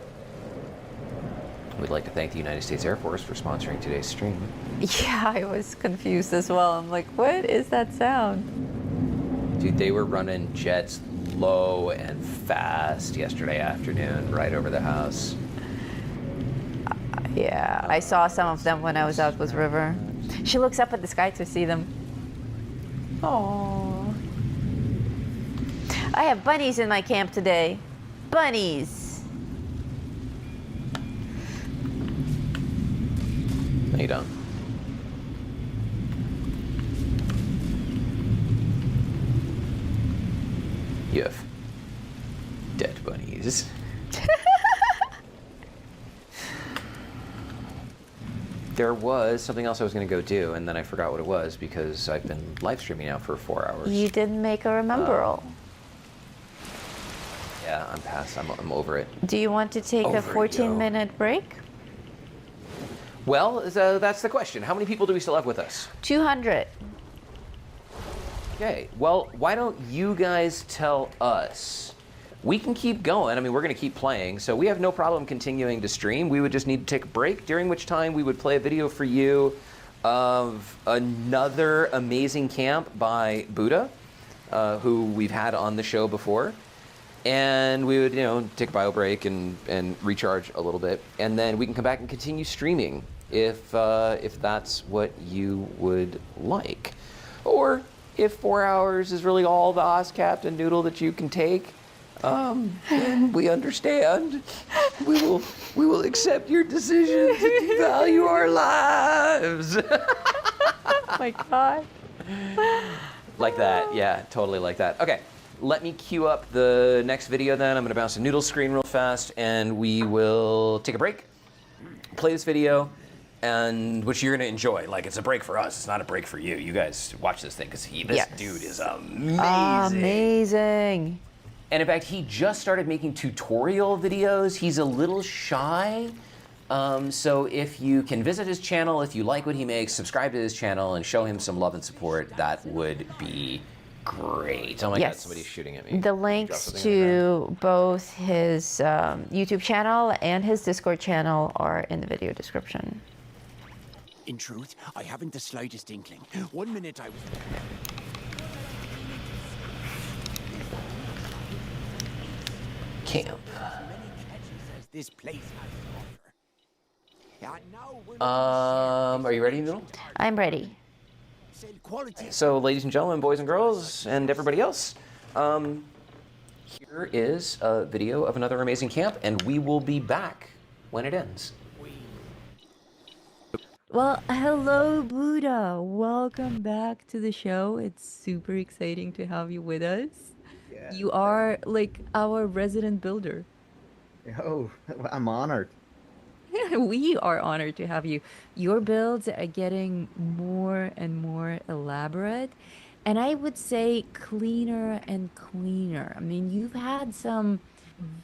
B: We'd like to thank the United States Air Force for sponsoring today's stream.
C: Yeah, I was confused as well. I'm like, what is that sound?
B: Dude, they were running jets low and fast yesterday afternoon right over the house.
C: Yeah, I saw some of them when I was out with River. She looks up at the sky to see them. Aww. I have bunnies in my camp today. Bunnies.
B: No, you don't. You have dead bunnies. There was something else I was going to go do, and then I forgot what it was because I've been live streaming now for 4 hours.
C: You didn't make a remember-all.
B: Yeah, I'm past. I'm over it.
C: Do you want to take a 14-minute break?
B: Well, so that's the question. How many people do we still have with us?
C: 200.
B: Okay, well, why don't you guys tell us? We can keep going. I mean, we're going to keep playing, so we have no problem continuing to stream. We would just need to take a break, during which time we would play a video for you of another amazing camp by Buddha, who we've had on the show before. And we would, take a bio break and recharge a little bit, and then we can come back and continue streaming if that's what you would like, or if 4 hours is really all the OSCAP and Noodle that you can take, then we understand. We will accept your decision to value our lives.
C: Oh my God.
B: Like that, yeah, totally like that. Okay. Let me queue up the next video then. I'm going to bounce a Noodle screen real fast, and we will take a break, play this video, and which you're going to enjoy. Like, it's a break for us. It's not a break for you. You guys watch this thing, because this dude is amazing.
C: Amazing.
B: And in fact, he just started making tutorial videos. He's a little shy. So if you can visit his channel, if you like what he makes, subscribe to his channel and show him some love and support, that would be great. Oh my God, somebody's shooting at me.
C: The links to both his YouTube channel and his Discord channel are in the video description.
K: In truth, I haven't the slightest inkling. 1 minute I was...
B: Camp.
K: This place has
B: Are you ready, Noodle?
C: I'm ready.
B: So, ladies and gentlemen, boys and girls, and everybody else, here is a video of another amazing camp, and we will be back when it ends.
M: Well, hello, Buddha. Welcome back to the show. It's super exciting to have you with us.
N: Yeah.
M: You are like our resident builder.
N: Oh, I'm honored.
M: We are honored to have you. Your builds are getting more and more elaborate, and I would say cleaner and cleaner. I mean, you've had some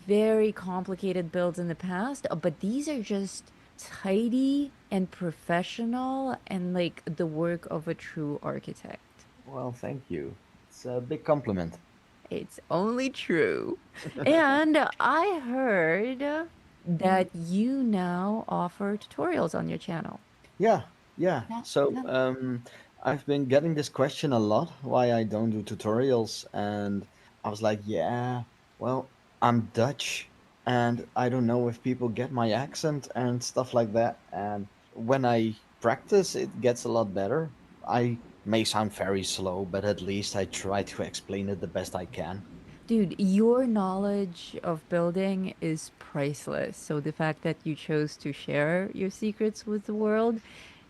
M: very complicated builds in the past, but these are just tidy and professional and like the work of a true architect.
N: Well, thank you. It's a big compliment.
M: It's only true. And I heard that you now offer tutorials on your channel.
N: Yeah. So I've been getting this question a lot, why I don't do tutorials, and I was like, yeah, well, I'm Dutch, and I don't know if people get my accent and stuff like that, and when I practice, it gets a lot better. I may sound very slow, but at least I try to explain it the best I can.
M: Dude, your knowledge of building is priceless. So the fact that you chose to share your secrets with the world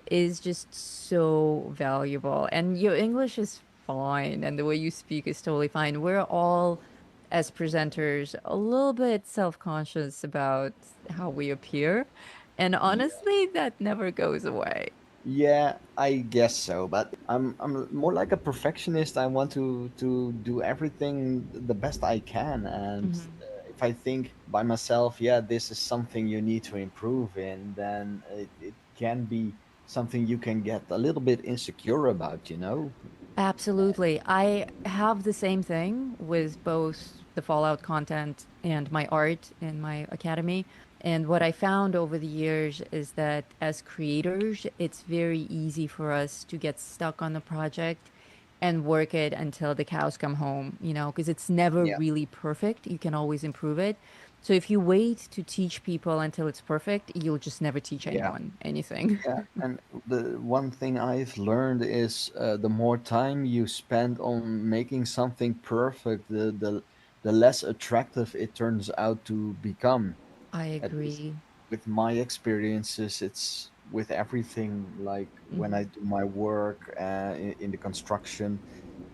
M: is just so valuable. And your English is fine, and the way you speak is totally fine. We're all, as presenters, a little bit self-conscious about how we appear. And honestly, that never goes away.
N: Yeah, I guess so, but I'm more like a perfectionist. I want to do everything the best I can, and if I think by myself, yeah, this is something you need to improve in, then it can be something you can get a little bit insecure about, you know?
M: Absolutely. I have the same thing with both the Fallout content and my art in my academy. And what I found over the years is that as creators, it's very easy for us to get stuck on the project and work it until the cows come home, you know, because it's never really perfect. You can always improve it. So if you wait to teach people until it's perfect, you'll just never teach anyone anything.
N: Yeah, and the one thing I've learned is the more time you spend on making something perfect, the less attractive it turns out to become.
M: I agree.
N: With my experiences, it's with everything, like when I do my work in the construction,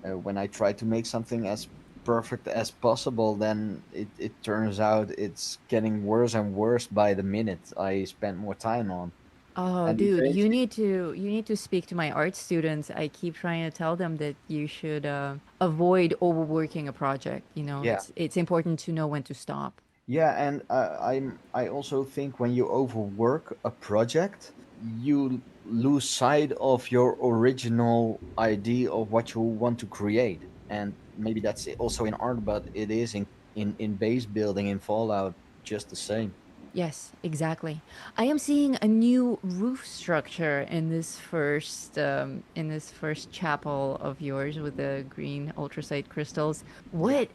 N: when I try to make something as perfect as possible, then it turns out it's getting worse and worse by the minute I spend more time on.
M: Oh,
N: And
M: dude, you
N: eventually,
M: need to speak to my art students. I keep trying to tell them that you should avoid overworking a project. You know,
N: yeah.
M: it's important to know when to stop.
N: Yeah, and I also think when you overwork a project, you lose sight of your original idea of what you want to create. And maybe that's also in art, but it is in base building in Fallout just the same.
M: Yes, exactly. I am seeing a new roof structure in this first chapel of yours with the green ultracite crystals.
N: Yeah.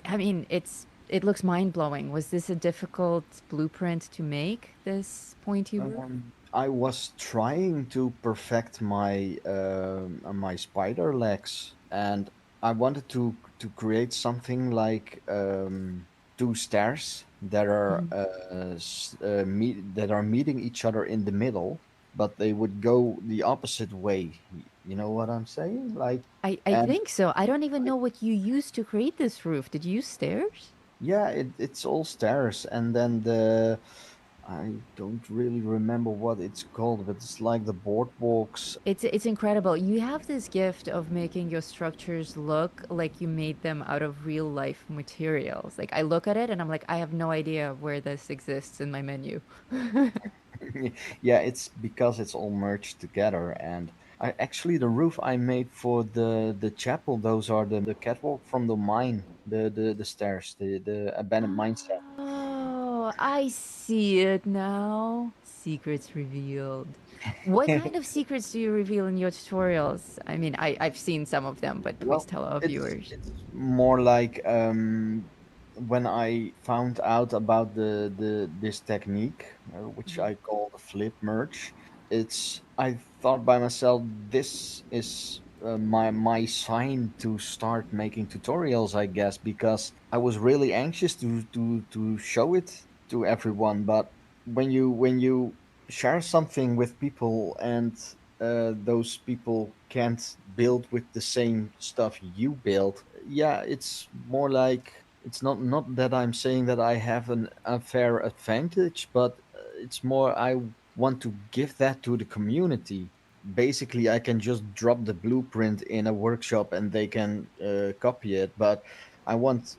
M: I mean, it looks mind-blowing. Was this a difficult blueprint to make, this pointy roof?
N: I was trying to perfect my spider legs, and I wanted to create something like two stairs that are
M: Mhm.
N: that are meeting each other in the middle, but they would go the opposite way. You know what I'm saying? Like,
M: I
N: and
M: think so. I don't even know what you used to create this roof. Did you use stairs?
N: yeah, it's all stairs, and then the I don't really remember what it's called, but it's like the boardwalks.
M: It's incredible. You have this gift of making your structures look like you made them out of real life materials. Like I look at it and I'm like, I have no idea where this exists in my menu.
N: Yeah, it's because it's all merged together. And I actually the roof I made for the chapel, those are the catwalk from the mine, the stairs, the abandoned mine set.
M: Oh, I see it now. Secrets revealed. What kind of secrets do you reveal in your tutorials? I mean, I've seen some of them, but please
N: Well,
M: tell our viewers.
N: it's more like when I found out about the this technique, which I call the flip merge. It's I thought by myself, this is my sign to start making tutorials, I guess, because I was really anxious to show it to everyone. But when you share something with people and those people can't build with the same stuff you build, yeah, it's more like it's not that I'm saying that I have an unfair advantage, but it's more I want to give that to the community. Basically, I can just drop the blueprint in a workshop and they can copy it, but I want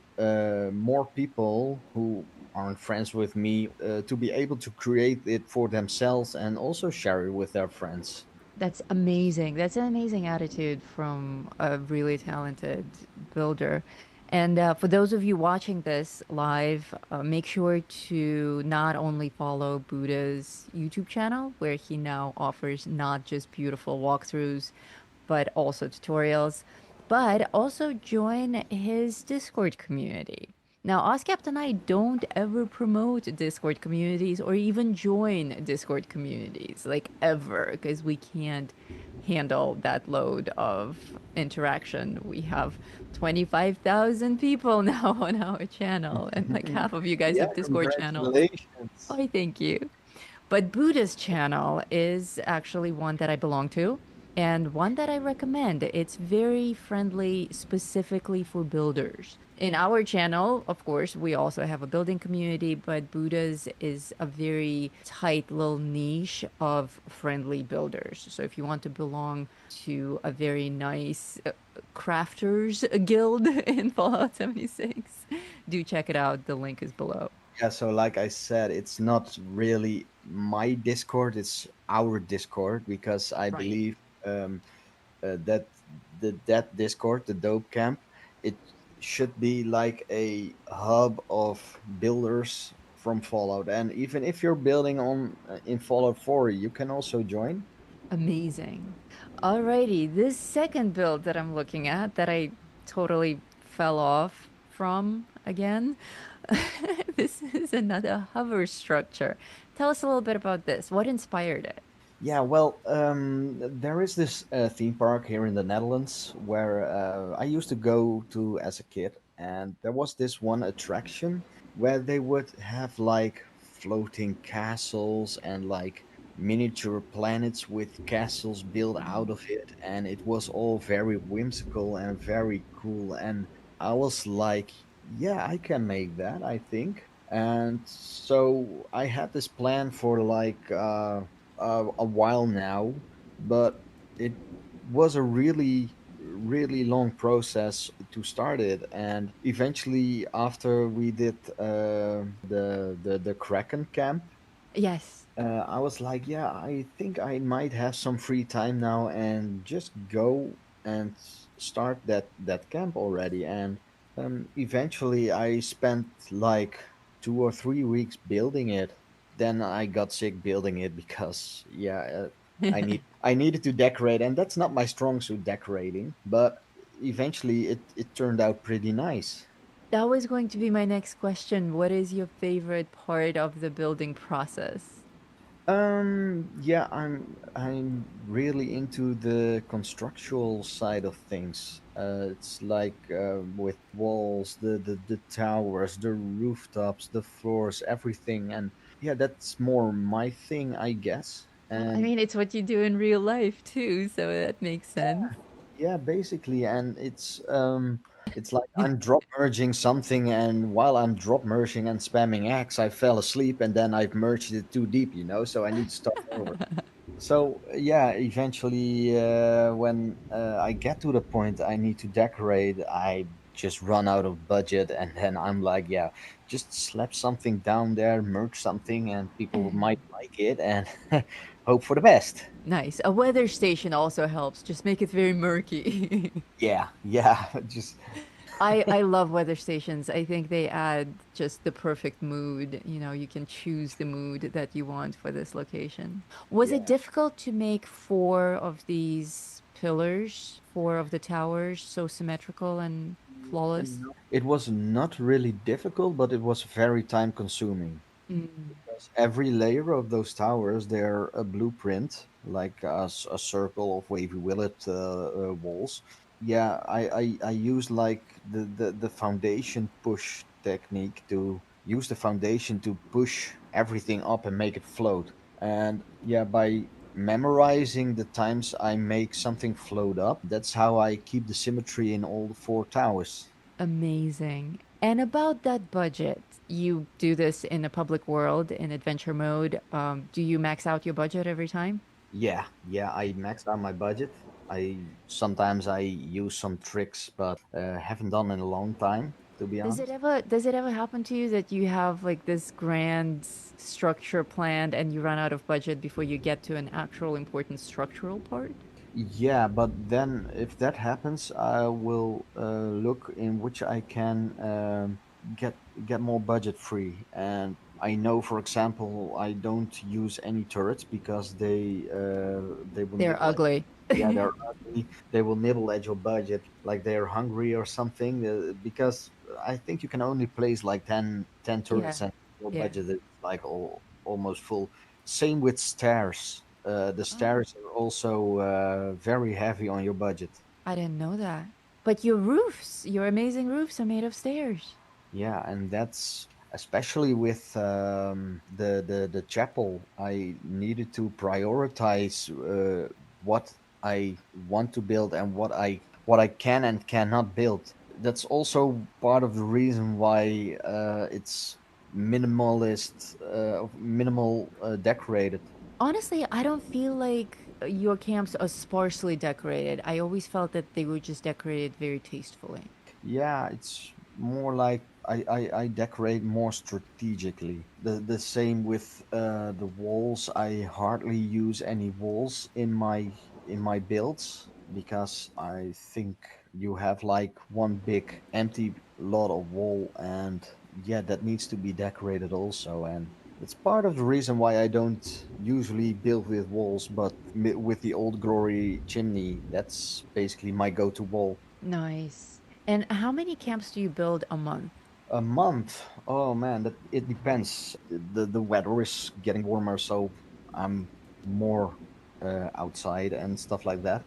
N: more people who aren't friends with me to be able to create it for themselves and also share it with their friends.
M: That's amazing. That's an amazing attitude from a really talented builder. And for those of you watching this live, make sure to not only follow Buddha's YouTube channel, where he now offers not just beautiful walkthroughs, but also tutorials, but also join his Discord community. Now, OSCAPT and I don't ever promote Discord communities or even join Discord communities, like ever, because we can't handle that load of interaction. We have 25,000 people now on our channel, and like half of you guys
N: Yeah,
M: have Discord channels.
N: congratulations.
M: I thank you. But Buddha's channel is actually one that I belong to and one that I recommend. It's very friendly specifically for builders. In our channel, of course, we also have a building community, but Buddha's is a very tight little niche of friendly builders. So if you want to belong to a very nice crafters guild in Fallout 76, do check it out. The link is below.
N: Yeah, so like I said, it's not really my Discord, it's our Discord because I
M: Right.
N: believe that that Discord, the Dope Camp, it should be like a hub of builders from Fallout. And even if you're building on in Fallout 4, you can also join.
M: Amazing. Alrighty, this second build that I'm looking at that I totally fell off from again, this is another hover structure. Tell us a little bit about this. What inspired it?
N: Yeah, well, there is this theme park here in the Netherlands where I used to go to as a kid, and there was this one attraction where they would have like floating castles and like miniature planets with castles built out of it, and it was all very whimsical and very cool. And I was like, yeah, I can make that, I think. And so I had this plan for like a while now, but it was a really long process to start it. And eventually, after we did the Kraken camp,
M: Yes.
N: I was like, yeah, I think I might have some free time now and just go and start that camp already. And eventually, I spent like 2 or 3 weeks building it. Then I got sick building it because yeah, I needed to decorate, and that's not my strong suit, decorating. But eventually, it turned out pretty nice.
M: That was going to be my next question. What is your favorite part of the building process?
N: Yeah, I'm really into the constructual side of things. It's like with walls, the towers, the rooftops, the floors, everything, and yeah, that's more my thing, I guess.
M: Well, I
N: And
M: mean, it's what you do in real life too, so that makes sense.
N: yeah, basically, and it's like I'm drop merging something, and while I'm drop merging and spamming X, I fell asleep, and then I've merged it too deep, so I need to start over. So yeah, eventually, when I get to the point I need to decorate, I just run out of budget, and then I'm like, yeah, just slap something down there, merge something, and people might like it, and hope for the best.
M: Nice. A weather station also helps. Just make it very murky.
N: Yeah, yeah, just
M: I love weather stations. I think they add just the perfect mood. You know, you can choose the mood that you want for this location. Was it
N: yeah.
M: difficult to make four of these pillars, four of the towers, so symmetrical and flawless?
N: It was not really difficult, but it was very time consuming.
M: Mm.
N: Because every layer of those towers, they're a blueprint, like a circle of wavy willet walls. Yeah, I use like the foundation push technique to use the foundation to push everything up and make it float. And yeah, by memorizing the times I make something float up, that's how I keep the symmetry in all the four towers.
M: Amazing. And about that budget, you do this in a public world in adventure mode. Do you max out your budget every time?
N: Yeah, yeah, I maxed out my budget. I sometimes I use some tricks, but haven't done in a long time, to be honest.
M: Does it ever happen to you that you have like this grand structure planned and you run out of budget before you get to an actual important structural part?
N: Yeah, but then if that happens, I will look in which I can get get more budget free. And I know, for example, I don't use any turrets because they will
M: They're
N: nibble.
M: ugly.
N: Yeah, they're ugly. They will nibble at your budget, like they're hungry or something. Because I think you can only place like 10
M: Yeah.
N: turrets, and your
M: Yeah.
N: budget is like almost full. Same with stairs. The
M: Oh,
N: stairs are also very heavy on your budget.
M: I didn't know that. But your roofs, your amazing roofs are made of stairs.
N: Yeah, and that's especially with the chapel. I needed to prioritize what I want to build and what I can and cannot build. That's also part of the reason why it's minimal decorated.
M: Honestly, I don't feel like your camps are sparsely decorated. I always felt that they were just decorated very tastefully.
N: Yeah, it's more like I decorate more strategically. The same with the walls. I hardly use any walls in my builds because I think you have like one big empty lot of wall, and yeah, that needs to be decorated also. And it's part of the reason why I don't usually build with walls, but with the old glory chimney, that's basically my go-to wall.
M: Nice. And how many camps do you build a month?
N: A month? Oh man, that it depends. The weather is getting warmer, so I'm more outside and stuff like that.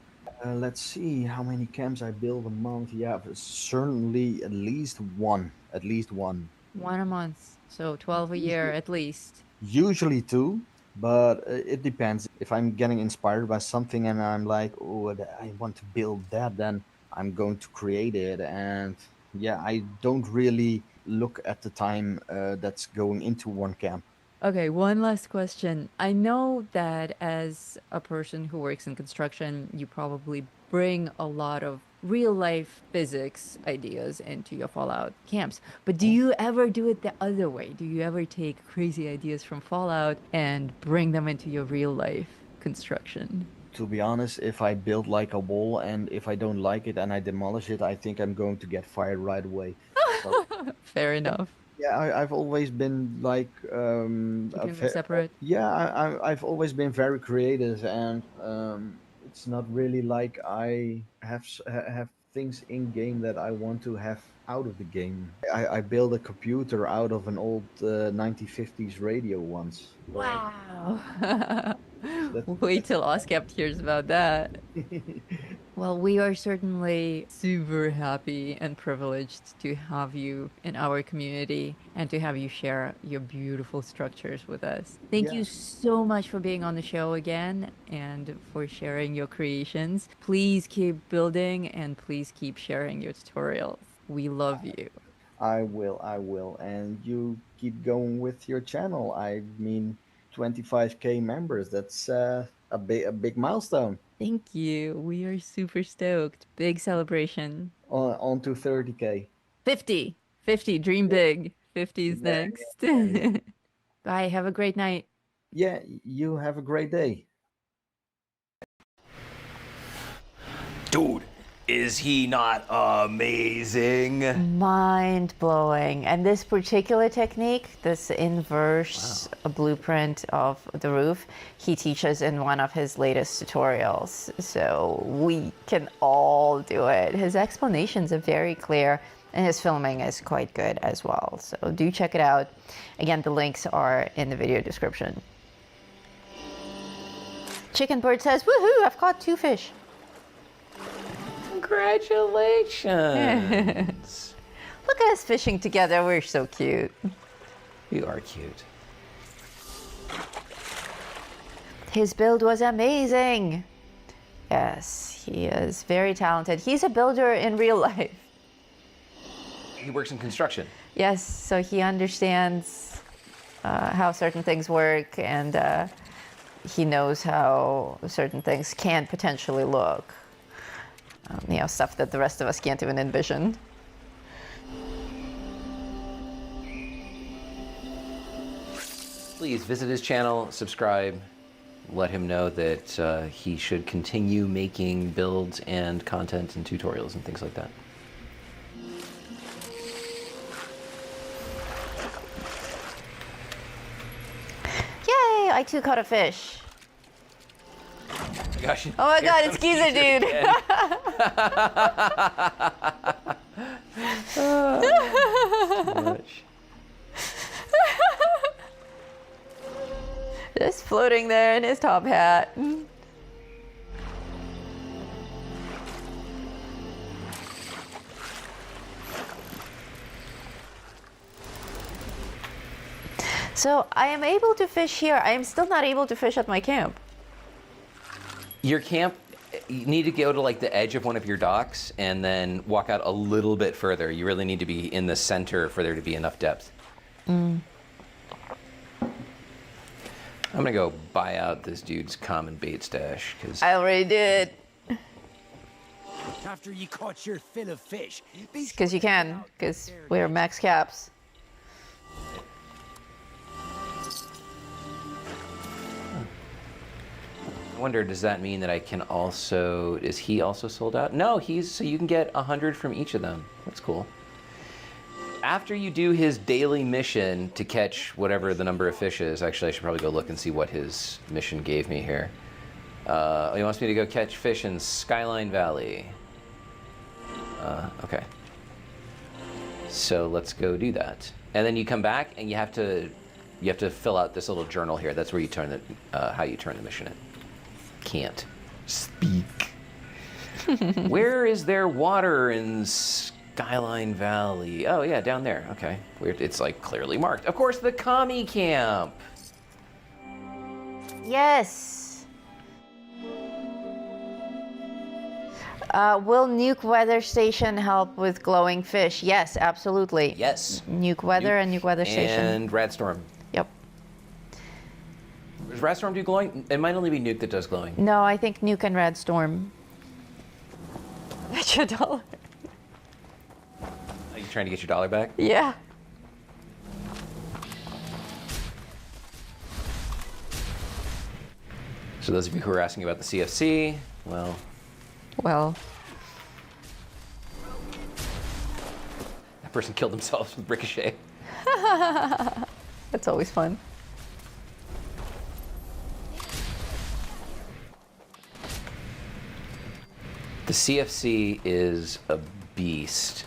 N: Let's see how many camps I build a month. Yeah, certainly at least one. At least one.
M: One a month. So 12 a year
N: Usually,
M: at least.
N: usually two, but it depends. If I'm getting inspired by something and I'm like, oh, I want to build that, then I'm going to create it. And yeah, I don't really look at the time that's going into one camp.
M: Okay, one last question. I know that as a person who works in construction, you probably bring a lot of real life physics ideas into your Fallout camps. But do you ever do it the other way? Do you ever take crazy ideas from Fallout and bring them into your real life construction?
N: To be honest, if I build like a wall and if I don't like it and I demolish it, I think I'm going to get fired right away. So,
M: Fair enough.
N: yeah, I've always been like
M: Keeping them separate.
N: yeah, I've always been very creative, and it's not really like I have things in game that I want to have out of the game. I built a computer out of an old 1950s radio once.
M: Wow. Wait till OSCAP hears about that. Well, we are certainly super happy and privileged to have you in our community and to have you share your beautiful structures with us. Thank you so much for being on the show again and for sharing your creations. Please keep building and please keep sharing your tutorials. We love you.
N: I will. And you keep going with your channel. I mean, 25K members, that's a big milestone.
M: Thank you. We are super stoked. Big celebration.
N: On to 30K.
M: 50. Dream big. 50 is next. Bye. Have a great night.
N: Yeah, you have a great day.
B: Dude, is he not amazing?
C: Mind-blowing. And this particular technique, this inverse blueprint of the roof, he teaches in one of his latest tutorials. So we can all do it. His explanations are very clear and his filming is quite good as well. So do check it out. Again, the links are in the video description. Chicken Bird says, woohoo, I've caught 2 fish.
B: Congratulations.
C: Look at us fishing together. We're so cute.
B: You are cute.
C: His build was amazing. Yes, he is very talented. He's a builder in real life.
B: He works in construction.
C: Yes, so he understands how certain things work, and he knows how certain things can potentially look. You know, stuff that the rest of us can't even envision.
B: Please visit his channel, subscribe, let him know that he should continue making builds and content and tutorials and things like that.
C: Yay, I too caught a fish.
B: Gosh.
C: Oh my god, it's Geezer Dude. Just floating there in his top hat. So I am able to fish here. I am still not able to fish at my camp.
B: Your camp, you need to go to like the edge of one of your docks and then walk out a little bit further. You really need to be in the center for there to be enough depth. I'm gonna go buy out this dude's common bait stash because
C: I already did.
K: After you caught your fill of fish,
C: Because you can, because we're max caps.
B: I wonder, does that mean that I can also, is he also sold out? No, so you can get 100 from each of them. That's cool. After you do his daily mission to catch whatever the number of fish is, actually I should probably go look and see what his mission gave me here. He wants me to go catch fish in Skyline Valley. Okay. So let's go do that. And then you come back and you have to fill out this little journal here. That's where you turn how you turn the mission in. Can't speak. Where is there water in Skyline Valley? Oh yeah, down there. Okay, weird. It's like clearly marked. Of course, the commie camp.
C: Yes. Will Nuke Weather Station help with glowing fish? Yes, absolutely.
B: Yes.
C: Nuke Weather and Nuke Weather Station.
B: And Radstorm.
C: Yep.
B: Does Radstorm do glowing? It might only be Nuke that does glowing.
C: No, I think Nuke and Radstorm. Bet you $1.
B: Are you trying to get your dollar back?
C: Yeah.
B: So those of you who are asking about the CFC, well, that person killed themselves with Ricochet.
C: That's always fun.
B: The CFC is a beast.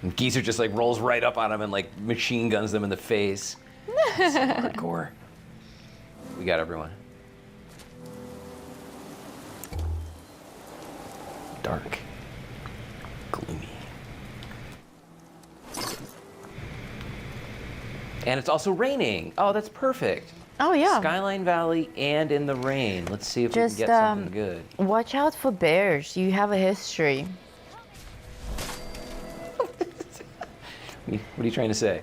B: And Geezer just like rolls right up on him and like machine guns them in the face. It's so hardcore. We got everyone. Dark. Gloomy. And it's also raining. Oh, that's perfect.
C: Oh, yeah.
B: Skyline Valley and in the rain. Let's see if we can get something good.
C: Watch out for bears. You have a history.
B: What are you trying to say?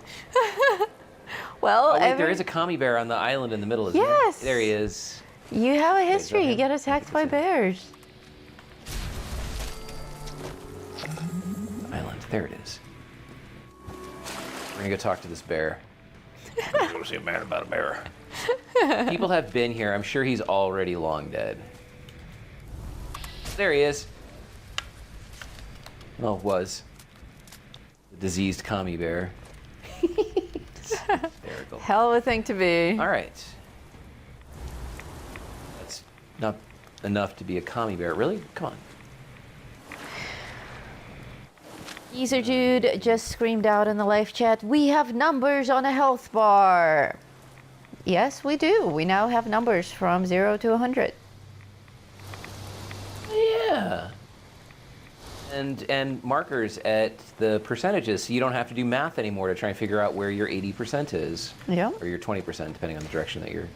C: Well,
B: oh, wait, there is a commie bear on the island in the middle, isn't
C: yes.
B: there? There he is.
C: You have a history. You get attacked by bears.
B: Island. There it is. We're gonna go talk to this bear. I'm gonna see a man about a bear. People have been here. I'm sure he's already long dead. There he is. Well, was. The diseased commie bear. Hysterical.
C: Hell of a thing to be.
B: All right. That's not enough to be a commie bear. Really? Come on.
C: Geezer Jude just screamed out in the live chat, we have numbers on a health bar. Yes, we do. We now have numbers from 0 to 100.
B: Yeah. And markers at the percentages, so you don't have to do math anymore to try and figure out where your 80% is.
C: Yeah.
B: Or your 20%, depending on the direction that you're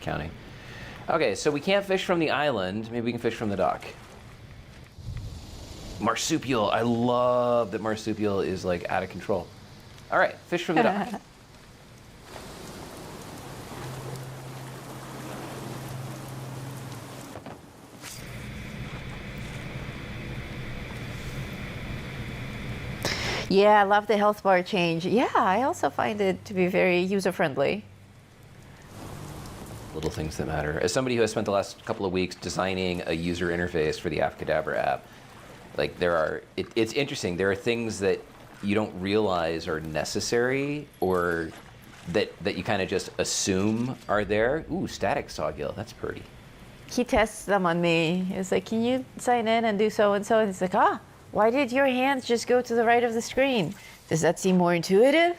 B: counting. Okay, so we can't fish from the island. Maybe we can fish from the dock. Marsupial. I love that marsupial is like out of control. All right, fish from the dock.
C: Yeah, I love the health bar change. Yeah, I also find it to be very user-friendly.
B: Little things that matter. As somebody who has spent the last couple of weeks designing a user interface for the Aphcadabra app, like it's interesting. There are things that you don't realize are necessary or that you kind of just assume are there. Ooh, static sawgill, that's pretty.
C: He tests them on me. It's like, can you sign in and do so-and-so? And it's like, why did your hands just go to the right of the screen? Does that seem more intuitive?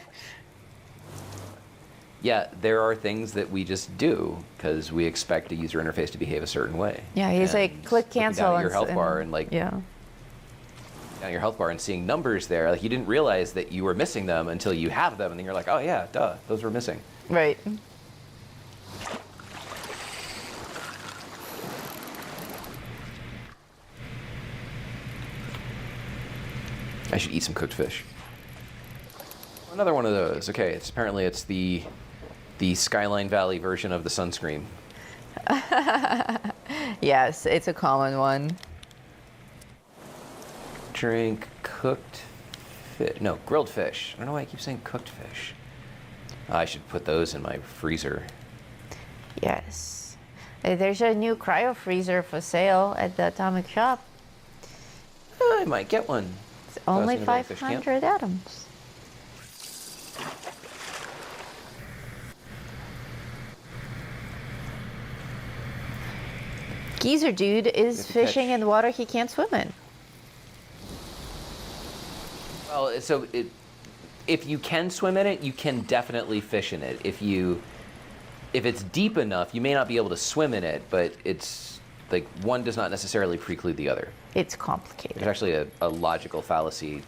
B: Yeah, there are things that we just do because we expect a user interface to behave a certain way.
C: Yeah, he's like, click cancel.
B: Down at your health bar and like,
C: yeah.
B: Down your health bar and seeing numbers there, like you didn't realize that you were missing them until you have them, and then you're like, oh yeah, duh, those were missing.
C: Right.
B: I should eat some cooked fish. Another one of those. Okay, apparently it's the Skyline Valley version of the sunscreen.
C: Yes, it's a common one.
B: Drink cooked fish. No, grilled fish. I don't know why I keep saying cooked fish. I should put those in my freezer.
C: Yes. There's a new cryo freezer for sale at the Atomic Shop.
B: I might get one.
C: It's only 500 atoms. Geezer Dude is fishing in water he can't swim in.
B: Well, so if you can swim in it, you can definitely fish in it. If it's deep enough, you may not be able to swim in it, but it's like one does not necessarily preclude the other.
C: It's complicated.
B: There's actually a logical fallacy.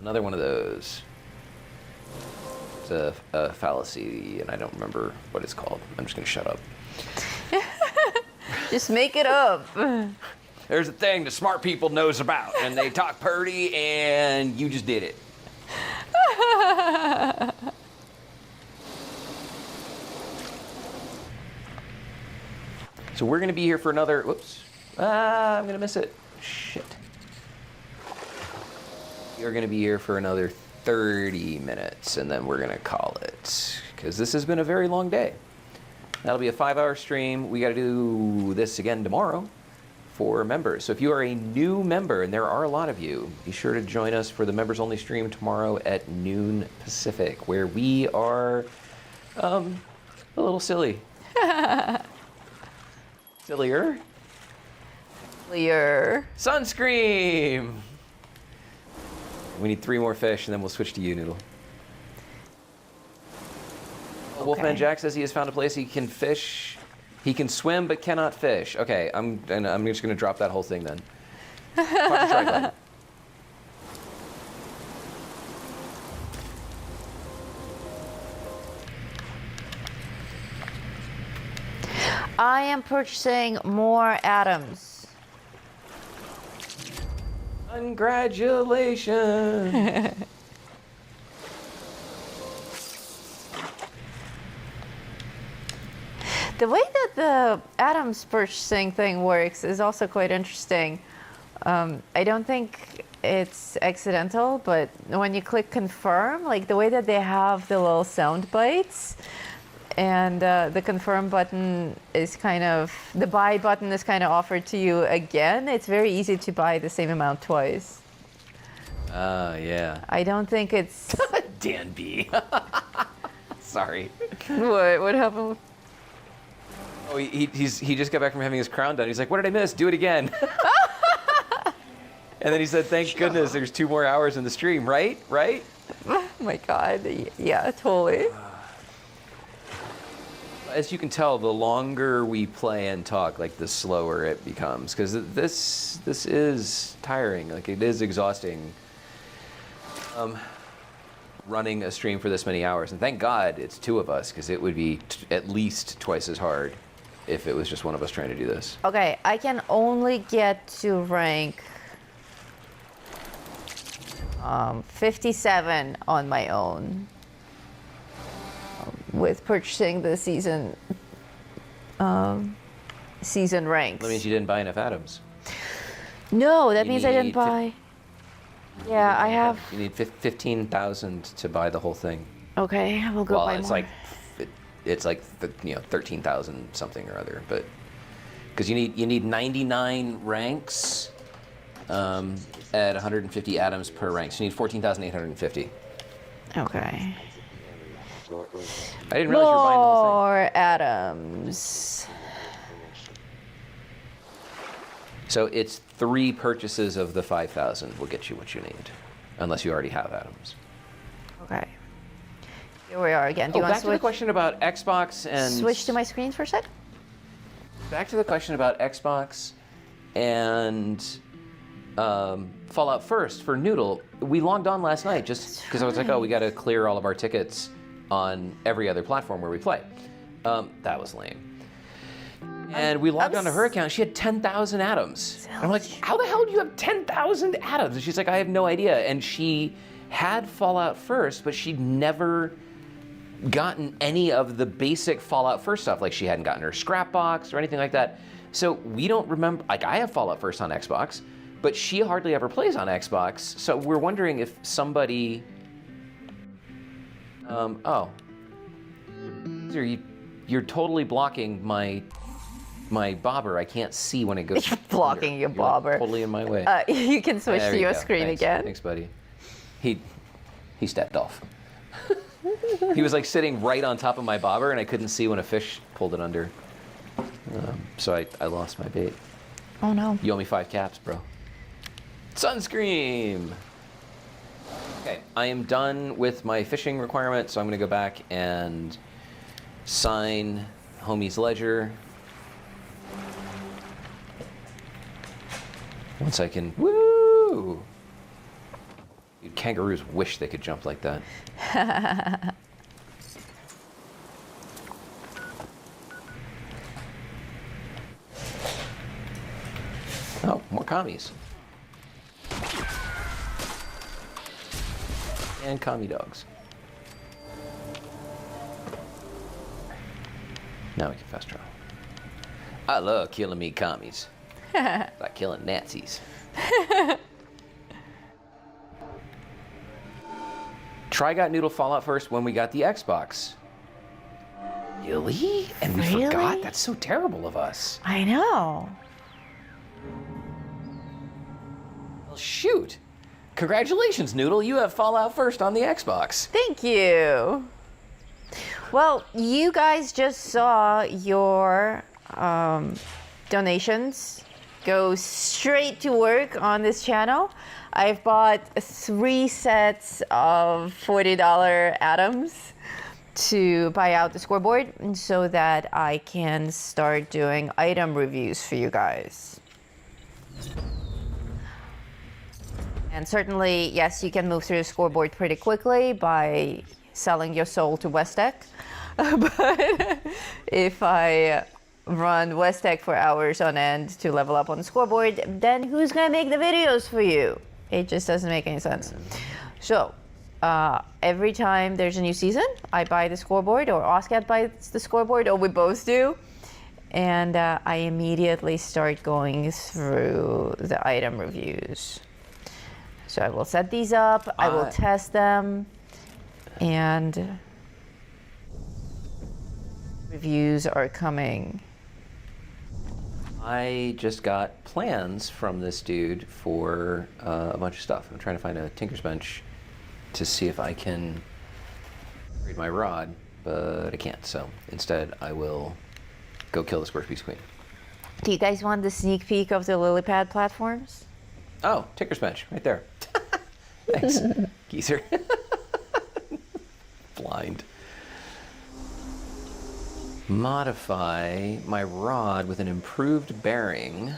B: Another one of those. It's a fallacy, and I don't remember what it's called. I'm just going to shut up.
C: Just make it up.
B: There's a thing the smart people knows about, and they talk purty, and you just did it. So we're going to be here for another, whoops, I'm going to miss it. Shit. We're going to be here for another 30 minutes, and then we're going to call it, because this has been a very long day. That'll be a 5-hour stream. We got to do this again tomorrow for members. So if you are a new member, and there are a lot of you, be sure to join us for the members-only stream tomorrow at noon Pacific, where we are a little silly. Sillier. Sunscream! We need 3 more fish, and then we'll switch to you, Noodle. Okay. Wolfman Jack says he has found a place he can fish. He can swim, but cannot fish. Okay, I'm just going to drop that whole thing then. Talk to Tricon.
C: I am purchasing more atoms.
B: Congratulations!
C: The way that the atoms purchasing thing works is also quite interesting. I don't think it's accidental, but when you click confirm, like the way that they have the little sound bites, and the confirm button is kind of, the buy button is kind of offered to you again. It's very easy to buy the same amount twice.
B: Yeah.
C: I don't think it's...
B: Dan B. Sorry.
C: What happened?
B: Oh, he just got back from having his crown done. He's like, what did I miss? Do it again. And then he said, thank goodness there's 2 more hours in the stream, right? Right?
C: Oh my God. Yeah, totally.
B: As you can tell, the longer we play and talk, like the slower it becomes, because this is tiring. Like it is exhausting. Running a stream for this many hours, and thank God it's 2 of us, because it would be at least twice as hard if it was just one of us trying to do this.
C: Okay, I can only get to rank 57 on my own with purchasing the season ranks.
B: That means you didn't buy enough atoms.
C: No, that means I didn't buy. Yeah, I have.
B: You need 15,000 to buy the whole thing.
C: Okay, we'll go buy more.
B: It's like 13,000 something or other, but because you need 99 ranks at 150 atoms per rank, so you need 14,850.
C: Okay.
B: I didn't realize you were buying the whole thing.
C: More atoms.
B: So it's 3 purchases of the 5,000 will get you what you need, unless you already have atoms.
C: Okay. Here we are again. Do you want
B: back to the question about Xbox and...
C: Switch to my screen for a sec?
B: Back to the question about Xbox and Fallout First for Noodle. We logged on last night just because I was like, oh, we got to clear all of our tickets on every other platform where we play. That was lame. And we logged on to her account. She had 10,000 atoms. And I'm like, how the hell do you have 10,000 atoms? And she's like, I have no idea. And she had Fallout First, but she'd never gotten any of the basic Fallout First stuff. Like she hadn't gotten her scrap box or anything like that. So we don't remember, like I have Fallout First on Xbox, but she hardly ever plays on Xbox. So we're wondering if somebody, you're totally blocking my bobber. I can't see when it goes.
C: You're blocking your bobber.
B: Like totally in my way.
C: You can switch to your screen again.
B: Thanks, buddy. He stepped off. He was like sitting right on top of my bobber, and I couldn't see when a fish pulled it under. So I lost my bait.
C: Oh no.
B: You owe me 5 caps, bro. Sunscream! Okay, I am done with my fishing requirement, so I'm going to go back and sign Homie's ledger. Once I can... Woo! Dude, kangaroos wish they could jump like that. Oh, more commies. And commie dogs. Now we can fast travel. I love killing me commies. Like killing Nazis. Try got Noodle Fallout first when we got the Xbox. Really? And we forgot? That's so terrible of us.
C: I know.
B: Well, shoot. Congratulations, Noodle. You have Fallout first on the Xbox.
C: Thank you. Well, you guys just saw your donations go straight to work on this channel. I've bought 3 sets of $40 atoms to buy out the scoreboard so that I can start doing item reviews for you guys. And certainly, yes, you can move through the scoreboard pretty quickly by selling your soul to Westec. But if I run Westec for hours on end to level up on the scoreboard, then who's gonna make the videos for you? It just doesn't make any sense. So, every time there's a new season, I buy the scoreboard, or Oscat buys the scoreboard, or we both do. And I immediately start going through the item reviews. So I will set these up, I will test them, and reviews are coming.
B: I just got plans from this dude for a bunch of stuff. I'm trying to find a Tinker's Bench to see if I can upgrade my rod, but I can't. So instead, I will go kill the Scorpius Queen.
C: Do you guys want the sneak peek of the lily pad platforms?
B: Oh, Tinker's Bench, right there. Thanks, geezer. Blind. Modify my rod with an improved bearing.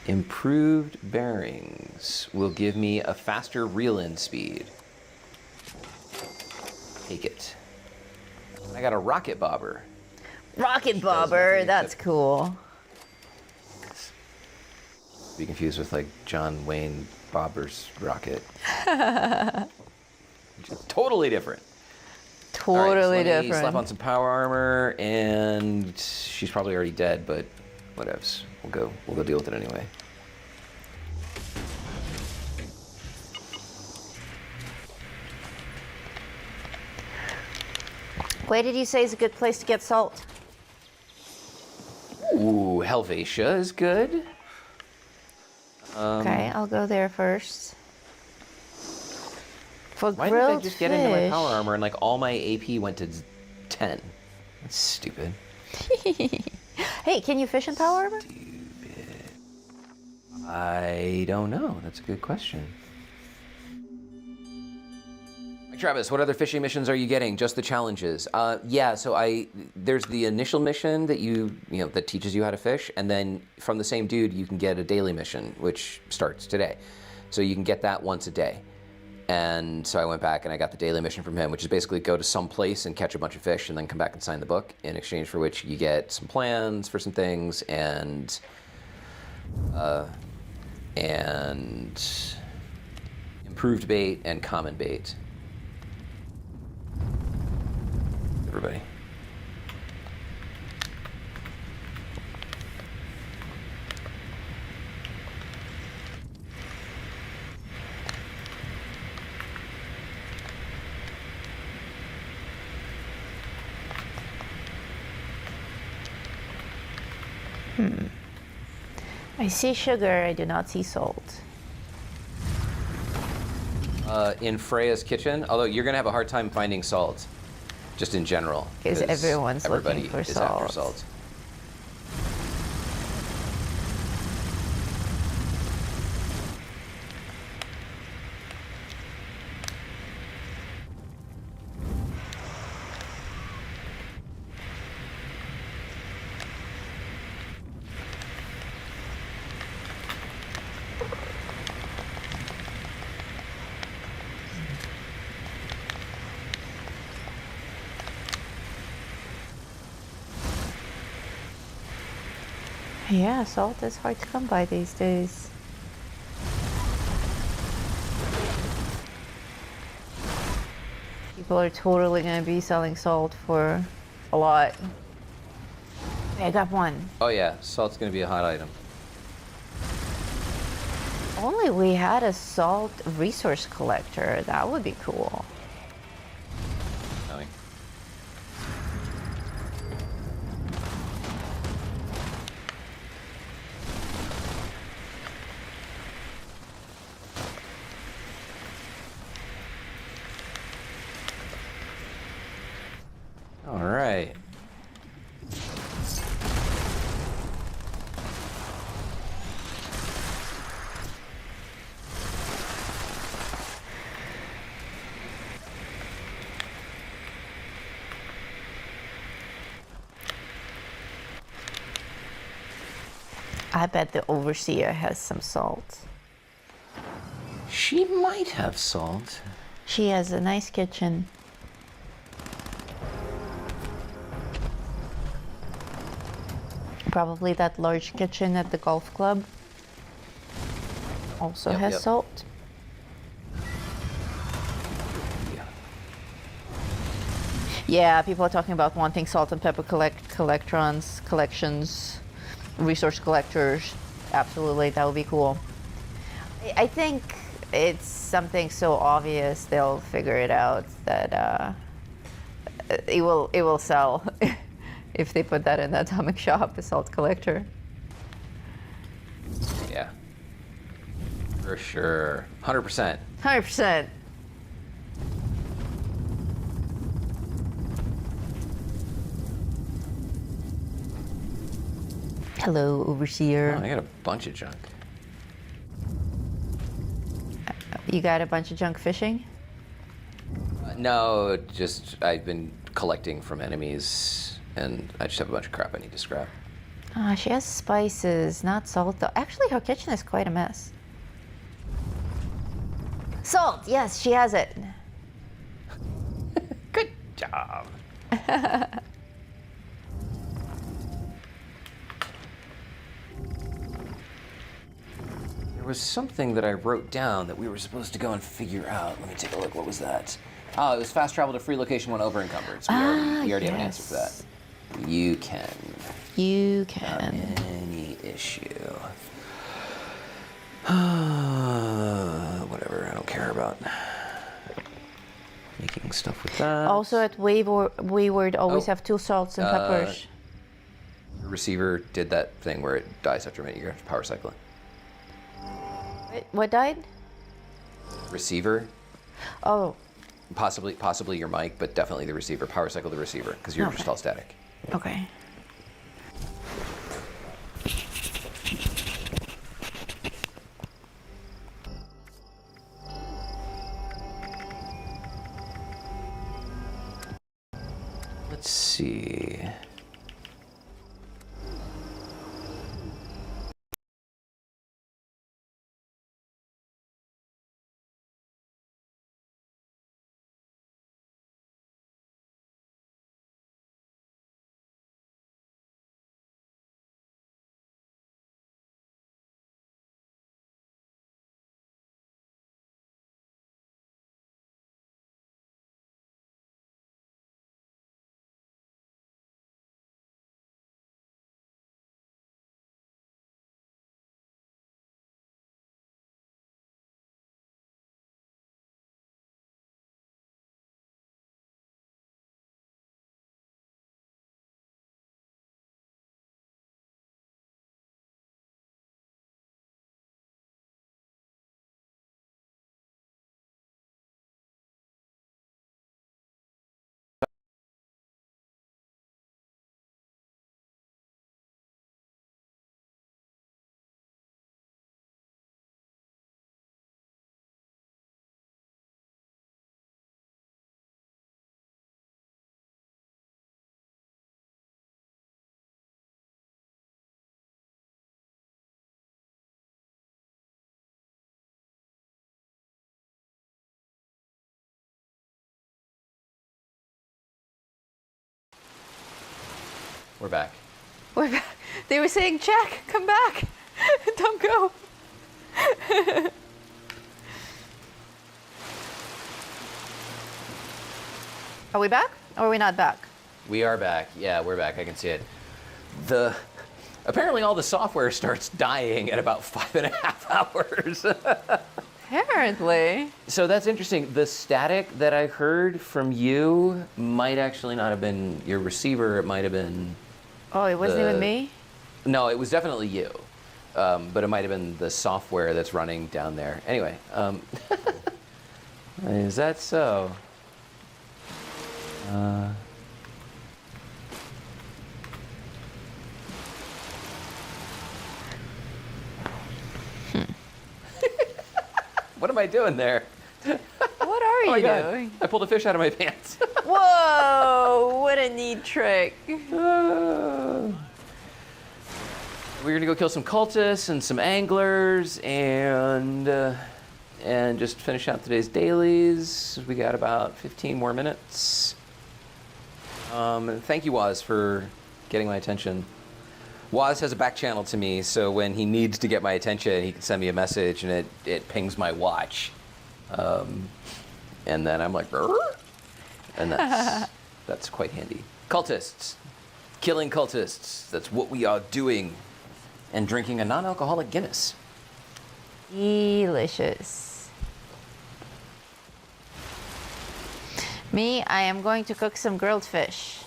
B: Improved bearings will give me a faster reel-in speed. Take it. I got a rocket bobber.
C: Rocket bobber, that's cool.
B: Be confused with like John Wayne Bobber's rocket. Totally different.
C: Totally different.
B: Slap on some power armor, and she's probably already dead, but whatevs. We'll go deal with it anyway.
C: Where did you say is a good place to get salt?
B: Ooh, Helvetia is good.
C: Okay, I'll go there first. For
B: Why did I just get into my power armor and like all my AP went to 10? That's stupid.
C: Hey, can you fish in power armor?
B: I don't know. That's a good question. Travis, what other fishing missions are you getting? Just the challenges? Yeah, so there's the initial mission that that teaches you how to fish, and then from the same dude you can get a daily mission, which starts today. So you can get that once a day. And so I went back and I got the daily mission from him, which is basically go to some place and catch a bunch of fish and then come back and sign the book, in exchange for which you get some plans for some things and improved bait and common bait. Everybody.
C: I see sugar, I do not see salt.
B: In Freya's kitchen, although you're gonna have a hard time finding salt, just in general.
C: Because everyone's looking for
B: is after salt.
C: Yeah, salt is hard to come by these days. People are totally gonna be selling salt for a lot. Okay, I got one.
B: Oh yeah, salt's gonna be a hot item.
C: Only we had a salt resource collector. That would be cool.
B: Coming. All right.
C: I bet the overseer has some salt.
B: She might have salt.
C: She has a nice kitchen. Probably that large kitchen at the golf club also has salt. Yeah, people are talking about wanting salt and pepper collections, resource collectors. Absolutely, that would be cool. I think it's something so obvious they'll figure it out that it will sell if they put that in the atomic shop, the salt collector.
B: Yeah. For sure. 100%.
C: 100%. Hello, overseer.
B: Oh, I got a bunch of junk.
C: You got a bunch of junk fishing?
B: No, just I've been collecting from enemies, and I just have a bunch of crap I need to scrap.
C: Ah, she has spices, not salt though. Actually, her kitchen is quite a mess. Salt, yes, she has it.
B: Good job. There was something that I wrote down that we were supposed to go and figure out. Let me take a look. What was that? Oh, it was fast travel to free location when over encumbered. So we already have an answer for that. You can.
C: You can.
B: Not any issue. Whatever. I don't care about making stuff with that.
C: Also at Wayward always have 2 salts and peppers.
B: The receiver did that thing where it dies after a minute. You're going to have to power cycle it.
C: What died?
B: Receiver.
C: Oh.
B: Possibly your mic, but definitely the receiver. Power cycle the receiver, because you're just all static.
C: Okay.
B: Let's see. We're back.
C: We're back. They were saying, Jack, come back. Don't go. Are we back? Or are we not back?
B: We are back. Yeah, we're back. I can see it. Apparently all the software starts dying at about 5.5 hours.
C: Apparently.
B: So that's interesting. The static that I heard from you might actually not have been your receiver. It might have been...
C: Oh, it wasn't even me?
B: No, it was definitely you. But it might have been the software that's running down there. Anyway, is that so? What am I doing there?
C: What are you doing?
B: I pulled a fish out of my pants.
C: Whoa, what a neat trick.
B: We're gonna go kill some cultists and some anglers and just finish out today's dailies. We got about 15 more minutes. Thank you, Waz, for getting my attention. Waz has a back channel to me, so when he needs to get my attention, he can send me a message and it pings my watch. And then I'm like, "Brr?" And that's quite handy. Cultists. Killing cultists. That's what we are doing. And drinking a non-alcoholic Guinness.
C: Delicious. Me, I am going to cook some grilled fish.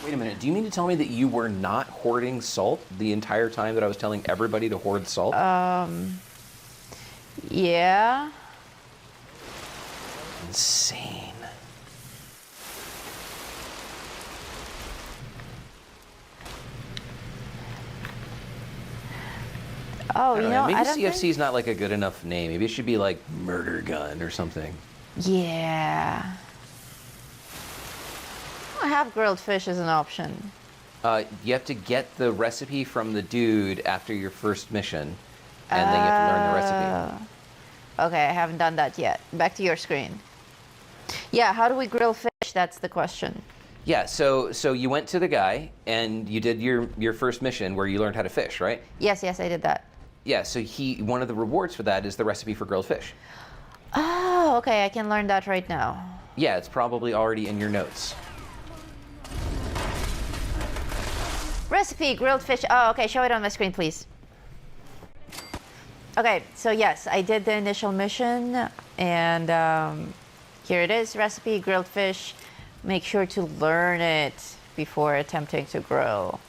B: Wait a minute, do you mean to tell me that you were not hoarding salt the entire time that I was telling everybody to hoard salt?
C: Yeah.
B: Insane.
C: Oh, you know,
B: maybe
C: I don't
B: CFC
C: think...
B: is not like a good enough name. Maybe it should be like Murder Gun or something.
C: Yeah. I have grilled fish as an option.
B: You have to get the recipe from the dude after your first mission, and then you have to learn the recipe.
C: Okay, I haven't done that yet. Back to your screen. Yeah, how do we grill fish? That's the question.
B: Yeah, so you went to the guy and you did your first mission where you learned how to fish, right?
C: Yes, I did that.
B: Yeah, so one of the rewards for that is the recipe for grilled fish.
C: Oh, okay, I can learn that right now.
B: Yeah, it's probably already in your notes.
C: Recipe, grilled fish. Oh, okay, show it on my screen, please. Okay, so yes, I did the initial mission, and here it is, recipe, grilled fish. Make sure to learn it before attempting to grill.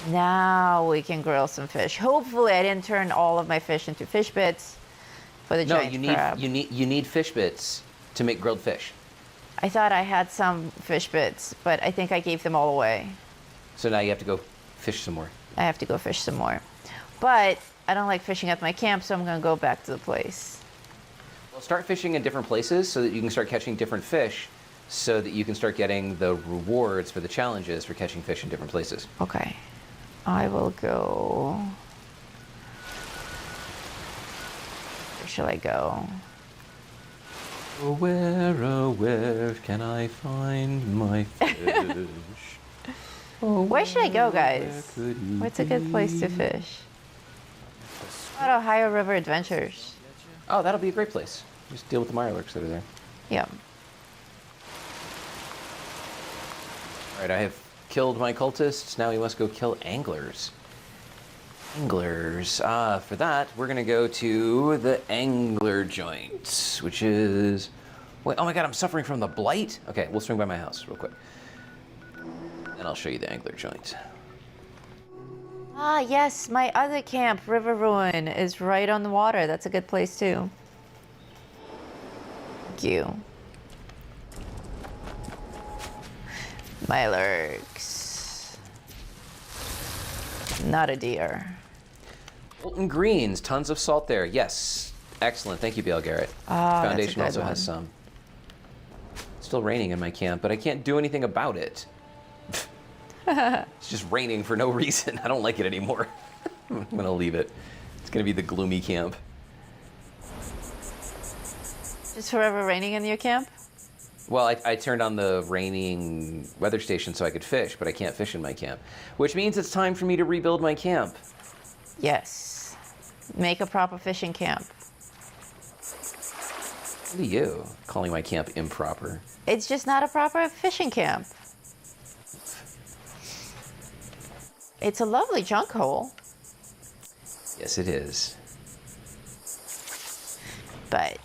C: Now we can grill some fish. Hopefully I didn't turn all of my fish into fish bits for the giant crab.
B: No, you need fish bits to make grilled fish.
C: I thought I had some fish bits, but I think I gave them all away.
B: So now you have to go fish some more.
C: I have to go fish some more. But I don't like fishing at my camp, so I'm going to go back to the place.
B: Well, start fishing in different places so that you can start catching different fish, so that you can start getting the rewards for the challenges for catching fish in different places.
C: Okay. I will go... Where shall I go?
B: Where can I find my fish?
C: Where should I go, guys? What's a good place to fish? What about Ohio River Adventures?
B: Oh, that'll be a great place. Just deal with the mirelurks that are there.
C: Yeah.
B: All right, I have killed my cultists. Now we must go kill anglers. Anglers. For that, we're going to go to the angler joint, which is... Wait, oh my god, I'm suffering from the blight? Okay, we'll swing by my house real quick. And I'll show you the angler joint.
C: Ah, yes, my other camp, River Ruin, is right on the water. That's a good place, too. Thank you. Mirelurks. Not a deer.
B: Molten greens, tons of salt there. Yes, excellent. Thank you, Bale Garrett. Foundation also has some. It's still raining in my camp, but I can't do anything about it. It's just raining for no reason. I don't like it anymore. I'm gonna leave it. It's gonna be the gloomy camp.
C: Just forever raining in your camp?
B: Well, I turned on the raining weather station so I could fish, but I can't fish in my camp. Which means it's time for me to rebuild my camp.
C: Yes. Make a proper fishing camp.
B: What are you calling my camp improper?
C: It's just not a proper fishing camp. It's a lovely junk hole.
B: Yes, it is.
C: But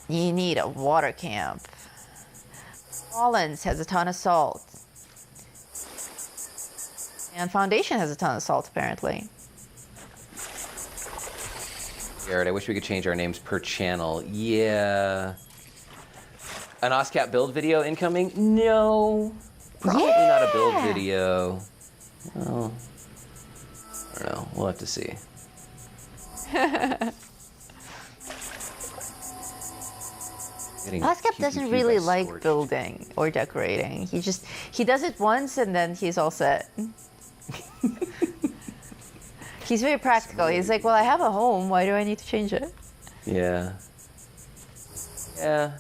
C: you need a water camp. Rollins has a ton of salt. And Foundation has a ton of salt, apparently.
B: Garrett, I wish we could change our names per channel. Yeah. An OSCAP build video incoming? No. Probably not a build video. Well, I don't know. We'll have to see.
C: OSCAP doesn't really like building or decorating. He does it once and then he's all set. He's very practical. He's like, well, I have a home. Why do I need to change it?
B: Yeah. Yeah.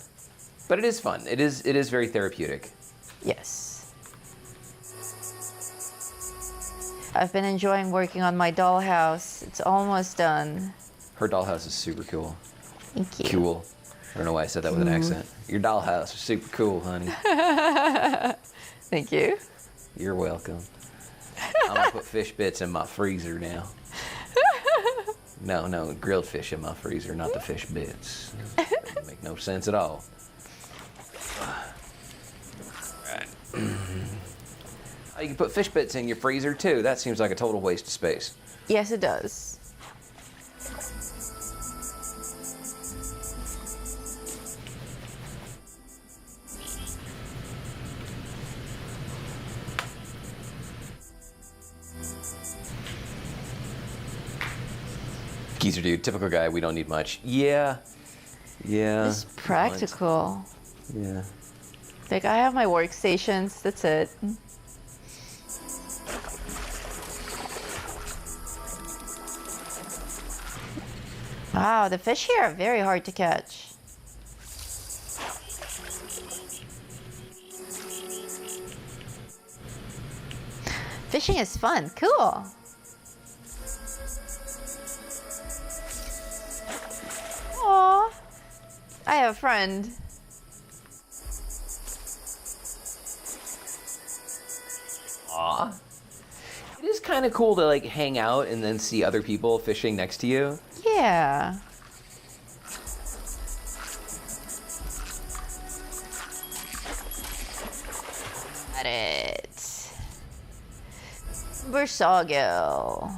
B: But it is fun. It is very therapeutic.
C: Yes. I've been enjoying working on my dollhouse. It's almost done.
B: Her dollhouse is super cool.
C: Thank you.
B: Cool. I don't know why I said that with an accent. Your dollhouse is super cool, honey.
C: Thank you.
B: You're welcome. I'm gonna put fish bits in my freezer now. No, grilled fish in my freezer, not the fish bits. Doesn't make no sense at all. Alright. Oh, you can put fish bits in your freezer too. That seems like a total waste of space.
C: Yes, it does.
B: Geezer dude, typical guy, we don't need much. Yeah.
C: It's practical.
B: Yeah.
C: Like, I have my workstations, that's it. Wow, the fish here are very hard to catch. Fishing is fun, cool. Aww, I have a friend.
B: Aw. It is kind of cool to like hang out and then see other people fishing next to you.
C: Yeah. Got it. Bersago.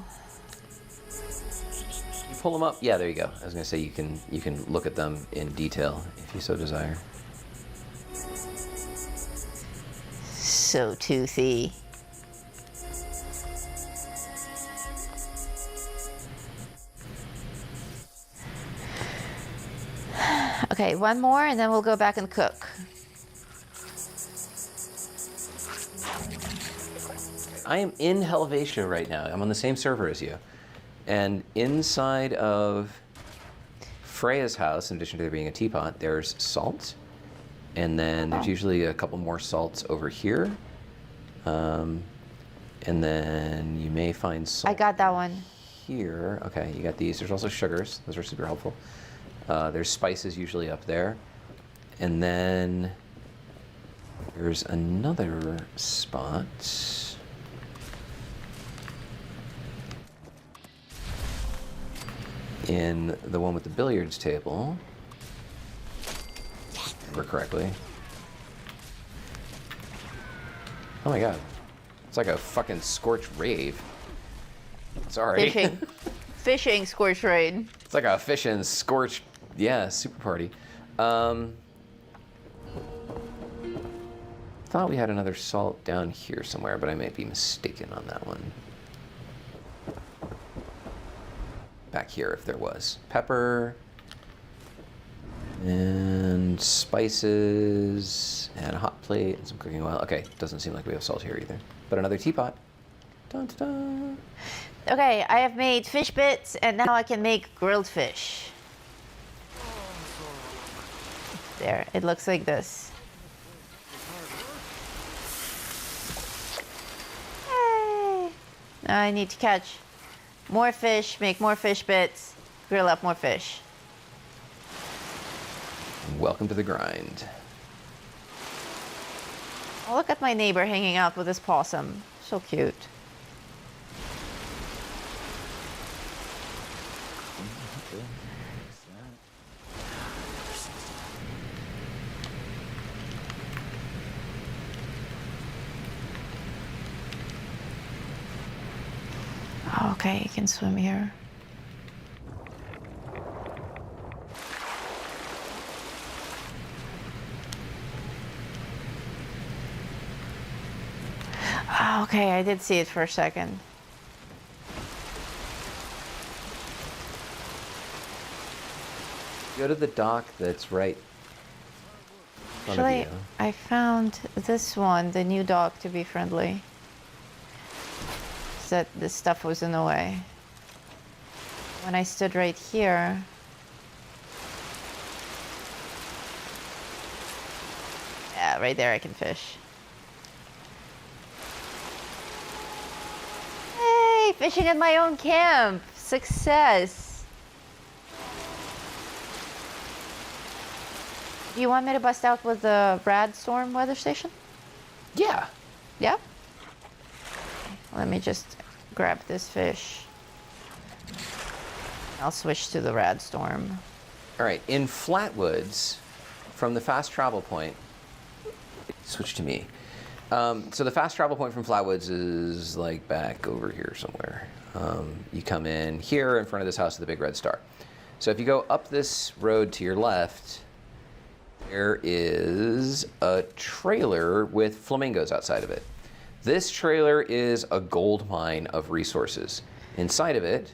B: You pull them up. Yeah, there you go. I was gonna say you can look at them in detail if you so desire.
C: So toothy. Okay, one more and then we'll go back and cook.
B: I am in Helvetia right now. I'm on the same server as you. And inside of Freya's house, in addition to there being a teapot, there's salt. And then there's usually a couple more salts over here. And then you may find salt.
C: I got that one.
B: Here. Okay, you got these. There's also sugars. Those are super helpful. There's spices usually up there. And then there's another spot. In the one with the billiards table, if I remember correctly. Oh my god. It's like a fucking scorched rave. Sorry.
C: Fishing. Fishing scorched raid.
B: It's like a fishing scorched, yeah, super party. Thought we had another salt down here somewhere, but I might be mistaken on that one. Back here if there was. Pepper. And spices. And a hot plate and some cooking oil. Okay, doesn't seem like we have salt here either. But another teapot. Dun, dun, dun.
C: Okay, I have made fish bits and now I can make grilled fish. There, it looks like this. Yay! Now I need to catch more fish, make more fish bits, grill up more fish.
B: Welcome to the grind.
C: Oh, look at my neighbor hanging out with his possum. So cute. Okay, you can swim here. Okay, I did see it for a second.
B: Go to the dock that's right in front of
C: Actually,
B: you.
C: I found this one, the new dock, to be friendly. So that this stuff was in the way. When I stood right here, yeah, right there I can fish. Hey, fishing at my own camp. Success. Do you want me to bust out with the Rad Storm weather station?
B: Yeah.
C: Yeah? Let me just grab this fish. I'll switch to the Rad Storm.
B: All right, in Flatwoods, from the fast travel point, switch to me. So the fast travel point from Flatwoods is like back over here somewhere. You come in here in front of this house with the big red star. So if you go up this road to your left, there is a trailer with flamingos outside of it. This trailer is a gold mine of resources. Inside of it,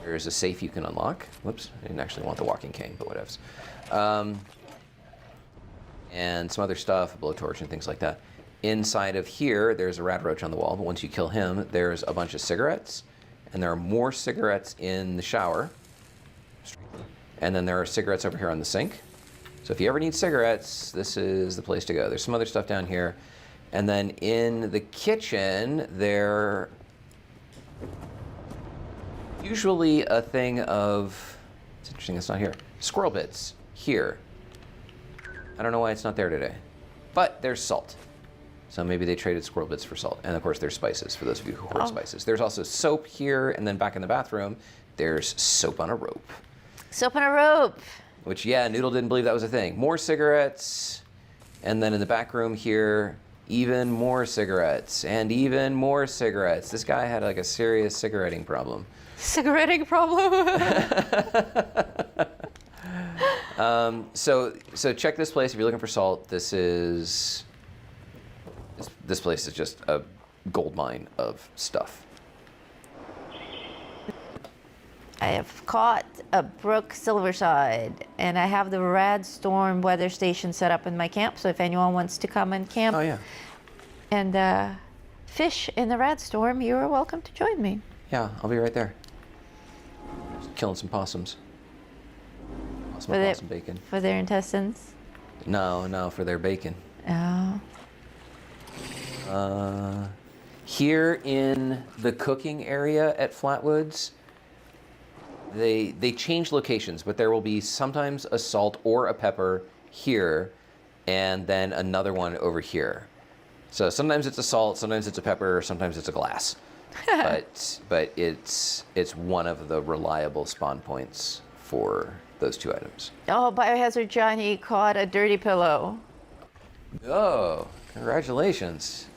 B: there's a safe you can unlock. Whoops, I didn't actually want the walking cane, but whatevs. And some other stuff, a blowtorch and things like that. Inside of here, there's a rad roach on the wall, but once you kill him, there's a bunch of cigarettes, and there are more cigarettes in the shower. And then there are cigarettes over here on the sink. So if you ever need cigarettes, this is the place to go. There's some other stuff down here. And then in the kitchen, there usually a thing of, it's interesting it's not here, squirrel bits here. I don't know why it's not there today. But there's salt. So maybe they traded squirrel bits for salt. And of course there's spices, for those of you who hoard spices. There's also soap here, and then back in the bathroom, there's soap on a rope.
C: Soap on a rope.
B: Which, yeah, Noodle didn't believe that was a thing. More cigarettes, and then in the back room here, even more cigarettes, and even more cigarettes. This guy had like a serious cigaretting problem.
C: Cigaretting problem?
B: So check this place if you're looking for salt. This place is just a gold mine of stuff.
C: I have caught a brook silverside, and I have the Rad Storm weather station set up in my camp, so if anyone wants to come and camp and fish in the Rad Storm, you are welcome to join me.
B: Yeah, I'll be right there. Just killing some possums. Possum bacon.
C: For their intestines?
B: No, for their bacon.
C: Oh.
B: Here in the cooking area at Flatwoods, they change locations, but there will be sometimes a salt or a pepper here, and then another one over here. So sometimes it's a salt, sometimes it's a pepper, sometimes it's a glass. but it's one of the reliable spawn points for those two items.
C: Oh, Biohazard Johnny caught a dirty pillow.
B: Oh, congratulations.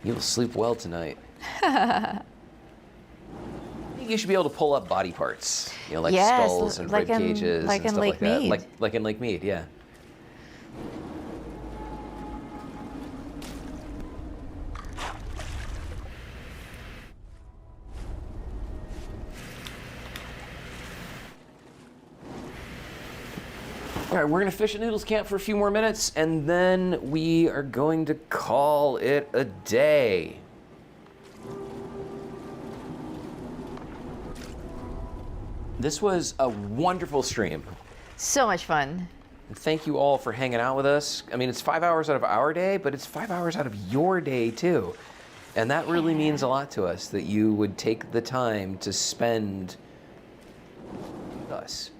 B: You will sleep well tonight. You should be able to pull up body parts, like skulls and rib cages and stuff like that. Like in Lake Mead, yeah. All right, we're gonna fish at Noodle's Camp for a few more minutes, and then we are going to call it a day. This was a wonderful stream.
C: So much fun.
B: And thank you all for hanging out with us. I mean, it's 5 hours out of our day, but it's 5 hours out of your day too. And that really means a lot to us, that you would take the time to spend with us.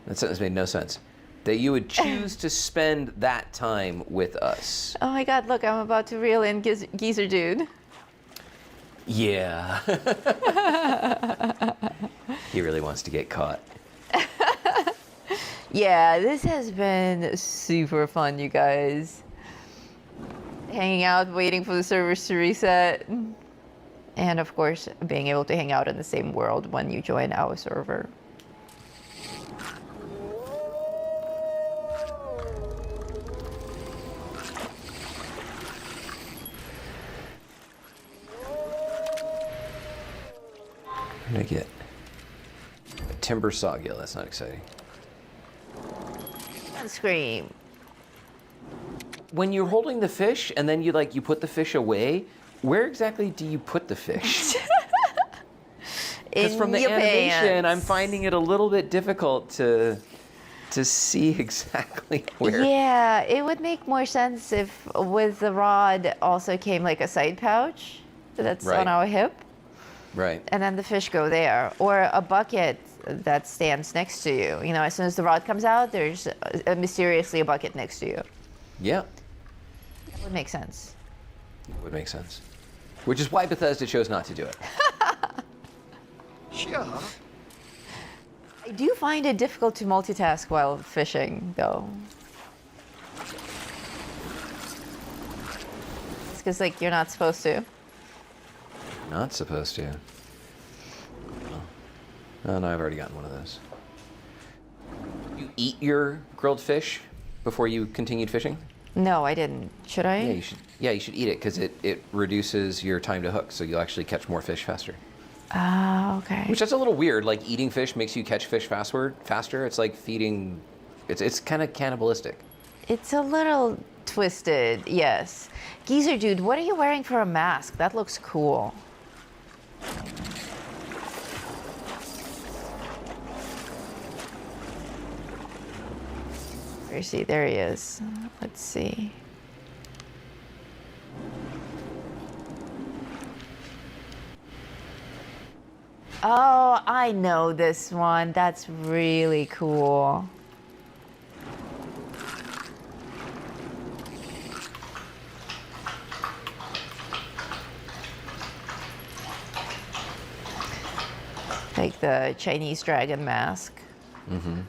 B: That sentence made no sense. that you would choose to spend that time with us.
C: Oh my god, look, I'm about to reel in Geezer Dude.
B: Yeah. He really wants to get caught.
C: Yeah, this has been super fun, you guys. Hanging out, waiting for the servers to reset. And of course, being able to hang out in the same world when you join our server.
B: What did I get? A timber sawgill, that's not exciting.
C: Scream.
B: When you're holding the fish and then you put the fish away, where exactly do you put the fish? Because from the animation, I'm finding it a little bit difficult to see exactly where.
C: Yeah, it would make more sense if with the rod also came like a side pouch that's on our hip.
B: Right.
C: And then the fish go there. Or a bucket that stands next to you. You know, as soon as the rod comes out, there's mysteriously a bucket next to you.
B: Yeah.
C: That would make sense.
B: It would make sense. Which is why Bethesda chose not to do it.
C: Sure. I do find it difficult to multitask while fishing, though. It's because, like, you're not supposed to.
B: Not supposed to. Oh, no, I've already gotten one of those. You eat your grilled fish before you continued fishing?
C: No, I didn't. Should I?
B: Yeah, you should. Yeah, you should eat it because it reduces your time to hook, so you'll actually catch more fish faster.
C: Ah, okay.
B: Which that's a little weird. Like eating fish makes you catch fish faster. It's like feeding. It's kind of cannibalistic.
C: It's a little twisted, yes. Geezer Dude, what are you wearing for a mask? That looks cool. Where is he? There he is. Let's see. Oh, I know this one. That's really cool. Like the Chinese dragon mask.
B: Mm-hmm.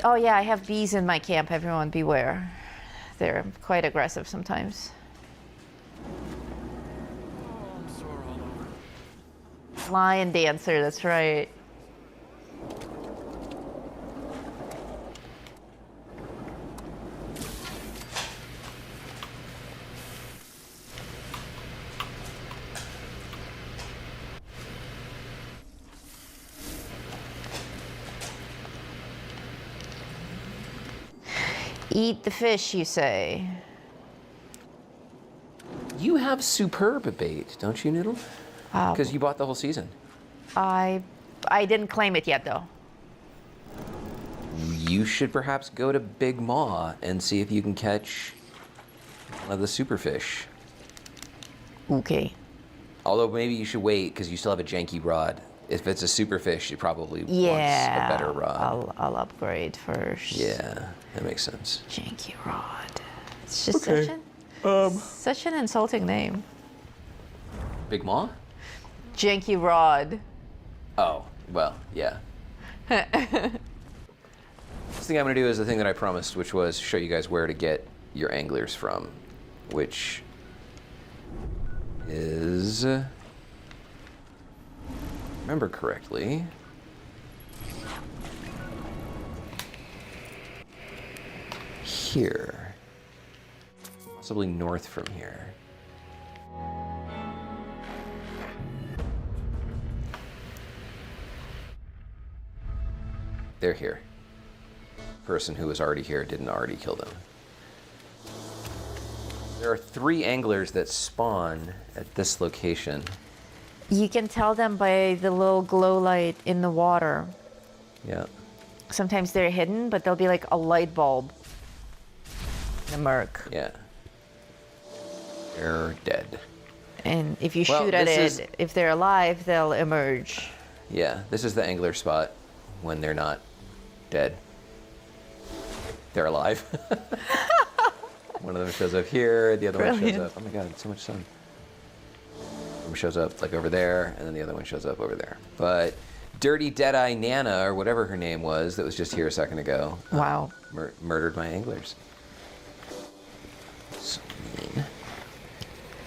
C: Oh yeah, I have bees in my camp. Everyone beware. They're quite aggressive sometimes. Lion dancer, that's right. Eat the fish, you say?
B: You have superb bait, don't you, Noodle? Because you bought the whole season.
C: I didn't claim it yet, though.
B: You should perhaps go to Big Maw and see if you can catch one of the superfish.
C: Okay.
B: Although maybe you should wait because you still have a janky rod. If it's a superfish, you probably wants a better rod.
C: I'll upgrade first.
B: Yeah, that makes sense.
C: Janky rod. It's just such an insulting name.
B: Big Maw?
C: Janky rod.
B: Oh, well, yeah. This thing I'm going to do is the thing that I promised, which was show you guys where to get your anglers from, which is, remember correctly, here, possibly north from here. They're here. Person who was already here didn't already kill them. There are 3 anglers that spawn at this location.
C: You can tell them by the little glow light in the water.
B: Yeah.
C: Sometimes they're hidden, but they'll be like a light bulb in the murk.
B: Yeah. They're dead.
C: And if you shoot at it, if they're alive, they'll emerge.
B: Yeah, this is the angler spot when they're not dead. They're alive. One of them shows up here, the other one shows up. Oh my god, so much sun. One shows up like over there, and then the other one shows up over there. But Dirty Deadeye Nana, or whatever her name was, that was just here a second ago.
C: Wow.
B: Murdered my anglers. So mean.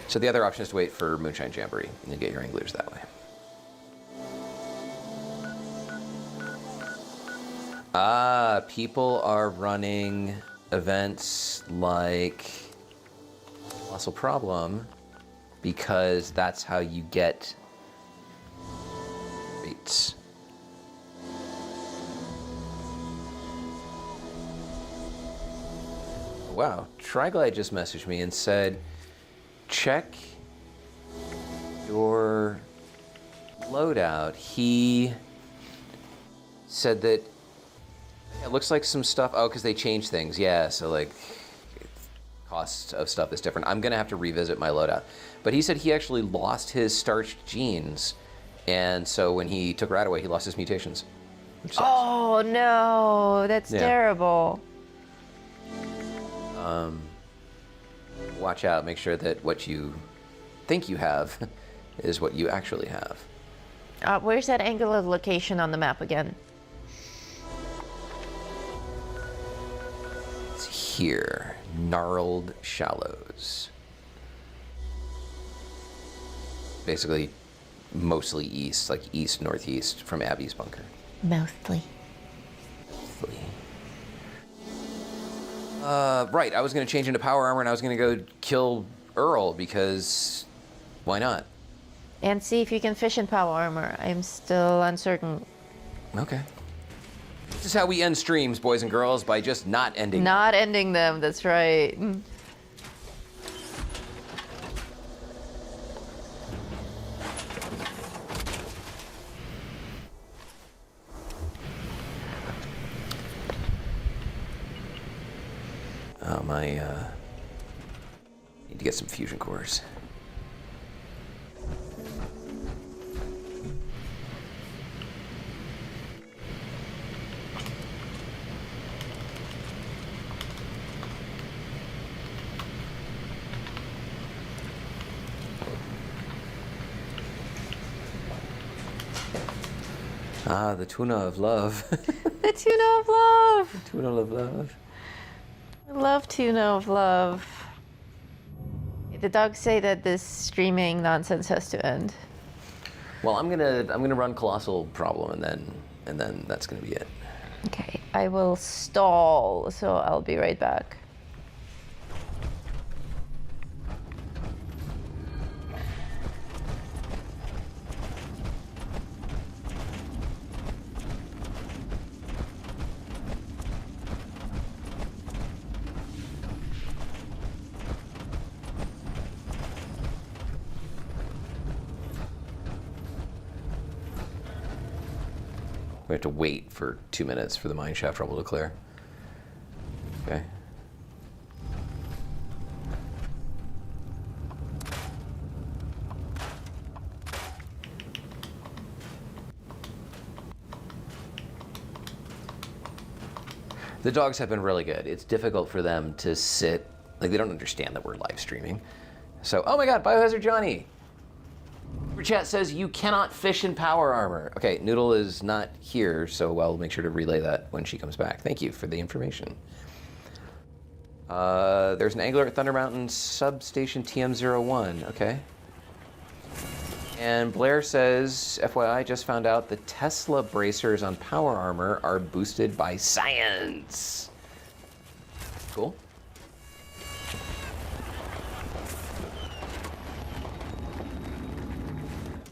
B: So the other option is to wait for Moonshine Jamboree, and you get your anglers that way. Ah, people are running events like Colossal Problem because that's how you get rates. Wow, Triglide just messaged me and said, check your loadout. He said that it looks like some stuff. Oh, because they changed things. Yeah, so like cost of stuff is different. I'm gonna have to revisit my loadout. But he said he actually lost his starched genes, and so when he took Rat away, he lost his mutations. Which sucks.
C: Oh no, that's terrible.
B: Watch out. Make sure that what you think you have is what you actually have.
C: Where's that angular location on the map again?
B: It's here. Gnarled Shallows. Basically, mostly east, like east-northeast from Abby's bunker.
C: Mostly.
B: Right, I was going to change into power armor and I was going to go kill Earl because why not?
C: And see if you can fish in power armor. I'm still uncertain.
B: Okay. This is how we end streams, boys and girls, by just not ending
C: Not ending them, that's right.
B: Oh, need to get some fusion cores. Ah, the tuna of love.
C: The tuna of love.
B: The tuna of love.
C: I love tuna of love. The dogs say that this streaming nonsense has to end.
B: Well, I'm gonna run Colossal Problem and then that's gonna be it.
C: Okay, I will stall, so I'll be right back.
B: We have to wait for 2 minutes for the mineshaft rubble to clear. Okay. The dogs have been really good. It's difficult for them to sit, like they don't understand that we're live streaming. So, oh my god, Biohazard Johnny! Super chat says you cannot fish in power armor. Okay, Noodle is not here, so I'll make sure to relay that when she comes back. Thank you for the information. There's an angler at Thunder Mountain substation TM01. Okay. And Blair says, FYI, just found out the Tesla bracers on power armor are boosted by science. Cool.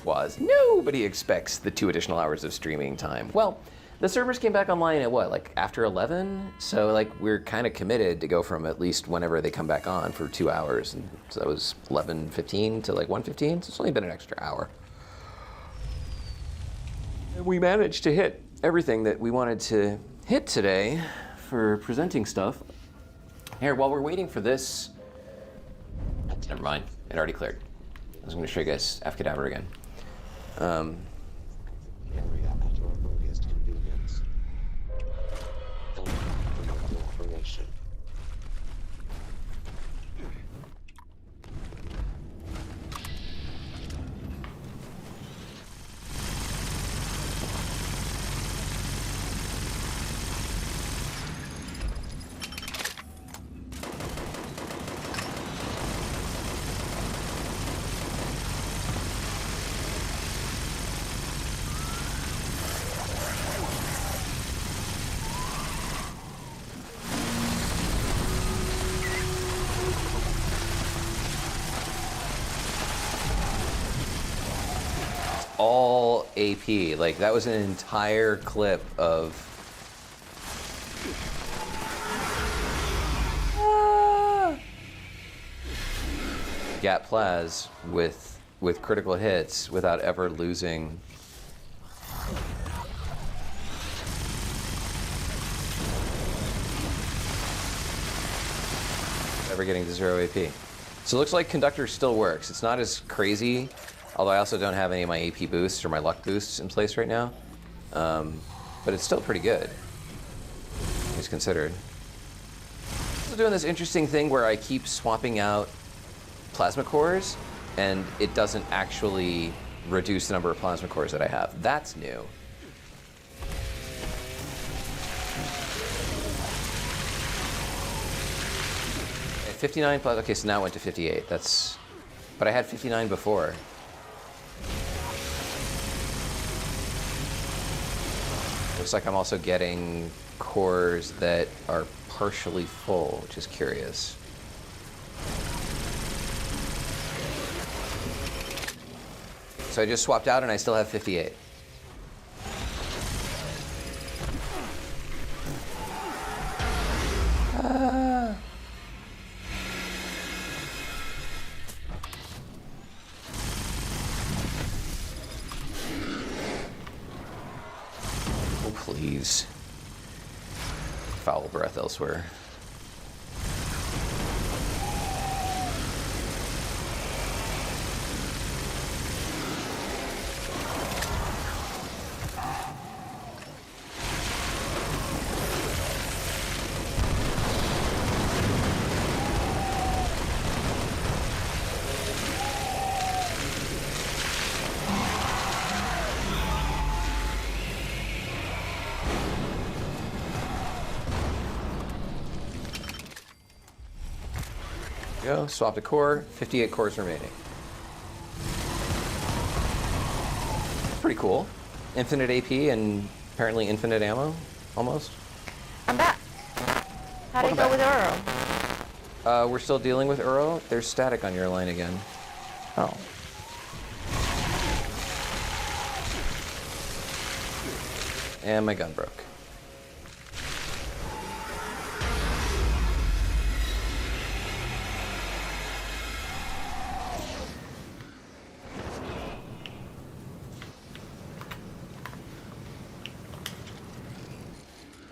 B: Was nobody expects the 2 additional hours of streaming time. Well, the servers came back online at what, like after 11? So like we're kind of committed to go from at least whenever they come back on for 2 hours. And so that was 11:15 to like 1:15. So it's only been an extra hour. And we managed to hit everything that we wanted to hit today for presenting stuff. Here, while we're waiting for this, never mind, it already cleared. I was going to show you guys F-Cadaver again. all AP. Like, that was an entire clip of... Gat Plaz with critical hits without ever losing. Ever getting to 0 AP. So it looks like Conductor still works. It's not as crazy, although I also don't have any of my AP boosts or my luck boosts in place right now. But it's still pretty good, things considered. Also doing this interesting thing where I keep swapping out plasma cores, and it doesn't actually reduce the number of plasma cores that I have. That's new. Okay, 59 plus, okay, so now it went to 58. That's, but I had 59 before. Looks like I'm also getting cores that are partially full, which is curious. So I just swapped out and I still have 58. Oh, please. Foul breath elsewhere. Go, swapped a core, 58 cores remaining. Pretty cool. Infinite AP and apparently infinite ammo, almost.
C: I'm back. How do you go with Uro?
B: We're still dealing with Uro. There's static on your line again.
C: Oh.
B: And my gun broke.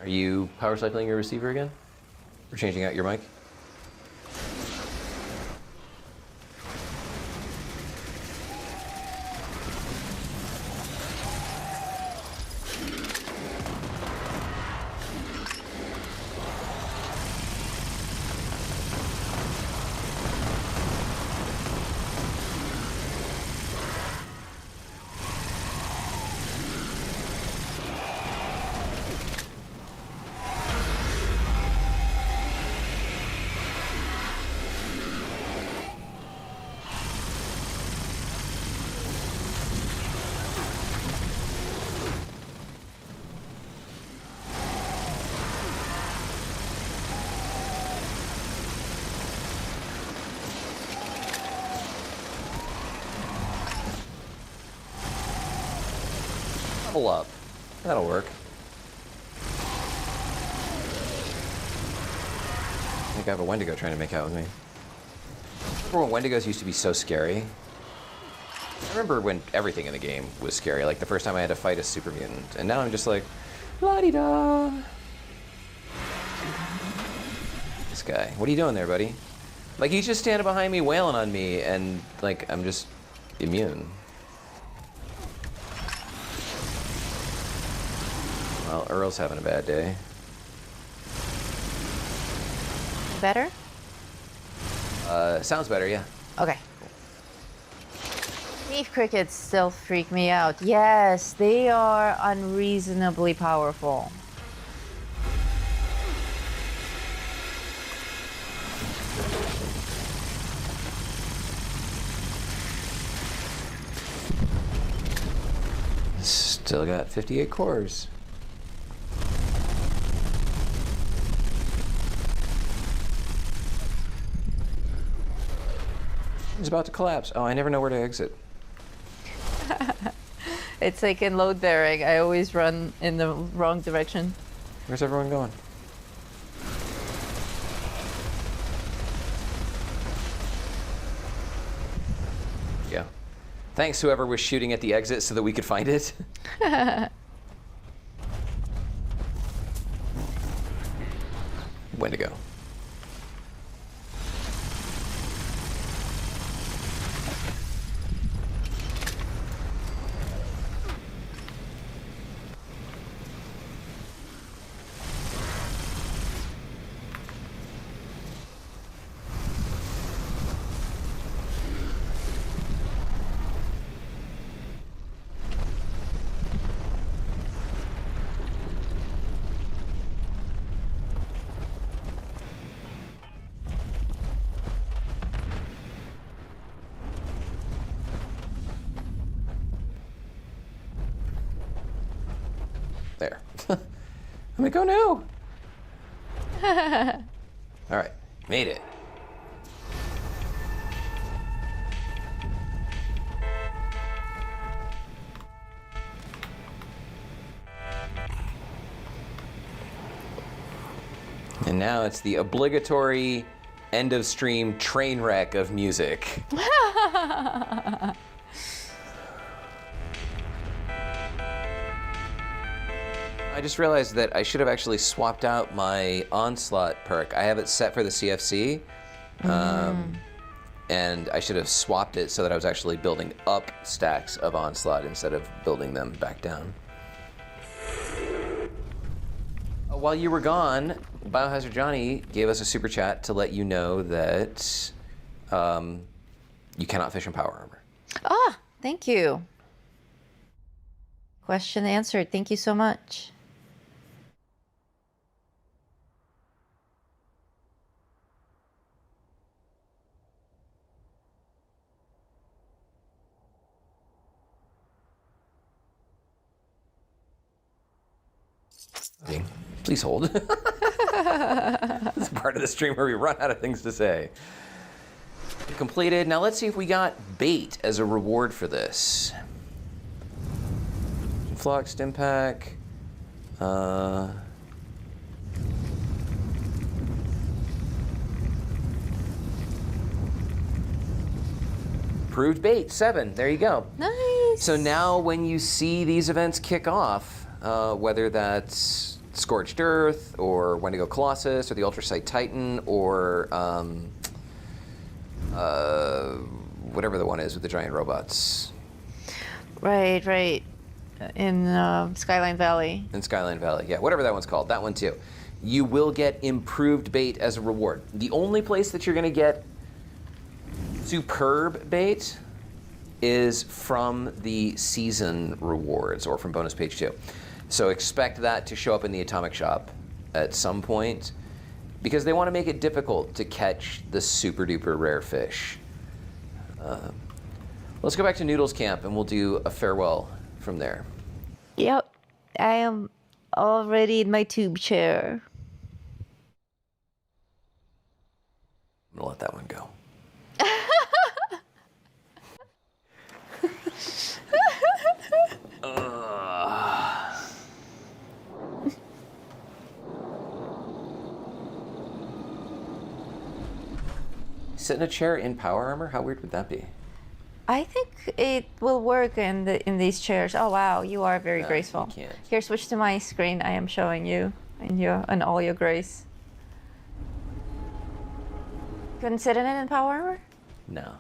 B: Are you power cycling your receiver again? Or changing out your mic? Level up. That'll work. I think I have a Wendigo trying to make out with me. Remember when Wendigos used to be so scary? I remember when everything in the game was scary, like the first time I had to fight a super mutant, and now I'm just like, la-di-da. This guy, what are you doing there, buddy? Like, he's just standing behind me wailing on me, and like, I'm just immune. Well, Earl's having a bad day.
C: Better?
B: Sounds better, yeah.
C: Okay. Leaf crickets still freak me out. Yes, they are unreasonably powerful.
B: Still got 58 cores. It's about to collapse. Oh, I never know where to exit.
M: It's like in load bearing. I always run in the wrong direction.
B: Where's everyone going? Yeah. Thanks, whoever was shooting at the exit so that we could find it. Wendigo. There. I'm gonna go now. All right, made it. And now it's the obligatory end of stream train wreck of music. I just realized that I should have actually swapped out my Onslaught perk. I have it set for the CFC, and I should have swapped it so that I was actually building up stacks of Onslaught instead of building them back down. While you were gone, Biohazard Johnny gave us a super chat to let you know that you cannot fish in power armor.
M: Ah, thank you. Question answered. Thank you so much.
B: Please hold. This is part of the stream where we run out of things to say. Completed. Now let's see if we got bait as a reward for this. Flock, stim pack. Approved bait, 7. There you go.
M: Nice.
B: So now when you see these events kick off, whether that's Scorched Earth or Wendigo Colossus or the Ultrasight Titan or whatever the one is with the giant robots.
M: Right, right. In Skyline Valley.
B: In Skyline Valley, yeah, whatever that one's called, that one too. You will get improved bait as a reward. The only place that you're going to get superb bait is from the season rewards or from bonus page 2. So expect that to show up in the Atomic Shop at some point because they want to make it difficult to catch the super duper rare fish. Let's go back to Noodle's camp and we'll do a farewell from there.
M: Yep, I am already in my tube chair.
B: I'm gonna let that one go. Sit in a chair in power armor? How weird would that be?
M: I think it will work in these chairs. Oh wow, you are very graceful.
B: You can't.
M: Here, switch to my screen. I am showing you in all your grace. Couldn't sit in it in power armor?
B: No.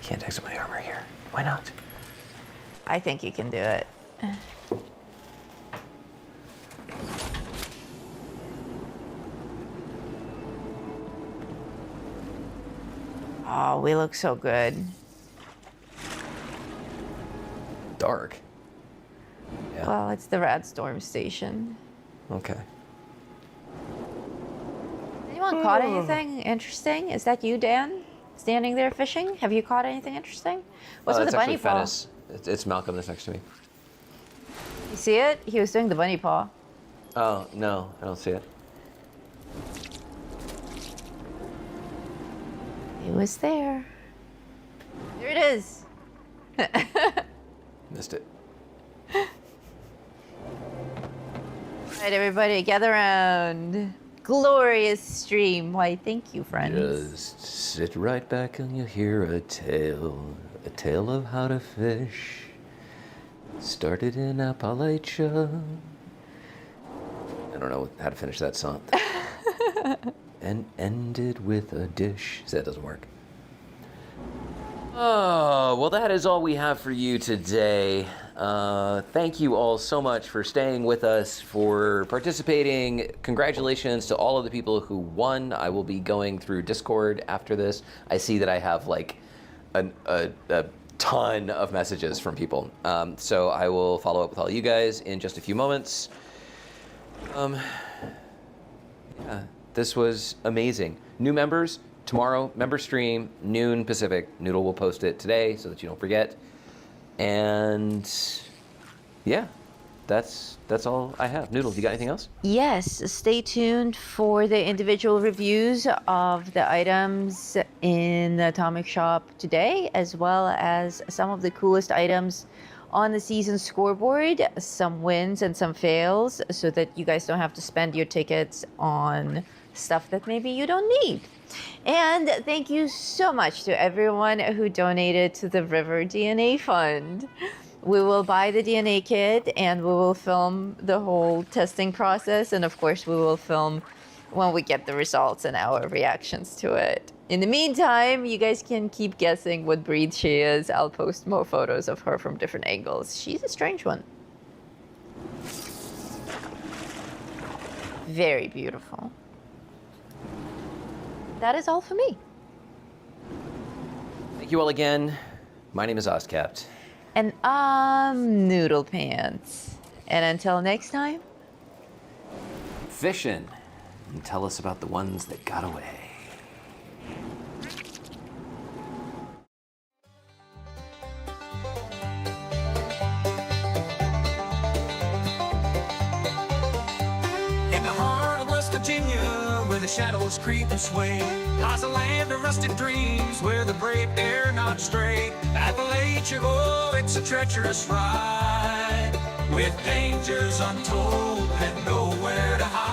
B: Can't exit my armor here. Why not?
M: I think you can do it. Oh, we look so good.
B: Dark. Yeah.
M: Well, it's the Radstorm station.
B: Okay.
M: Anyone caught anything interesting? Is that you, Dan? Standing there fishing? Have you caught anything interesting? What's with the bunny paw?
B: Fennis. It's Malcolm that's next to me.
M: You see it? He was doing the bunny paw.
B: Oh, no, I don't see it.
C: It was there. There it is.
B: Missed it.
C: All right, everybody, gather around. Glorious stream. Why, thank you, friends.
B: Just sit right back and you'll hear a tale of how to fish. Started in Appalachia. I don't know how to finish that song. And ended with a dish. See, that doesn't work. Oh, well, that is all we have for you today. Thank you all so much for staying with us, for participating. Congratulations to all of the people who won. I will be going through Discord after this. I see that I have like a ton of messages from people. So I will follow up with all you guys in just a few moments. Yeah, this was amazing. New members, tomorrow, member stream, noon Pacific. Noodle will post it today so that you don't forget. And yeah, that's all I have. Noodle, you got anything else?
C: Yes, stay tuned for the individual reviews of the items in the Atomic Shop today, as well as some of the coolest items on the season scoreboard, some wins and some fails, so that you guys don't have to spend your tickets on stuff that maybe you don't need. And thank you so much to everyone who donated to the River DNA Fund. We will buy the DNA kit and we will film the whole testing process. And of course, we will film when we get the results and our reactions to it. In the meantime, you guys can keep guessing what breed she is. I'll post more photos of her from different angles. She's a strange one. Very beautiful. That is all for me.
B: Thank you all again. My name is Ozcapped.
C: And I'm Noodle Pants. And until next time,
B: Fishin', and tell us about the ones that got away.
A: Where the shadows creep and sway, lies a land of rusted dreams where the brave dare not stray. Appalachia, oh, it's a treacherous ride with dangers untold and nowhere to hide.